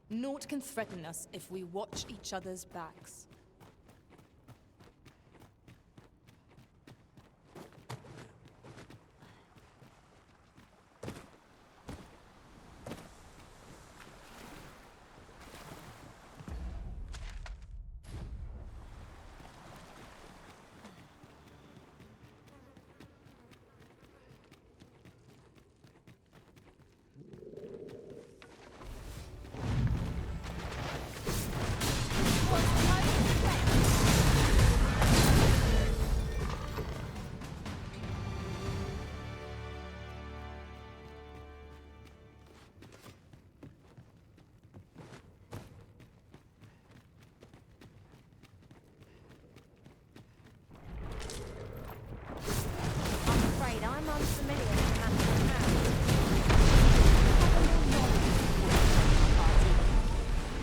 Naught can threaten us if we watch each other's backs. I'm unfamiliar with the matter at hand.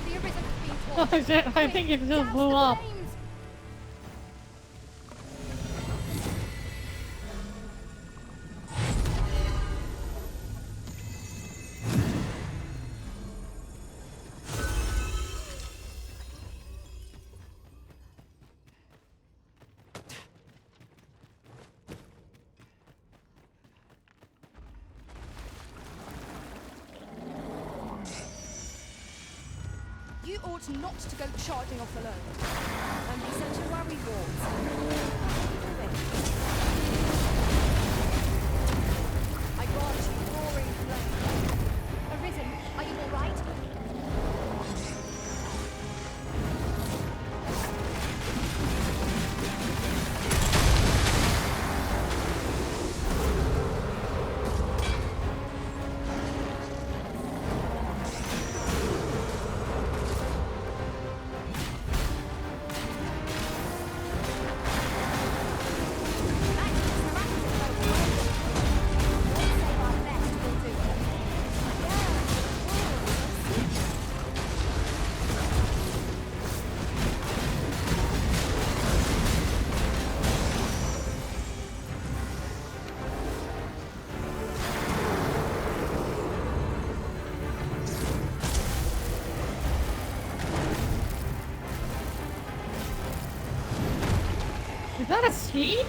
The Arisen has been Oh shit, I think it just blew up. You ought not to go charging off alone. And be such a worry wards. I grant you roaring flame. Arisen, are you all right? Is that a seed?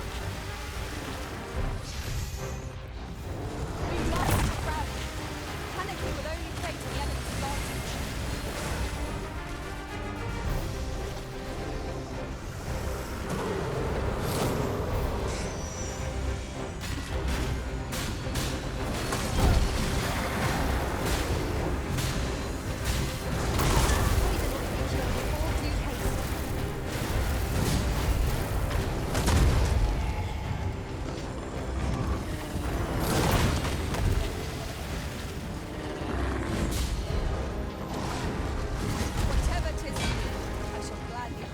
Panicking will only play to the enemy's advantage. Whatever 'tis you, I shall gladly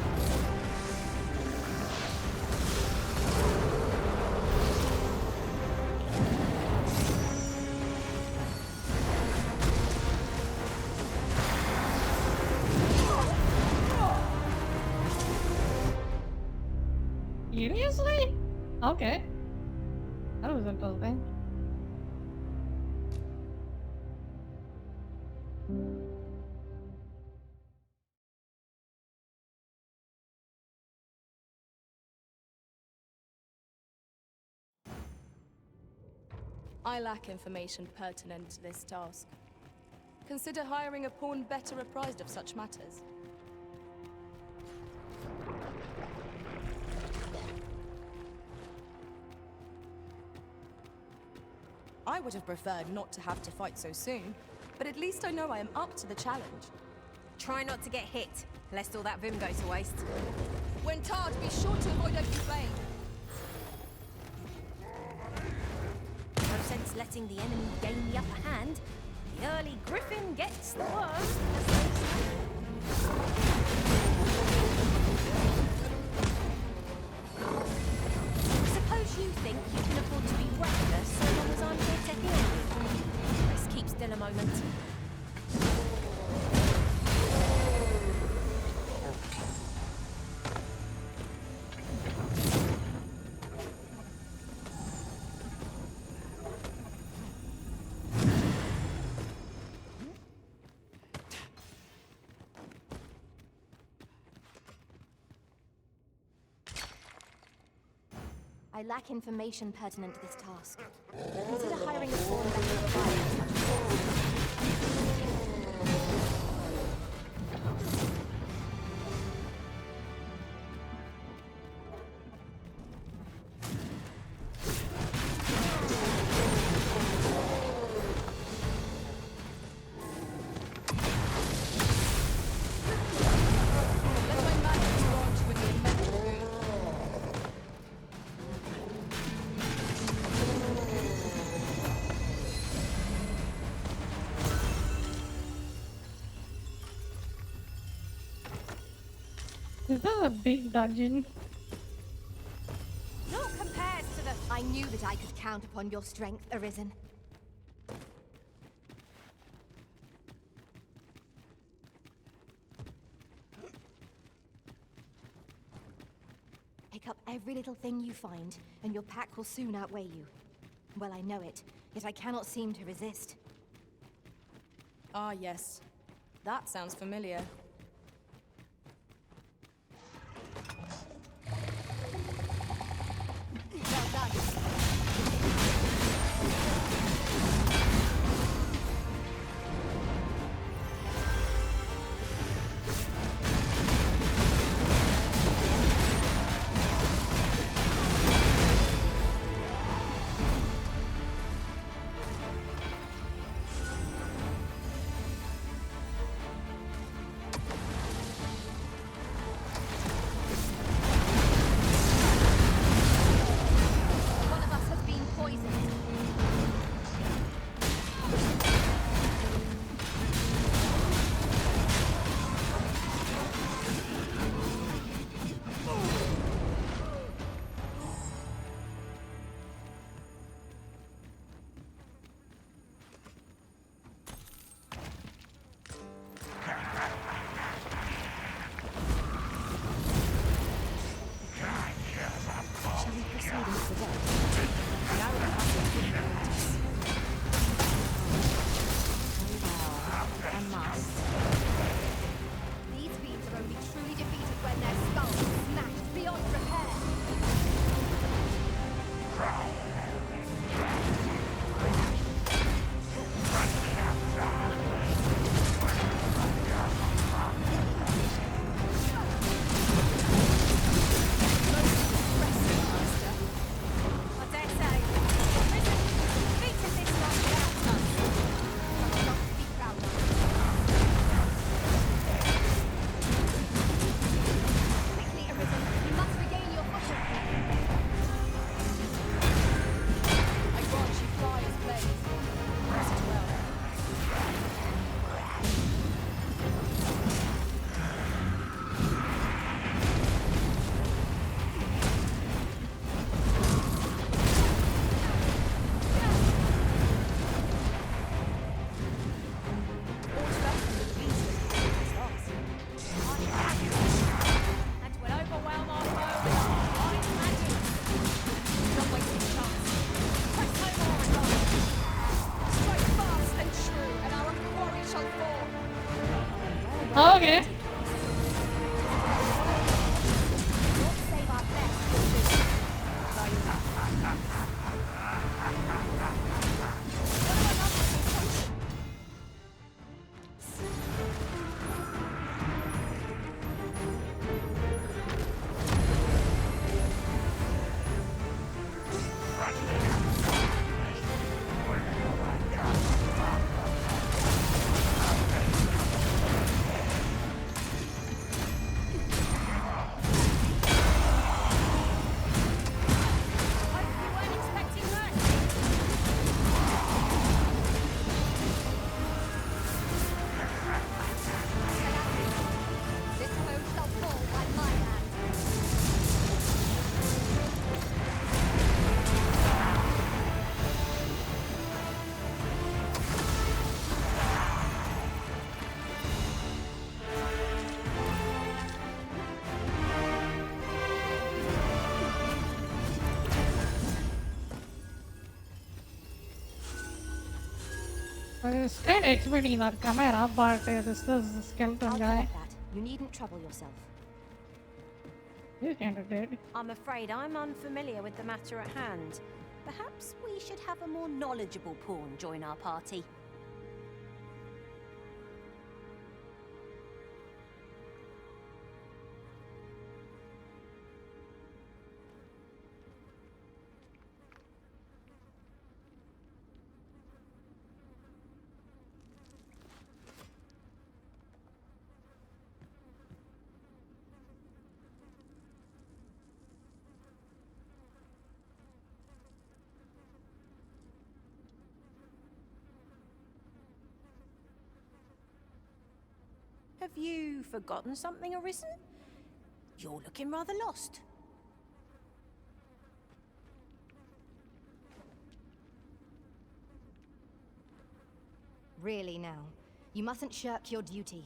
Seriously? Okay. That was interesting. I lack information pertinent to this task. Consider hiring a pawn better apprised of such matters. I would have preferred not to have to fight so soon, but at least I know I am up to the challenge. Try not to get hit, lest all that vim go to waste. When tarred, be sure to avoid open flame. No sense letting the enemy gain the upper hand. The early griffin gets the worm, as they say. Suppose you think you can afford to be reckless so long as I'm here to heal you. Let's keep still a moment. I lack information pertinent to this task. Consider hiring a foreign vessel to provide Is that a big dungeon? Naught compares to the... I knew that I could count upon your strength, Arisen. Pick up every little thing you find, and your pack will soon outweigh you. Well, I know it, yet I cannot seem to resist. Ah, yes. That sounds familiar. Well done. One of us has been poisoned. Shall we proceed into the depths? Narrow passage would prevent us. I must. These fiends are only truly defeated when their skulls are smashed beyond repair. I dare say, Arisen defeated this lot without us. But not to be proud of. Quickly, Arisen, you must regain your footing. I grant you fly as blaze. Press it well. And will overwhelm our foe with our divine magic. Don't waste this chance. Press home our advantage. Strike fast and true, and our quarry shall fall. Okay. Let's save our best for this. It's kind of explaining that camera, but this is the skeleton I'll guy. collect that. You needn't trouble yourself. He's kind of dead. I'm afraid I'm unfamiliar with the matter at hand. Perhaps we should have a more knowledgeable pawn join our party. Have you forgotten something, Arisen? You're looking rather lost. Really now, you mustn't shirk your duty,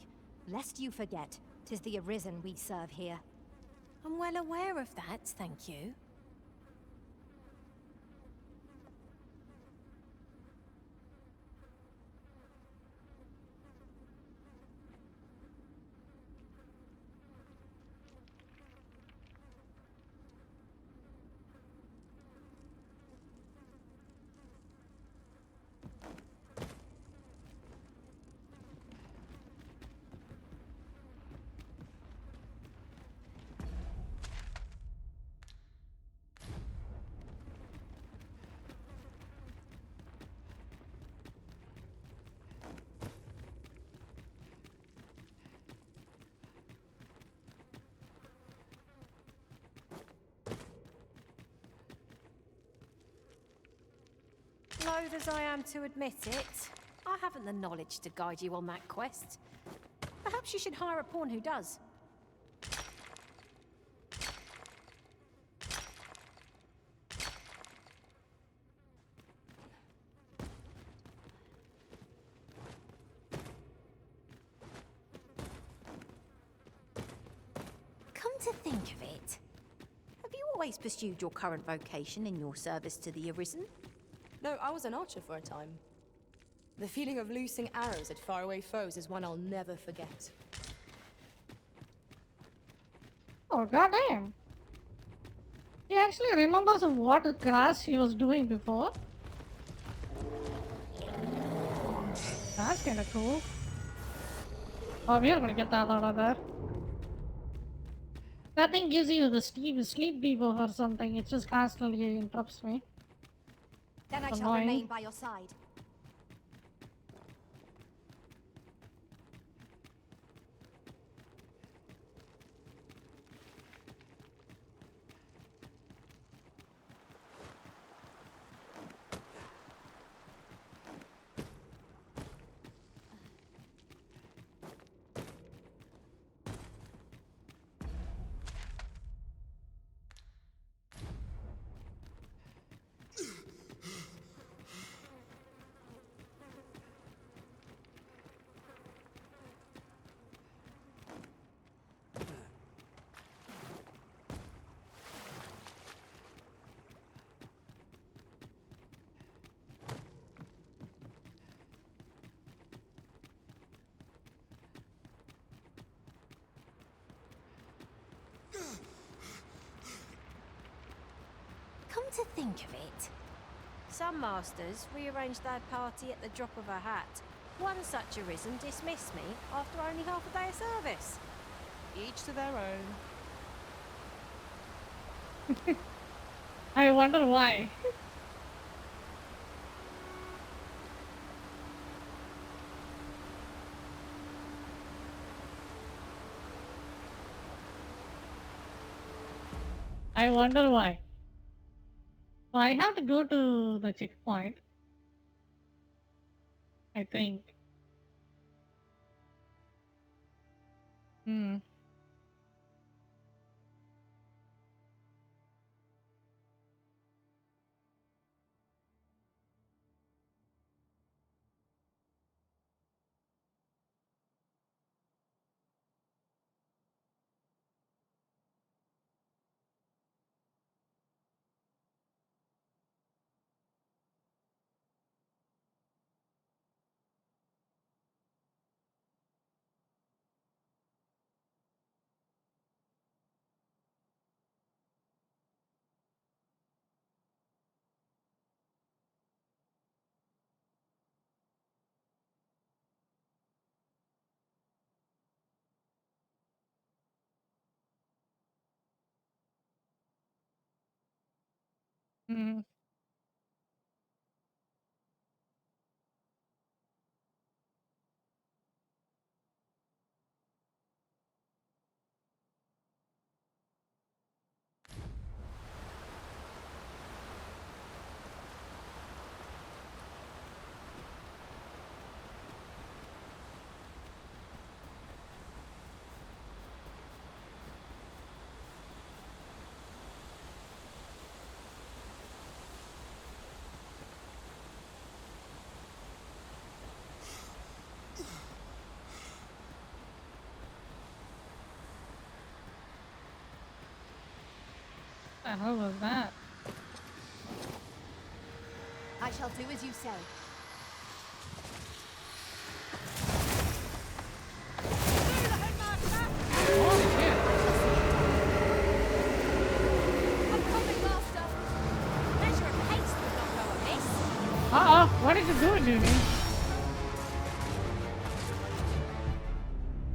lest you forget 'tis the Arisen we serve here. I'm well aware of that, thank you. Loath as I am to admit it, I haven't the knowledge to guide you on that quest. Perhaps you should hire a pawn who does. Come to think of it, have you always pursued your current vocation in your service to the Arisen? No, I was an archer for a time. The feeling of loosing arrows at faraway foes is one I'll never forget. Oh, goddamn. He actually remembers what class he was doing before. That's kind of cool. Oh, we are gonna get that out of there. That thing gives you the sleep debuff or something. It just constantly interrupts me. Then I shall Annoying. remain by your side. Come to think of it, some masters rearrange their party at the drop of a hat. One such Arisen dismissed me after only half a day of service. Each to their own. I wonder why. I wonder why. So I have to go to the checkpoint. I think. Hmm. Mm. What the hell was that? I shall do as you say. Holy shit. I'm coming, Master. Measure of haste would not go amiss. What is it doing to me?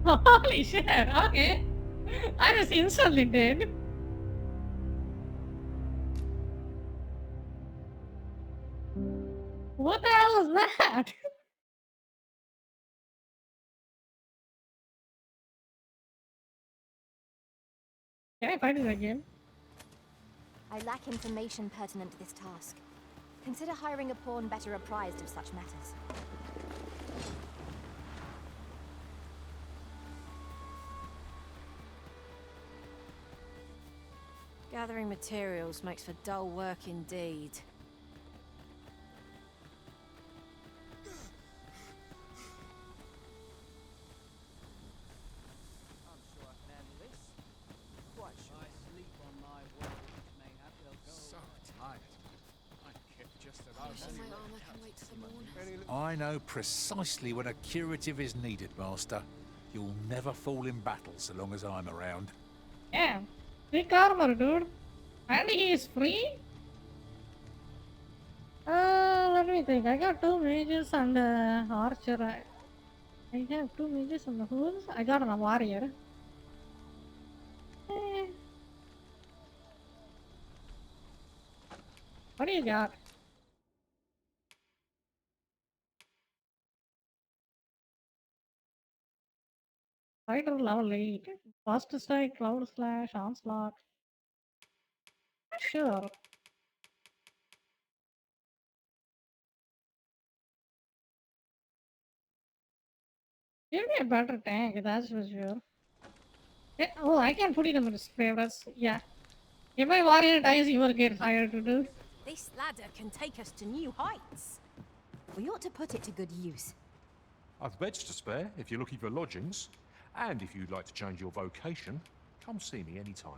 Holy shit, okay. I just instantly dead. What the hell is that? Can I find it again? I lack information pertinent to this task. Consider hiring a pawn better apprised of such matters. Gathering materials makes for dull work indeed. I'm sure I can handle this. Quite sure. I sleep on my world, mayhap they'll go. So tired. I kept just about. My armor can wait till the morning. I know precisely when a curative is needed, Master. You'll never fall in battle so long as I'm around. Yeah. Thick armor, dude. And he is free? Let me think. I got 2 mages and archer. I have 2 mages and the hoods. I got a warrior. What do you got? Fighter level 8. Fast strike, cloud slash, onslaught. Sure. Give me a better tank, that's for sure. Yeah, oh, I can put it in the favorites. Yeah. If my warrior dies, you will get hired to do. This ladder can take us to new heights. We ought to put it to good use. I've beds to spare if you're looking for lodgings. And if you'd like to change your vocation, come see me anytime.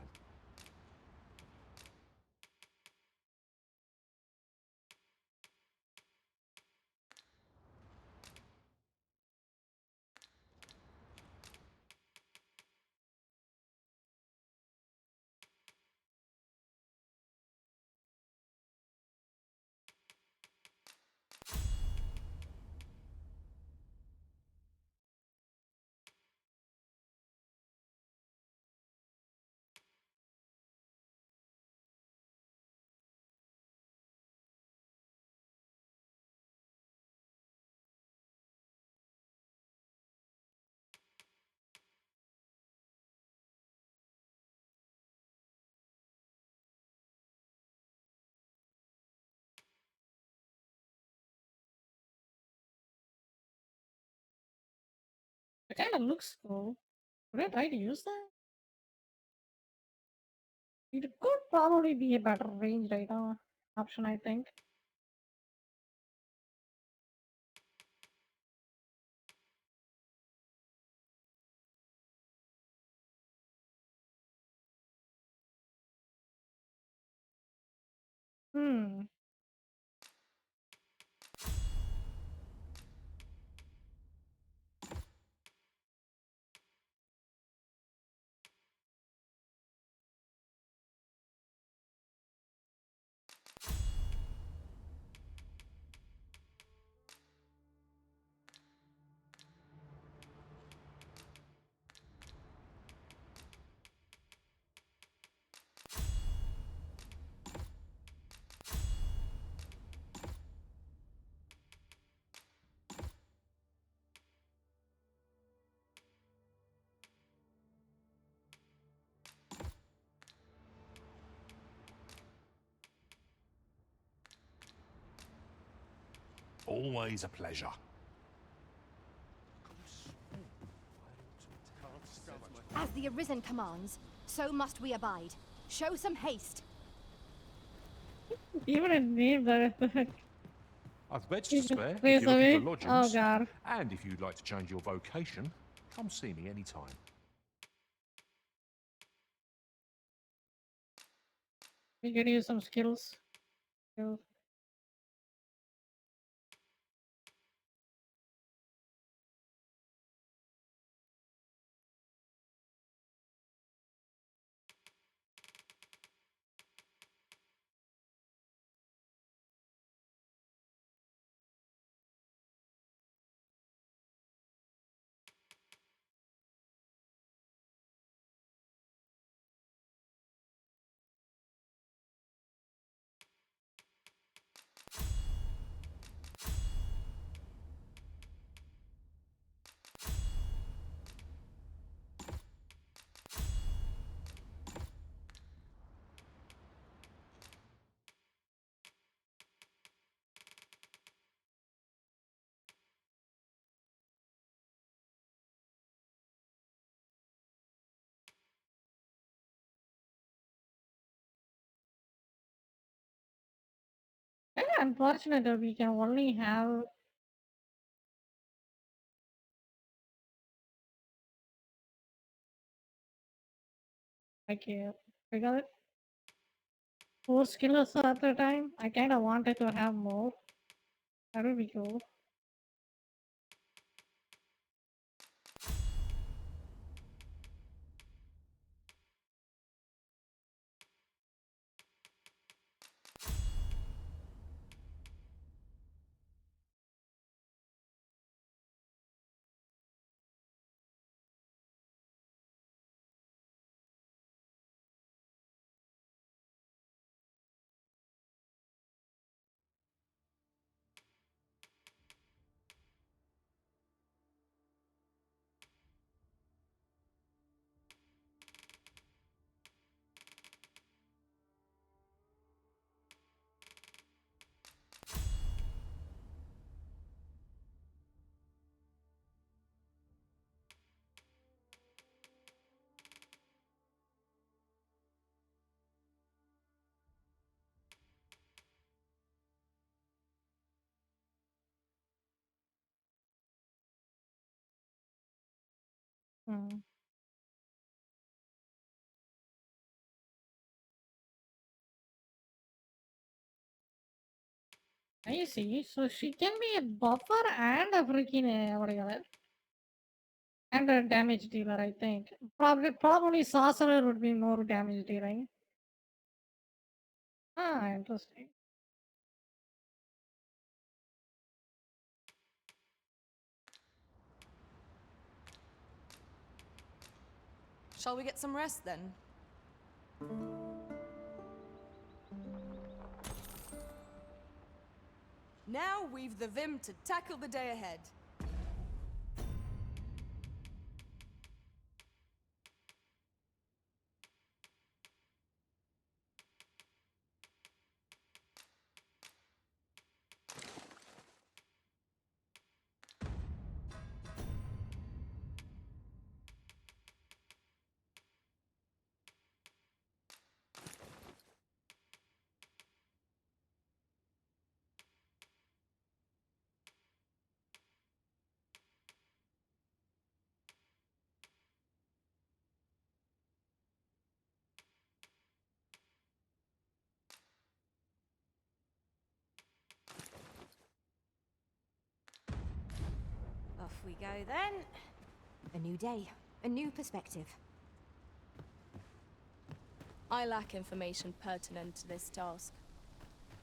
It kind of looks cool. Would I try to use that? It could probably be a better range right now option, I think. Hmm. Always a pleasure. As the Arisen commands, so must we abide. Show some haste. Even a name that I've beds to spare if Please, you're looking Louis. for lodgings. Oh, God. And if you'd like to change your vocation, come see me anytime. We can use some skills. Skills. Yeah, unfortunate that we can only have like we got it 4 skills at the time. I kind of wanted to have more. That would be cool. Hmm. I see. So she can be a buffer and a freaking what do you call it? And a damage dealer, I think. Probably sorcerer would be more damage dealing. Ah, interesting. Shall we get some rest then? Now we've the vim to tackle the day ahead. Off we go then. A new day, a new perspective. I lack information pertinent to this task.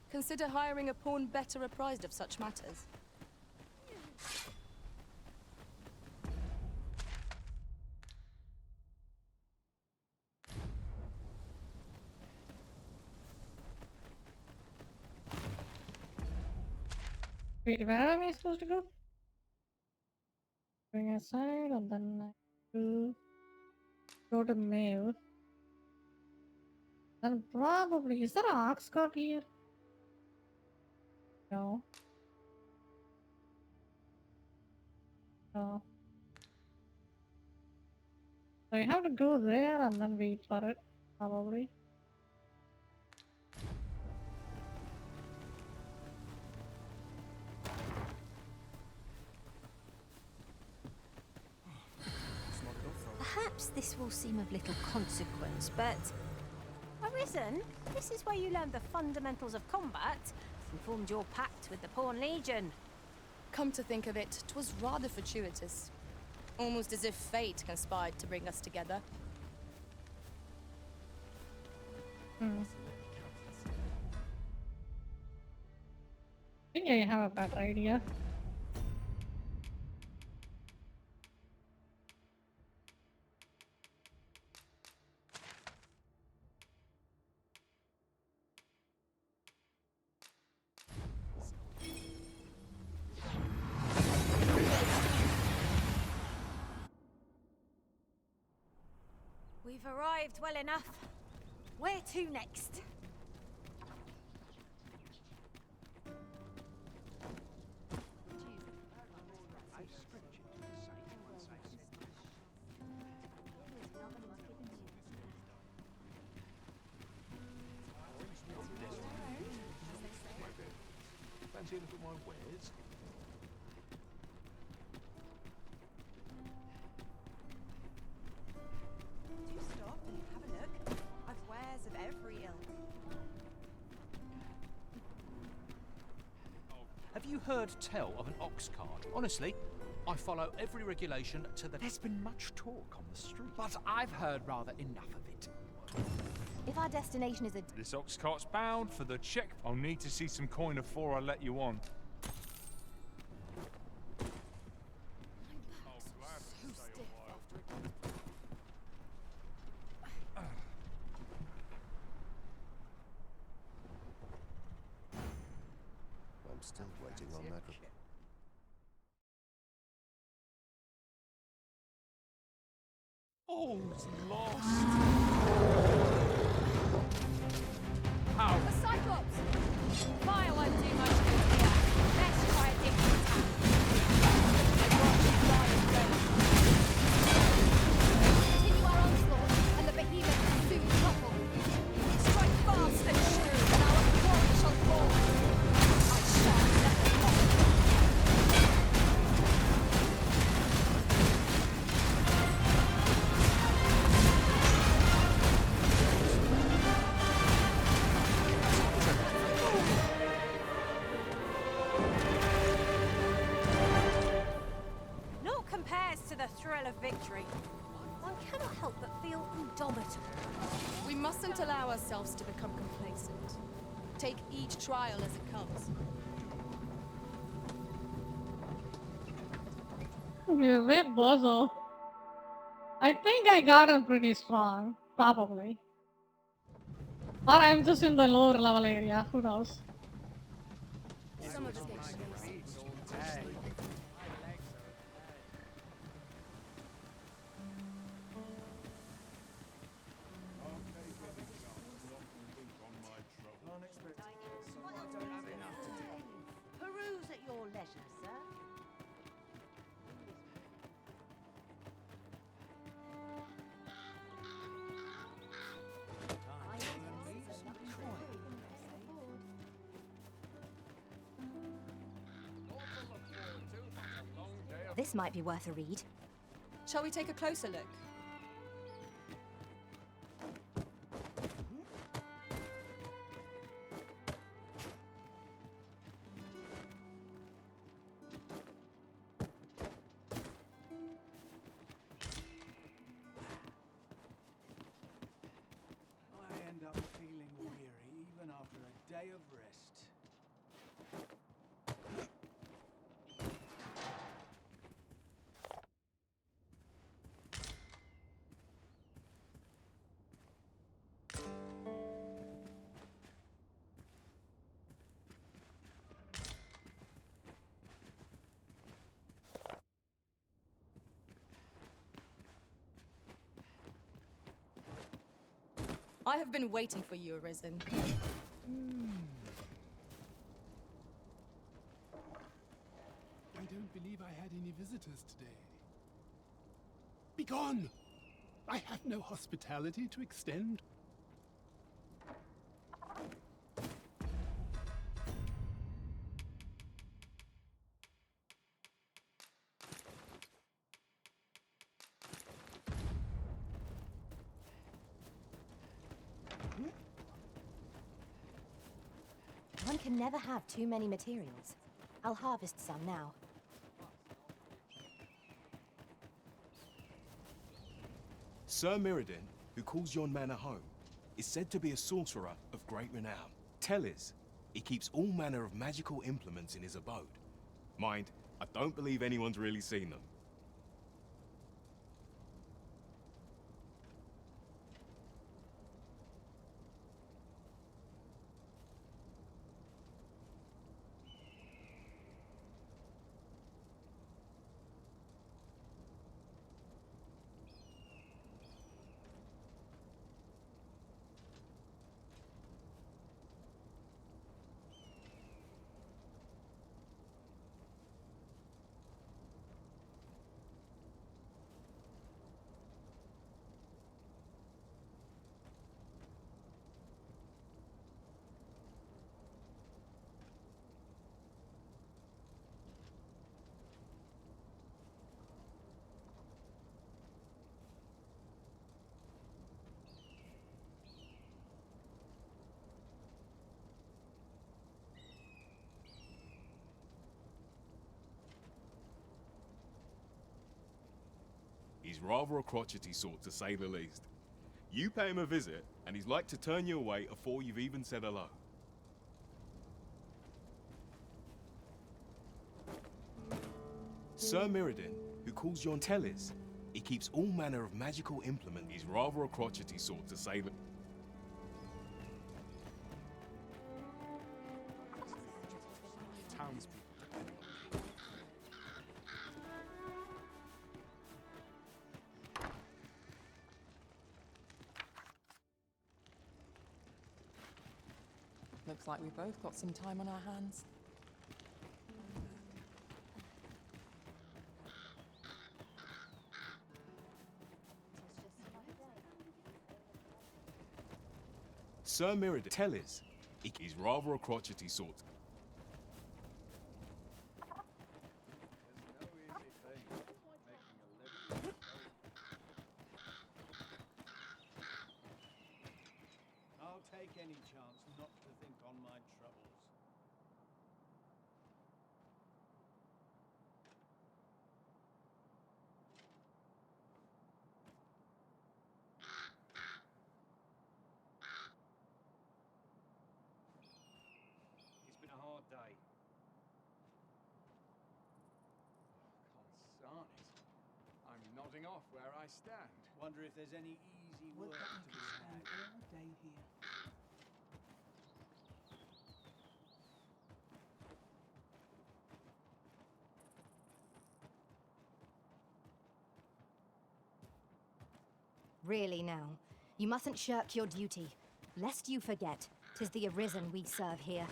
Consider hiring a pawn better apprised of such matters. Wait, where am I supposed to go? Going aside and then I will go to mail. Then probably is there an ox cart here? No. So I have to go there and then wait for it, probably. Perhaps this will seem of little consequence, but... Arisen, this is where you learned the fundamentals of combat and formed your pact with the Pawn Legion. Come to think of it, 'twas rather fortuitous. Almost as if fate conspired to bring us together. I think I have a better idea. We've arrived well enough. Where to next? Fancy a look at my wares? Do stop and have a look. I've wares of every ilk. Have you heard tell of an ox cart? Honestly, I follow every regulation to the... There's been much talk on the street, but I've heard rather enough of it. If our destination is a... This ox cart's bound for the check. I'll need to see some coin before I let you on. I'm still waiting on that. All's lost. How? The Cyclops! Fire won't do much good here. Let's try a different tack. Continue our onslaught, and the behemoth will soon topple. Strike fast and true, and our glory shall fall. I shall never fall. Naught compares to the thrill of victory. One cannot help but feel indomitable. We mustn't allow ourselves to become complacent. Take each trial as it comes. You're a bit bozo. I think I got him pretty strong, probably. Or I'm just in the lower level area, who knows? Some of us get Peruse at your leisure, sir. This might be worth a read. Shall we take a closer look? I end up feeling weary even after a day of rest. I have been waiting for you, Arisen. Wait a don't believe I had any visitors today. Begone! I have no hospitality to extend. One can never have too many materials. I'll harvest some now. Sir Mirrodin, who calls yon manor home, is said to be a sorcerer of great renown. Tellers, he keeps all manner of magical implements in his abode. Mind, I don't believe anyone's really seen them. He's rather a crotchety sort, to say the least. You pay him a visit, and he's like to turn you away afore you've even said hello. Sir Mirrodin, who calls yon Tellers, he keeps all manner of magical implements. He's rather a crotchety sort, to say the... Townspeople. Looks like we both got some time on our hands. Sir Mirrodin, Tellers, he's rather a crotchety sort. I'll take any chance not to think on my troubles. It's been a hard day. Concerning. I'm nodding off where I stand. Wonder if there's any easy work to be had. All day here. Really now, you mustn't shirk your duty, lest you forget 'tis the Arisen we serve here.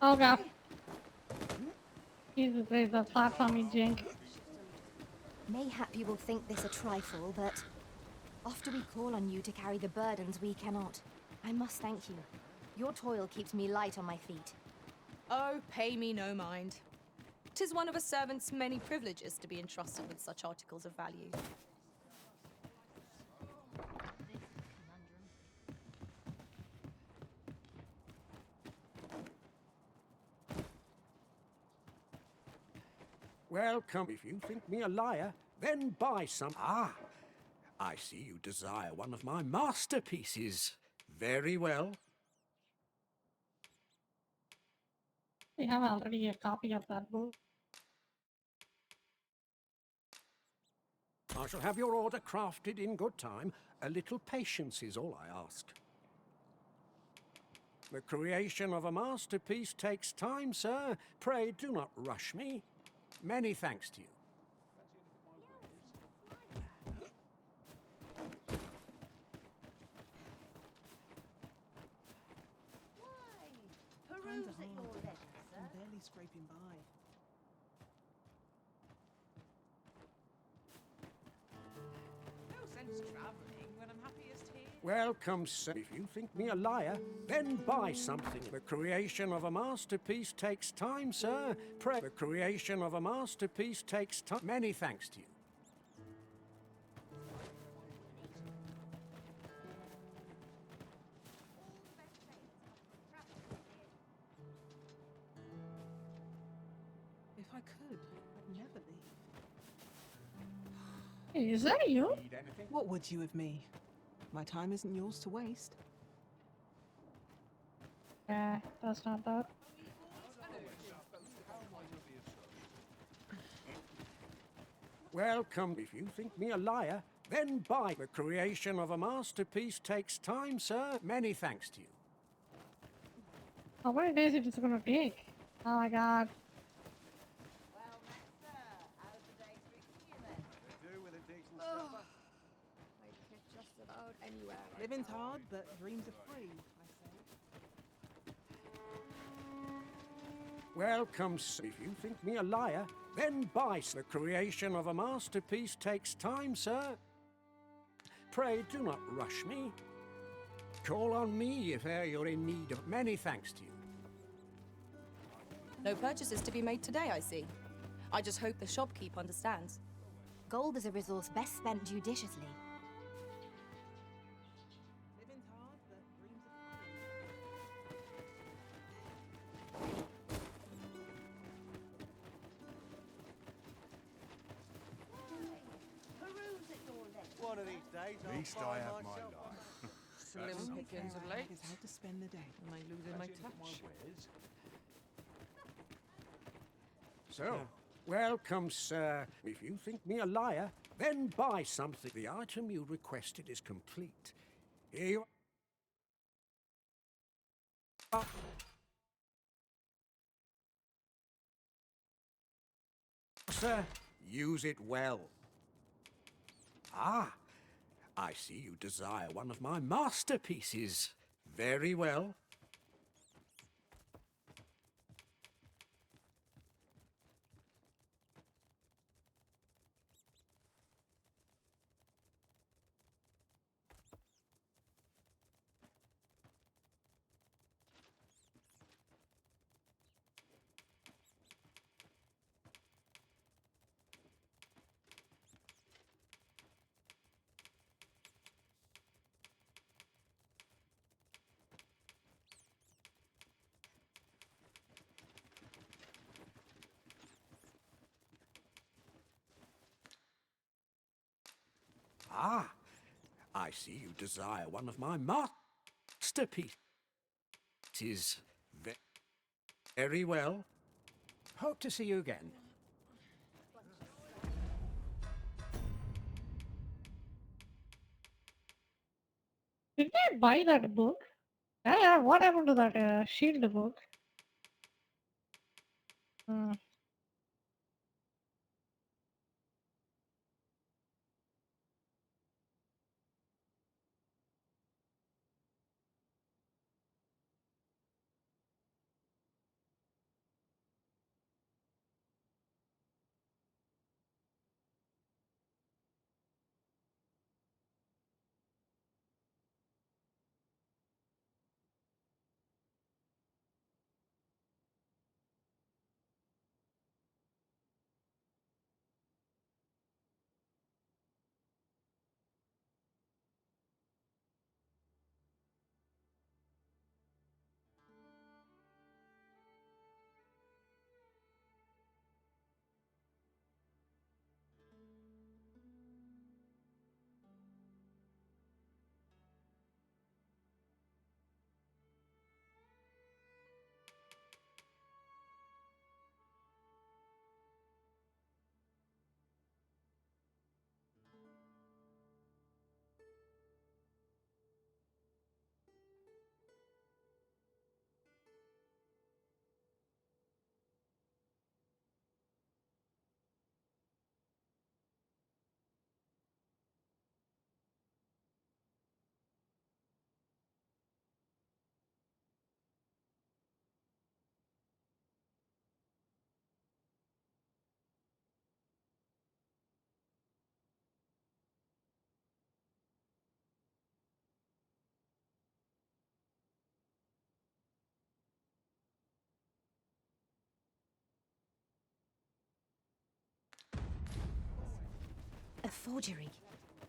Oh god. Jesus Christ, that platformy jink. Mayhap you will think this a trifle, but oft do we call on you to carry the burdens we cannot. I must thank you. Your toil keeps me light on my feet. Oh, pay me no mind. 'Tis one of a servant's many privileges to be entrusted with such articles of value. Welcome. If you think me a liar, then buy some. Ah, I see you desire one of my masterpieces. Very well. We have already a copy of that book. I shall have your order crafted in good time. A little patience is all I ask. The creation of a masterpiece takes time, sir. Pray do not rush me. Many thanks to you. Peruse at your leisure, sir. I'm barely scraping by. No sense travelling when I'm happiest here. Welcome, sir. If you think me a liar, then buy something. The creation of a masterpiece takes time, sir. Pray. The creation of a masterpiece takes time. Many thanks to you. If I could, I'd never leave. Is that you? What would you of me? My time isn't yours to waste. Yeah, that's not that. Welcome. If you think me a liar, then buy. The creation of a masterpiece takes time, sir. Many thanks to you. How many days is it gonna take? Oh my god. Oh, I get just about anywhere. Living's hard, but dreams are free, I say. Welcome, sir. If you think me a liar, then buy. The creation of a masterpiece takes time, sir. Pray do not rush me. Call on me if e'er you're in need of. Many thanks to you. No purchases to be made today, I see. I just hope the shopkeep understands. Gold is a resource best spent judiciously. Living's hard, but dreams are Peruse at your leisure. One of these days, At least I have my life. slim pickings of late. It's How to spend the day. Am I losing my touch? So, welcome, sir. If you think me a liar, then buy something. The item you requested is complete. Here you are. Sir, use it well. Ah, I see you desire one of my masterpieces. Very well. Ah, I see you desire one of my masterpieces. Very well. Hope to see you again. Did I buy that book? Yeah, what happened to that shield book? Hmm. A forgery.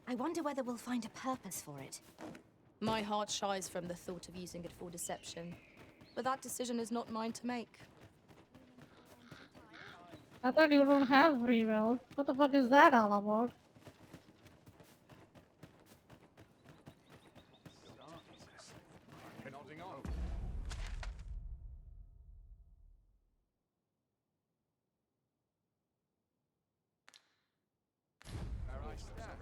I wonder whether we'll find a purpose for it. My heart shies from the thought of using it for deception. But that decision is not mine to make. I thought you don't have free will. What the fuck is that all about? Nodding on. Where I stand.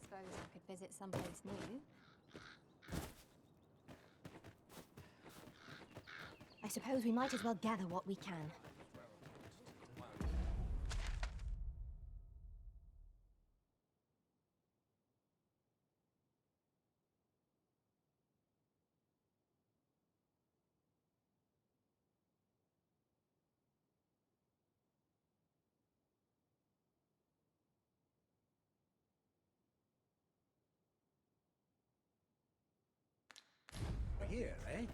Suppose I could visit someplace new. I suppose we might as well gather what we can. Here, eh?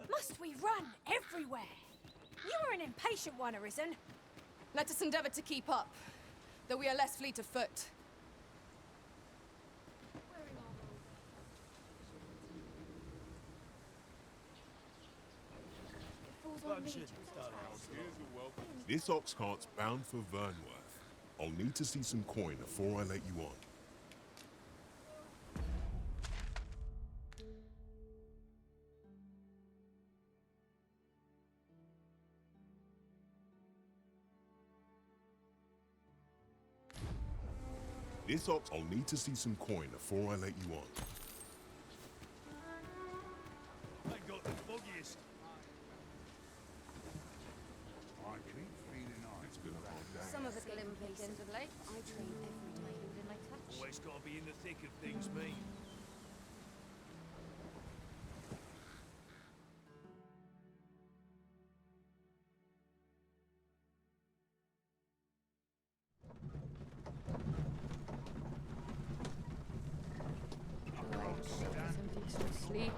Must we run everywhere? You are an impatient one, Arisen. Let us endeavor to keep up, though we are less fleet of foot. This ox cart's bound for Vernworth. I'll need to see some coin before I let you on. I'll need to see some coin before I let you on. I got the foggiest. I keep feeling it's been a hard day. Some of us get impatient of late. I train every day within my touch. Always got to be in the thick of things, me. Sleep.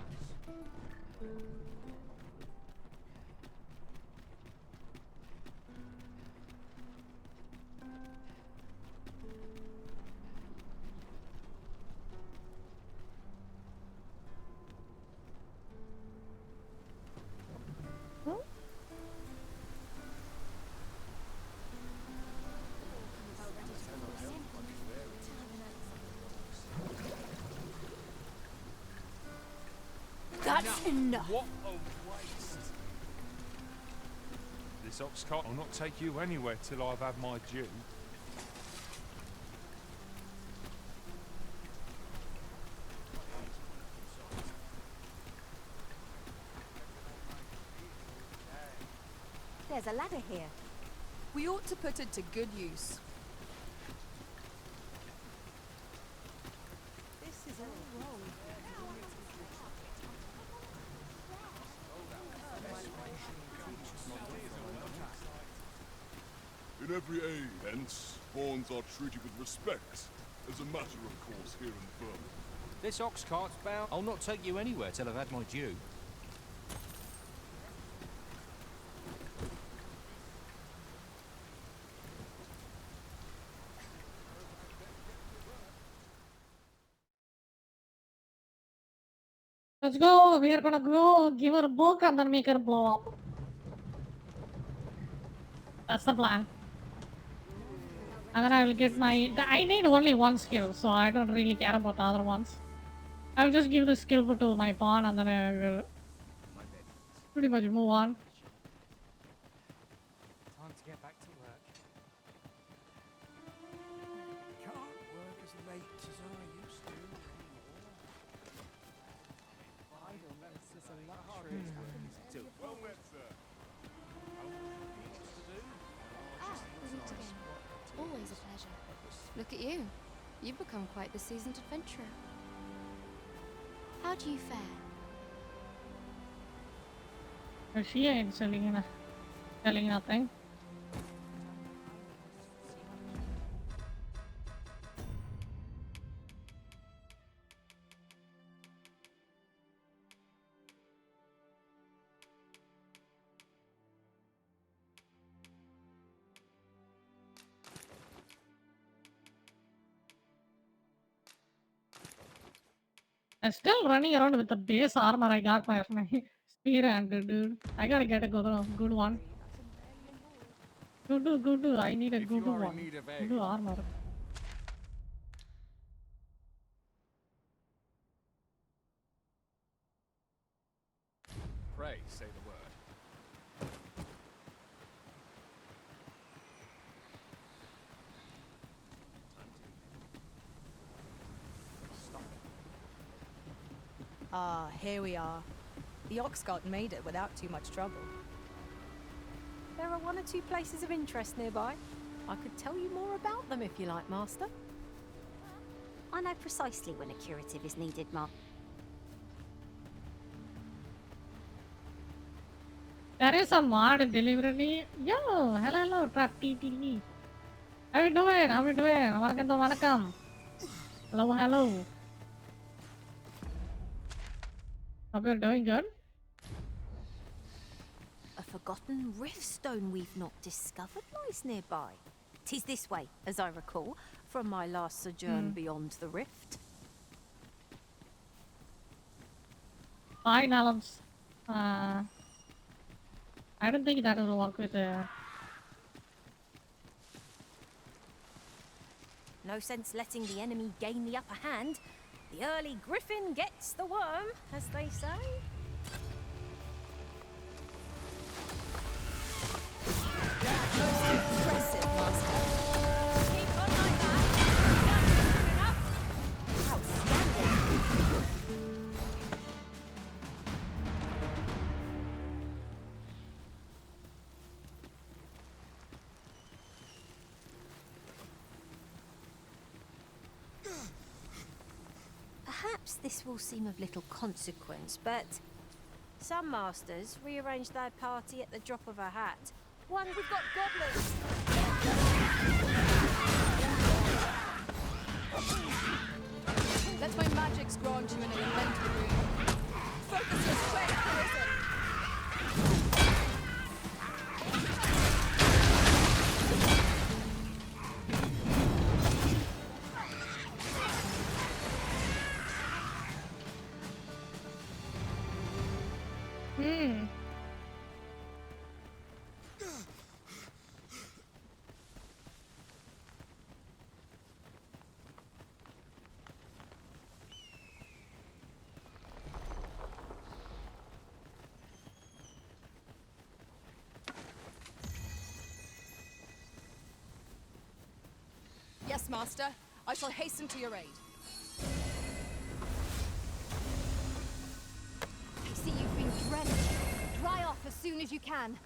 That's enough. What a waste. This ox cart will not take you anywhere till I've had my due. There's a ladder here. We ought to put it to good use. This is all wrong. In every age, hence, pawns are treated with respect, as a matter of course here in Vermont. This ox cart's bound. I'll not take you anywhere till I've had my due. Let's go. We are gonna go give her a book and then make her blow up. That's the plan. And then I will get my... I need only one skill, so I don't really care about the other ones. I'll just give the skill to my pawn and then I will pretty much move on. Time to get back to work. Can't work as late as I used to anymore. Idleness is a luxury. Well met, sir. Always a pleasure. Look at you. You've become quite the seasoned adventurer. How do you fare? She ain't selling nothing. I'm still running around with the base armor I got my spear and dude. I gotta get a good one. Good. I need a If good you are in one. need of Good aid, armor. pray say the word. Ah, here we are. The Oxcart made it without too much trouble. There are one or two places of interest nearby. I could tell you more about them if you like, Master. I know precisely when a curative is needed, Mark. There is a mod delivery. Yo, hello, Trap TTV. How you doing? Welcome. Hello. Hope you're doing good. A forgotten rift stone we've not discovered lies nearby. 'Tis this way, as I recall, from my last sojourn beyond the rift. Fine, Alums. I don't think that will work with No sense letting the enemy gain the upper hand. The early griffin gets the worm, as they say. Impressive, Master. Keep on like that. Outstanding. Perhaps this will seem of little consequence, but some masters rearrange their party at the drop of a hat. One, we've got goblins. Let my magics grant you an elemental room. Focus your strength, Arisen. Yes, Master. I shall hasten to your aid. I see you've been drenched. Dry off as soon as you can.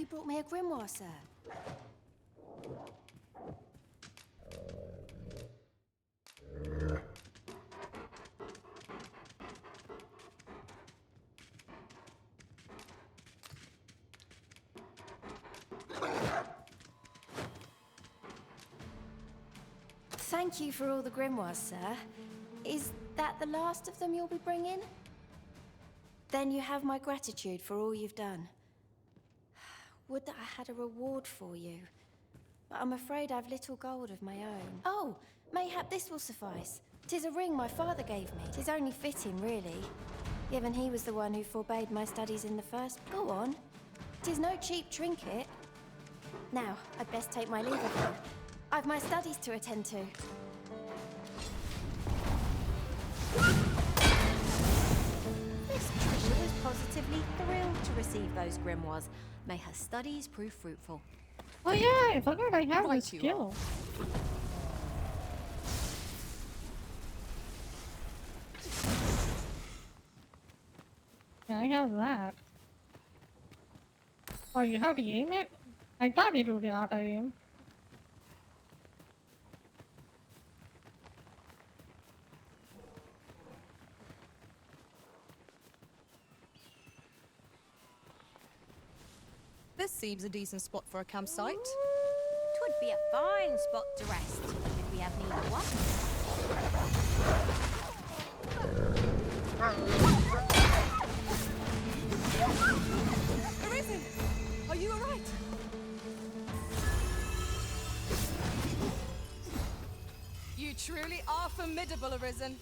you brought me a grimoire, sir. Thank you for all the grimoires, sir. Is that the last of them you'll be bringing? Then you have my gratitude for all you've done. Would that I had a reward for you. But I'm afraid I've little gold of my own. Oh, mayhap this will suffice. 'Tis a ring my father gave me. 'Tis only fitting, really, given he was the one who forbade my studies in the first. Go on. 'Tis no cheap trinket. Now, I'd best take my leave of you. I've my studies to attend to. Miss Trisha was positively thrilled to receive those grimoires. May her studies prove fruitful. Oh yeah, I forgot I have Right this you skill. Yeah, I have that. Oh, you have to aim it? I thought it would be auto aim. This seems a decent spot for a campsite. Twould be a fine spot to rest, if we have need of one. Arisen! Are you alright? You truly are formidable, Arisen.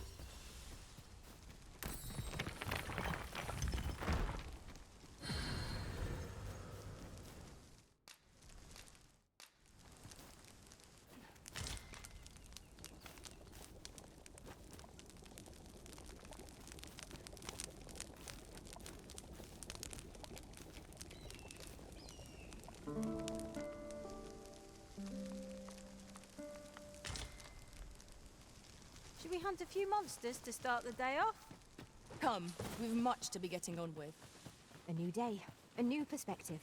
Should we hunt a few monsters to start the day off? Come, we've much to be getting on with. A new day, a new perspective.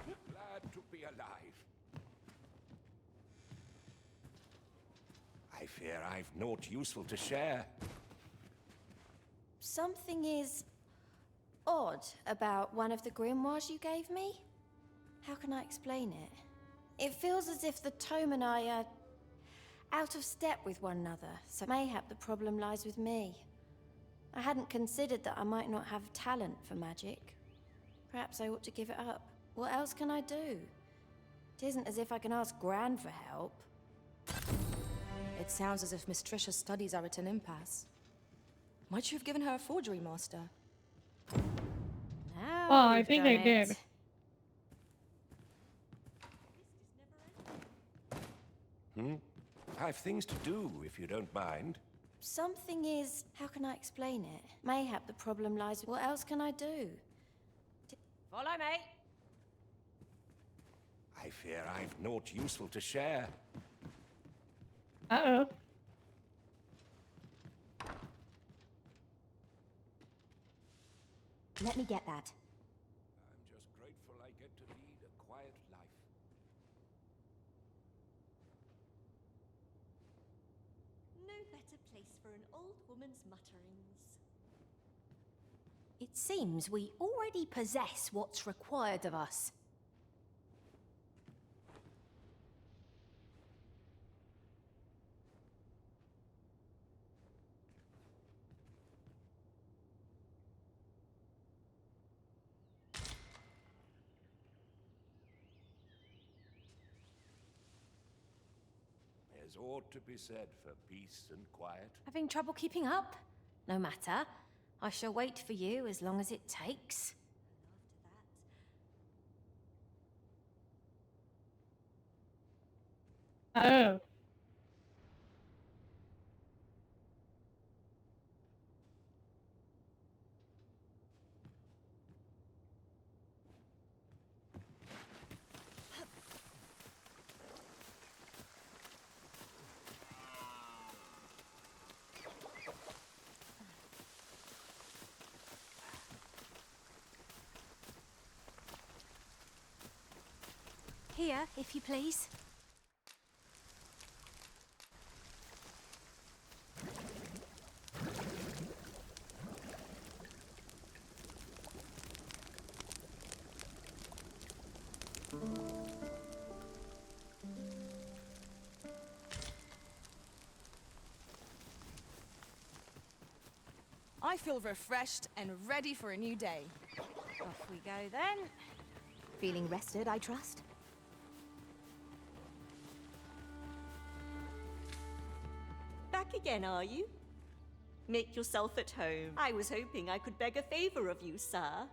Glad to be alive. I fear I've naught useful to share. Something is odd about one of the grimoires you gave me. How can I explain it? It feels as if the tome and I are out of step with one another, so mayhap the problem lies with me. I hadn't considered that I might not have talent for magic. Perhaps I ought to give it up. What else can I do? It isn't as if I can ask Gran for help. It sounds as if Miss Trisha's studies are at an impasse. Might you have given her a forgery master? Now Oh, I we've think done I it. did. I've things to do, if you don't mind. Something is... how can I explain it? Mayhap the problem lies with... what else can I do? Follow me. I fear I've naught useful to share. Uh-oh. Let me get that. I'm just grateful I get to lead a quiet life. No better place for an old woman's mutterings. It seems we already possess what's required of us. There's ought to be said for peace and quiet. Having trouble keeping up? No matter. I shall wait for you as long as it takes. Oh. Here, if you please. I feel refreshed and ready for a new day. Off we go then. Feeling rested, I trust? Back again, are you? Make yourself at home. I was hoping I could beg a favor of you, sir.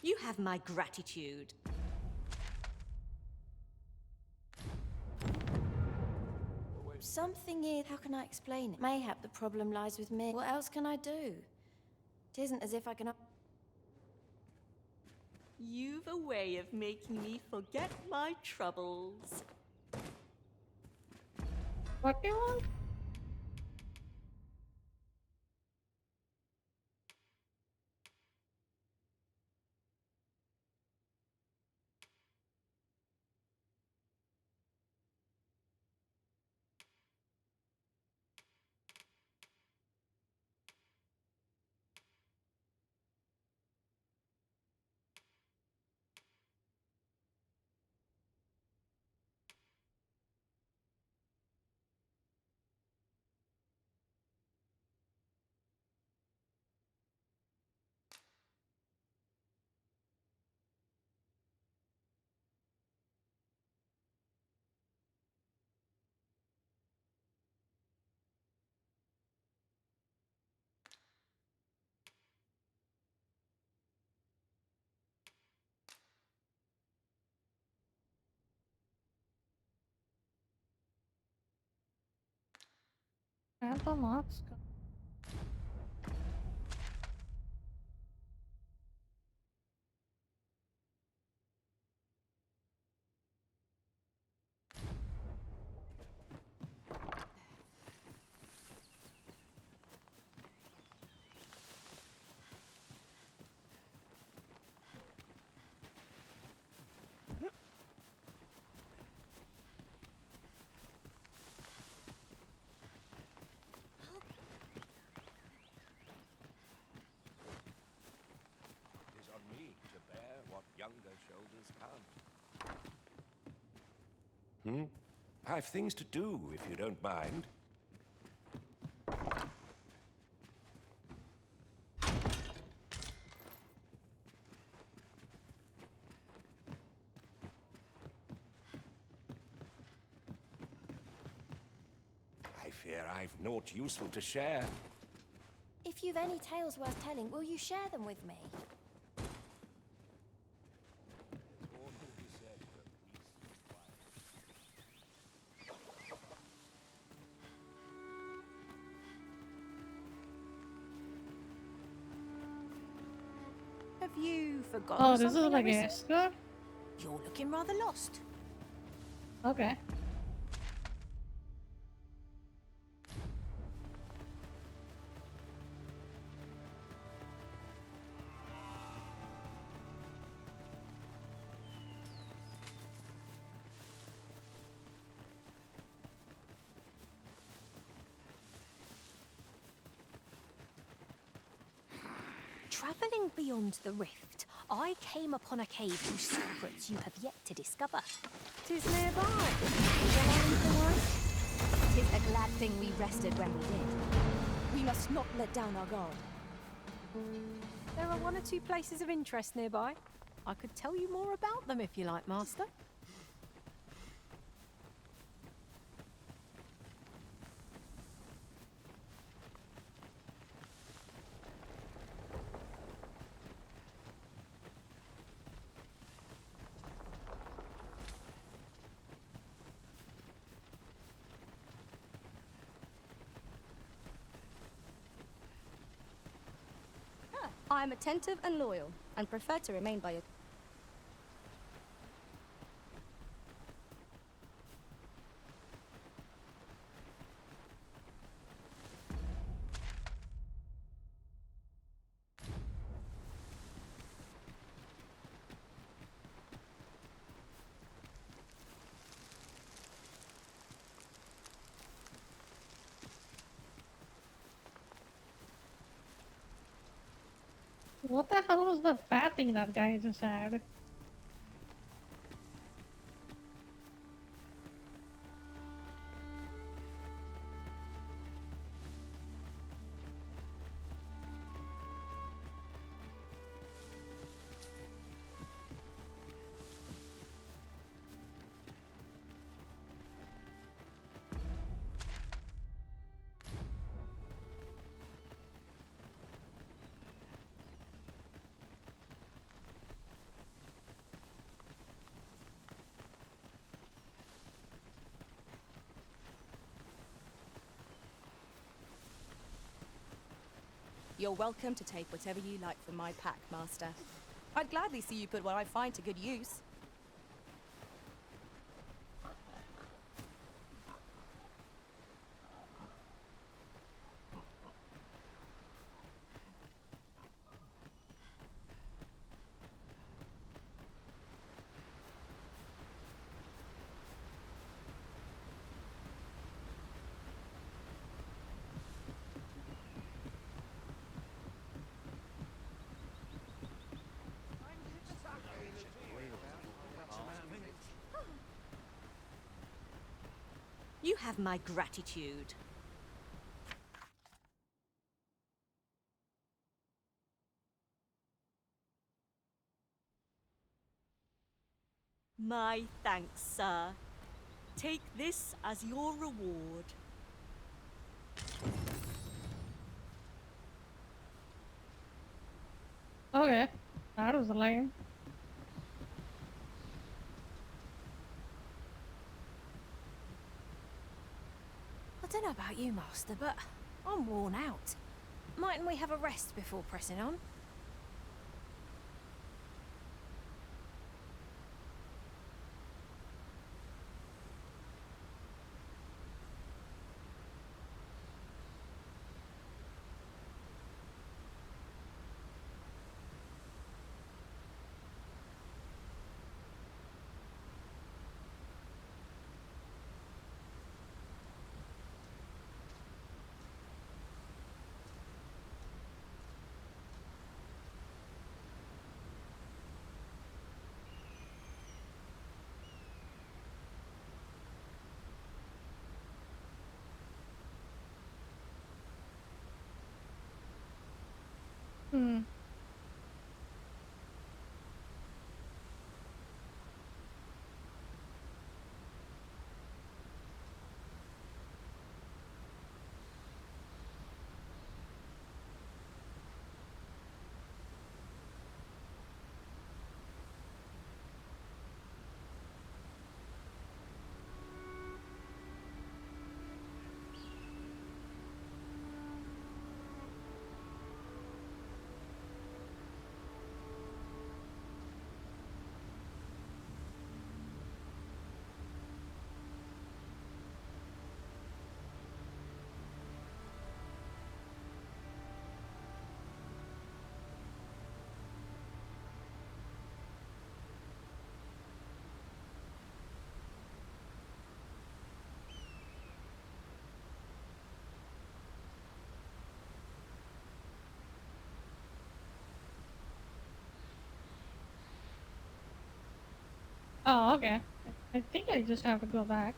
You have my gratitude. Something is... How can I explain it? Mayhap the problem lies with me. What else can I do? It isn't as if I can... You've a way of making me forget my troubles. What do you want? Phantom Ops. It is on me to bear what younger shoulders can't. I've things to do, if you don't mind. I fear I've naught useful to share. If you've any tales worth telling, will you share them with me? Have you forgotten Oh, this is something like I a received? escort? You're looking rather lost. Okay. Travelling beyond the rift, I came upon a cave whose secrets you have yet to discover. 'Tis nearby. Is there anything like? 'Tis a glad thing we rested when we did. We must not let down our guard. There are one or two places of interest nearby. I could tell you more about them if you like, Master. I am attentive and loyal, and prefer to remain by your... What the hell was the bad thing that guy just said? You're welcome to take whatever you like from my pack, Master. I'd gladly see you put what I find to good use. You have my gratitude. My thanks, sir. Take this as your reward. Okay, that was lame. I don't know about you, Master, but I'm worn out. Mightn't we have a rest before pressing on? Hmm. Oh, okay. I think I just have to go back.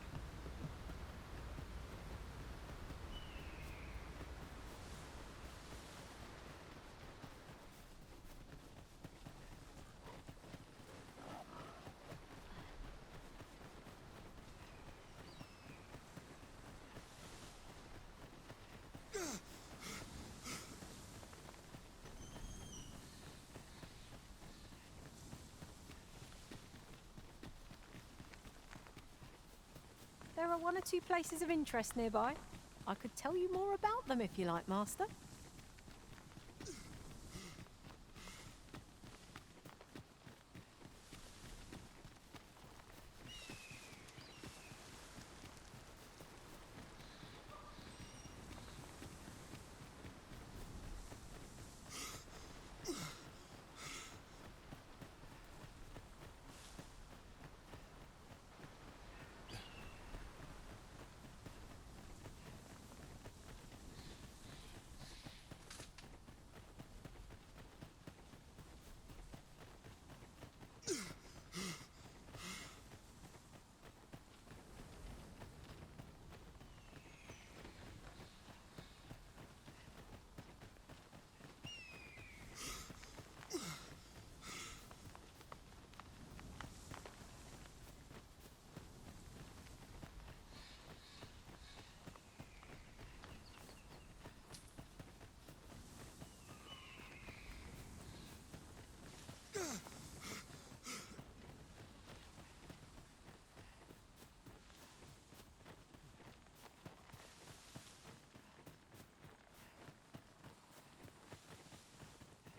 There are one or two places of interest nearby. I could tell you more about them if you like, Master.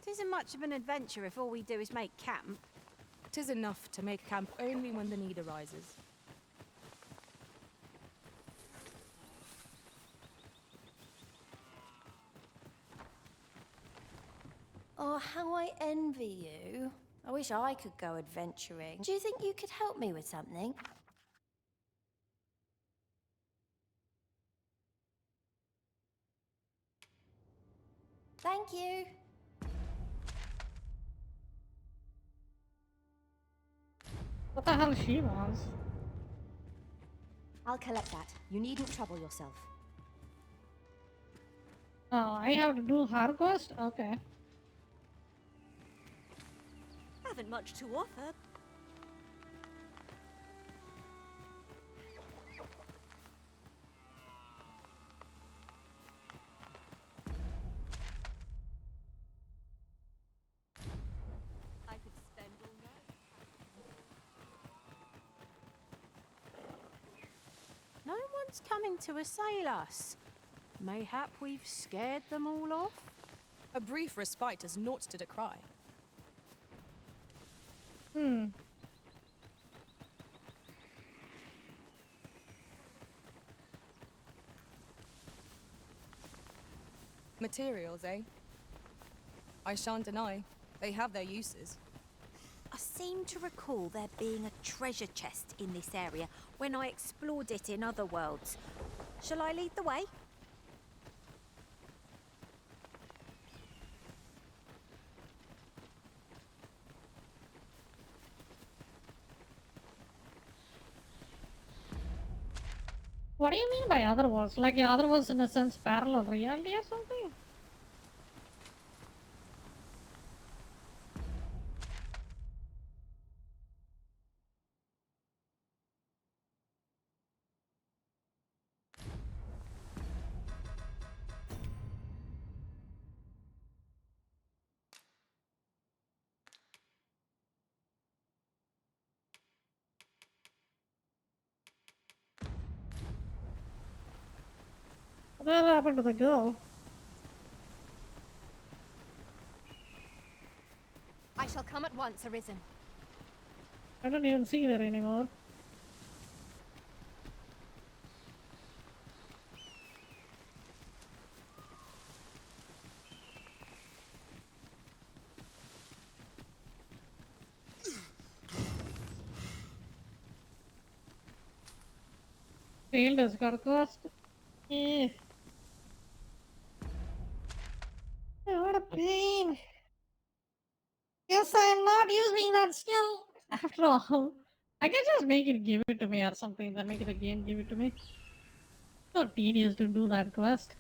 'Tisn't much of an adventure if all we do is make camp. 'Tis enough to make camp only when the need arises. Oh, how I envy you. I wish I could go adventuring. Do you think you could help me with something? Thank you. What the hell she wants? I'll collect that. You needn't trouble yourself. Oh, I have to do her quest? Okay. Haven't much to offer. I could spend all night. No one's coming to assail us. Mayhap we've scared them all off? A brief respite is naught to decry. Materials, eh? I shan't deny, they have their uses. I seem to recall there being a treasure chest in this area when I explored it in other worlds. Shall I lead the way? What do you mean by other worlds? Like in other worlds in a sense parallel reality or something? What happened to the girl? I shall come at once, Arisen. I don't even see her anymore. Failed as got cost. Eh. Oh, what a pain. Yes, I'm not using that skill. After all, I can just make it give it to me or something, then make it a game give it to me. So tedious to do that quest.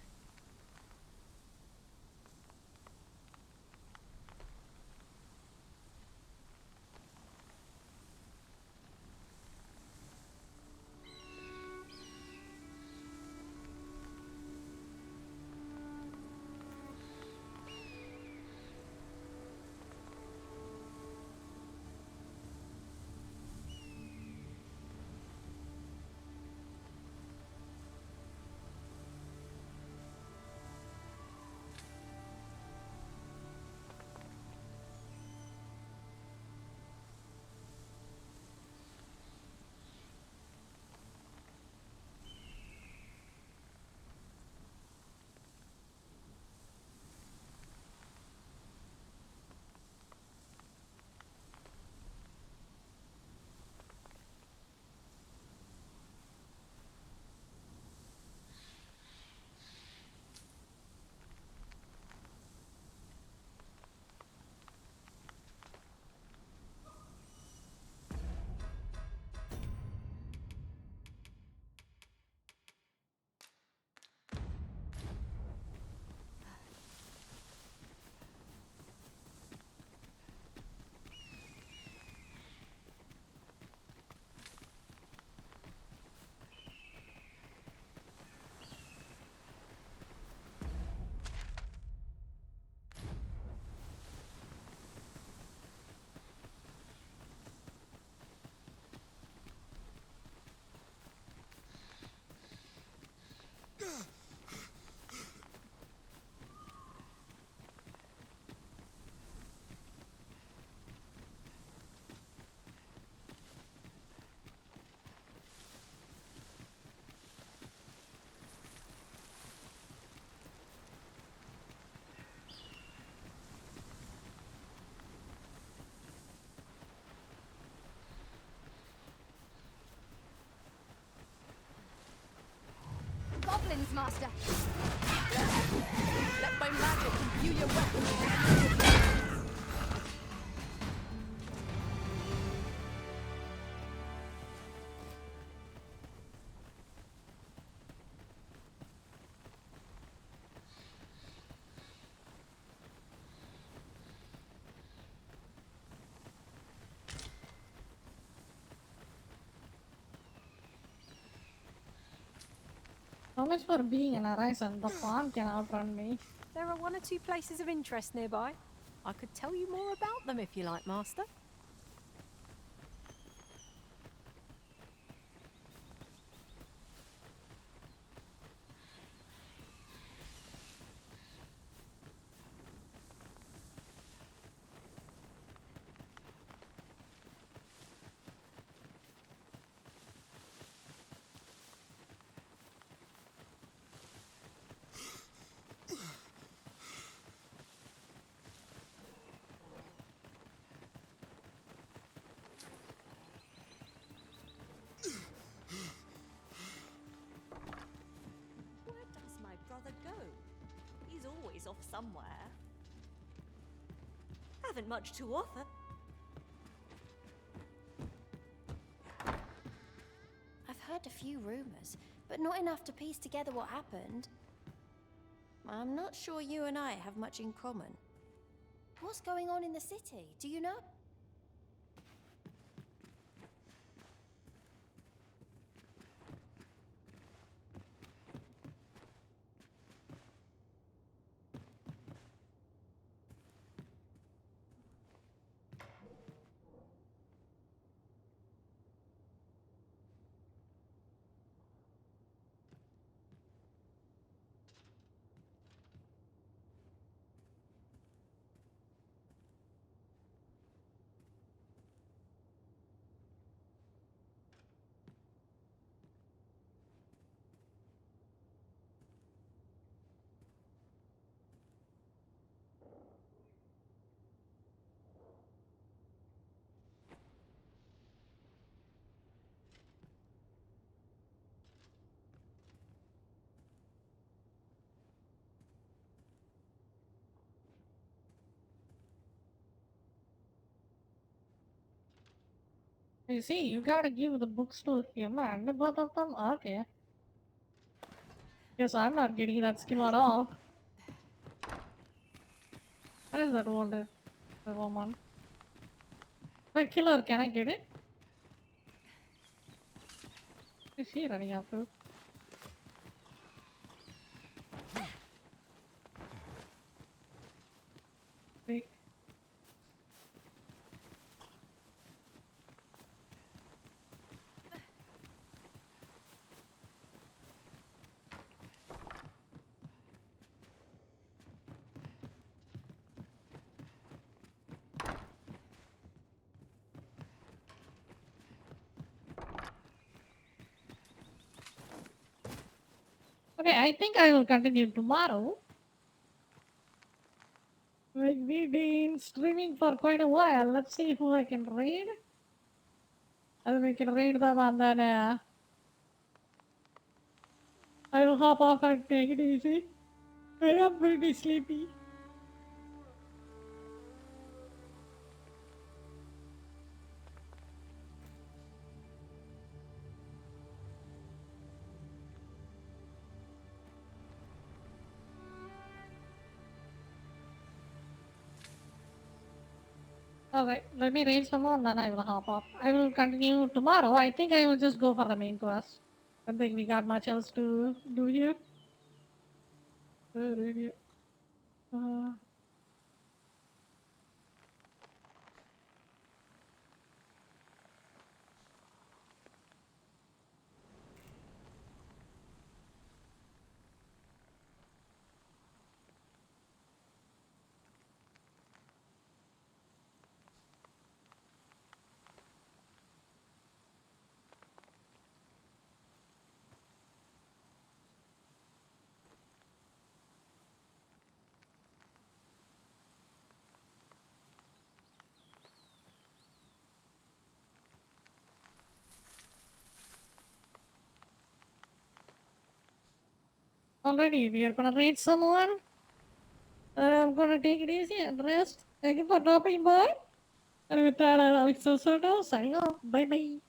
ends, Master. Let my magic imbue your weapon. So much for being an Arisen. The farm can outrun me. There are one or two places of interest nearby. I could tell you more about them if you like, Master. Where does my brother go? He's always off somewhere. Haven't much to offer. I've heard a few rumors, but not enough to piece together what happened. I'm not sure you and I have much in common. What's going on in the city? Do you know? You see, you gotta give the books to him and both of them. Okay. Guess I'm not getting that skill at all. What is that old woman? My killer, can I get it? Is she running after? Wait. Okay, I think I will continue tomorrow. We've been streaming for quite a while. Let's see who I can raid. And we can raid them and then I will hop off and take it easy. I am pretty sleepy. Alright, let me raid someone, then I will hop off. I will continue tomorrow. I think I will just go for the main quest. I don't think we got much else to do here. Radio. already. We are gonna read someone. I'm gonna take it easy and rest. Thank you for dropping by. And with that, I'm Alex Soto signing off. Bye bye.